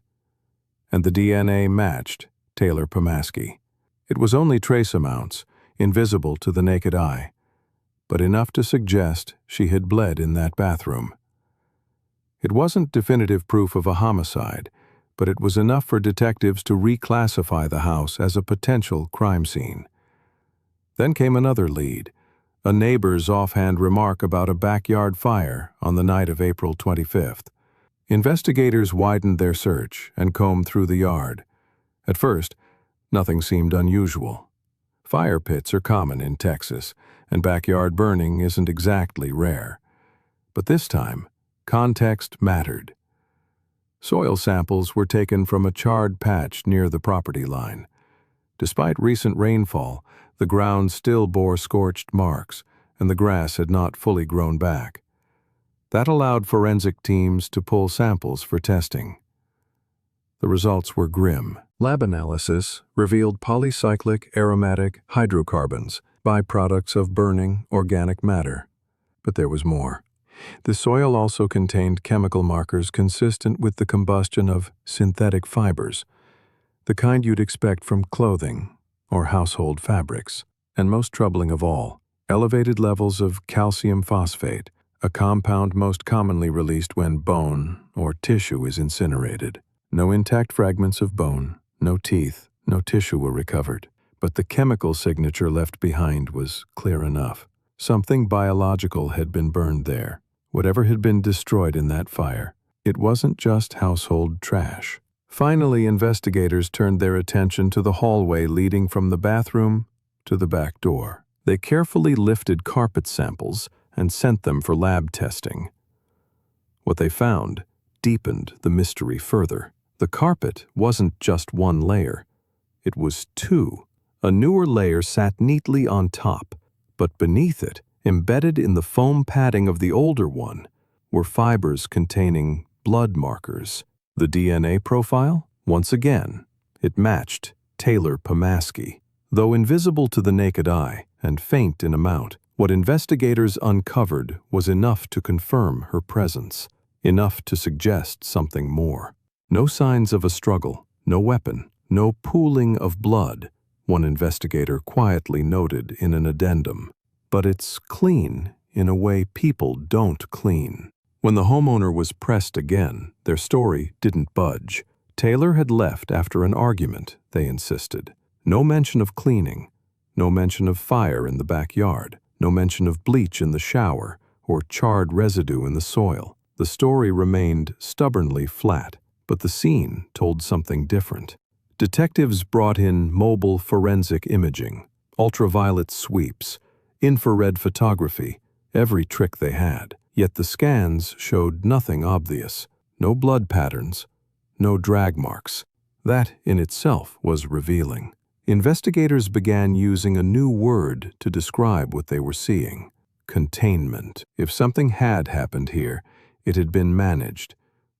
F: And the DNA matched Taylor Pomaski. It was only trace amounts, invisible to the naked eye, but enough to suggest she had bled in that bathroom. It wasn't definitive proof of a homicide, but it was enough for detectives to reclassify the house as a potential crime scene. Then came another lead, a neighbor's offhand remark about a backyard fire on the night of April 25th. Investigators widened their search and combed through the yard. At first, nothing seemed unusual. Fire pits are common in Texas, and backyard burning isn't exactly rare. But this time, context mattered. Soil samples were taken from a charred patch near the property line. Despite recent rainfall, the ground still bore scorched marks, and the grass had not fully grown back. That allowed forensic teams to pull samples for testing. The results were grim. Lab analysis revealed polycyclic aromatic hydrocarbons, byproducts of burning organic matter. But there was more. The soil also contained chemical markers consistent with the combustion of synthetic fibers, the kind you'd expect from clothing or household fabrics. And most troubling of all, elevated levels of calcium phosphate, a compound most commonly released when bone or tissue is incinerated. No intact fragments of bone, no teeth, no tissue were recovered, but the chemical signature left behind was clear enough. Something biological had been burned there. Whatever had been destroyed in that fire, it wasn't just household trash. Finally, investigators turned their attention to the hallway leading from the bathroom to the back door. They carefully lifted carpet samples and sent them for lab testing. What they found deepened the mystery further. The carpet wasn't just one layer. It was two. A newer layer sat neatly on top, but beneath it, embedded in the foam padding of the older one, were fibers containing blood markers. The DNA profile? Once again, it matched Taylor Pomaski. Though invisible to the naked eye and faint in amount, what investigators uncovered was enough to confirm her presence, enough to suggest something more. No signs of a struggle, no weapon, no pooling of blood, one investigator quietly noted in an addendum. But it's clean in a way people don't clean. When the homeowner was pressed again, their story didn't budge. Taylor had left after an argument, they insisted. No mention of cleaning, no mention of fire in the backyard, no mention of bleach in the shower or charred residue in the soil. The story remained stubbornly flat, but the scene told something different. Detectives brought in mobile forensic imaging, ultraviolet sweeps, infrared photography, every trick they had. Yet the scans showed nothing obvious. No blood patterns, no drag marks. That in itself was revealing. Investigators began using a new word to describe what they were seeing: containment. If something had happened here, it had been managed,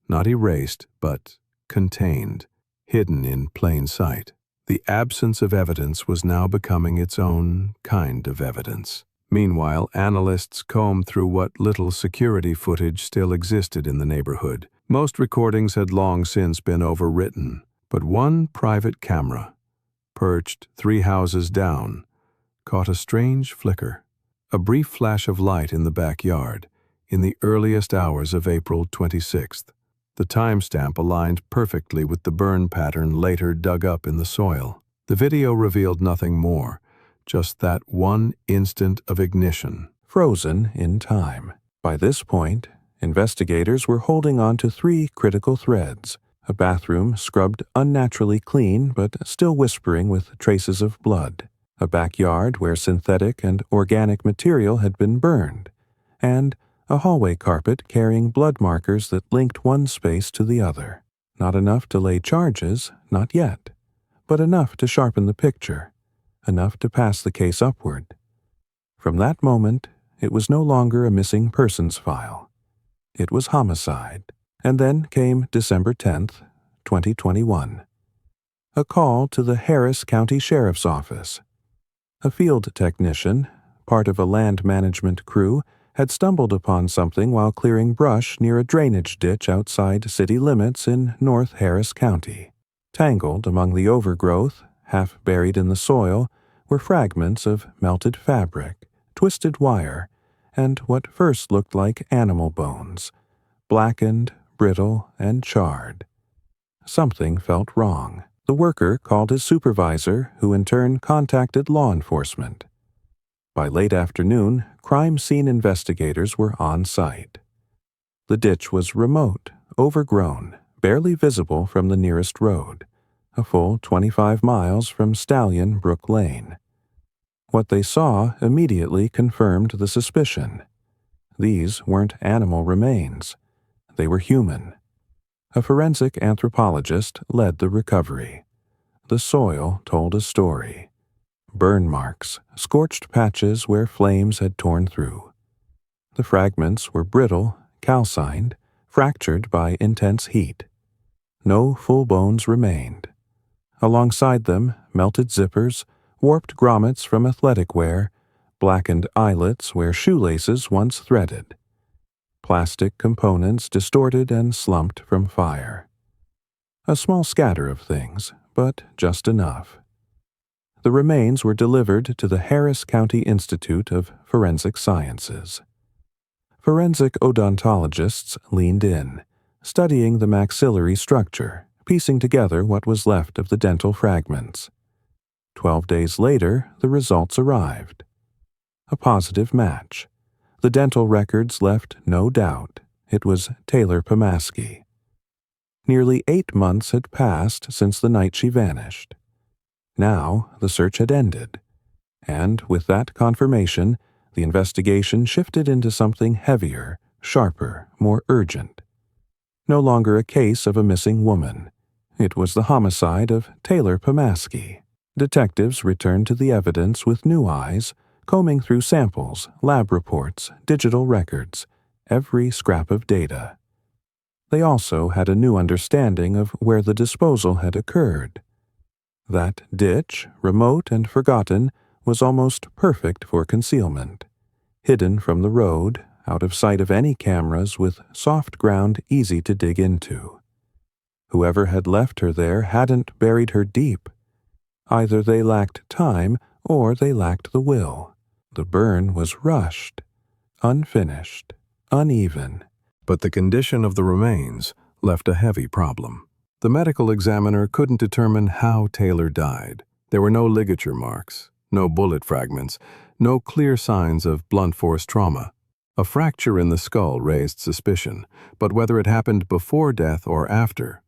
F: not erased, but contained, hidden in plain sight. The absence of evidence was now becoming its own kind of evidence. Meanwhile, analysts combed through what little security footage still existed in the neighborhood. Most recordings had long since been overwritten, but one private camera, perched 3 houses down, caught a strange flicker. A brief flash of light in the backyard, in the earliest hours of April 26th. The timestamp aligned perfectly with the burn pattern later dug up in the soil. The video revealed nothing more, just that one instant of ignition, frozen in time. By this point, investigators were holding on to 3 critical threads: a bathroom scrubbed unnaturally clean but still whispering with traces of blood, a backyard where synthetic and organic material had been burned, and a hallway carpet carrying blood markers that linked one space to the other. Not enough to lay charges, not yet, but enough to sharpen the picture, enough to pass the case upward. From that moment, it was no longer a missing persons file. It was homicide. And then came December 10th, 2021. A call to the Harris County Sheriff's Office. A field technician, part of a land management crew, had stumbled upon something while clearing brush near a drainage ditch outside city limits in North Harris County. Tangled among the overgrowth, half buried in the soil, were fragments of melted fabric, twisted wire, and what first looked like animal bones, blackened, brittle, and charred. Something felt wrong. The worker called his supervisor, who in turn contacted law enforcement. By late afternoon, crime scene investigators were on site. The ditch was remote, overgrown, barely visible from the nearest road, a full 25 miles from Stallion Brook Lane. What they saw immediately confirmed the suspicion. These weren't animal remains. They were human. A forensic anthropologist led the recovery. The soil told a story. Burn marks, scorched patches where flames had torn through. The fragments were brittle, calcined, fractured by intense heat. No full bones remained. Alongside them, melted zippers, warped grommets from athletic wear, blackened eyelets where shoelaces once threaded. Plastic components distorted and slumped from fire. A small scatter of things, but just enough. The remains were delivered to the Harris County Institute of Forensic Sciences. Forensic odontologists leaned in, studying the maxillary structure, piecing together what was left of the dental fragments. 12 days later, the results arrived. A positive match. The dental records left no doubt. It was Taylor Pomaski. Nearly 8 months had passed since the night she vanished. Now the search had ended, and with that confirmation, the investigation shifted into something heavier, sharper, more urgent. No longer a case of a missing woman. It was the homicide of Taylor Pomaski. Detectives returned to the evidence with new eyes, combing through samples, lab reports, digital records, every scrap of data. They also had a new understanding of where the disposal had occurred. That ditch, remote and forgotten, was almost perfect for concealment. Hidden from the road, out of sight of any cameras, with soft ground easy to dig into. Whoever had left her there hadn't buried her deep. Either they lacked time or they lacked the will. The burn was rushed, unfinished, uneven. But the condition of the remains left a heavy problem. The medical examiner couldn't determine how Taylor died. There were no ligature marks, no bullet fragments, no clear signs of blunt force trauma. A fracture in the skull raised suspicion, but whether it happened before death or after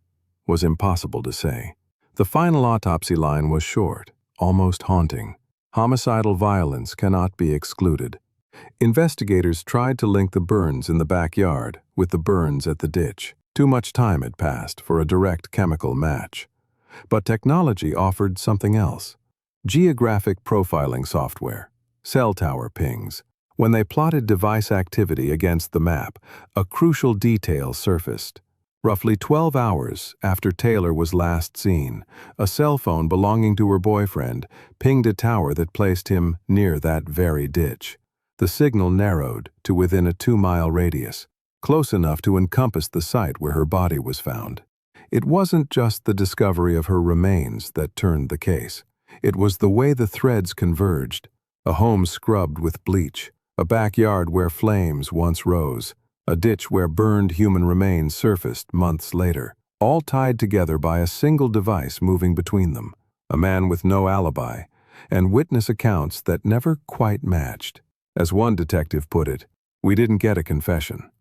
F: was impossible to say. The final autopsy line was short, almost haunting. Homicidal violence cannot be excluded. Investigators tried to link the burns in the backyard with the burns at the ditch. Too much time had passed for a direct chemical match. But technology offered something else. Geographic profiling software, cell tower pings. When they plotted device activity against the map, a crucial detail surfaced. Roughly 12 hours after Taylor was last seen, a cell phone belonging to her boyfriend pinged a tower that placed him near that very ditch. The signal narrowed to within a 2-mile radius, close enough to encompass the site where her body was found. It wasn't just the discovery of her remains that turned the case. It was the way the threads converged. A home scrubbed with bleach, a backyard where flames once rose, a ditch where burned human remains surfaced months later, all tied together by a single device moving between them, a man with no alibi, and witness accounts that never quite matched. As one detective put it, "We didn't get a confession.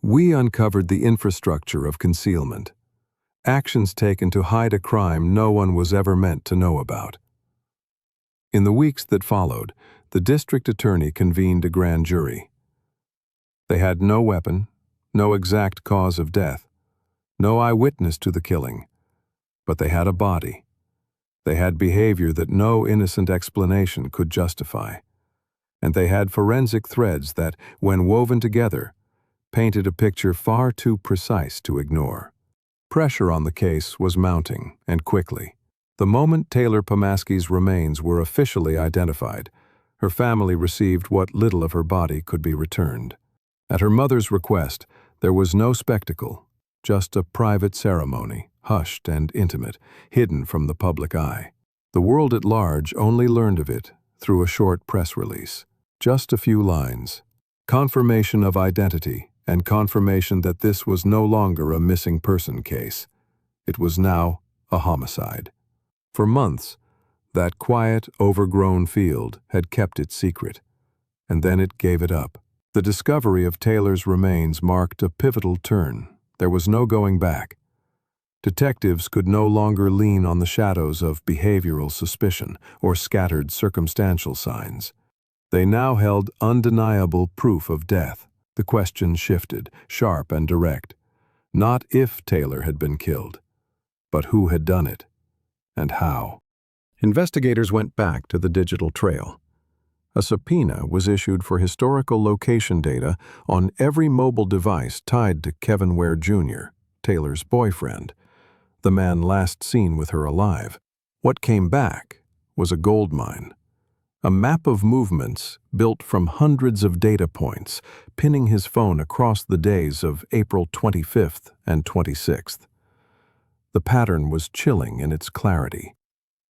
F: We uncovered the infrastructure of concealment, actions taken to hide a crime no one was ever meant to know about." In the weeks that followed, the district attorney convened a grand jury. They had no weapon, no exact cause of death, no eyewitness to the killing, but they had a body. They had behavior that no innocent explanation could justify. And they had forensic threads that, when woven together, painted a picture far too precise to ignore. Pressure on the case was mounting, and quickly. The moment Taylor Pomaski's remains were officially identified, Her family received what little of her body could be returned. At her mother's request, there was no spectacle, just a private ceremony, hushed and intimate, hidden from the public eye. The world at large only learned of it through a short press release. Just a few lines. Confirmation of identity and confirmation that this was no longer a missing person case. It was now a homicide. For months, that quiet, overgrown field had kept its secret, and then it gave it up. The discovery of Taylor's remains marked a pivotal turn. There was no going back. Detectives could no longer lean on the shadows of behavioral suspicion or scattered circumstantial signs. They now held undeniable proof of death. The question shifted, sharp and direct. Not if Taylor had been killed, but who had done it, and how. Investigators went back to the digital trail. A subpoena was issued for historical location data on every mobile device tied to Kevin Ware Jr., Taylor's boyfriend, the man last seen with her alive. What came back was a goldmine. A map of movements built from hundreds of data points, pinning his phone across the days of April 25th and 26th. The pattern was chilling in its clarity.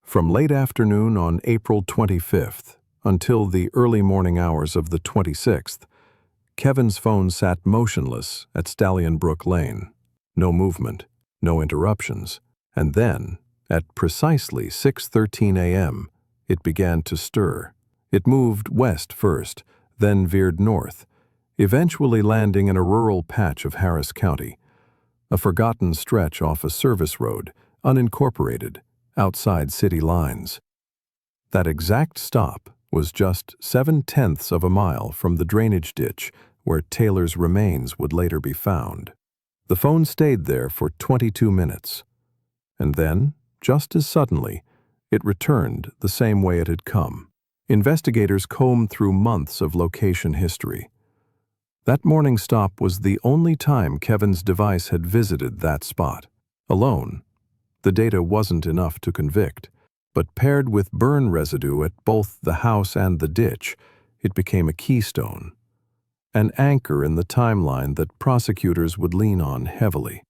F: From late afternoon on April 25th until the early morning hours of the 26th, Kevin's phone sat motionless at Stallion Brook Lane. No movement, no interruptions. And then, at precisely 6:13 a.m., it began to stir. It moved west first, then veered north, eventually landing in a rural patch of Harris County, a forgotten stretch off a service road, unincorporated, outside city lines. That exact stop was just 7/10 of a mile from the drainage ditch where Taylor's remains would later be found. The phone stayed there for 22 minutes, and then, just as suddenly, it returned the same way it had come. Investigators combed through months of location history. That morning stop was the only time Kevin's device had visited that spot. Alone, the data wasn't enough to convict, but paired with burn residue at both the house and the ditch, it became a keystone, an anchor in the timeline that prosecutors would lean on heavily.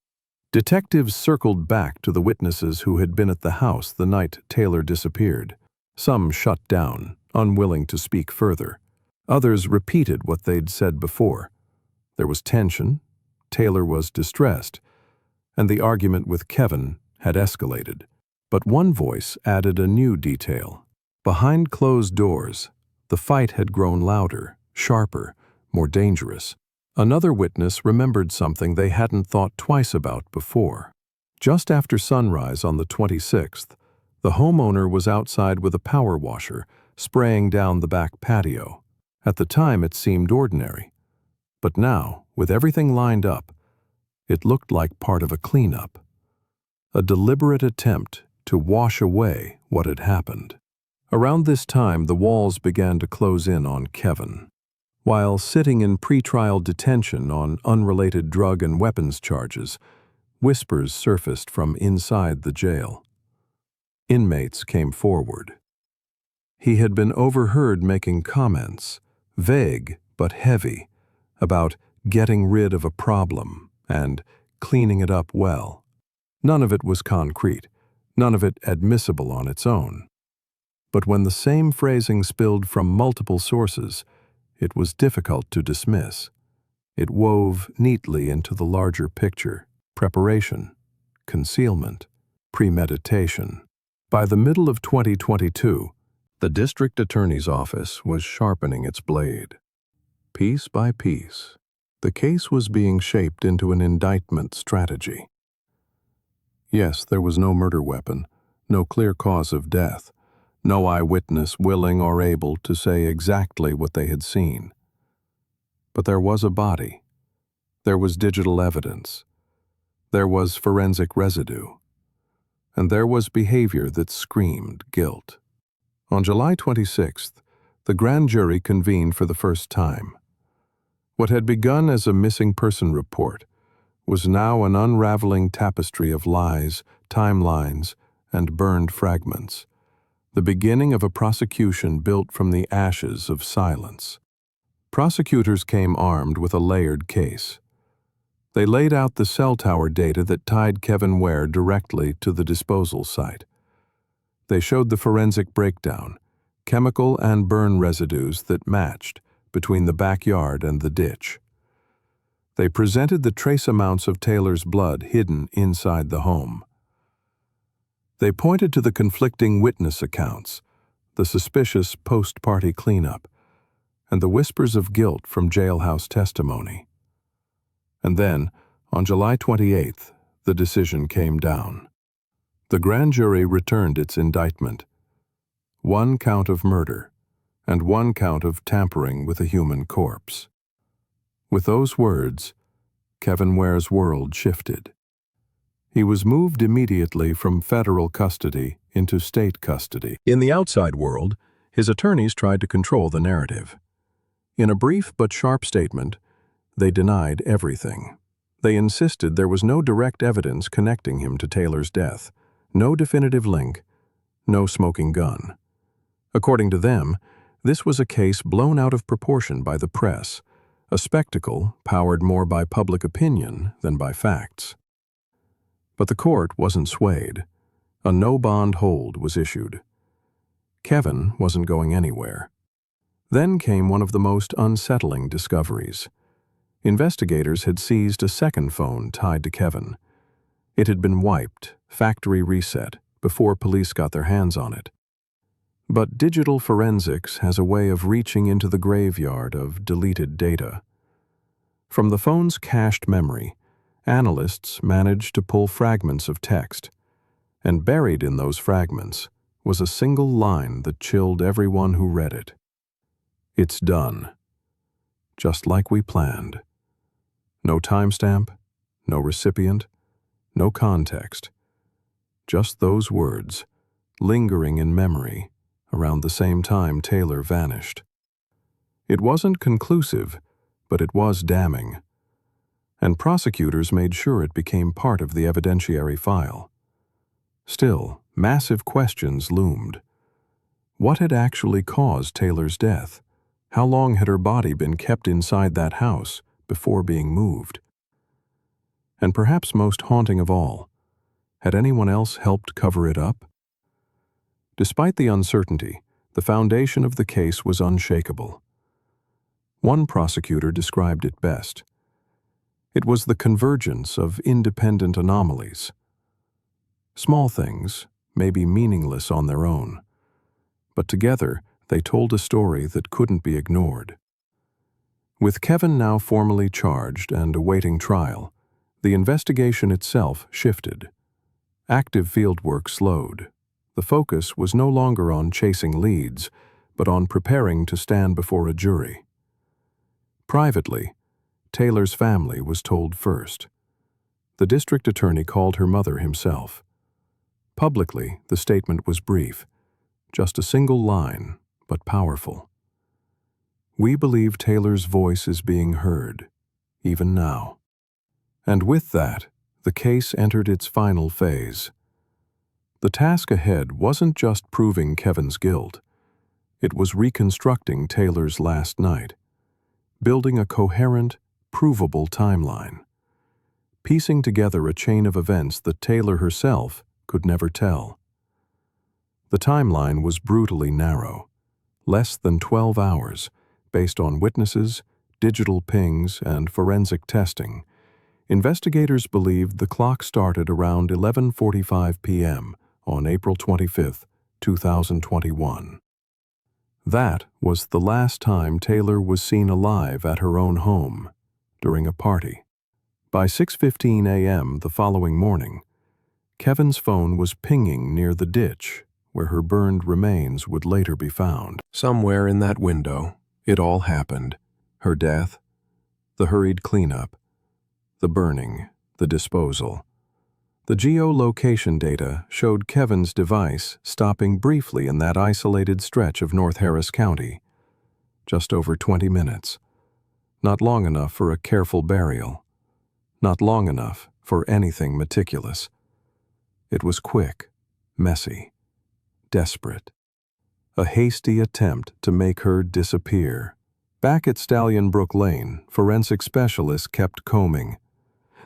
F: Detectives circled back to the witnesses who had been at the house the night Taylor disappeared. Some shut down, unwilling to speak further. Others repeated what they'd said before. There was tension, Taylor was distressed, and the argument with Kevin had escalated. But one voice added a new detail. Behind closed doors, the fight had grown louder, sharper, more dangerous. Another witness remembered something they hadn't thought twice about before. Just after sunrise on the 26th, the homeowner was outside with a power washer, spraying down the back patio. At the time, it seemed ordinary. But now, with everything lined up, it looked like part of a cleanup. A deliberate attempt to wash away what had happened. Around this time, the walls began to close in on Kevin. While sitting in pretrial detention on unrelated drug and weapons charges, whispers surfaced from inside the jail. Inmates came forward. He had been overheard making comments, vague but heavy, about getting rid of a problem and cleaning it up well. None of it was concrete, none of it admissible on its own. But when the same phrasing spilled from multiple sources, it was difficult to dismiss. It wove neatly into the larger picture: preparation, concealment, premeditation. By the middle of 2022, the district attorney's office was sharpening its blade. Piece by piece, the case was being shaped into an indictment strategy. Yes, there was no murder weapon, no clear cause of death, no eyewitness willing or able to say exactly what they had seen. But there was a body. There was digital evidence. There was forensic residue. And there was behavior that screamed guilt. On July 26th, the grand jury convened for the first time. What had begun as a missing person report was now an unraveling tapestry of lies, timelines, and burned fragments. the beginning of a prosecution built from the ashes of silence. Prosecutors came armed with a layered case. They laid out the cell tower data that tied Kevin Ware directly to the disposal site. They showed the forensic breakdown, chemical and burn residues that matched between the backyard and the ditch. They presented the trace amounts of Taylor's blood hidden inside the home. They pointed to the conflicting witness accounts, the suspicious post-party cleanup, and the whispers of guilt from jailhouse testimony. And then, on July 28th, the decision came down. The grand jury returned its indictment. 1 count of murder, and 1 count of tampering with a human corpse. With those words, Kevin Ware's world shifted. He was moved immediately from federal custody into state custody.
E: In the outside world, his attorneys tried to control the narrative. In a brief but sharp statement, they denied everything. They insisted there was no direct evidence connecting him to Taylor's death, no definitive link, no smoking gun. According to them, this was a case blown out of proportion by the press, a spectacle powered more by public opinion than by facts. But the court wasn't swayed. A no-bond hold was issued. Kevin wasn't going anywhere. Then came one of the most unsettling discoveries. Investigators had seized a second phone tied to Kevin. It had been wiped, factory reset, before police got their hands on it. But digital forensics has a way of reaching into the graveyard of deleted data. From the phone's cached memory, analysts managed to pull fragments of text, and buried in those fragments was a single line that chilled everyone who read it. "It's done. Just like we planned." No timestamp, no recipient, no context. Just those words, lingering in memory around the same time Taylor vanished. It wasn't conclusive, but it was damning. And prosecutors made sure it became part of the evidentiary file. Still, massive questions loomed. What had actually caused Taylor's death? How long had her body been kept inside that house before being moved? And perhaps most haunting of all, had anyone else helped cover it up? Despite the uncertainty, the foundation of the case was unshakable. One prosecutor described it best. It was the convergence of independent anomalies. Small things may be meaningless on their own, but together they told a story that couldn't be ignored. With Kevin now formally charged and awaiting trial, the investigation itself shifted. Active fieldwork slowed. The focus was no longer on chasing leads, but on preparing to stand before a jury. Privately, Taylor's family was told first. The district attorney called her mother himself. Publicly, the statement was brief, just a single line, but powerful. "We believe Taylor's voice is being heard, even now." And with that, the case entered its final phase. The task ahead wasn't just proving Kevin's guilt. It was reconstructing Taylor's last night, building a coherent, provable timeline, piecing together a chain of events that Taylor herself could never tell. The timeline was brutally narrow, less than 12 hours, based on witnesses, digital pings, and forensic testing. Investigators believed the clock started around 11:45 p.m. on April 25, 2021. That was the last time Taylor was seen alive at her own home, during a party. By 6:15 a.m. the following morning, Kevin's phone was pinging near the ditch where her burned remains would later be found. Somewhere in that window, it all happened. Her death, the hurried cleanup, the burning, the disposal. The geolocation data showed Kevin's device stopping briefly in that isolated stretch of North Harris County. Just over 20 minutes. Not long enough for a careful burial. Not long enough for anything meticulous. It was quick, messy, desperate.
F: a hasty attempt to make her disappear. Back at Stallion Brook Lane, forensic specialists kept combing.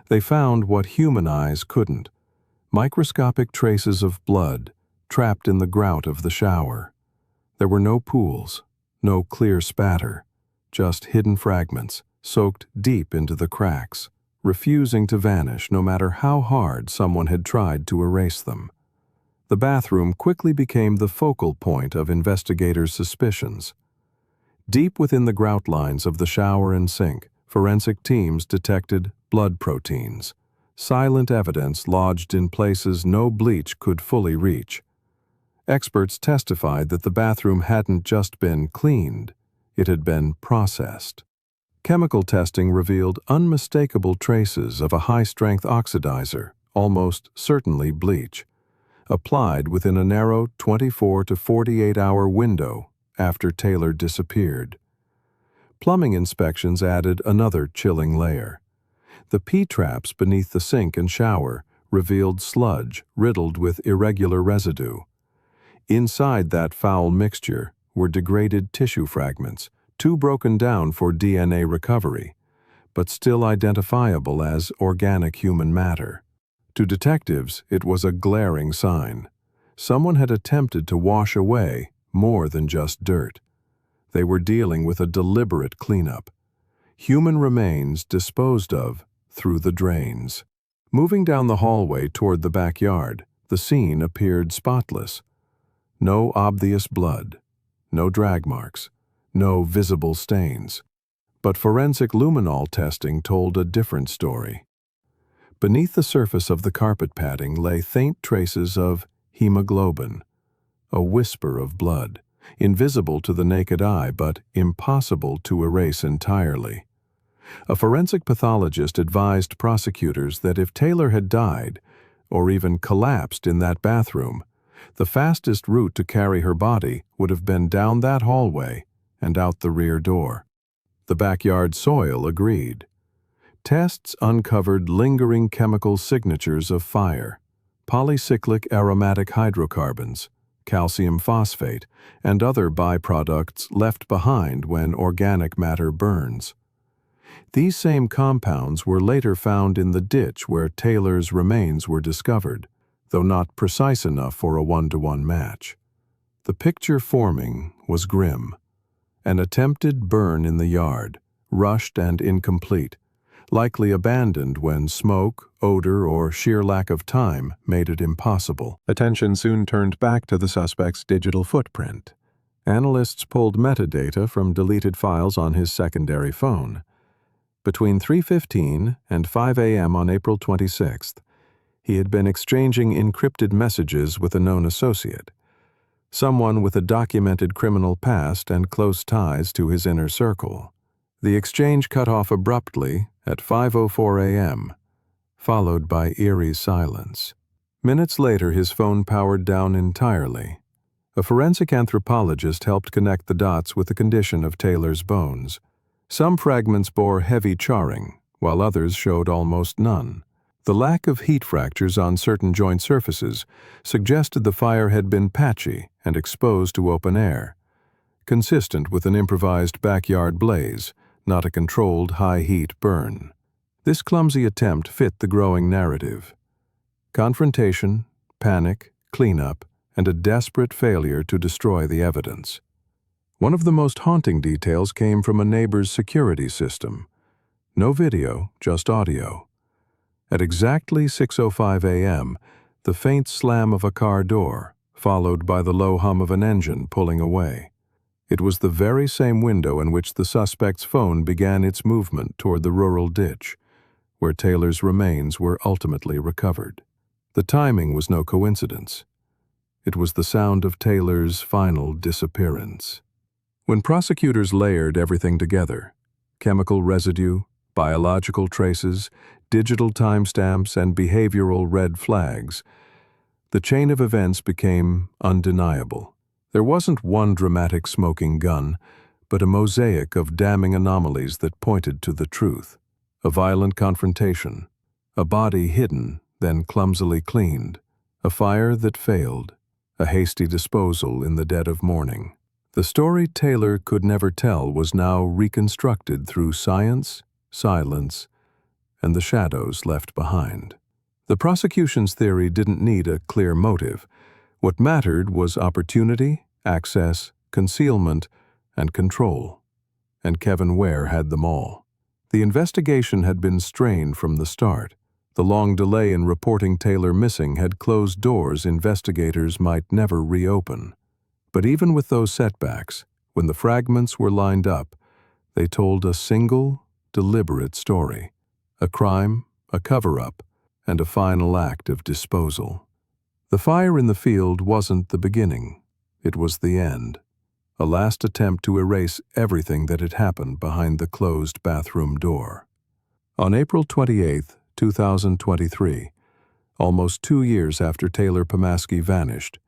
F: They found what human eyes couldn't: microscopic traces of blood trapped in the grout of the shower. There were no pools, no clear spatter, just hidden fragments soaked deep into the cracks, refusing to vanish no matter how hard someone had tried to erase them. The bathroom quickly became the focal point of investigators' suspicions. Deep within the grout lines of the shower and sink, forensic teams detected blood proteins, silent evidence lodged in places no bleach could fully reach. Experts testified that the bathroom hadn't just been cleaned, it had been processed. Chemical testing revealed unmistakable traces of a high-strength oxidizer, almost certainly bleach, applied within a narrow 24 to 48-hour window after Taylor disappeared. Plumbing inspections added another chilling layer. The P-traps beneath the sink and shower revealed sludge riddled with irregular residue. Inside that foul mixture were degraded tissue fragments, too broken down for DNA recovery, but still identifiable as organic human matter. To detectives, it was a glaring sign. Someone had attempted to wash away more than just dirt. They were dealing with a deliberate cleanup. Human remains disposed of through the drains. Moving down the hallway toward the backyard, the scene appeared spotless. No obvious blood, no drag marks, no visible stains. But forensic luminol testing told a different story. Beneath the surface of the carpet padding lay faint traces of hemoglobin, a whisper of blood, invisible to the naked eye but impossible to erase entirely. A forensic pathologist advised prosecutors that if Taylor had died, or even collapsed in that bathroom, the fastest route to carry her body would have been down that hallway and out the rear door. The backyard soil agreed. Tests uncovered lingering chemical signatures of fire, polycyclic aromatic hydrocarbons, calcium phosphate, and other byproducts left behind when organic matter burns. These same compounds were later found in the ditch where Taylor's remains were discovered, though not precise enough for a one-to-one match. The picture forming was grim. An attempted burn in the yard, rushed and incomplete, likely abandoned when smoke, odor, or sheer lack of time made it impossible. Attention soon turned back to the suspect's digital footprint. Analysts pulled metadata from deleted files on his secondary phone. Between 3:15 and 5 a.m. on April 26th, he had been exchanging encrypted messages with a known associate, someone with a documented criminal past and close ties to his inner circle. The exchange cut off abruptly at 5:04 a.m., followed by eerie silence. Minutes later, his phone powered down entirely. A forensic anthropologist helped connect the dots with the condition of Taylor's bones. Some fragments bore heavy charring, while others showed almost none. The lack of heat fractures on certain joint surfaces suggested the fire had been patchy and exposed to open air, consistent with an improvised backyard blaze, not a controlled high-heat burn. This clumsy attempt fit the growing narrative: confrontation, panic, cleanup, and a desperate failure to destroy the evidence. One of the most haunting details came from a neighbor's security system. No video, just audio. At exactly 6:05 a.m., the faint slam of a car door, followed by the low hum of an engine pulling away. It was the very same window in which the suspect's phone began its movement toward the rural ditch, where Taylor's remains were ultimately recovered. The timing was no coincidence. It was the sound of Taylor's final disappearance. When prosecutors layered everything together, chemical residue, biological traces, digital timestamps, and behavioral red flags, the chain of events became undeniable. There wasn't one dramatic smoking gun, but a mosaic of damning anomalies that pointed to the truth. A violent confrontation, a body hidden, then clumsily cleaned, a fire that failed, a hasty disposal in the dead of morning. The story Taylor could never tell was now reconstructed through science, silence, and the shadows left behind. The prosecution's theory didn't need a clear motive. What mattered was opportunity, access, concealment, and control. And Kevin Ware had them all. The investigation had been strained from the start. The long delay in reporting Taylor missing had closed doors investigators might never reopen. But even with those setbacks, when the fragments were lined up, they told a single, deliberate story. A crime, a cover-up, and a final act of disposal. The fire in the field wasn't the beginning. It was the end. A last attempt to erase everything that had happened behind the closed bathroom door. On April 28, 2023, almost 2 years after Taylor Pomaski vanished,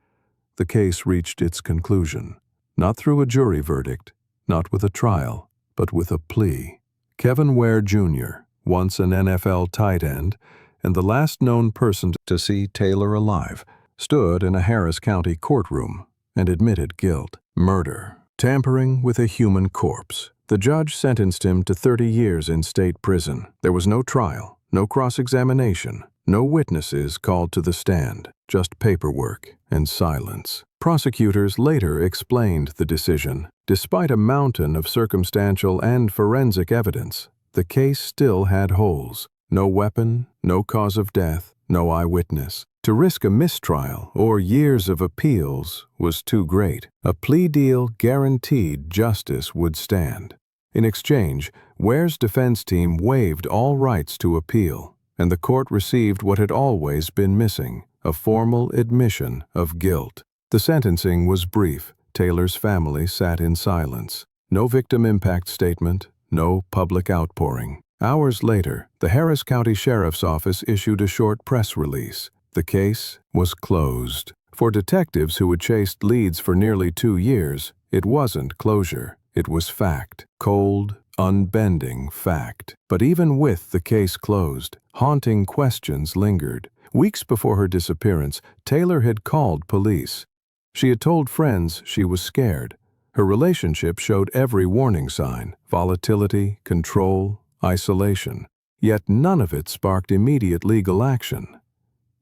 F: the case reached its conclusion. Not through a jury verdict, not with a trial, but with a plea. Kevin Ware Jr., once an NFL tight end, and the last known person to see Taylor alive, stood in a Harris County courtroom and admitted guilt. Murder. Tampering with a human corpse. The judge sentenced him to 30 years in state prison. There was no trial, no cross-examination, no witnesses called to the stand, just paperwork and silence. Prosecutors later explained the decision. Despite a mountain of circumstantial and forensic evidence, the case still had holes. No weapon, no cause of death, no eyewitness. To risk a mistrial or years of appeals was too great. A plea deal guaranteed justice would stand. In exchange, Ware's defense team waived all rights to appeal, and the court received what had always been missing, a formal admission of guilt. The sentencing was brief. Taylor's family sat in silence. No victim impact statement, no public outpouring. Hours later, the Harris County Sheriff's Office issued a short press release. The case was closed. For detectives who had chased leads for nearly 2 years, it wasn't closure. It was fact. Cold, unbending fact. But even with the case closed, haunting questions lingered. Weeks before her disappearance, Taylor had called police. She had told friends she was scared. Her relationship showed every warning sign: volatility, control, isolation. Yet none of it sparked immediate legal action.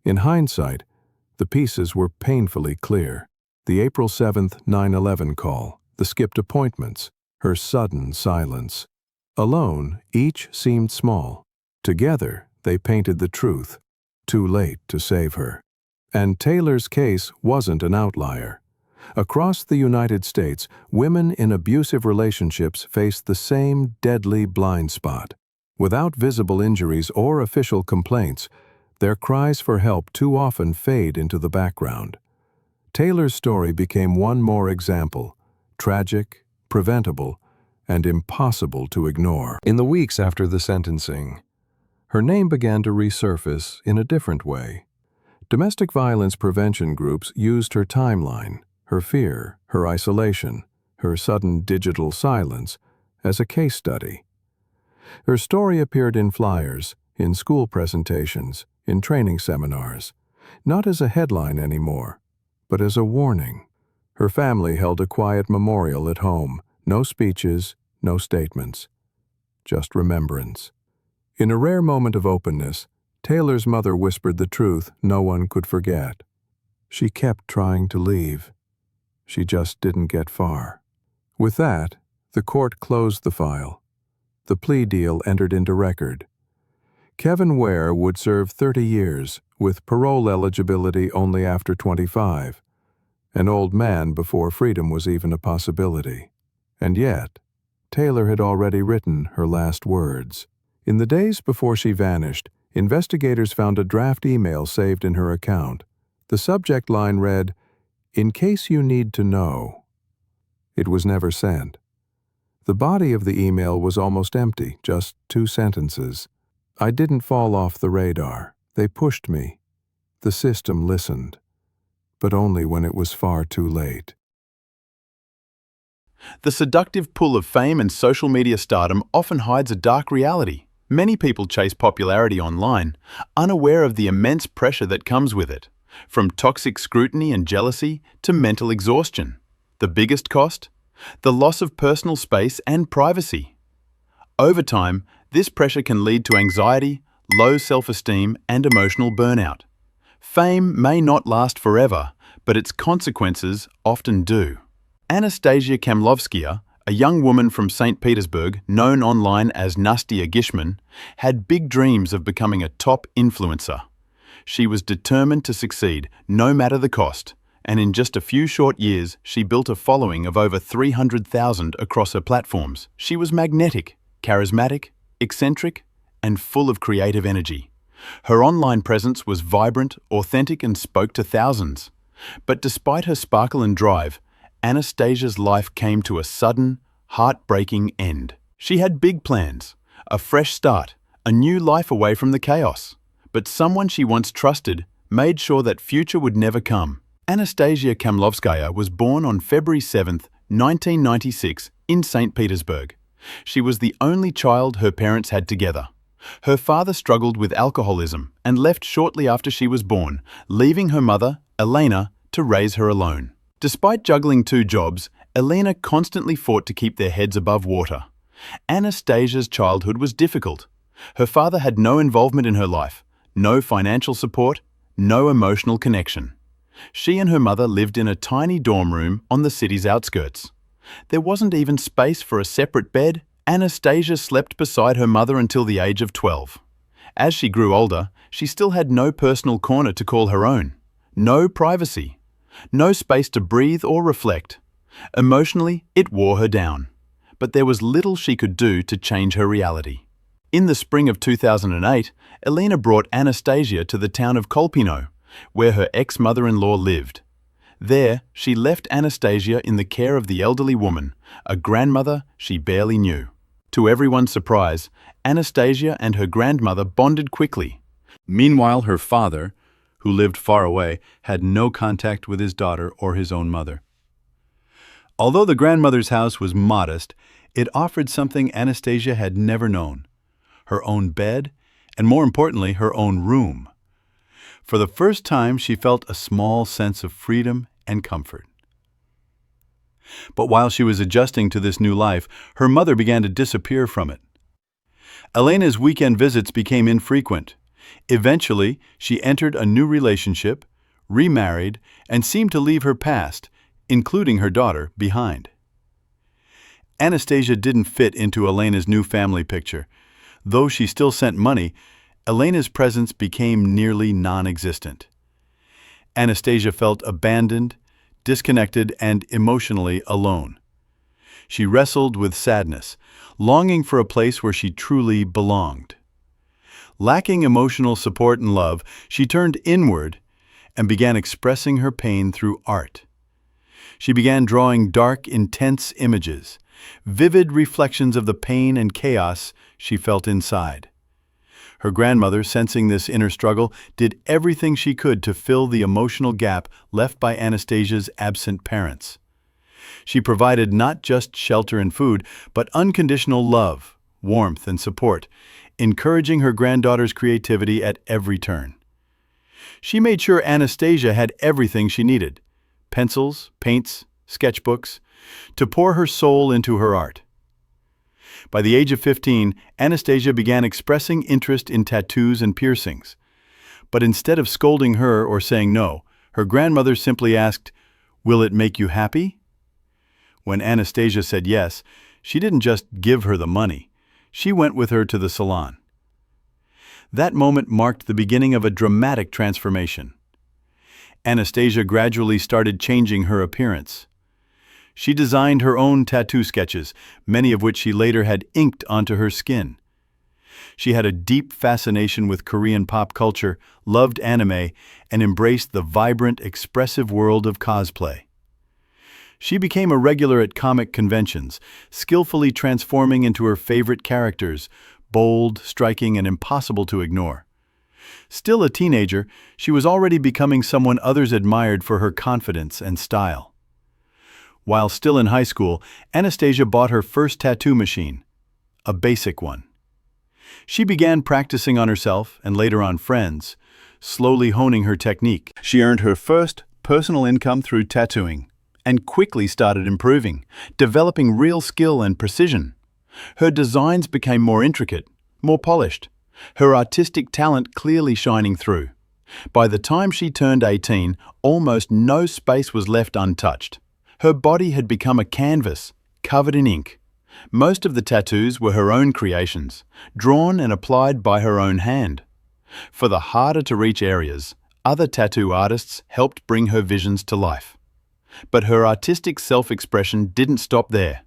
F: In hindsight, the pieces were painfully clear. The April 7th 9/11 call, the skipped appointments, her sudden silence. Alone, each seemed small. Together, they painted the truth. Too late to save her. And Taylor's case wasn't an outlier. Across the United States, women in abusive relationships faced the same deadly blind spot. Without visible injuries or official complaints, their cries for help too often fade into the background. Taylor's story became one more example, tragic, preventable, and impossible to ignore. In the weeks after the sentencing, her name began to resurface in a different way. Domestic violence prevention groups used her timeline, her fear, her isolation, her sudden digital silence, as a case study. Her story appeared in flyers, in school presentations, in training seminars, not as a headline anymore, but as a warning. Her family held a quiet memorial at home, no speeches, no statements, just remembrance. In a rare moment of openness, Taylor's mother whispered the truth no one could forget. She kept trying to leave. She just didn't get far. With that, the court closed the file. The plea deal entered into record. Kevin Ware would serve 30 years, with parole eligibility only after 25. An old man before freedom was even a possibility. And yet, Taylor had already written her last words. In the days before she vanished, investigators found a draft email saved in her account. The subject line read, "In case you need to know." It was never sent. The body of the email was almost empty, just 2 sentences. "I didn't fall off the radar. They pushed me. The system listened. But only when it was far too late."
E: The seductive pull of fame and social media stardom often hides a dark reality. Many people chase popularity online, unaware of the immense pressure that comes with it. from toxic scrutiny and jealousy to mental exhaustion. The biggest cost? The loss of personal space and privacy. Over time, this pressure can lead to anxiety, low self-esteem, and emotional burnout. Fame may not last forever, but its consequences often do. Anastasia Kamlovskaya, a young woman from St. Petersburg, known online as Nastia Gishman, had big dreams of becoming a top influencer. She was determined to succeed, no matter the cost, and in just a few short years, she built a following of over 300,000 across her platforms. She was magnetic, charismatic, eccentric, and full of creative energy. Her online presence was vibrant, authentic, and spoke to thousands. But despite her sparkle and drive, Anastasia's life came to a sudden, heartbreaking end. She had big plans, a fresh start, a new life away from the chaos. But someone she once trusted made sure that future would never come. Anastasia Kamlovskaya was born on February 7, 1996, in St. Petersburg. She was the only child her parents had together. Her father struggled with alcoholism and left shortly after she was born, leaving her mother, Elena, to raise her alone. Despite juggling 2 jobs, Elena constantly fought to keep their heads above water. Anastasia's childhood was difficult. Her father had no involvement in her life, no financial support, no emotional connection. She and her mother lived in a tiny dorm room on the city's outskirts. There wasn't even space for a separate bed. Anastasia slept beside her mother until the age of 12. As she grew older, she still had no personal corner to call her own, no privacy, no space to breathe or reflect. Emotionally, it wore her down. But there was little she could do to change her reality. In the spring of 2008, Elena brought Anastasia to the town of Kolpino, where her ex-mother-in-law lived. There, she left Anastasia in the care of the elderly woman, a grandmother she barely knew. To everyone's surprise, Anastasia and her grandmother bonded quickly. Meanwhile, her father, who lived far away, had no contact with his daughter or his own mother. Although the grandmother's house was modest, it offered something Anastasia had never known: her own bed, and more importantly, her own room. For the first time, she felt a small sense of freedom and comfort. But while she was adjusting to this new life, her mother began to disappear from it. Elena's weekend visits became infrequent. Eventually, she entered a new relationship, remarried, and seemed to leave her past, including her daughter, behind. Anastasia didn't fit into Elena's new family picture. Though she still sent money, Elena's presence became nearly non-existent. Anastasia felt abandoned, disconnected, and emotionally alone. She wrestled with sadness, longing for a place where she truly belonged. Lacking emotional support and love, she turned inward and began expressing her pain through art. She began drawing dark, intense images, vivid reflections of the pain and chaos she felt inside. Her grandmother, sensing this inner struggle, did everything she could to fill the emotional gap left by Anastasia's absent parents. She provided not just shelter and food, but unconditional love, warmth, and support, encouraging her granddaughter's creativity at every turn. She made sure Anastasia had everything she needed: pencils, paints, sketchbooks, to pour her soul into her art. By the age of 15, Anastasia began expressing interest in tattoos and piercings. But instead of scolding her or saying no, her grandmother simply asked, "Will it make you happy?" When Anastasia said yes, she didn't just give her the money. She went with her to the salon. That moment marked the beginning of a dramatic transformation. Anastasia gradually started changing her appearance. She designed her own tattoo sketches, many of which she later had inked onto her skin. She had a deep fascination with Korean pop culture, loved anime, and embraced the vibrant, expressive world of cosplay. She became a regular at comic conventions, skillfully transforming into her favorite characters, bold, striking, and impossible to ignore. Still a teenager, she was already becoming someone others admired for her confidence and style. While still in high school, Anastasia bought her first tattoo machine, a basic one. She began practicing on herself and later on friends, slowly honing her technique. She earned her first personal income through tattooing and quickly started improving, developing real skill and precision. Her designs became more intricate, more polished, her artistic talent clearly shining through. By the time she turned 18, almost no space was left untouched. Her body had become a canvas, covered in ink. Most of the tattoos were her own creations, drawn and applied by her own hand. For the harder-to-reach areas, other tattoo artists helped bring her visions to life. But her artistic self-expression didn't stop there.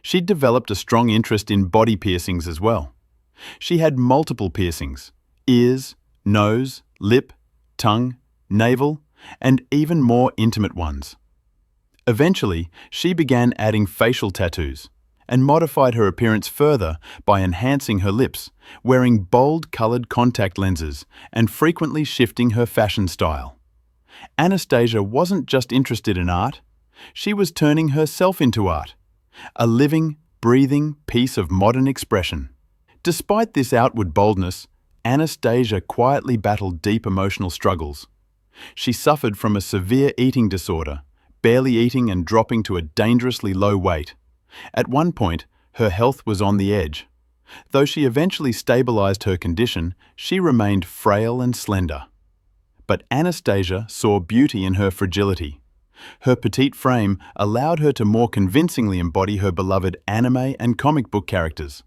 E: She'd developed a strong interest in body piercings as well. She had multiple piercings: ears, nose, lip, tongue, navel, and even more intimate ones. Eventually, she began adding facial tattoos and modified her appearance further by enhancing her lips, wearing bold-colored contact lenses, and frequently shifting her fashion style. Anastasia wasn't just interested in art, she was turning herself into art, a living, breathing piece of modern expression. Despite this outward boldness, Anastasia quietly battled deep emotional struggles. She suffered from a severe eating disorder, barely eating and dropping to a dangerously low weight. At one point, her health was on the edge. Though she eventually stabilized her condition, she remained frail and slender. But Anastasia saw beauty in her fragility. Her petite frame allowed her to more convincingly embody her beloved anime and comic book characters.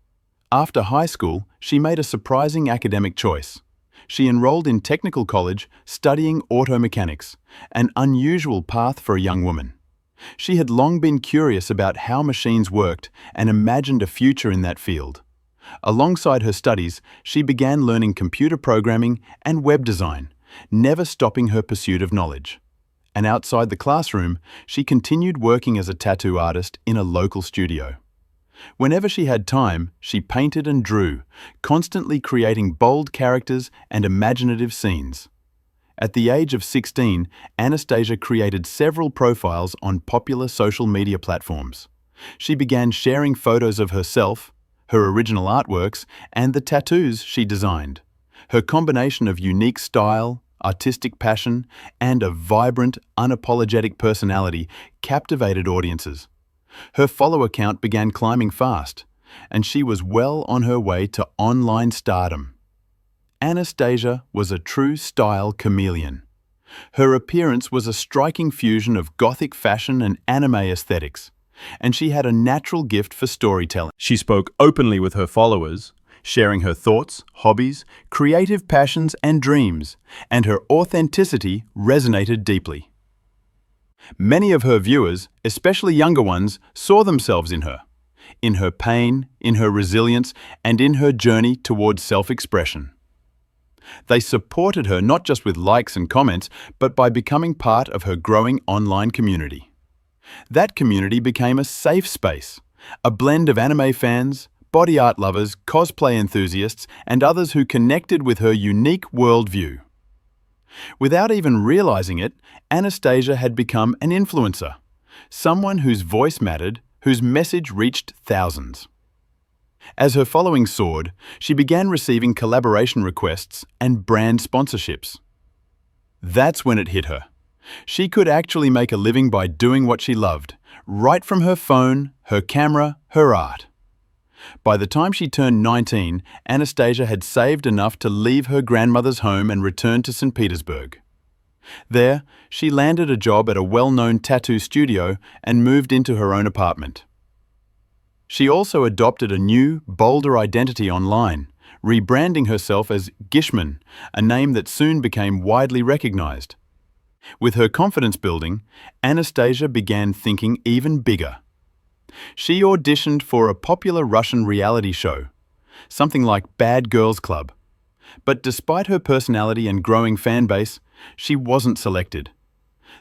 E: After high school, she made a surprising academic choice. She enrolled in technical college studying auto mechanics, an unusual path for a young woman. She had long been curious about how machines worked and imagined a future in that field. Alongside her studies, she began learning computer programming and web design, never stopping her pursuit of knowledge. And outside the classroom, she continued working as a tattoo artist in a local studio. Whenever she had time, she painted and drew, constantly creating bold characters and imaginative scenes. At the age of 16, Anastasia created several profiles on popular social media platforms. She began sharing photos of herself, her original artworks, and the tattoos she designed. Her combination of unique style, artistic passion, and a vibrant, unapologetic personality captivated audiences. Her follower count began climbing fast, and she was well on her way to online stardom. Anastasia was a true style chameleon. Her appearance was a striking fusion of gothic fashion and anime aesthetics, and she had a natural gift for storytelling. She spoke openly with her followers, sharing her thoughts, hobbies, creative passions, and dreams, and her authenticity resonated deeply. Many of her viewers, especially younger ones, saw themselves in her pain, in her resilience, and in her journey towards self-expression. They supported her not just with likes and comments, but by becoming part of her growing online community. That community became a safe space, a blend of anime fans, body art lovers, cosplay enthusiasts, and others who connected with her unique worldview. Without even realizing it, Anastasia had become an influencer, someone whose voice mattered, whose message reached thousands. As her following soared, she began receiving collaboration requests and brand sponsorships. That's when it hit her. She could actually make a living by doing what she loved, right from her phone, her camera, her art. By the time she turned 19, Anastasia had saved enough to leave her grandmother's home and return to St. Petersburg. There, she landed a job at a well-known tattoo studio and moved into her own apartment. She also adopted a new, bolder identity online, rebranding herself as Gishman, a name that soon became widely recognized. With her confidence building, Anastasia began thinking even bigger. She auditioned for a popular Russian reality show, something like Bad Girls Club. But despite her personality and growing fan base, she wasn't selected.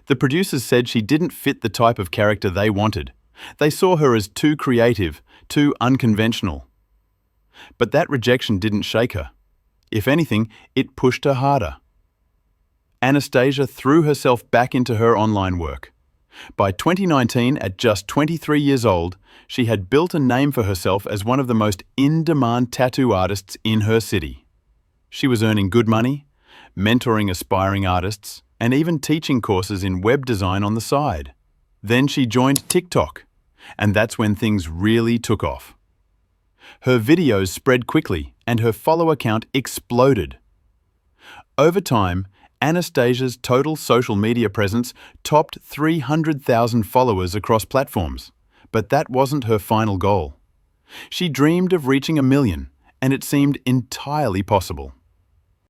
E: The producers said she didn't fit the type of character they wanted. They saw her as too creative, too unconventional. But that rejection didn't shake her. If anything, it pushed her harder. Anastasia threw herself back into her online work. By 2019, at just 23 years old, she had built a name for herself as one of the most in-demand tattoo artists in her city. She was earning good money, mentoring aspiring artists, and even teaching courses in web design on the side. Then she joined TikTok, and that's when things really took off. Her videos spread quickly, and her follower count exploded. Over time, Anastasia's total social media presence topped 300,000 followers across platforms, but that wasn't her final goal. She dreamed of reaching 1 million, and it seemed entirely possible.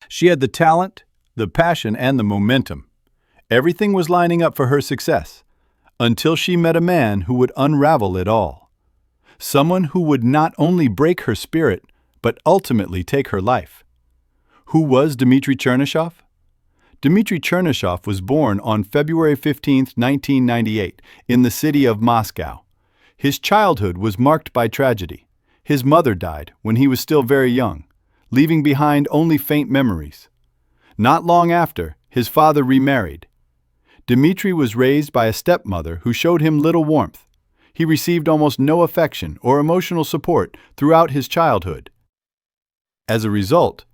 E: She had the talent, the passion, and the momentum. Everything was lining up for her success, until she met a man who would unravel it all. Someone who would not only break her spirit, but ultimately take her life. Who was Dmitry Chernyshov? Dmitry Chernyshov was born on February 15, 1998, in the city of Moscow. His childhood was marked by tragedy. His mother died when he was still very young, leaving behind only faint memories. Not long after, his father remarried. Dmitry was raised by a stepmother who showed him little warmth. He received almost no affection or emotional support throughout his childhood. As a result,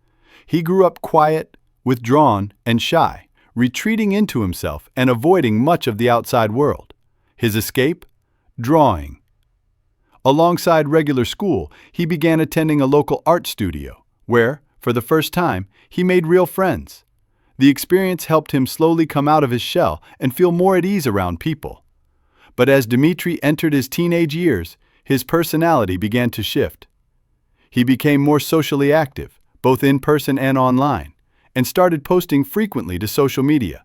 E: he grew up quiet, withdrawn, and shy, retreating into himself and avoiding much of the outside world. His escape? Drawing. Alongside regular school, he began attending a local art studio, where, for the first time, he made real friends. The experience helped him slowly come out of his shell and feel more at ease around people. But as Dmitry entered his teenage years, his personality began to shift. He became more socially active, both in person and online, and started posting frequently to social media.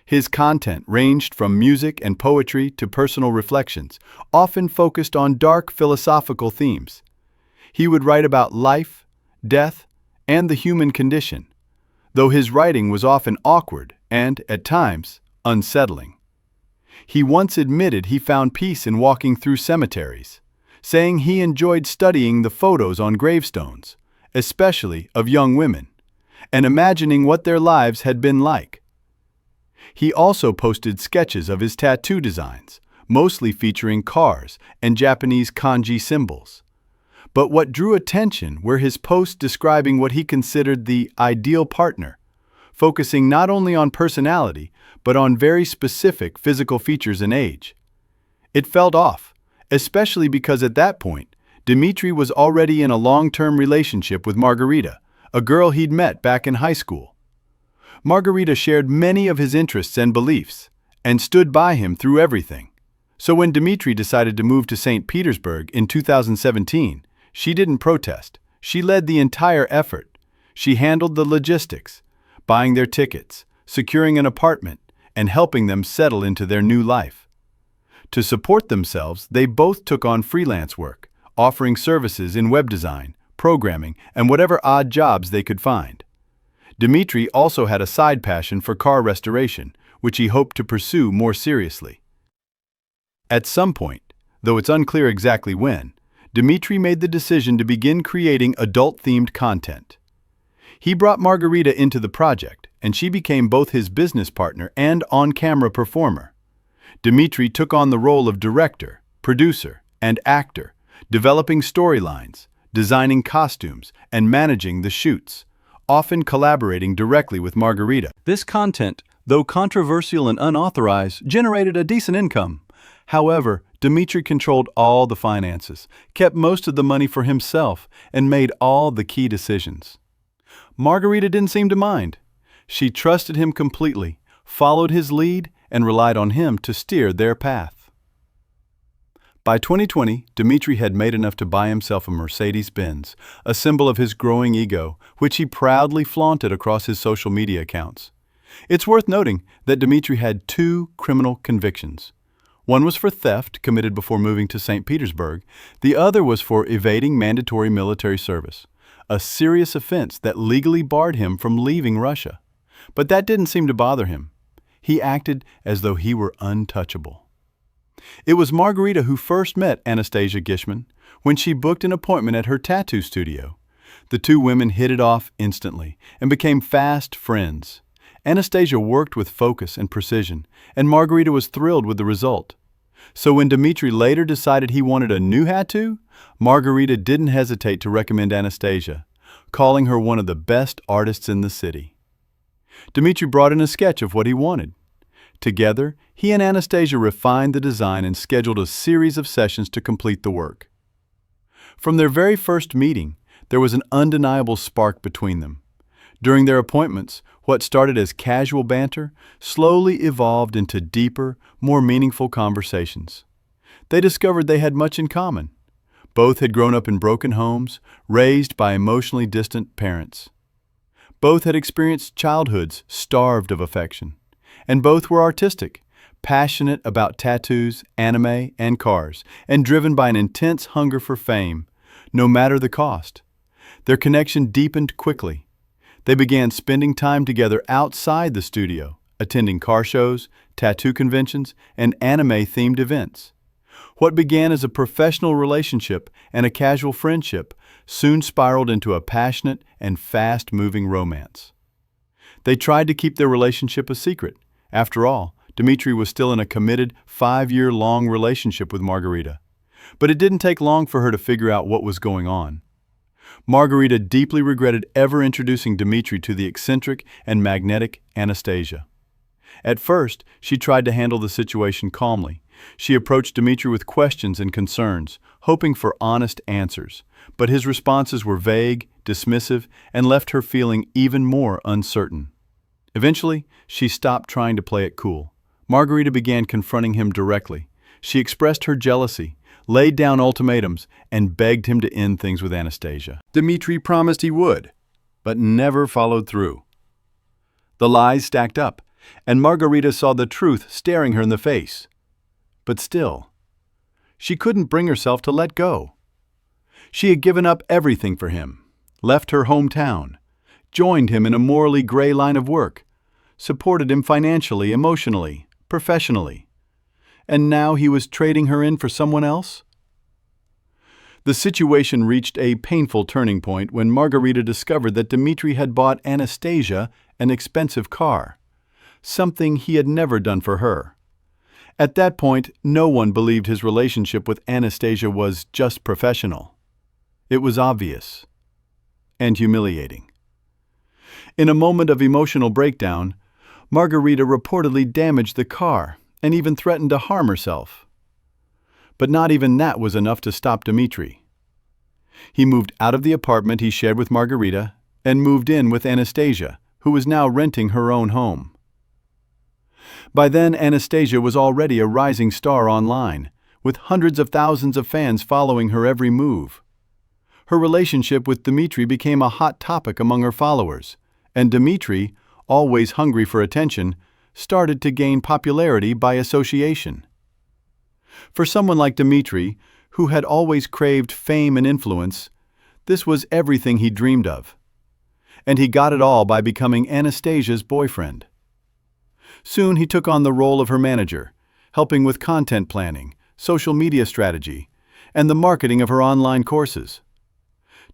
E: His content ranged from music and poetry to personal reflections, often focused on dark philosophical themes. He would write about life, death, and the human condition, though his writing was often awkward and, at times, unsettling. He once admitted he found peace in walking through cemeteries, saying he enjoyed studying the photos on gravestones, especially of young women, and imagining what their lives had been like. He also posted sketches of his tattoo designs, mostly featuring cars and Japanese kanji symbols. But what drew attention were his posts describing what he considered the ideal partner, focusing not only on personality, but on very specific physical features and age. It felt off, especially because at that point, Dmitry was already in a long-term relationship with Margarita, a girl he'd met back in high school. Margarita shared many of his interests and beliefs, and stood by him through everything. So when Dmitry decided to move to St. Petersburg in 2017, she didn't protest. She led the entire effort. She handled the logistics, buying their tickets, securing an apartment, and helping them settle into their new life. To support themselves, they both took on freelance work, offering services in web design, programming, and whatever odd jobs they could find. Dmitry also had a side passion for car restoration, which he hoped to pursue more seriously. At some point, though it's unclear exactly when, Dmitry made the decision to begin creating adult-themed content. He brought Margarita into the project, and she became both his business partner and on-camera performer. Dmitry took on the role of director, producer, and actor, developing storylines, designing costumes, and managing the shoots, often collaborating directly with Margarita. This content, though controversial and unauthorized, generated a decent income. However, Dmitry controlled all the finances, kept most of the money for himself, and made all the key decisions. Margarita didn't seem to mind. She trusted him completely, followed his lead, and relied on him to steer their path. By 2020, Dmitry had made enough to buy himself a Mercedes-Benz, a symbol of his growing ego, which he proudly flaunted across his social media accounts. It's worth noting that Dmitry had 2 criminal convictions. One was for theft committed before moving to St. Petersburg. The other was for evading mandatory military service, a serious offense that legally barred him from leaving Russia. But that didn't seem to bother him. He acted as though he were untouchable. It was Margarita who first met Anastasia Kamlovskaya when she booked an appointment at her tattoo studio. The two women hit it off instantly and became fast friends. Anastasia worked with focus and precision, and Margarita was thrilled with the result. So when Dmitry later decided he wanted a new tattoo, Margarita didn't hesitate to recommend Anastasia, calling her one of the best artists in the city. Dmitry brought in a sketch of what he wanted. Together, he and Anastasia refined the design and scheduled a series of sessions to complete the work. From their very first meeting, there was an undeniable spark between them. During their appointments, what started as casual banter slowly evolved into deeper, more meaningful conversations. They discovered they had much in common. Both had grown up in broken homes, raised by emotionally distant parents. Both had experienced childhoods starved of affection. And both were artistic, passionate about tattoos, anime, and cars, and driven by an intense hunger for fame, no matter the cost. Their connection deepened quickly. They began spending time together outside the studio, attending car shows, tattoo conventions, and anime-themed events. What began as a professional relationship and a casual friendship soon spiraled into a passionate and fast-moving romance. They tried to keep their relationship a secret. After all, Dmitry was still in a committed 5-year-long relationship with Margarita. But it didn't take long for her to figure out what was going on. Margarita deeply regretted ever introducing Dmitry to the eccentric and magnetic Anastasia. At first, she tried to handle the situation calmly. She approached Dmitry with questions and concerns, hoping for honest answers. But his responses were vague, dismissive, and left her feeling even more uncertain. Eventually, she stopped trying to play it cool. Margarita began confronting him directly. She expressed her jealousy, laid down ultimatums, and begged him to end things with Anastasia. Dmitry promised he would, but never followed through. The lies stacked up, and Margarita saw the truth staring her in the face. But still, she couldn't bring herself to let go. She had given up everything for him, left her hometown, joined him in a morally gray line of work, supported him financially, emotionally, professionally. And now he was trading her in for someone else? The situation reached a painful turning point when Margarita discovered that Dmitry had bought Anastasia an expensive car, something he had never done for her. At that point, no one believed his relationship with Anastasia was just professional. It was obvious and humiliating. In a moment of emotional breakdown, Margarita reportedly damaged the car and even threatened to harm herself. But not even that was enough to stop Dmitry. He moved out of the apartment he shared with Margarita and moved in with Anastasia, who was now renting her own home. By then, Anastasia was already a rising star online, with hundreds of thousands of fans following her every move. Her relationship with Dmitry became a hot topic among her followers, and Dmitry, always hungry for attention, started to gain popularity by association. For someone like Dmitry, who had always craved fame and influence, this was everything he dreamed of. And he got it all by becoming Anastasia's boyfriend. Soon he took on the role of her manager, helping with content planning, social media strategy, and the marketing of her online courses.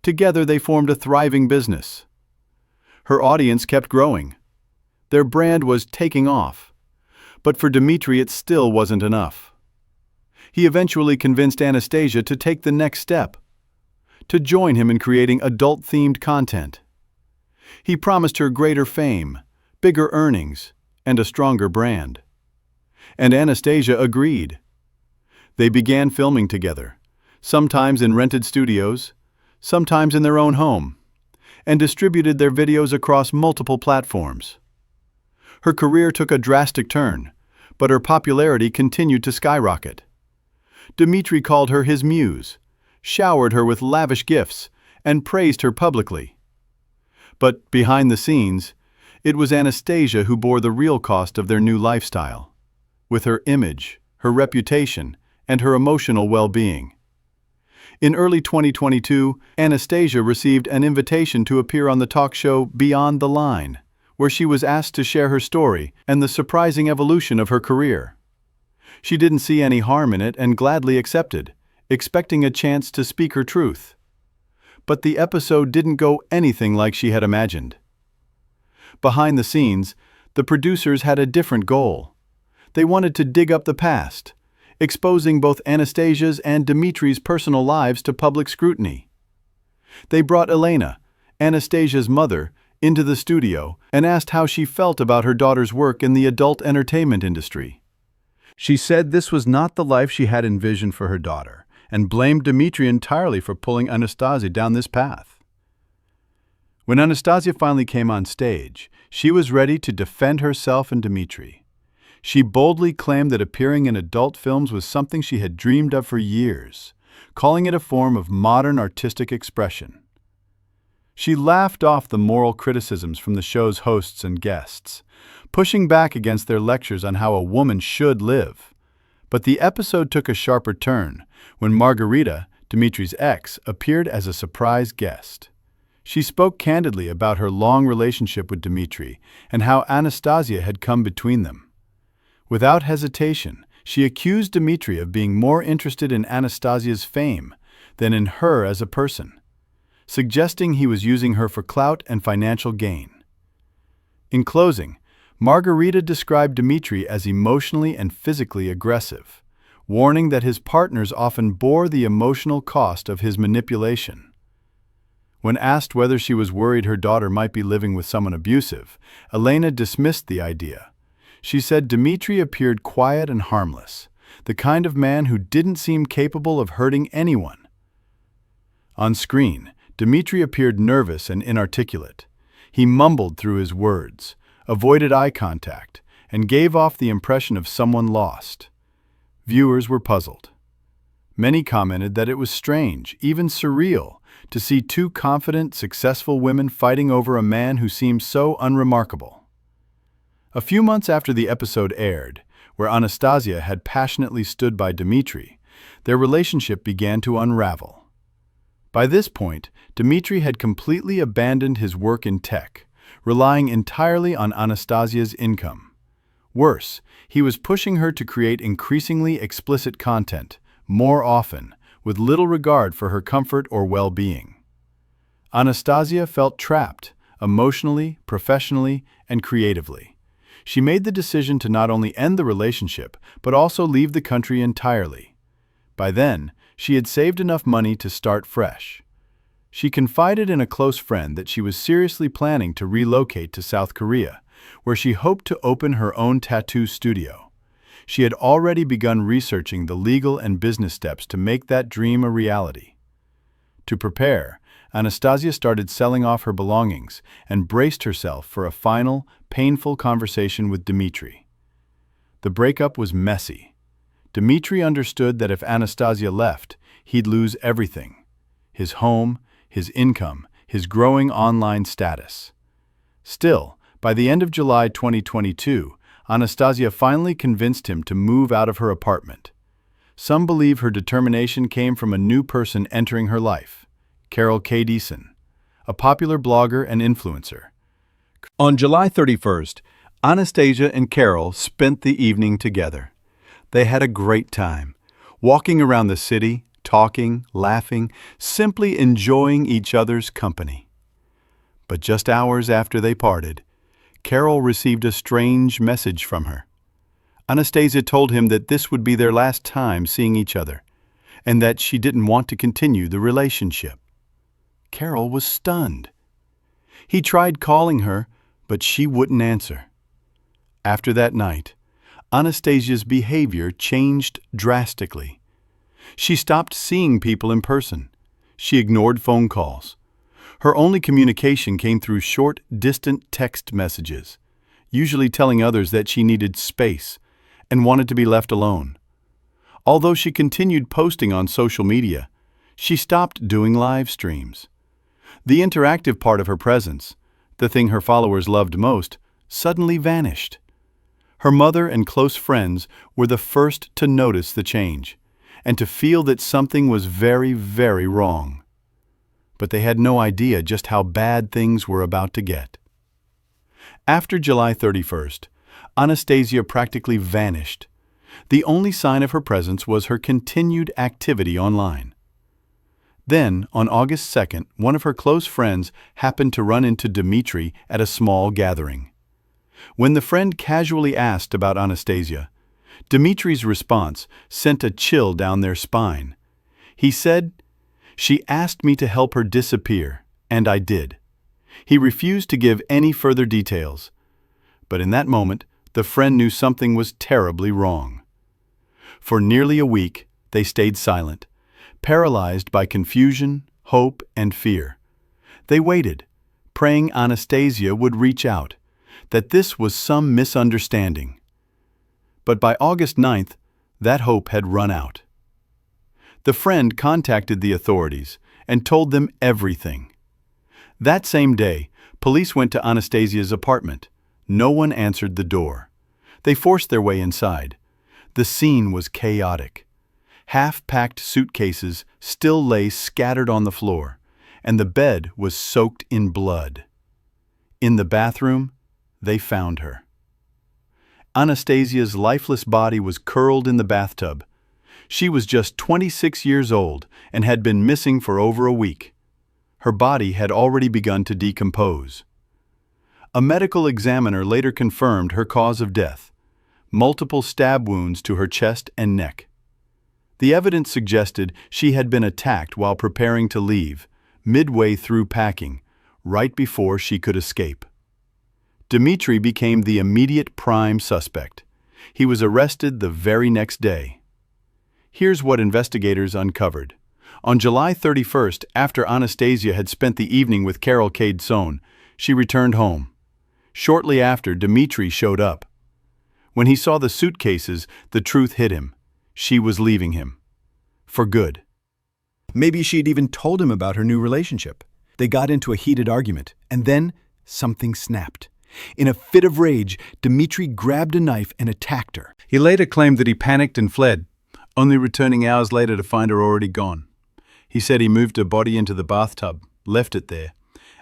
E: Together they formed a thriving business. Her audience kept growing. Their brand was taking off. But for Dmitry, it still wasn't enough. He eventually convinced Anastasia to take the next step, to join him in creating adult-themed content. He promised her greater fame, bigger earnings, and a stronger brand. And Anastasia agreed. They began filming together, sometimes in rented studios, sometimes in their own home, and distributed their videos across multiple platforms. Her career took a drastic turn, but her popularity continued to skyrocket. Dmitry called her his muse, showered her with lavish gifts, and praised her publicly. But behind the scenes, it was Anastasia who bore the real cost of their new lifestyle, with her image, her reputation, and her emotional well-being. In early 2022, Anastasia received an invitation to appear on the talk show Beyond the Line, where she was asked to share her story and the surprising evolution of her career. She didn't see any harm in it and gladly accepted, expecting a chance to speak her truth. But the episode didn't go anything like she had imagined. Behind the scenes, the producers had a different goal. They wanted to dig up the past, exposing both Anastasia's and Dmitry's personal lives to public scrutiny. They brought Elena, Anastasia's mother, into the studio and asked how she felt about her daughter's work in the adult entertainment industry. She said this was not the life she had envisioned for her daughter, and blamed Dmitry entirely for pulling Anastasia down this path. When Anastasia finally came on stage, she was ready to defend herself and Dmitry. She boldly claimed that appearing in adult films was something she had dreamed of for years, calling it a form of modern artistic expression. She laughed off the moral criticisms from the show's hosts and guests, pushing back against their lectures on how a woman should live. But the episode took a sharper turn when Margarita, Dmitry's ex, appeared as a surprise guest. She spoke candidly about her long relationship with Dmitry and how Anastasia had come between them. Without hesitation, she accused Dmitry of being more interested in Anastasia's fame than in her as a person, suggesting he was using her for clout and financial gain. In closing, Margarita described Dmitry as emotionally and physically aggressive, warning that his partners often bore the emotional cost of his manipulation. When asked whether she was worried her daughter might be living with someone abusive, Elena dismissed the idea. She said Dmitry appeared quiet and harmless, the kind of man who didn't seem capable of hurting anyone. On screen, Dmitry appeared nervous and inarticulate. He mumbled through his words, avoided eye contact, and gave off the impression of someone lost. Viewers were puzzled. Many commented that it was strange, even surreal, to see two confident, successful women fighting over a man who seemed so unremarkable. A few months after the episode aired, where Anastasia had passionately stood by Dmitry, their relationship began to unravel. By this point, Dmitry had completely abandoned his work in tech, relying entirely on Anastasia's income. Worse, he was pushing her to create increasingly explicit content, more often, with little regard for her comfort or well-being. Anastasia felt trapped, emotionally, professionally, and creatively. She made the decision to not only end the relationship, but also leave the country entirely. By then, she had saved enough money to start fresh. She confided in a close friend that she was seriously planning to relocate to South Korea, where she hoped to open her own tattoo studio. She had already begun researching the legal and business steps to make that dream a reality. To prepare, Anastasia started selling off her belongings and braced herself for a final, painful conversation with Dmitry. The breakup was messy. Dmitry understood that if Anastasia left, he'd lose everything: his home, his income, his growing online status. Still, by the end of July 2022, Anastasia finally convinced him to move out of her apartment. Some believe her determination came from a new person entering her life, Carol Cadeson, a popular blogger and influencer. On July 31st, Anastasia and Carol spent the evening together. They had a great time, walking around the city, talking, laughing, simply enjoying each other's company. But just hours after they parted, Carol received a strange message from her. Anastasia told him that this would be their last time seeing each other, and that she didn't want to continue the relationship. Carol was stunned. He tried calling her, but she wouldn't answer. After that night, Anastasia's behavior changed drastically. She stopped seeing people in person. She ignored phone calls. Her only communication came through short, distant text messages, usually telling others that she needed space and wanted to be left alone. Although she continued posting on social media, she stopped doing live streams. The interactive part of her presence, the thing her followers loved most, suddenly vanished. Her mother and close friends were the first to notice the change, and to feel that something was very, very wrong. But they had no idea just how bad things were about to get. After July 31st, Anastasia practically vanished. The only sign of her presence was her continued activity online. Then, on August 2nd, one of her close friends happened to run into Dmitry at a small gathering. When the friend casually asked about Anastasia, Dmitry's response sent a chill down their spine. He said, "She asked me to help her disappear, and I did." He refused to give any further details. But in that moment, the friend knew something was terribly wrong. For nearly a week, they stayed silent, paralyzed by confusion, hope, and fear. They waited, praying Anastasia would reach out, that this was some misunderstanding. But by August 9th, that hope had run out. The friend contacted the authorities and told them everything. That same day, police went to Anastasia's apartment. No one answered the door. They forced their way inside. The scene was chaotic. Half-packed suitcases still lay scattered on the floor, and the bed was soaked in blood. In the bathroom, they found her. Anastasia's lifeless body was curled in the bathtub. She was just 26 years old and had been missing for over a week. Her body had already begun to decompose. A medical examiner later confirmed her cause of death: multiple stab wounds to her chest and neck. The evidence suggested she had been attacked while preparing to leave, midway through packing, right before she could escape. Dmitry became the immediate prime suspect. He was arrested the very next day. Here's what investigators uncovered. On July 31st, after Anastasia had spent the evening with Cardoso, she returned home. Shortly after, Dmitry showed up. When he saw the suitcases, the truth hit him. She was leaving him. For good.
G: Maybe she had even told him about her new relationship. They got into a heated argument, and then something snapped. In a fit of rage, Dmitry grabbed a knife and attacked her.
E: He later claimed that he panicked and fled, only returning hours later to find her already gone. He said he moved her body into the bathtub, left it there,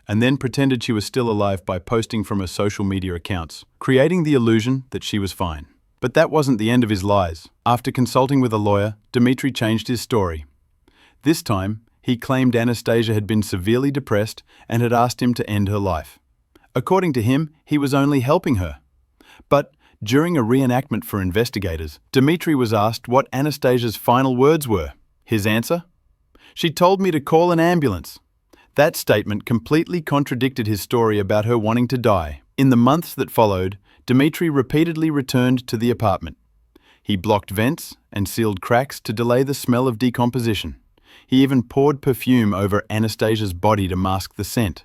E: and then pretended she was still alive by posting from her social media accounts, creating the illusion that she was fine. But that wasn't the end of his lies. After consulting with a lawyer, Dmitry changed his story. This time, he claimed Anastasia had been severely depressed and had asked him to end her life. According to him, he was only helping her. But during a reenactment for investigators, Dmitry was asked what Anastasia's final words were. His answer? "She told me to call an ambulance." That statement completely contradicted his story about her wanting to die. In the months that followed, Dmitry repeatedly returned to the apartment. He blocked vents and sealed cracks to delay the smell of decomposition. He even poured perfume over Anastasia's body to mask the scent.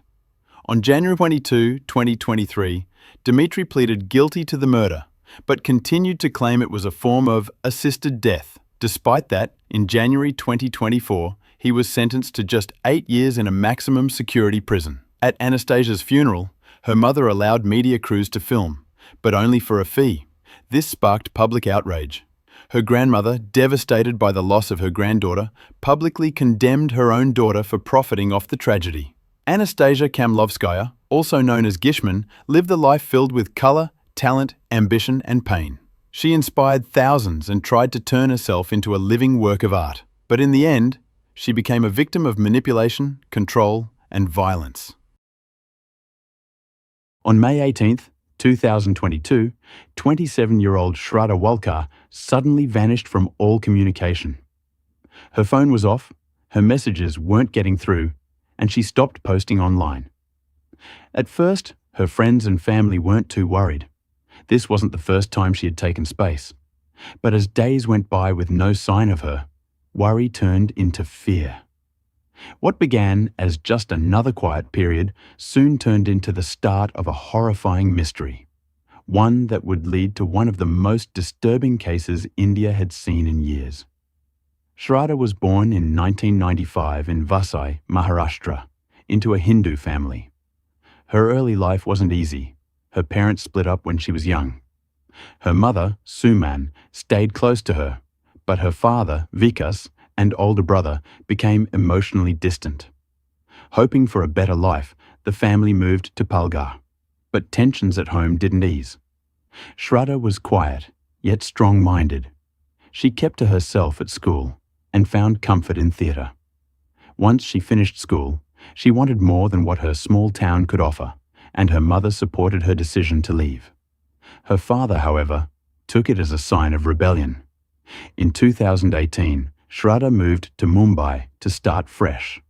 E: On January 22, 2023, Dmitry pleaded guilty to the murder, but continued to claim it was a form of assisted death. Despite that, in January 2024, he was sentenced to just 8 years in a maximum security prison. At Anastasia's funeral, her mother allowed media crews to film, but only for a fee. This sparked public outrage. Her grandmother, devastated by the loss of her granddaughter, publicly condemned her own daughter for profiting off the tragedy. Anastasia Kamlovskaya, also known as Gishman, lived a life filled with color, talent, ambition, and pain. She inspired thousands and tried to turn herself into a living work of art. But in the end, she became a victim of manipulation, control, and violence. On May 18, 2022, 27-year-old Shraddha Walkar suddenly vanished from all communication. Her phone was off, her messages weren't getting through, and she stopped posting online. At first, her friends and family weren't too worried. This wasn't the first time she had taken space. But as days went by with no sign of her, worry turned into fear. What began as just another quiet period soon turned into the start of a horrifying mystery, one that would lead to one of the most disturbing cases India had seen in years. Shraddha was born in 1995 in Vasai, Maharashtra, into a Hindu family. Her early life wasn't easy. Her parents split up when she was young. Her mother, Suman, stayed close to her, but her father, Vikas, and older brother became emotionally distant. Hoping for a better life, the family moved to Palghar, but tensions at home didn't ease. Shraddha was quiet, yet strong-minded. She kept to herself at school and found comfort in theatre. Once she finished school, she wanted more than what her small town could offer, and her mother supported her decision to leave. Her father, however, took it as a sign of rebellion. In 2018, Shraddha moved to Mumbai to start fresh.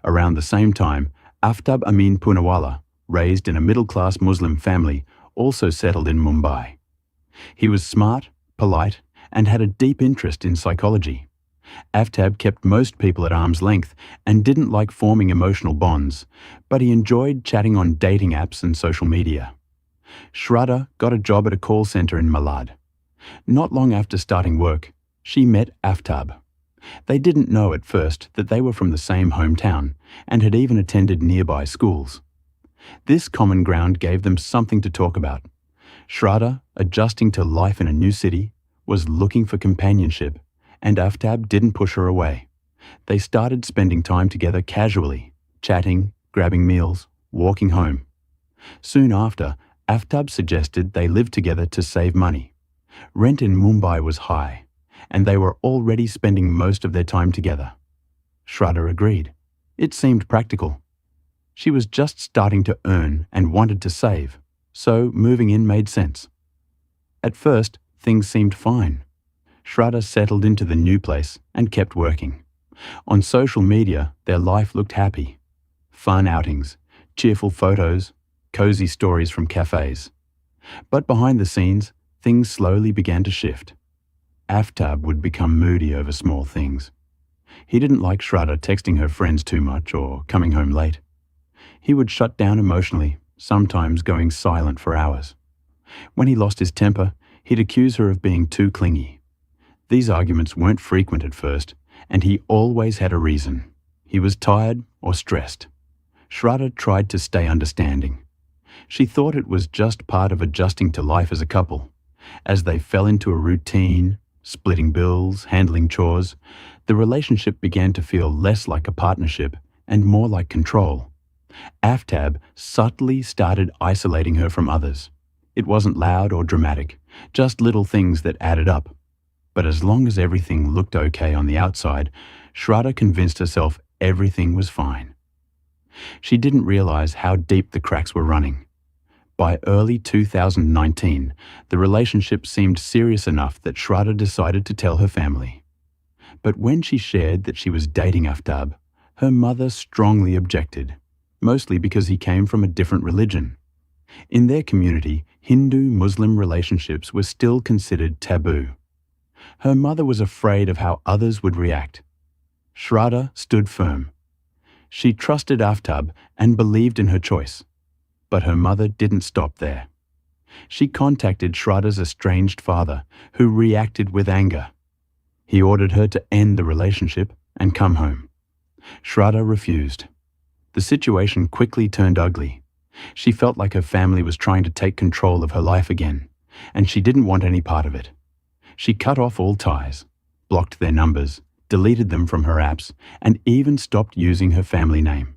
E: Around the same time, Aftab Amin Poonawalla, raised in a middle-class Muslim family, also settled in Mumbai. He was smart, polite, and had a deep interest in psychology. Aftab kept most people at arm's length and didn't like forming emotional bonds, but he enjoyed chatting on dating apps and social media. Shraddha got a job at a call center in Malad. Not long after starting work, she met Aftab. They didn't know at first that they were from the same hometown and had even attended nearby schools. This common ground gave them something to talk about. Shraddha, adjusting to life in a new city, was looking for companionship, and Aftab didn't push her away. They started spending time together casually, chatting, grabbing meals, walking home. Soon after, Aftab suggested they live together to save money. Rent in Mumbai was high, and they were already spending most of their time together. Shraddha agreed. It seemed practical. She was just starting to earn and wanted to save, so moving in made sense. At first, things seemed fine. Shraddha settled into the new place and kept working. On social media, their life looked happy. Fun outings, cheerful photos, cozy stories from cafes. But behind the scenes, things slowly began to shift. Aftab would become moody over small things. He didn't like Shraddha texting her friends too much or coming home late. He would shut down emotionally, sometimes going silent for hours. When he lost his temper, he'd accuse her of being too clingy. These arguments weren't frequent at first, and he always had a reason. He was tired or stressed. Shraddha tried to stay understanding. She thought it was just part of adjusting to life as a couple. As they fell into a routine, splitting bills, handling chores, the relationship began to feel less like a partnership and more like control. Aftab subtly started isolating her from others. It wasn't loud or dramatic, just little things that added up. But as long as everything looked okay on the outside, Shraddha convinced herself everything was fine. She didn't realize how deep the cracks were running. By early 2019, the relationship seemed serious enough that Shraddha decided to tell her family. But when she shared that she was dating Aftab, her mother strongly objected, mostly because he came from a different religion. In their community, Hindu-Muslim relationships were still considered taboo. Her mother was afraid of how others would react. Shraddha stood firm. She trusted Aftab and believed in her choice. But her mother didn't stop there. She contacted Shraddha's estranged father, who reacted with anger. He ordered her to end the relationship and come home. Shraddha refused. The situation quickly turned ugly. She felt like her family was trying to take control of her life again, and she didn't want any part of it. She cut off all ties, blocked their numbers, deleted them from her apps, and even stopped using her family name.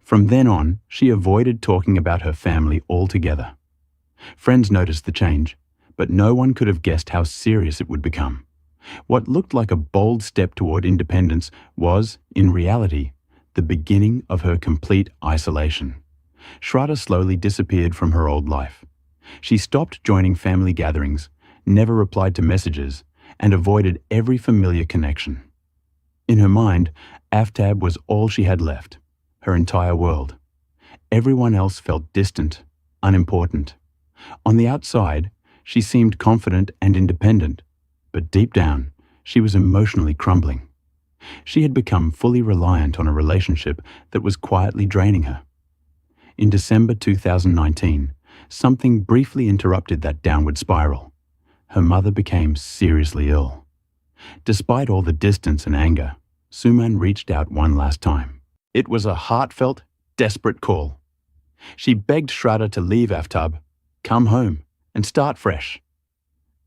E: From then on, she avoided talking about her family altogether. Friends noticed the change, but no one could have guessed how serious it would become. What looked like a bold step toward independence was, in reality, the beginning of her complete isolation. Shraddha slowly disappeared from her old life. She stopped joining family gatherings, never replied to messages, and avoided every familiar connection. In her mind, Aftab was all she had left, her entire world. Everyone else felt distant, unimportant. On the outside, she seemed confident and independent, but deep down, she was emotionally crumbling. She had become fully reliant on a relationship that was quietly draining her. In December 2019, something briefly interrupted that downward spiral. Her mother became seriously ill. Despite all the distance and anger, Suman reached out one last time. It was a heartfelt, desperate call. She begged Shraddha to leave Aftab, come home, and start fresh.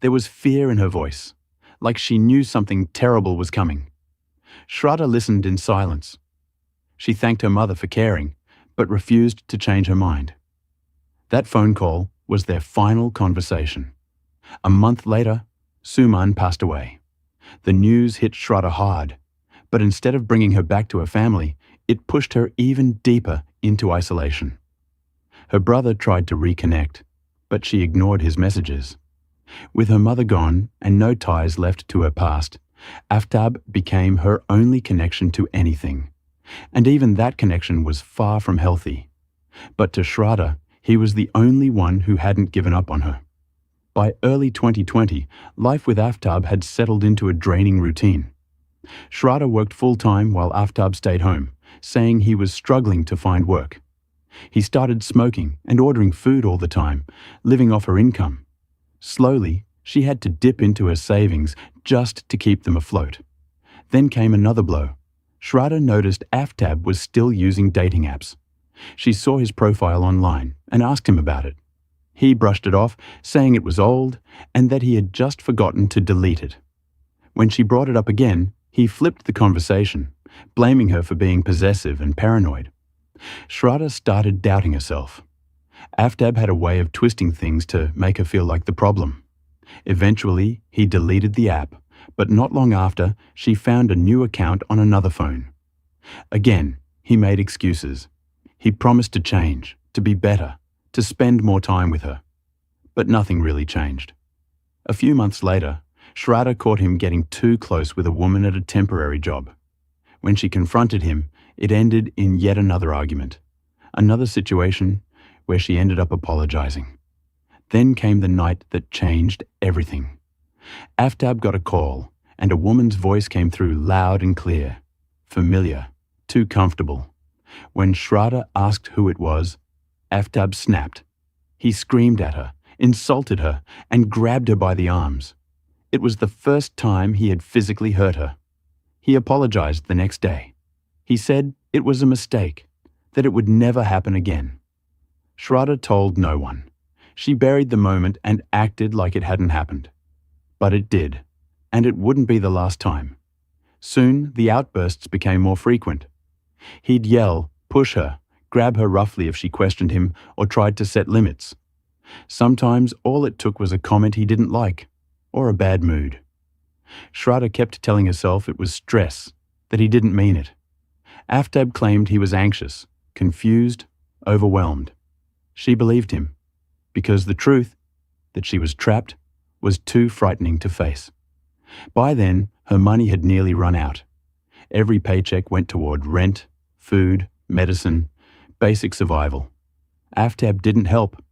E: There was fear in her voice, like she knew something terrible was coming. Shraddha listened in silence. She thanked her mother for caring, but refused to change her mind. That phone call was their final conversation. A month later, Suman passed away. The news hit Shraddha hard, but instead of bringing her back to her family, it pushed her even deeper into isolation. Her brother tried to reconnect, but she ignored his messages. With her mother gone and no ties left to her past, Aftab became her only connection to anything. And even that connection was far from healthy. But to Shraddha, he was the only one who hadn't given up on her. By early 2020, life with Aftab had settled into a draining routine. Shraddha worked full-time while Aftab stayed home, saying he was struggling to find work. He started smoking and ordering food all the time, living off her income. Slowly, she had to dip into her savings just to keep them afloat. Then came another blow. Shraddha noticed Aftab was still using dating apps. She saw his profile online and asked him about it. He brushed it off, saying it was old and that he had just forgotten to delete it. When she brought it up again, he flipped the conversation, blaming her for being possessive and paranoid. Shraddha started doubting herself. Aftab had a way of twisting things to make her feel like the problem. Eventually, he deleted the app, but not long after, she found a new account on another phone. Again, he made excuses. He promised to change, to be better, to spend more time with her. But nothing really changed. A few months later, Shraddha caught him getting too close with a woman at a temporary job. When she confronted him, it ended in yet another argument, another situation where she ended up apologizing. Then came the night that changed everything. Aftab got a call, and a woman's voice came through loud and clear, familiar, too comfortable. When Shraddha asked who it was, Aftab snapped. He screamed at her, insulted her, and grabbed her by the arms. It was the first time he had physically hurt her. He apologized the next day. He said it was a mistake, that it would never happen again. Shraddha told no one. She buried the moment and acted like it hadn't happened. But it did, and it wouldn't be the last time. Soon, the outbursts became more frequent. He'd yell, push her, grab her roughly if she questioned him or tried to set limits. Sometimes all it took was a comment he didn't like, or a bad mood. Shraddha kept telling herself it was stress, that he didn't mean it. Aftab claimed he was anxious, confused, overwhelmed. She believed him, because the truth, that she was trapped, was too frightening to face. By then, her money had nearly run out. Every paycheck went toward rent, food, medicine, basic survival. Aftab didn't help,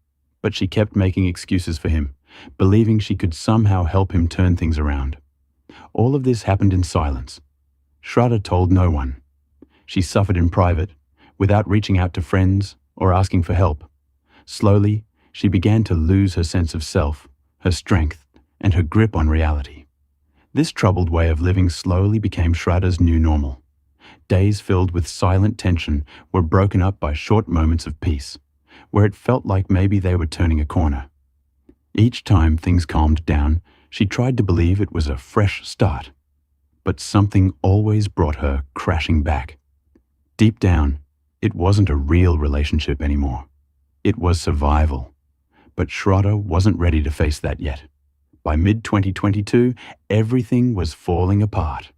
E: but she kept making excuses for him, believing she could somehow help him turn things around. All of this happened in silence. Shraddha told no one. She suffered in private, without reaching out to friends or asking for help. Slowly, she began to lose her sense of self, her strength, and her grip on reality. This troubled way of living slowly became Shraddha's new normal. Days filled with silent tension were broken up by short moments of peace, where it felt like maybe they were turning a corner. Each time things calmed down, she tried to believe it was a fresh start. But something always brought her crashing back. Deep down, it wasn't a real relationship anymore. It was survival. But Shraddha wasn't ready to face that yet. By mid-2022, everything was falling apart.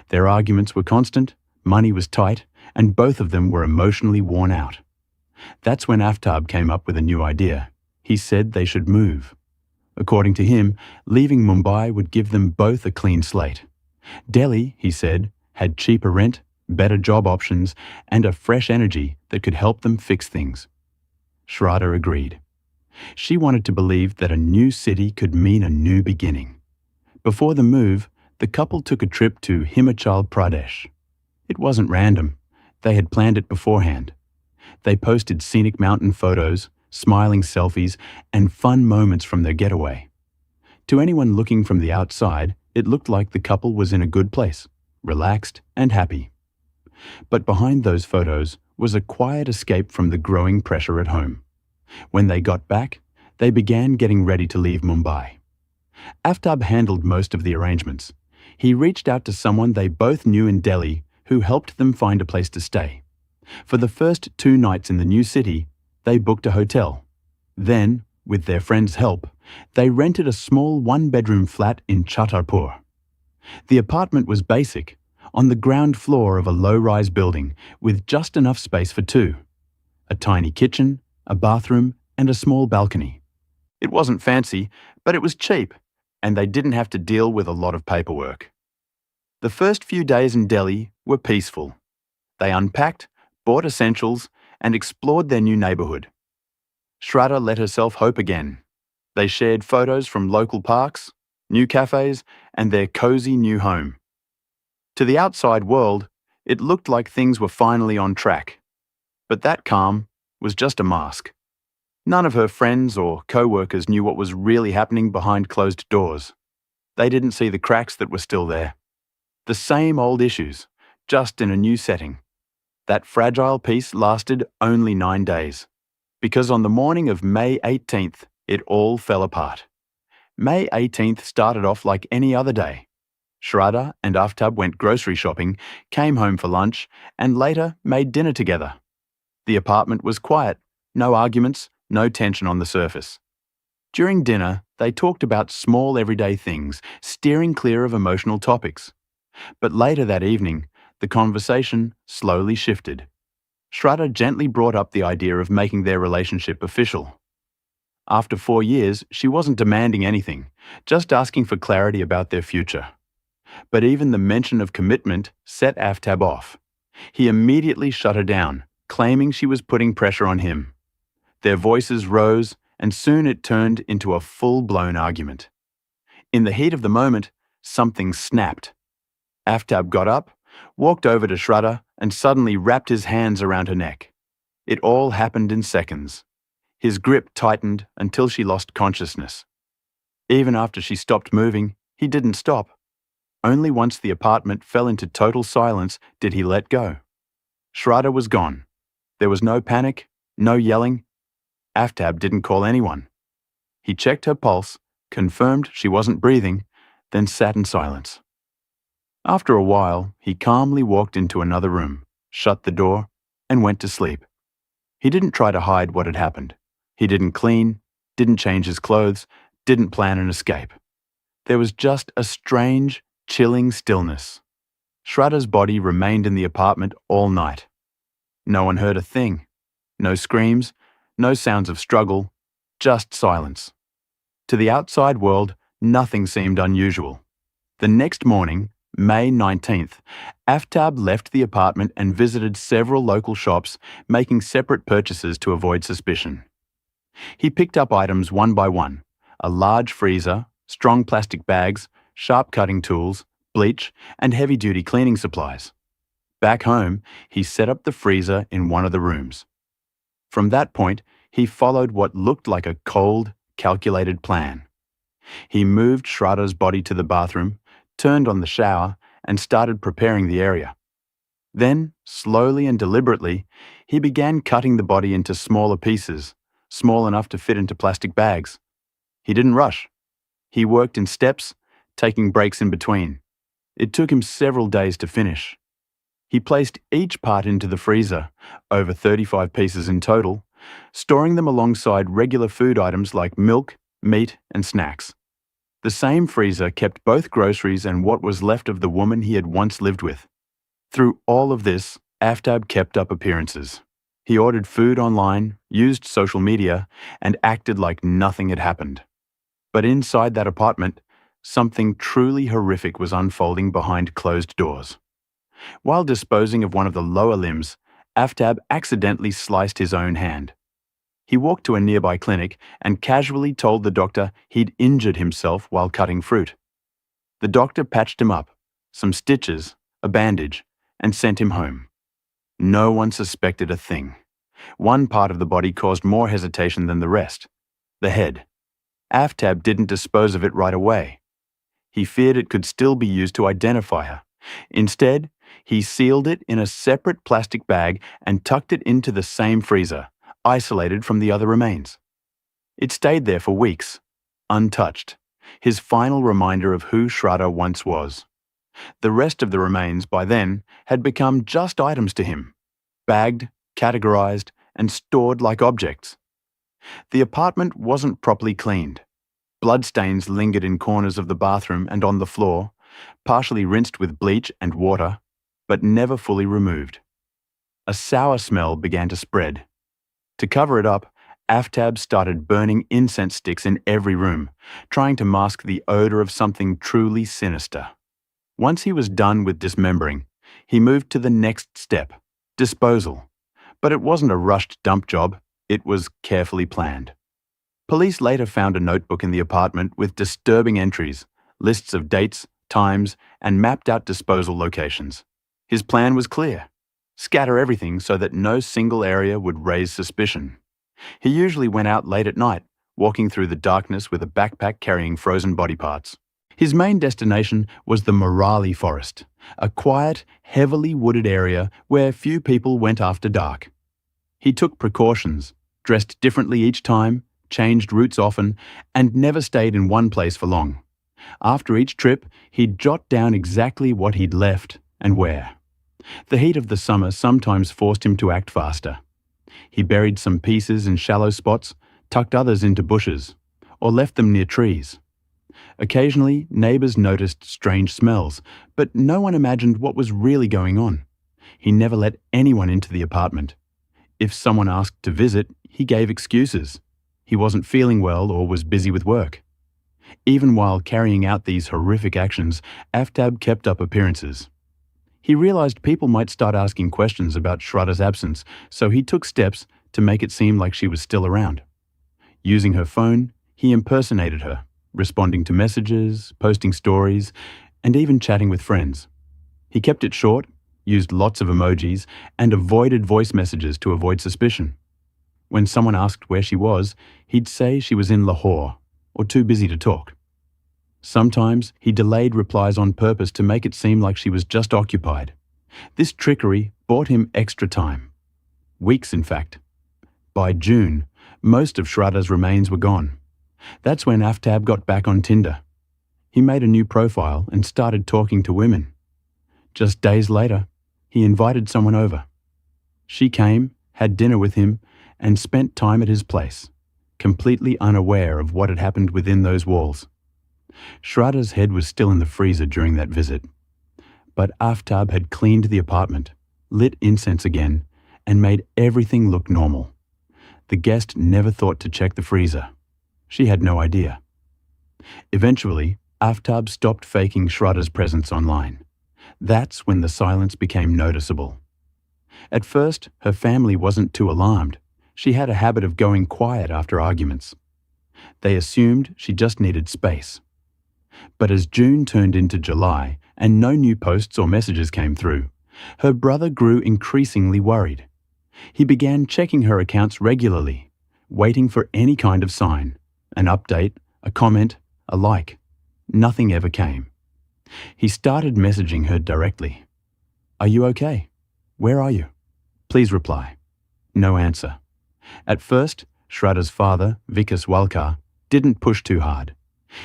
E: Their arguments were constant, money was tight, and both of them were emotionally worn out. That's when Aftab came up with a new idea. He said they should move. According to him, leaving Mumbai would give them both a clean slate. Delhi, he said, had cheaper rent, better job options, and a fresh energy that could help them fix things. Shraddha agreed. She wanted to believe that a new city could mean a new beginning. Before the move, the couple took a trip to Himachal Pradesh. It wasn't random. They had planned it beforehand. They posted scenic mountain photos, smiling selfies, and fun moments from their getaway. To anyone looking from the outside, it looked like the couple was in a good place, relaxed and happy. But behind those photos was a quiet escape from the growing pressure at home. When they got back, they began getting ready to leave Mumbai. Aftab handled most of the arrangements. He reached out to someone they both knew in Delhi who helped them find a place to stay. For the first 2 nights in the new city, they booked a hotel. Then, with their friend's help, they rented a small 1-bedroom flat in Chhatarpur. The apartment was basic, on the ground floor of a low-rise building with just enough space for 2. A tiny kitchen, a bathroom, and a small balcony. It wasn't fancy, but it was cheap, and they didn't have to deal with a lot of paperwork. The first few days in Delhi were peaceful. They unpacked, bought essentials, and explored their new neighborhood. Shraddha let herself hope again. They shared photos from local parks, new cafes, and their cozy new home. To the outside world, it looked like things were finally on track. But that calm was just a mask. None of her friends or co-workers knew what was really happening behind closed doors. They didn't see the cracks that were still there. The same old issues, just in a new setting. That fragile peace lasted only 9 days, because on the morning of May 18th, it all fell apart. May 18th started off like any other day. Shraddha and Aftab went grocery shopping, came home for lunch, and later made dinner together. The apartment was quiet, no arguments, no tension on the surface. During dinner, they talked about small everyday things, steering clear of emotional topics. But later that evening, the conversation slowly shifted. Shraddha gently brought up the idea of making their relationship official. After 4 years, she wasn't demanding anything, just asking for clarity about their future. But even the mention of commitment set Aftab off. He immediately shut her down, claiming she was putting pressure on him. Their voices rose, and soon it turned into a full-blown argument. In the heat of the moment, something snapped. Aftab got up, walked over to Shraddha, and suddenly wrapped his hands around her neck. It all happened in seconds. His grip tightened until she lost consciousness. Even after she stopped moving, he didn't stop. Only once the apartment fell into total silence did he let go. Shraddha was gone. There was no panic, no yelling. Aftab didn't call anyone. He checked her pulse, confirmed she wasn't breathing, then sat in silence. After a while, he calmly walked into another room, shut the door, and went to sleep. He didn't try to hide what had happened. He didn't clean, didn't change his clothes, didn't plan an escape. There was just a strange, chilling stillness. Shraddha's body remained in the apartment all night. No one heard a thing. No screams, no sounds of struggle, just silence. To the outside world, nothing seemed unusual. The next morning, May 19th, Aftab left the apartment and visited several local shops, making separate purchases to avoid suspicion. He picked up items one by one: a large freezer, strong plastic bags, sharp cutting tools, bleach, and heavy-duty cleaning supplies. Back home, he set up the freezer in one of the rooms. From that point, he followed what looked like a cold, calculated plan. He moved Shraddha's body to the bathroom, turned on the shower, and started preparing the area. Then, slowly and deliberately, he began cutting the body into smaller pieces, small enough to fit into plastic bags. He didn't rush. He worked in steps, taking breaks in between. It took him several days to finish. He placed each part into the freezer, over 35 pieces in total, storing them alongside regular food items like milk, meat, and snacks. The same freezer kept both groceries and what was left of the woman he had once lived with. Through all of this, Aftab kept up appearances. He ordered food online, used social media, and acted like nothing had happened. But inside that apartment, something truly horrific was unfolding behind closed doors. While disposing of one of the lower limbs, Aftab accidentally sliced his own hand. He walked to a nearby clinic and casually told the doctor he'd injured himself while cutting fruit. The doctor patched him up, some stitches, a bandage, and sent him home. No one suspected a thing. One part of the body caused more hesitation than the rest: the head. Aftab didn't dispose of it right away. He feared it could still be used to identify her. Instead, he sealed it in a separate plastic bag and tucked it into the same freezer, isolated from the other remains. It stayed there for weeks, untouched, his final reminder of who Shraddha once was. The rest of the remains, by then, had become just items to him, bagged, categorized, and stored like objects. The apartment wasn't properly cleaned. Bloodstains lingered in corners of the bathroom and on the floor, partially rinsed with bleach and water, but never fully removed. A sour smell began to spread. To cover it up, Aftab started burning incense sticks in every room, trying to mask the odor of something truly sinister. Once he was done with dismembering, he moved to the next step: disposal. But it wasn't a rushed dump job, it was carefully planned. Police later found a notebook in the apartment with disturbing entries, lists of dates, times, and mapped out disposal locations. His plan was clear: scatter everything so that no single area would raise suspicion. He usually went out late at night, walking through the darkness with a backpack carrying frozen body parts. His main destination was the Marmolejo forest, a quiet, heavily wooded area where few people went after dark. He took precautions, dressed differently each time, changed routes often, and never stayed in one place for long. After each trip, he'd jot down exactly what he'd left and where. The heat of the summer sometimes forced him to act faster. He buried some pieces in shallow spots, tucked others into bushes, or left them near trees. Occasionally, neighbors noticed strange smells, but no one imagined what was really going on. He never let anyone into the apartment. If someone asked to visit, he gave excuses. He wasn't feeling well or was busy with work. Even while carrying out these horrific actions, Aftab kept up appearances. He realized people might start asking questions about Shraddha's absence, so he took steps to make it seem like she was still around. Using her phone, he impersonated her, responding to messages, posting stories, and even chatting with friends. He kept it short, used lots of emojis, and avoided voice messages to avoid suspicion. When someone asked where she was, he'd say she was in Lahore, or too busy to talk. Sometimes he delayed replies on purpose to make it seem like she was just occupied. This trickery bought him extra time. Weeks, in fact. By June, most of Shraddha's remains were gone. That's when Aftab got back on Tinder. He made a new profile and started talking to women. Just days later, he invited someone over. She came, had dinner with him, and spent time at his place, completely unaware of what had happened within those walls. Shraddha's head was still in the freezer during that visit. But Aftab had cleaned the apartment, lit incense again, and made everything look normal. The guest never thought to check the freezer. She had no idea. Eventually, Aftab stopped faking Shraddha's presence online. That's when the silence became noticeable. At first, her family wasn't too alarmed. She had a habit of going quiet after arguments. They assumed she just needed space. But as June turned into July and no new posts or messages came through, her brother grew increasingly worried. He began checking her accounts regularly, waiting for any kind of sign, an update, a comment, a like. Nothing ever came. He started messaging her directly. "Are you okay? Where are you? Please reply." No answer. At first, Shraddha's father, Vikas Walkar, didn't push too hard.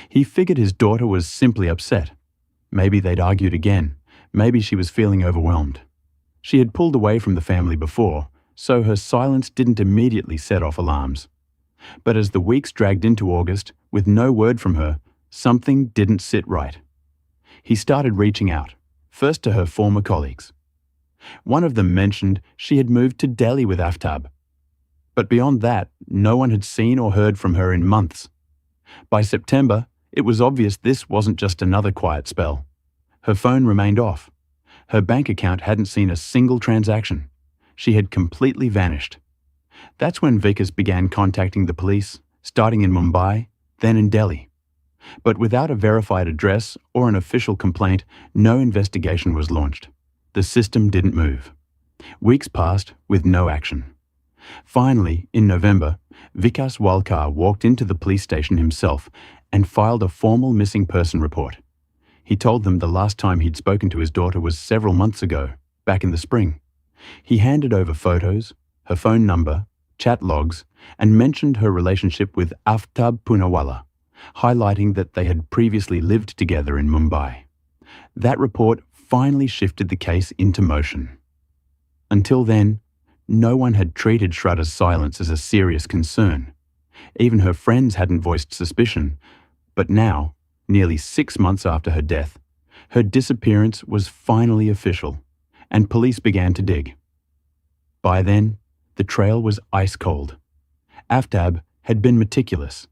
E: He figured his daughter was simply upset. Maybe they'd argued again. Maybe she was feeling overwhelmed. She had pulled away from the family before, so her silence didn't immediately set off alarms. But as the weeks dragged into August, with no word from her, something didn't sit right. He started reaching out, first to her former colleagues. One of them mentioned she had moved to Delhi with Aftab. But beyond that, no one had seen or heard from her in months. By September, it was obvious this wasn't just another quiet spell. Her phone remained off. Her bank account hadn't seen a single transaction. She had completely vanished. That's when Vikas began contacting the police, starting in Mumbai, then in Delhi. But without a verified address or an official complaint, no investigation was launched. The system didn't move. Weeks passed with no action. Finally, in November, Vikas Walkar walked into the police station himself and filed a formal missing person report. He told them the last time he'd spoken to his daughter was several months ago, back in the spring. He handed over photos, her phone number, chat logs, and mentioned her relationship with Aftab Poonawalla, highlighting that they had previously lived together in Mumbai. That report finally shifted the case into motion. Until then, no one had treated Shraddha's silence as a serious concern. Even her friends hadn't voiced suspicion. But now, nearly 6 months after her death, her disappearance was finally official, and police began to dig. By then, the trail was ice cold. Aftab had been meticulous.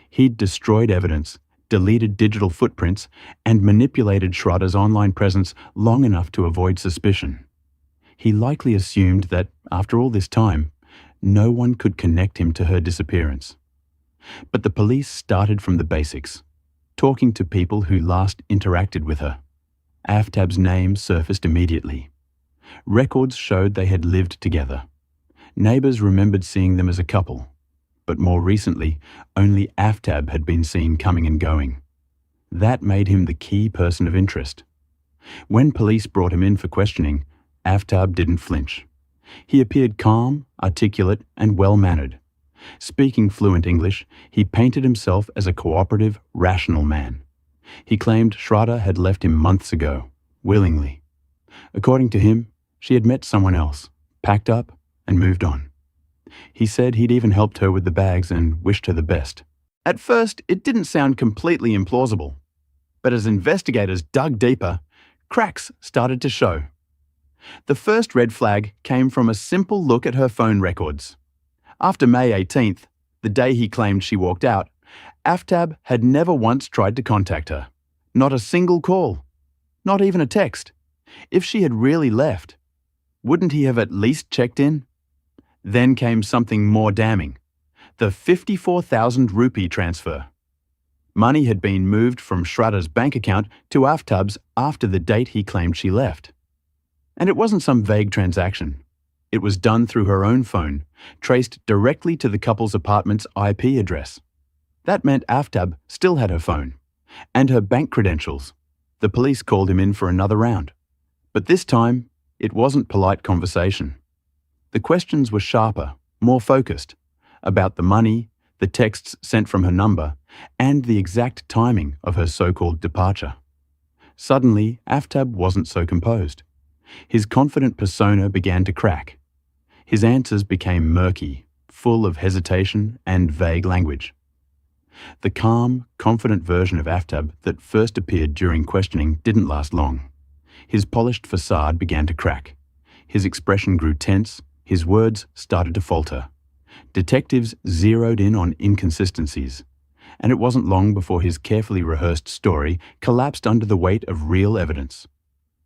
E: He'd destroyed evidence, deleted digital footprints, and manipulated Shraddha's online presence long enough to avoid suspicion. He likely assumed that, after all this time, no one could connect him to her disappearance. But the police started from the basics, talking to people who last interacted with her. Aftab's name surfaced immediately. Records showed they had lived together. Neighbors remembered seeing them as a couple, but more recently, only Aftab had been seen coming and going. That made him the key person of interest. When police brought him in for questioning, Aftab didn't flinch. He appeared calm, articulate, and well-mannered. Speaking fluent English, he painted himself as a cooperative, rational man. He claimed Shraddha had left him months ago, willingly. According to him, she had met someone else, packed up, and moved on. He said he'd even helped her with the bags and wished her the best. At first, it didn't sound completely implausible. But as investigators dug deeper, cracks started to show. The first red flag came from a simple look at her phone records. After May 18th, the day he claimed she walked out, Aftab had never once tried to contact her. Not a single call. Not even a text. If she had really left, wouldn't he have at least checked in? Then came something more damning. The 54,000 rupee transfer. Money had been moved from Shraddha's bank account to Aftab's after the date he claimed she left. And it wasn't some vague transaction. It was done through her own phone, traced directly to the couple's apartment's IP address. That meant Aftab still had her phone and her bank credentials. The police called him in for another round. But this time, it wasn't polite conversation. The questions were sharper, more focused, about the money, the texts sent from her number, and the exact timing of her so-called departure. Suddenly, Aftab wasn't so composed. His confident persona began to crack. His answers became murky, full of hesitation and vague language. The calm, confident version of Aftab that first appeared during questioning didn't last long. His polished facade began to crack. His expression grew tense, his words started to falter. Detectives zeroed in on inconsistencies, and it wasn't long before his carefully rehearsed story collapsed under the weight of real evidence.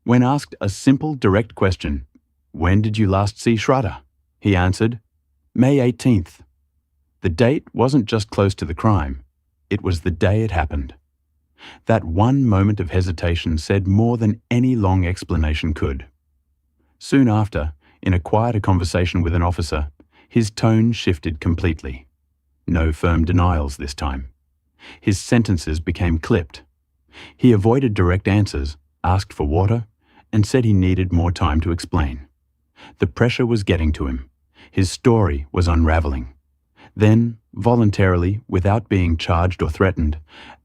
E: When asked a simple, direct question, "When did you last see Shraddha?" he answered, "May 18th. The date wasn't just close to the crime, it was the day it happened. That one moment of hesitation said more than any long explanation could. Soon after, in a quieter conversation with an officer, his tone shifted completely. No firm denials this time. His sentences became clipped. He avoided direct answers, asked for water, and said he needed more time to explain. The pressure was getting to him. His story was unraveling. Then, voluntarily, without being charged or threatened,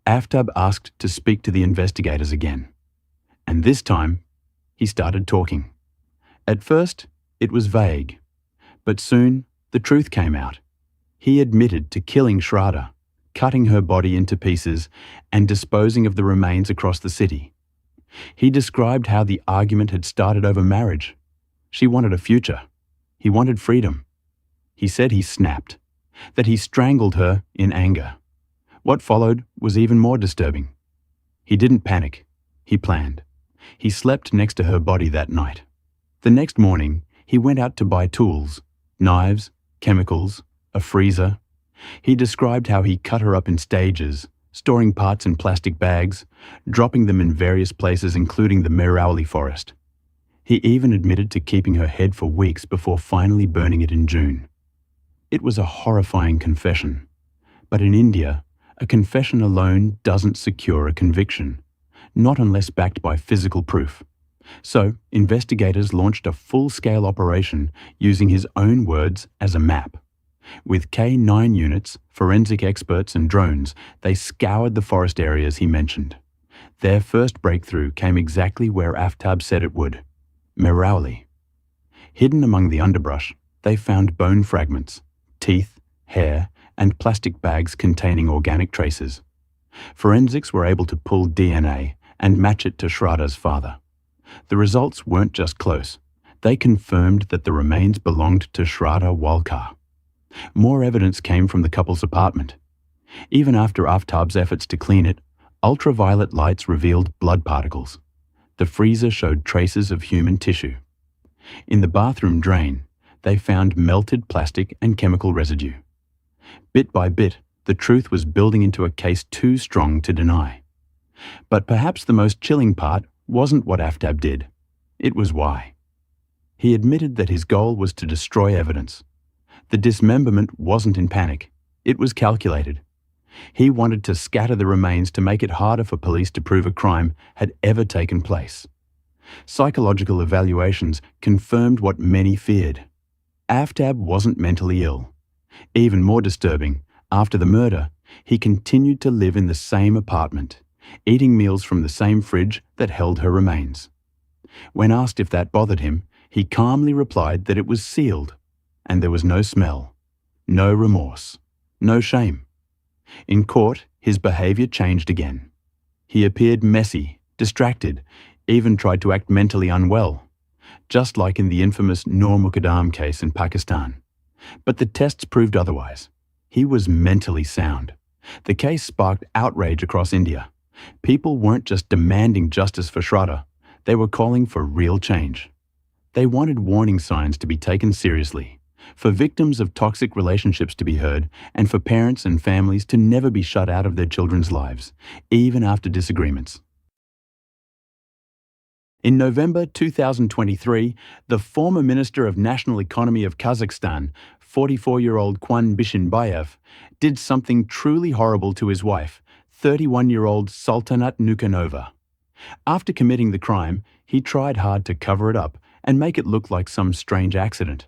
E: Aftab asked to speak to the investigators again. And this time, he started talking. At first, it was vague, but soon the truth came out. He admitted to killing Shraddha, cutting her body into pieces and disposing of the remains across the city. He described how the argument had started over marriage. She wanted a future. He wanted freedom. He said he snapped, that he strangled her in anger. What followed was even more disturbing. He didn't panic. He planned. He slept next to her body that night. The next morning, he went out to buy tools, knives, chemicals, a freezer. He described how he cut her up in stages, storing parts in plastic bags, dropping them in various places including the Marmolejo forest. He even admitted to keeping her head for weeks before finally burning it in June. It was a horrifying confession. But in India, a confession alone doesn't secure a conviction, not unless backed by physical proof. So, investigators launched a full-scale operation using his own words as a map. With K9 units, forensic experts and drones, they scoured the forest areas he mentioned. Their first breakthrough came exactly where Aftab said it would, Marmolejo. Hidden among the underbrush, they found bone fragments, teeth, hair, and plastic bags containing organic traces. Forensics were able to pull DNA and match it to Shraddha's father. The results weren't just close. They confirmed that the remains belonged to Shraddha Walkar. More evidence came from the couple's apartment. Even after Aftab's efforts to clean it, ultraviolet lights revealed blood particles. The freezer showed traces of human tissue. In the bathroom drain, they found melted plastic and chemical residue. Bit by bit, the truth was building into a case too strong to deny. But perhaps the most chilling part wasn't what Aftab did. It was why. He admitted that his goal was to destroy evidence. The dismemberment wasn't in panic. It was calculated. He wanted to scatter the remains to make it harder for police to prove a crime had ever taken place. Psychological evaluations confirmed what many feared. Aftab wasn't mentally ill. Even more disturbing, after the murder, he continued to live in the same apartment, eating meals from the same fridge that held her remains. When asked if that bothered him, he calmly replied that it was sealed, and there was no smell, no remorse, no shame. In court, his behavior changed again. He appeared messy, distracted, even tried to act mentally unwell, just like in the infamous Noor Muqaddam case in Pakistan. But the tests proved otherwise. He was mentally sound. The case sparked outrage across India. People weren't just demanding justice for Shraddha, they were calling for real change. They wanted warning signs to be taken seriously, for victims of toxic relationships to be heard, and for parents and families to never be shut out of their children's lives, even after disagreements. In November 2023, the former Minister of National Economy of Kazakhstan, 44-year-old Kuandyk Bishimbayev, did something truly horrible to his wife, 31-year-old Sultanat Nukanova. After committing the crime, he tried hard to cover it up and make it look like some strange accident.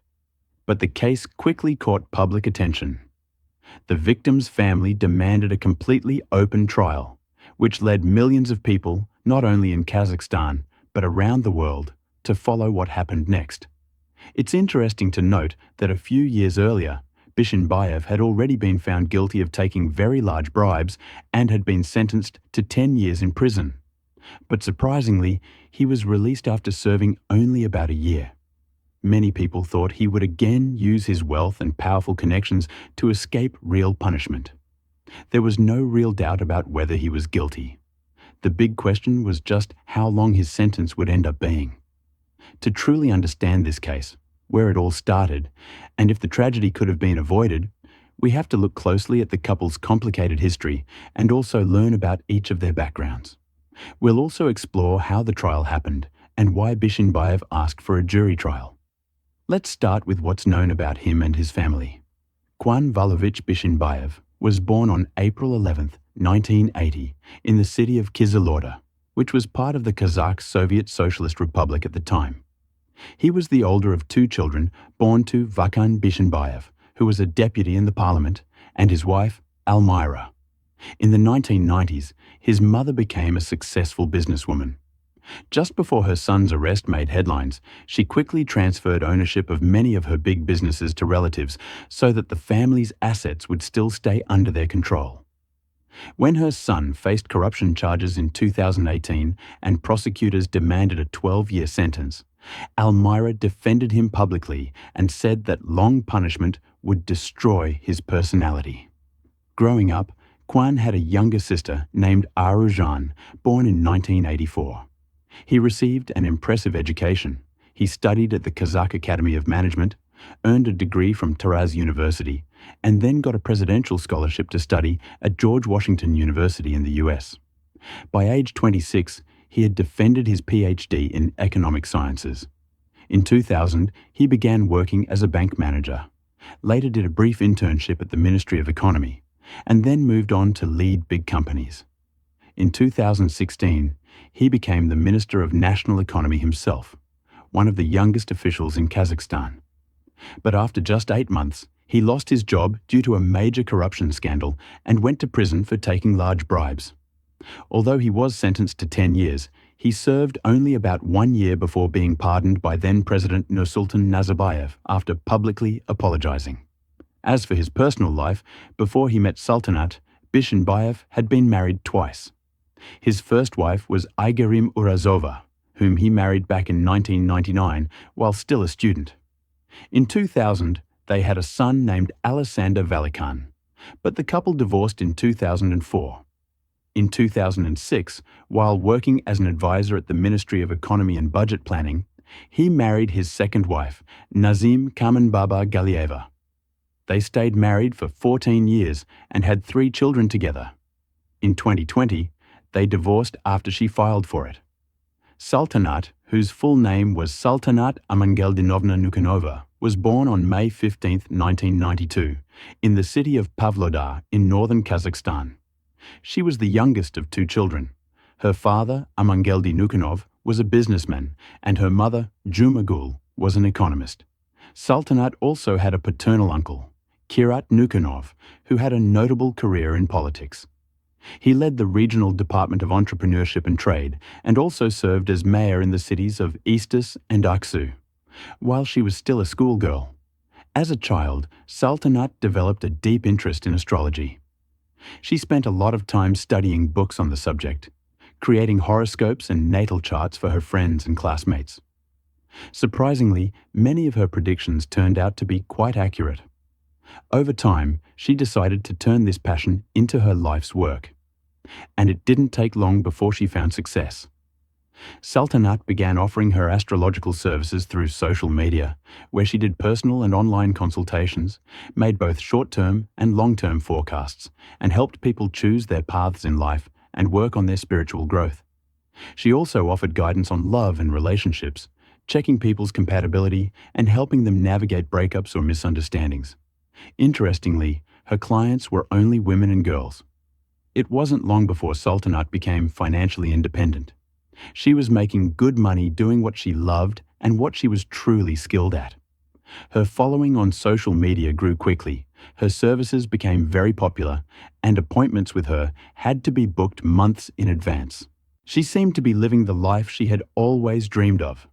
E: But the case quickly caught public attention. The victim's family demanded a completely open trial, which led millions of people, not only in Kazakhstan, but around the world, to follow what happened next. It's interesting to note that a few years earlier, Bishimbayev had already been found guilty of taking very large bribes and had been sentenced to 10 years in prison. But surprisingly, he was released after serving only about a year. Many people thought he would again use his wealth and powerful connections to escape real punishment. There was no real doubt about whether he was guilty. The big question was just how long his sentence would end up being. To truly understand this case, where it all started, and if the tragedy could have been avoided, we have to look closely at the couple's complicated history and also learn about each of their backgrounds. We'll also explore how the trial happened and why Bishimbayev asked for a jury trial. Let's start with what's known about him and his family. Kuandyk Bishimbayev was born on April 11, 1980, in the city of Kyzyloda, which was part of the Kazakh Soviet Socialist Republic at the time. He was the older of two children born to Vakan Bishimbayev, who was a deputy in the parliament, and his wife, Almira. In the 1990s, his mother became a successful businesswoman. Just before her son's arrest made headlines, she quickly transferred ownership of many of her big businesses to relatives so that the family's assets would still stay under their control. When her son faced corruption charges in 2018 and prosecutors demanded a 12-year sentence, Almira defended him publicly and said that long punishment would destroy his personality. Growing up, Kuan had a younger sister named Arujan, born in 1984. He received an impressive education. He studied at the Kazakh Academy of Management, earned a degree from Taraz University, and then got a presidential scholarship to study at George Washington University in the US. By age 26, he had defended his PhD in economic sciences. In 2000, he began working as a bank manager, later did a brief internship at the Ministry of Economy, and then moved on to lead big companies. In 2016, he became the Minister of National Economy himself, one of the youngest officials in Kazakhstan. But after just 8 months, he lost his job due to a major corruption scandal and went to prison for taking large bribes. Although he was sentenced to 10 years, he served only about 1 year before being pardoned by then-President Nursultan Nazarbayev after publicly apologizing. As for his personal life, before he met Sultanat, Bishimbayev had been married twice. His first wife was Aigerim Urazova, whom he married back in 1999 while still a student. In 2000, they had a son named Alexander Valikan, but the couple divorced in 2004. In 2006, while working as an advisor at the Ministry of Economy and Budget Planning, He married his second wife, Nazim Kamenbaba Galieva. They stayed married for 14 years and had 3 children together. In 2020, they divorced after she filed for it. Sultanat, whose full name was Sultanat Amangeldinovna Nukanova, was born on May 15, 1992, in the city of Pavlodar in northern Kazakhstan. She was the youngest of 2 children. Her father, Amangeldi Nukanov, was a businessman, and her mother, Jumagul, was an economist. Sultanat also had a paternal uncle, Kirat Nukanov, who had a notable career in politics. He led the regional department of entrepreneurship and trade and also served as mayor in the cities of Istus and Aksu, while she was still a schoolgirl. As a child, Sultanat developed a deep interest in astrology. She spent a lot of time studying books on the subject, creating horoscopes and natal charts for her friends and classmates. Surprisingly, many of her predictions turned out to be quite accurate. Over time, she decided to turn this passion into her life's work. And it didn't take long before she found success. Sultanat began offering her astrological services through social media, where she did personal and online consultations, made both short-term and long-term forecasts, and helped people choose their paths in life and work on their spiritual growth. She also offered guidance on love and relationships, checking people's compatibility and helping them navigate breakups or misunderstandings. Interestingly, her clients were only women and girls. It wasn't long before Sultanat became financially independent. She was making good money doing what she loved and what she was truly skilled at. Her following on social media grew quickly, her services became very popular, and appointments with her had to be booked months in advance. She seemed to be living the life she had always dreamed of.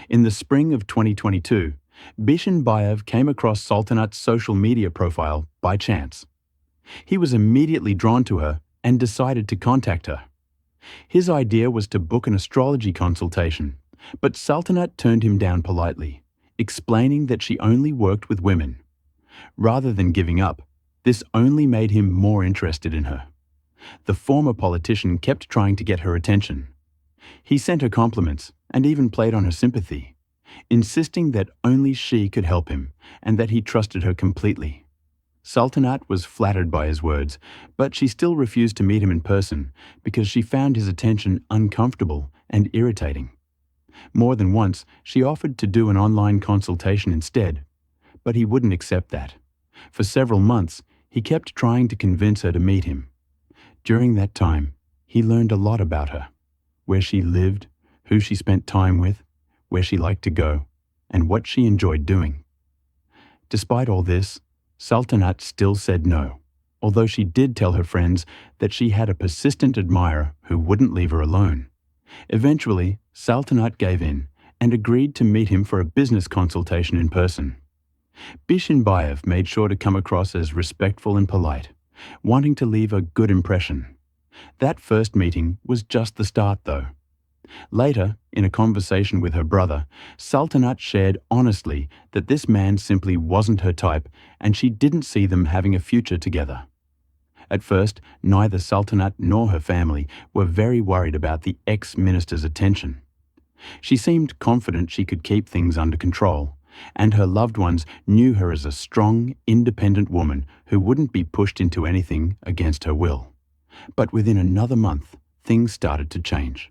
E: In the spring of 2022, Bishimbayev came across Sultanat's social media profile by chance. He was immediately drawn to her and decided to contact her. His idea was to book an astrology consultation, but Sultanat turned him down politely, explaining that she only worked with women. Rather than giving up, this only made him more interested in her. The former politician kept trying to get her attention. He sent her compliments and even played on her sympathy, insisting that only she could help him and that he trusted her completely. Sultanat was flattered by his words, but she still refused to meet him in person because she found his attention uncomfortable and irritating. More than once, she offered to do an online consultation instead, but he wouldn't accept that. For several months, he kept trying to convince her to meet him. During that time, he learned a lot about her, where she lived, who she spent time with, where she liked to go, and what she enjoyed doing. Despite all this, Sultanat still said no, although she did tell her friends that she had a persistent admirer who wouldn't leave her alone. Eventually, Sultanat gave in and agreed to meet him for a business consultation in person. Bishimbayev made sure to come across as respectful and polite, wanting to leave a good impression. That first meeting was just the start, though. Later, in a conversation with her brother, Sultanat shared honestly that this man simply wasn't her type and she didn't see them having a future together. At first, neither Sultanat nor her family were very worried about the ex-minister's attention. She seemed confident she could keep things under control, and her loved ones knew her as a strong, independent woman who wouldn't be pushed into anything against her will. But within another month, things started to change.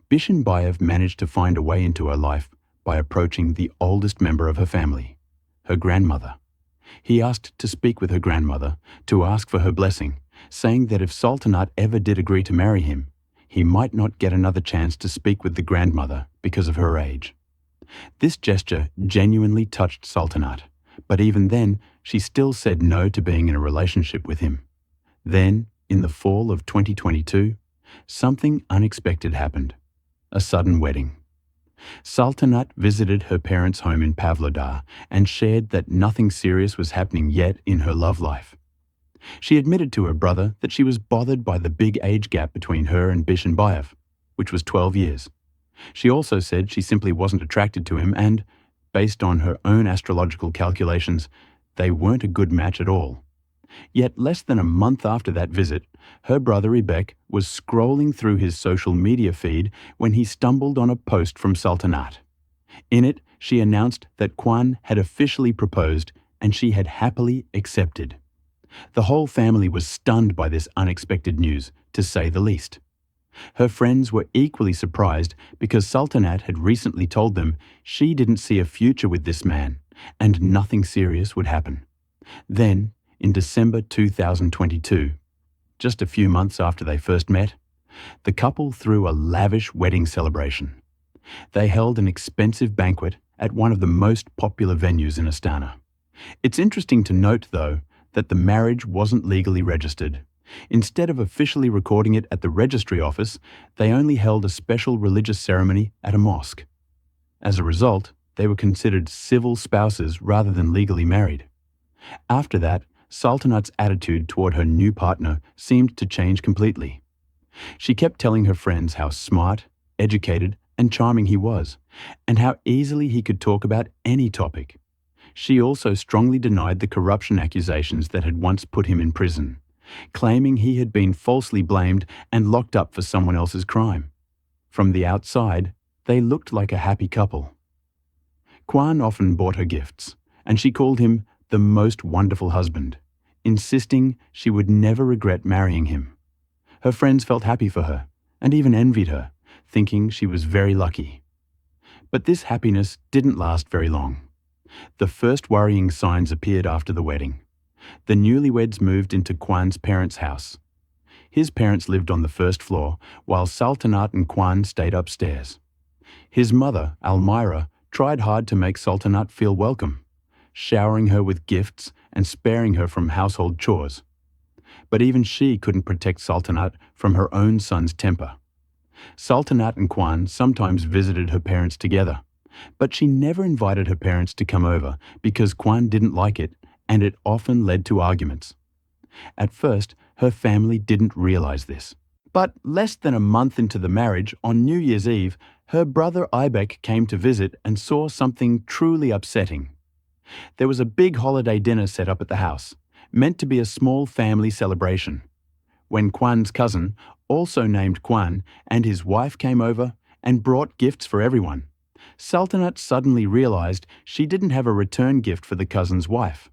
E: Bishimbayev managed to find a way into her life by approaching the oldest member of her family, her grandmother. He asked to speak with her grandmother, to ask for her blessing, saying that if Sultanat ever did agree to marry him, he might not get another chance to speak with the grandmother because of her age. This gesture genuinely touched Sultanat, but even then, she still said no to being in a relationship with him. Then, in the fall of 2022, something unexpected happened. A sudden wedding. Sultanat visited her parents' home in Pavlodar and shared that nothing serious was happening yet in her love life. She admitted to her brother that she was bothered by the big age gap between her and Bishimbayev, which was 12 years. She also said she simply wasn't attracted to him and, based on her own astrological calculations, they weren't a good match at all. Yet less than a month after that visit, her brother Ibek was scrolling through his social media feed when he stumbled on a post from Sultanat. In it, she announced that Kuan had officially proposed and she had happily accepted. The whole family was stunned by this unexpected news, to say the least. Her friends were equally surprised because Sultanat had recently told them she didn't see a future with this man and nothing serious would happen. Then, in December 2022, just a few months after they first met, the couple threw a lavish wedding celebration. They held an expensive banquet at one of the most popular venues in Astana. It's interesting to note, though, that the marriage wasn't legally registered. Instead of officially recording it at the registry office, they only held a special religious ceremony at a mosque. As a result, they were considered civil spouses rather than legally married. After that, Sultanat's attitude toward her new partner seemed to change completely. She kept telling her friends how smart, educated, and charming he was, and how easily he could talk about any topic. She also strongly denied the corruption accusations that had once put him in prison, claiming he had been falsely blamed and locked up for someone else's crime. From the outside, they looked like a happy couple. Kuan often bought her gifts, and she called him the most wonderful husband, insisting she would never regret marrying him. Her friends felt happy for her, and even envied her, thinking she was very lucky. But this happiness didn't last very long. The first worrying signs appeared after the wedding. The newlyweds moved into Kuan's parents' house. His parents lived on the first floor, while Sultanat and Kuan stayed upstairs. His mother, Almira, tried hard to make Sultanat feel welcome, showering her with gifts and sparing her from household chores. But even she couldn't protect Sultanat from her own son's temper. Sultanat and Kuan sometimes visited her parents together, but she never invited her parents to come over because Kuan didn't like it, and it often led to arguments. At first, her family didn't realize this. But less than a month into the marriage, on New Year's Eve, her brother Aybek came to visit and saw something truly upsetting. There was a big holiday dinner set up at the house, meant to be a small family celebration. When Kuan's cousin, also named Kuan, and his wife came over and brought gifts for everyone, Sultanat suddenly realized she didn't have a return gift for the cousin's wife.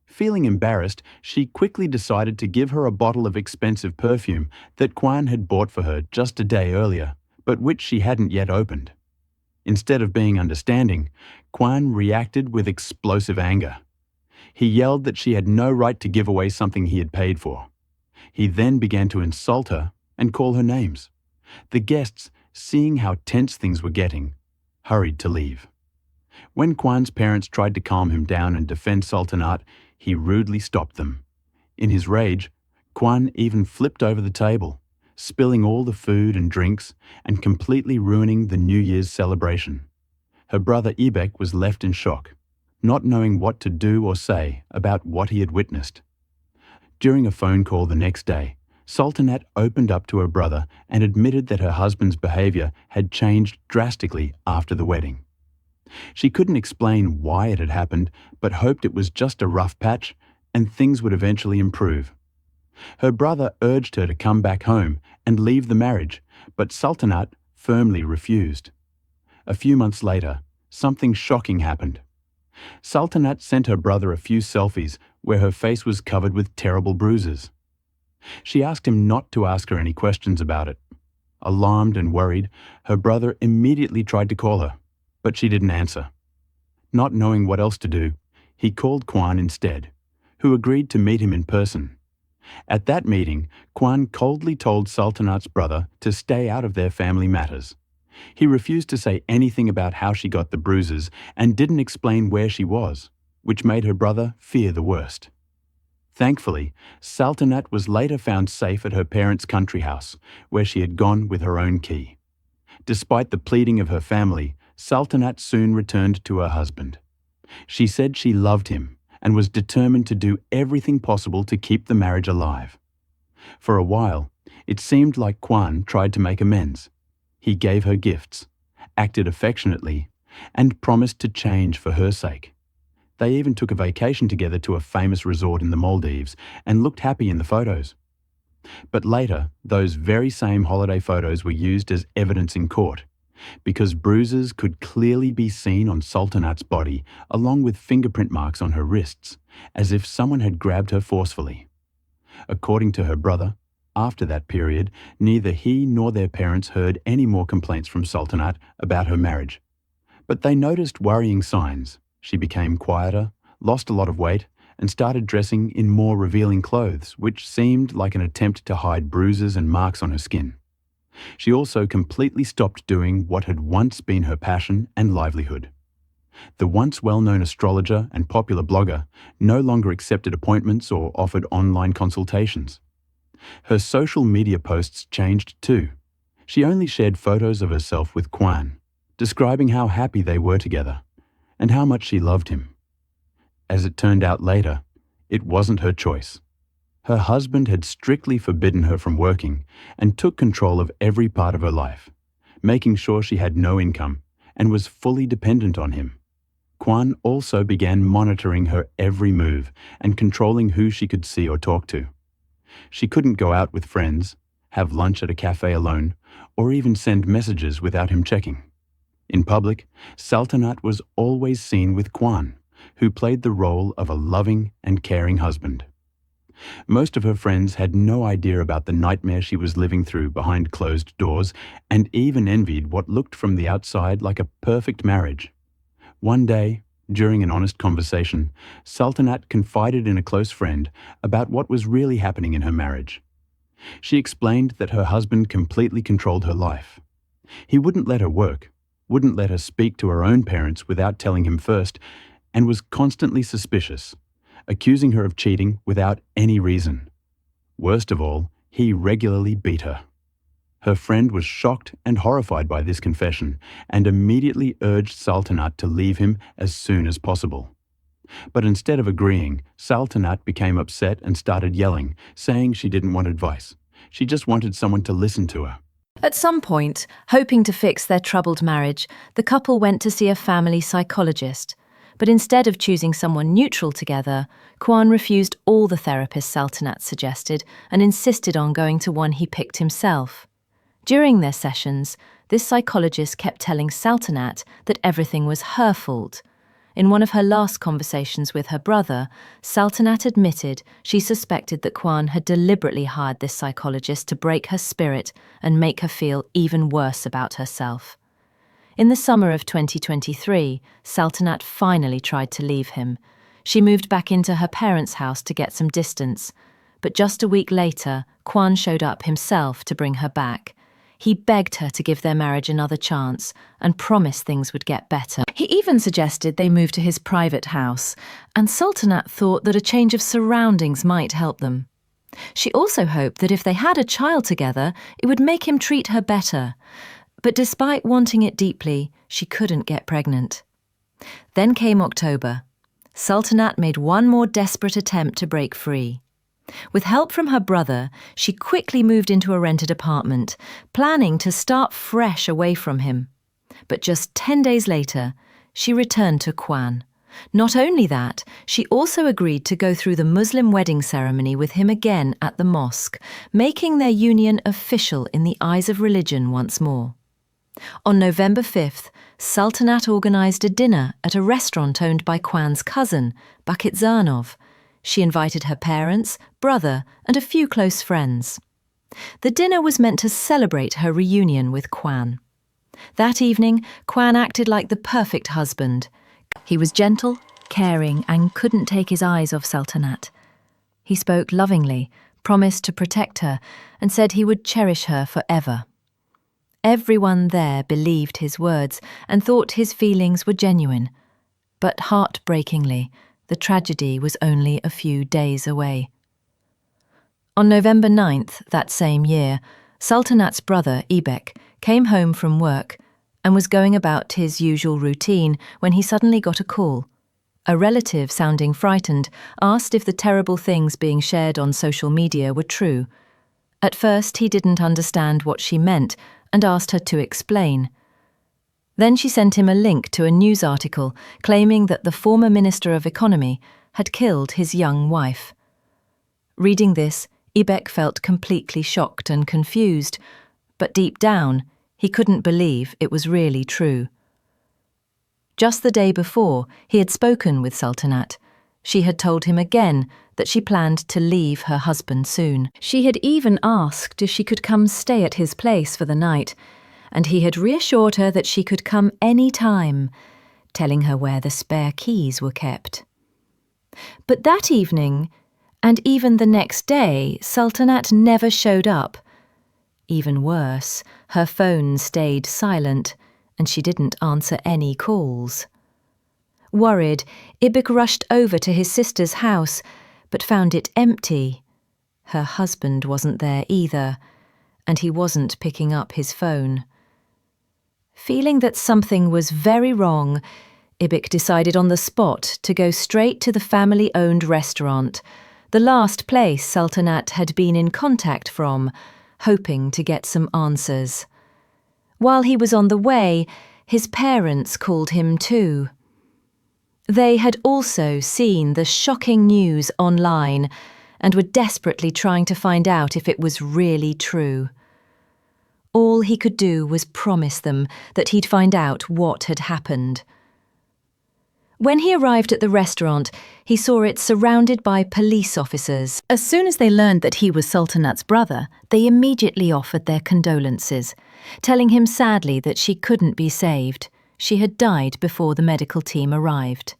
E: Feeling embarrassed, she quickly decided to give her a bottle of expensive perfume that Kuan had bought for her just a day earlier, but which she hadn't yet opened. Instead of being understanding, Kuan reacted with explosive anger. He yelled that she had no right to give away something he had paid for. He then began to insult her and call her names. The guests, seeing how tense things were getting, hurried to leave. When Kuan's parents tried to calm him down and defend Sultanat, he rudely stopped them. In his rage, Kuan even flipped over the table, spilling all the food and drinks and completely ruining the New Year's celebration. Her brother Ibek was left in shock, not knowing what to do or say about what he had witnessed. During a phone call the next day, Sultanat opened up to her brother and admitted that her husband's behavior had changed drastically after the wedding. She couldn't explain why it had happened, but hoped it was just a rough patch and things would eventually improve. Her brother urged her to come back home and leave the marriage, but Sultanat firmly refused. A few months later, something shocking happened. Sultanat sent her brother a few selfies where her face was covered with terrible bruises. She asked him not to ask her any questions about it. Alarmed and worried, her brother immediately tried to call her, but she didn't answer. Not knowing what else to do, he called Kuan instead, who agreed to meet him in person. At that meeting, Kuan coldly told Sultanat's brother to stay out of their family matters. He refused to say anything about how she got the bruises and didn't explain where she was, which made her brother fear the worst. Thankfully, Sultanat was later found safe at her parents' country house, where she had gone with her own key. Despite the pleading of her family, Sultanat soon returned to her husband. She said she loved him and was determined to do everything possible to keep the marriage alive. For a while, it seemed like Kuan tried to make amends. He gave her gifts, acted affectionately, and promised to change for her sake. They even took a vacation together to a famous resort in the Maldives and looked happy in the photos. But later, those very same holiday photos were used as evidence in court, because bruises could clearly be seen on Sultanat's body, along with fingerprint marks on her wrists, as if someone had grabbed her forcefully. According to her brother, after that period, neither he nor their parents heard any more complaints from Sultanat about her marriage. But they noticed worrying signs. She became quieter, lost a lot of weight, and started dressing in more revealing clothes, which seemed like an attempt to hide bruises and marks on her skin. She also completely stopped doing what had once been her passion and livelihood. The once well-known astrologer and popular blogger no longer accepted appointments or offered online consultations. Her social media posts changed too. She only shared photos of herself with Kuan, describing how happy they were together and how much she loved him. As it turned out later, it wasn't her choice. Her husband had strictly forbidden her from working and took control of every part of her life, making sure she had no income and was fully dependent on him. Kuan also began monitoring her every move and controlling who she could see or talk to. She couldn't go out with friends, have lunch at a cafe alone, or even send messages without him checking. In public, Sultanat was always seen with Kuan, who played the role of a loving and caring husband. Most of her friends had no idea about the nightmare she was living through behind closed doors and even envied what looked from the outside like a perfect marriage. One day, during an honest conversation, Sultanat confided in a close friend about what was really happening in her marriage. She explained that her husband completely controlled her life. He wouldn't let her work, wouldn't let her speak to her own parents without telling him first, and was constantly suspicious, accusing her of cheating without any reason. Worst of all, he regularly beat her. Her friend was shocked and horrified by this confession and immediately urged Sultanat to leave him as soon as possible. But instead of agreeing, Sultanat became upset and started yelling, saying she didn't want advice. She just wanted someone to listen to her.
H: At some point, hoping to fix their troubled marriage, the couple went to see a family psychologist. But instead of choosing someone neutral together, Kuan refused all the therapists Sultanat suggested and insisted on going to one he picked himself. During their sessions, this psychologist kept telling Sultanat that everything was her fault. In one of her last conversations with her brother, Sultanat admitted she suspected that Kuan had deliberately hired this psychologist to break her spirit and make her feel even worse about herself. In the summer of 2023, Sultanat finally tried to leave him. She moved back into her parents' house to get some distance. But just a week later, Kuan showed up himself to bring her back. He begged her to give their marriage another chance and promised things would get better. He even suggested they move to his private house, and Sultanat thought that a change of surroundings might help them. She also hoped that if they had a child together, it would make him treat her better. But despite wanting it deeply, she couldn't get pregnant. Then came October. Sultanat made one more desperate attempt to break free. With help from her brother, she quickly moved into a rented apartment, planning to start fresh away from him. But just 10 days later, she returned to Kuan. Not only that, she also agreed to go through the Muslim wedding ceremony with him again at the mosque, making their union official in the eyes of religion once more. On November 5th, Sultanat organized a dinner at a restaurant owned by Kuan's cousin, Bakitxanov. She invited her parents, brother, and a few close friends. The dinner was meant to celebrate her reunion with Kuan. That evening, Kuan acted like the perfect husband. He was gentle, caring, and couldn't take his eyes off Sultanat. He spoke lovingly, promised to protect her, and said he would cherish her forever. Everyone there believed his words and thought his feelings were genuine. But heartbreakingly, the tragedy was only a few days away. On November 9th that same year, Sultanat's brother, Ibek, came home from work and was going about his usual routine when he suddenly got a call. A relative, sounding frightened, asked if the terrible things being shared on social media were true. At first, he didn't understand what she meant and asked her to explain. Then she sent him a link to a news article claiming that the former Minister of Economy had killed his young wife. Reading this, Ibek felt completely shocked and confused, but deep down, He couldn't believe it was really true. Just the day before, he had spoken with Sultanat. She had told him again that she planned to leave her husband soon. She had even asked if she could come stay at his place for the night, and he had reassured her that she could come any time, telling her where the spare keys were kept. But that evening, and even the next day, Sultanat never showed up. Even worse, her phone stayed silent, and she didn't answer any calls. Worried, Ibik rushed over to his sister's house, but found it empty. Her husband wasn't there either, and he wasn't picking up his phone. Feeling that something was very wrong, Ibik decided on the spot to go straight to the family-owned restaurant, the last place Sultanat had been in contact from, hoping to get some answers. While he was on the way, his parents called him too. They had also seen the shocking news online and were desperately trying to find out if it was really true. All he could do was promise them that he'd find out what had happened. When he arrived at the restaurant, he saw it surrounded by police officers. As soon as they learned that he was Sultanat's brother, they immediately offered their condolences, telling him sadly that she couldn't be saved. She had died before the medical team arrived.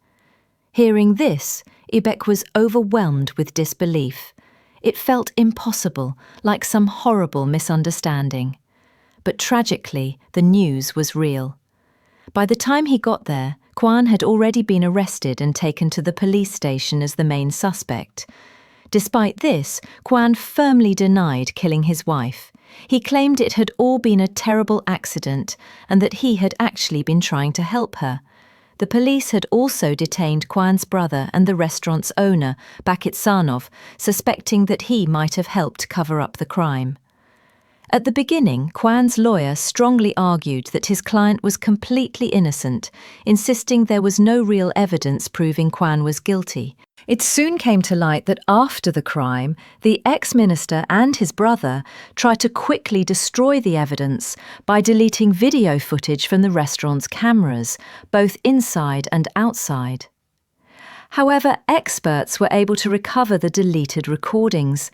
H: Hearing this, Ibek was overwhelmed with disbelief. It felt impossible, like some horrible misunderstanding. But tragically, the news was real. By the time he got there, Kuan had already been arrested and taken to the police station as the main suspect. Despite this, Kuan firmly denied killing his wife. He claimed it had all been a terrible accident and that he had actually been trying to help her. The police had also detained Kuan's brother and the restaurant's owner, Bakit Sanov, suspecting that he might have helped cover up the crime. At the beginning, Kuan's lawyer strongly argued that his client was completely innocent, insisting there was no real evidence proving Kuan was guilty. It soon came to light that after the crime, the ex-minister and his brother tried to quickly destroy the evidence by deleting video footage from the restaurant's cameras, both inside and outside. However, experts were able to recover the deleted recordings,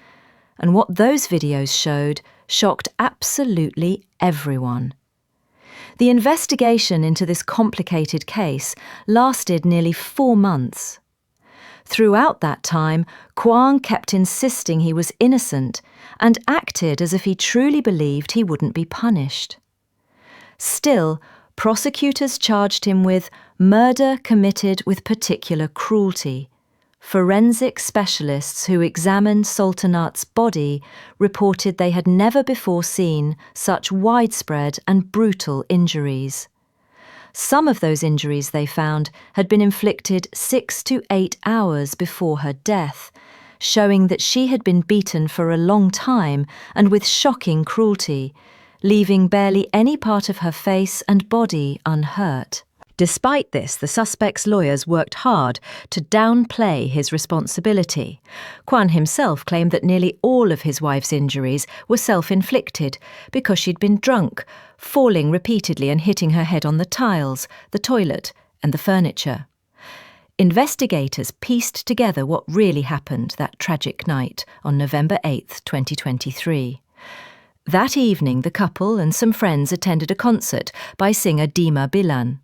H: and what those videos showed shocked absolutely everyone. The investigation into this complicated case lasted nearly 4 months. Throughout that time, Kuan kept insisting he was innocent and acted as if he truly believed he wouldn't be punished. Still, prosecutors charged him with murder committed with particular cruelty. Forensic specialists who examined Sultanat's body reported they had never before seen such widespread and brutal injuries. Some of those injuries, they found, had been inflicted 6 to 8 hours before her death, showing that she had been beaten for a long time and with shocking cruelty, leaving barely any part of her face and body unhurt. Despite this, the suspect's lawyers worked hard to downplay his responsibility. Kuan himself claimed that nearly all of his wife's injuries were self-inflicted because she'd been drunk, falling repeatedly and hitting her head on the tiles, the toilet, and the furniture. Investigators pieced together what really happened that tragic night on November 8, 2023. That evening, the couple and some friends attended a concert by singer Dima Bilan.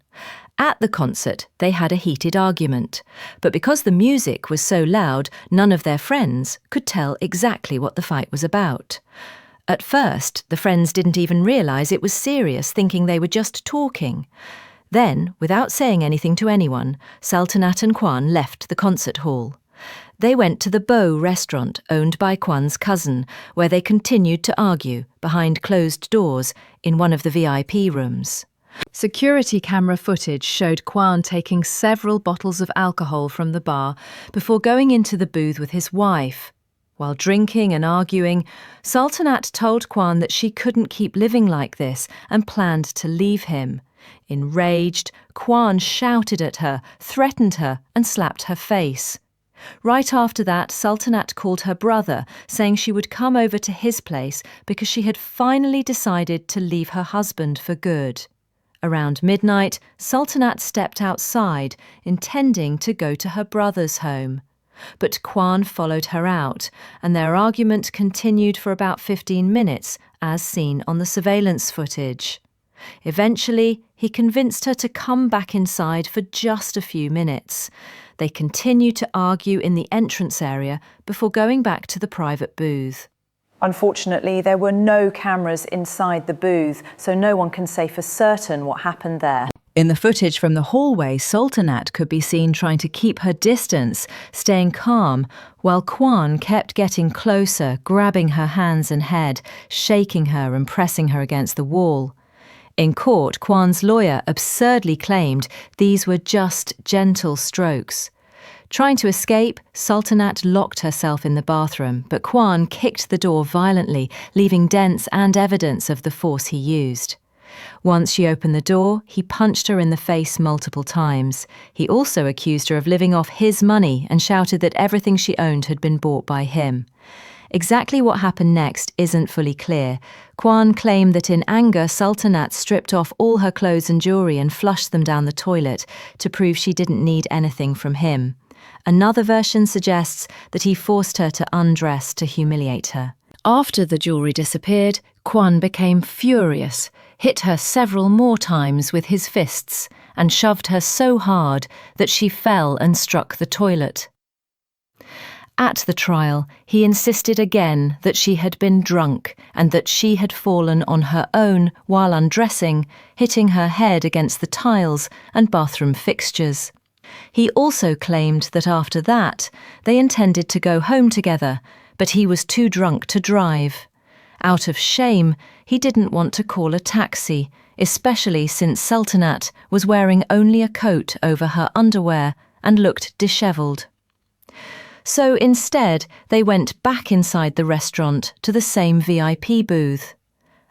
H: At the concert, they had a heated argument, but because the music was so loud, none of their friends could tell exactly what the fight was about. At first, the friends didn't even realise it was serious, thinking they were just talking. Then, without saying anything to anyone, Sultanat and Kuan left the concert hall. They went to the Beau restaurant owned by Kuan's cousin, where they continued to argue, behind closed doors, in one of the VIP rooms. Security camera footage showed Kuan taking several bottles of alcohol from the bar before going into the booth with his wife. While drinking and arguing, Sultanat told Kuan that she couldn't keep living like this and planned to leave him. Enraged, Kuan shouted at her, threatened her, and slapped her face. Right after that, Sultanat called her brother, saying she would come over to his place because she had finally decided to leave her husband for good. Around midnight, Sultanat stepped outside, intending to go to her brother's home. But Kuan followed her out, and their argument continued for about 15 minutes, as seen on the surveillance footage. Eventually, he convinced her to come back inside for just a few minutes. They continued to argue in the entrance area before going back to the private booth.
I: Unfortunately, there were no cameras inside the booth, so no one can say for certain what happened there.
H: In the footage from the hallway, Sultanat could be seen trying to keep her distance, staying calm, while Kuan kept getting closer, grabbing her hands and head, shaking her and pressing her against the wall. In court, Kuan's lawyer absurdly claimed these were just gentle strokes. Trying to escape, Sultanat locked herself in the bathroom, but Kuan kicked the door violently, leaving dents and evidence of the force he used. Once she opened the door, he punched her in the face multiple times. He also accused her of living off his money and shouted that everything she owned had been bought by him. Exactly what happened next isn't fully clear. Kuan claimed that in anger, Sultanat stripped off all her clothes and jewelry and flushed them down the toilet to prove she didn't need anything from him. Another version suggests that he forced her to undress to humiliate her. After the jewelry disappeared, Kuan became furious, hit her several more times with his fists, and shoved her so hard that she fell and struck the toilet. At the trial, he insisted again that she had been drunk and that she had fallen on her own while undressing, hitting her head against the tiles and bathroom fixtures. He also claimed that after that, they intended to go home together, but he was too drunk to drive. Out of shame, he didn't want to call a taxi, especially since Sultanat was wearing only a coat over her underwear and looked dishevelled. So instead, they went back inside the restaurant to the same VIP booth.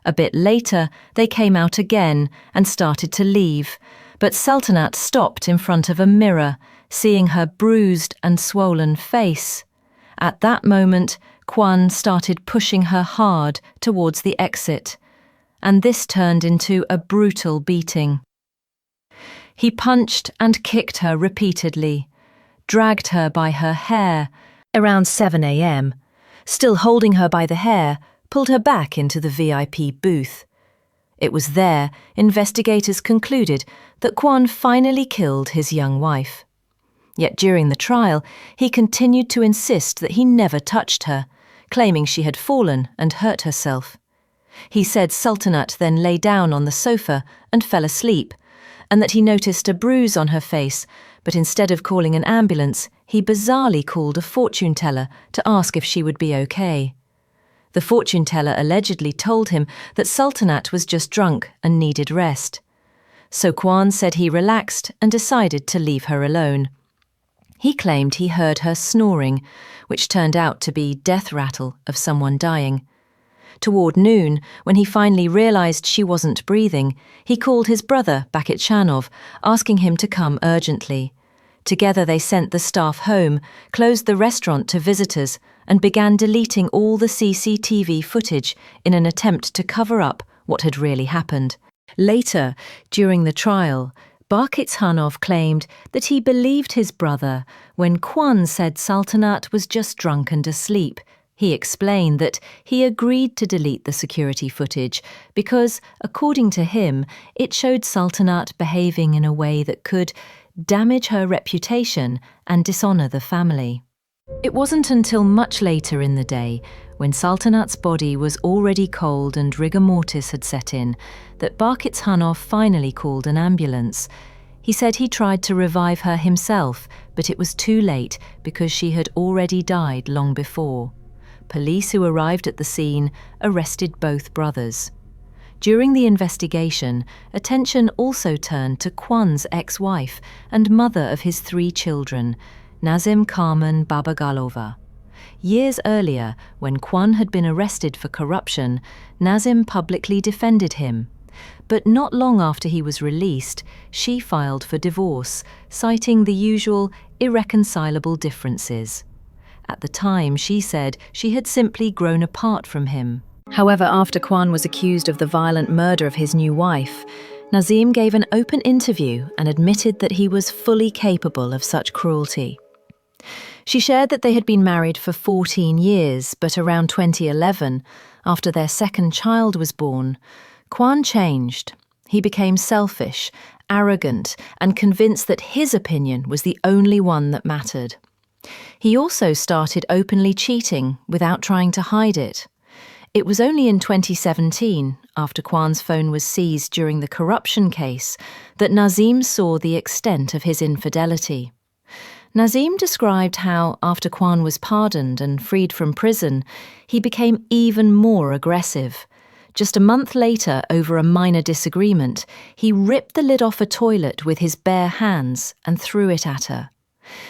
H: A bit later, they came out again and started to leave, but Sultanat stopped in front of a mirror, seeing her bruised and swollen face. At that moment, Kuan started pushing her hard towards the exit, and this turned into a brutal beating. He punched and kicked her repeatedly, dragged her by her hair around 7 a.m., still holding her by the hair, pulled her back into the VIP booth. It was there investigators concluded that Kuan finally killed his young wife. Yet during the trial, he continued to insist that he never touched her, claiming she had fallen and hurt herself. He said Sultanat then lay down on the sofa and fell asleep, and that he noticed a bruise on her face, but instead of calling an ambulance, he bizarrely called a fortune teller to ask if she would be okay. The fortune teller allegedly told him that Sultanat was just drunk and needed rest. So Kuan said he relaxed and decided to leave her alone. He claimed he heard her snoring, which turned out to be death rattle of someone dying. Toward noon, when he finally realized she wasn't breathing, he called his brother Bakitchanov, asking him to come urgently. Together they sent the staff home, closed the restaurant to visitors, and began deleting all the CCTV footage in an attempt to cover up what had really happened. Later, during the trial, Bakitchanov claimed that he believed his brother when Kuan said Sultanat was just drunk and asleep. He explained that he agreed to delete the security footage because, according to him, it showed Sultanat behaving in a way that could damage her reputation and dishonor the family. It wasn't until much later in the day, when Sultanat's body was already cold and rigor mortis had set in, that Bakitchanov finally called an ambulance. He said he tried to revive her himself, but it was too late because she had already died long before. Police who arrived at the scene arrested both brothers. During the investigation, attention also turned to Kuan's ex-wife and mother of his 3 children, Nazim Carmen Babagalova. Years earlier, when Kuan had been arrested for corruption, Nazim publicly defended him. But not long after he was released, she filed for divorce, citing the usual irreconcilable differences. At the time, she said she had simply grown apart from him. However, after Kuan was accused of the violent murder of his new wife, Nazim gave an open interview and admitted that he was fully capable of such cruelty. She shared that they had been married for 14 years, but around 2011, after their second child was born, Kuan changed. He became selfish, arrogant, and convinced that his opinion was the only one that mattered. He also started openly cheating without trying to hide it. It was only in 2017, after Kuan's phone was seized during the corruption case, that Nazim saw the extent of his infidelity. Nazim described how, after Kuan was pardoned and freed from prison, he became even more aggressive. Just a month later, over a minor disagreement, he ripped the lid off a toilet with his bare hands and threw it at her.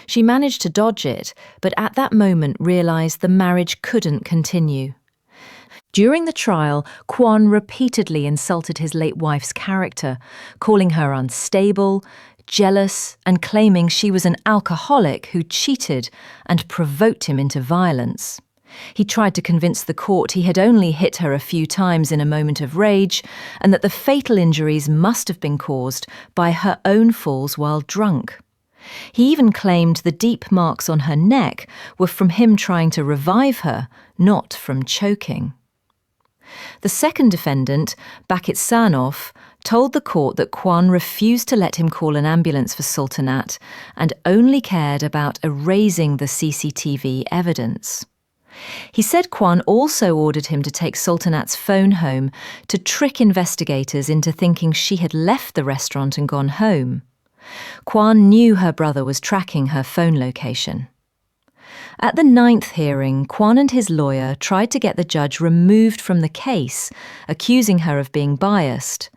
H: She managed to dodge it, but at that moment realized the marriage couldn't continue. During the trial, Kuan repeatedly insulted his late wife's character, calling her unstable, jealous, and claiming she was an alcoholic who cheated and provoked him into violence. He tried to convince the court he had only hit her a few times in a moment of rage, and that the fatal injuries must have been caused by her own falls while drunk. He even claimed the deep marks on her neck were from him trying to revive her, not from choking. The second defendant, Bakit Sanov, told the court that Kuan refused to let him call an ambulance for Sultanat and only cared about erasing the CCTV evidence. He said Kuan also ordered him to take Sultanat's phone home to trick investigators into thinking she had left the restaurant and gone home. Kuan knew her brother was tracking her phone location. At the 9th hearing, Kuan and his lawyer tried to get the judge removed from the case, accusing her of being biased.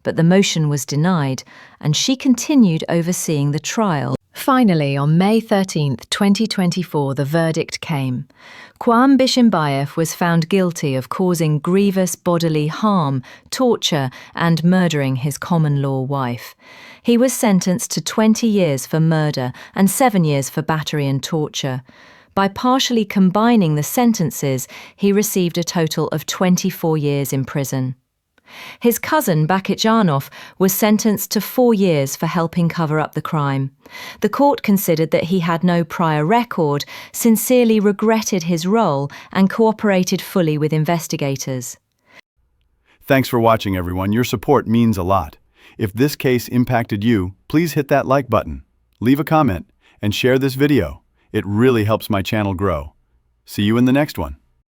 H: But the motion was denied, and she continued overseeing the trial. Finally, on May 13, 2024, the verdict came. Kuandyk Bishimbayev was found guilty of causing grievous bodily harm, torture, and murdering his common-law wife. He was sentenced to 20 years for murder and 7 years for battery and torture. By partially combining the sentences, he received a total of 24 years in prison. His cousin, Bakit was sentenced to 4 years for helping cover up the crime. The court considered that he had no prior record, sincerely regretted his role, and cooperated fully with investigators.
G: Thanks for watching, everyone. Your support means a lot. If this case impacted you, please hit that like button, leave a comment, and share this video. It really helps my channel grow. See you in the next one.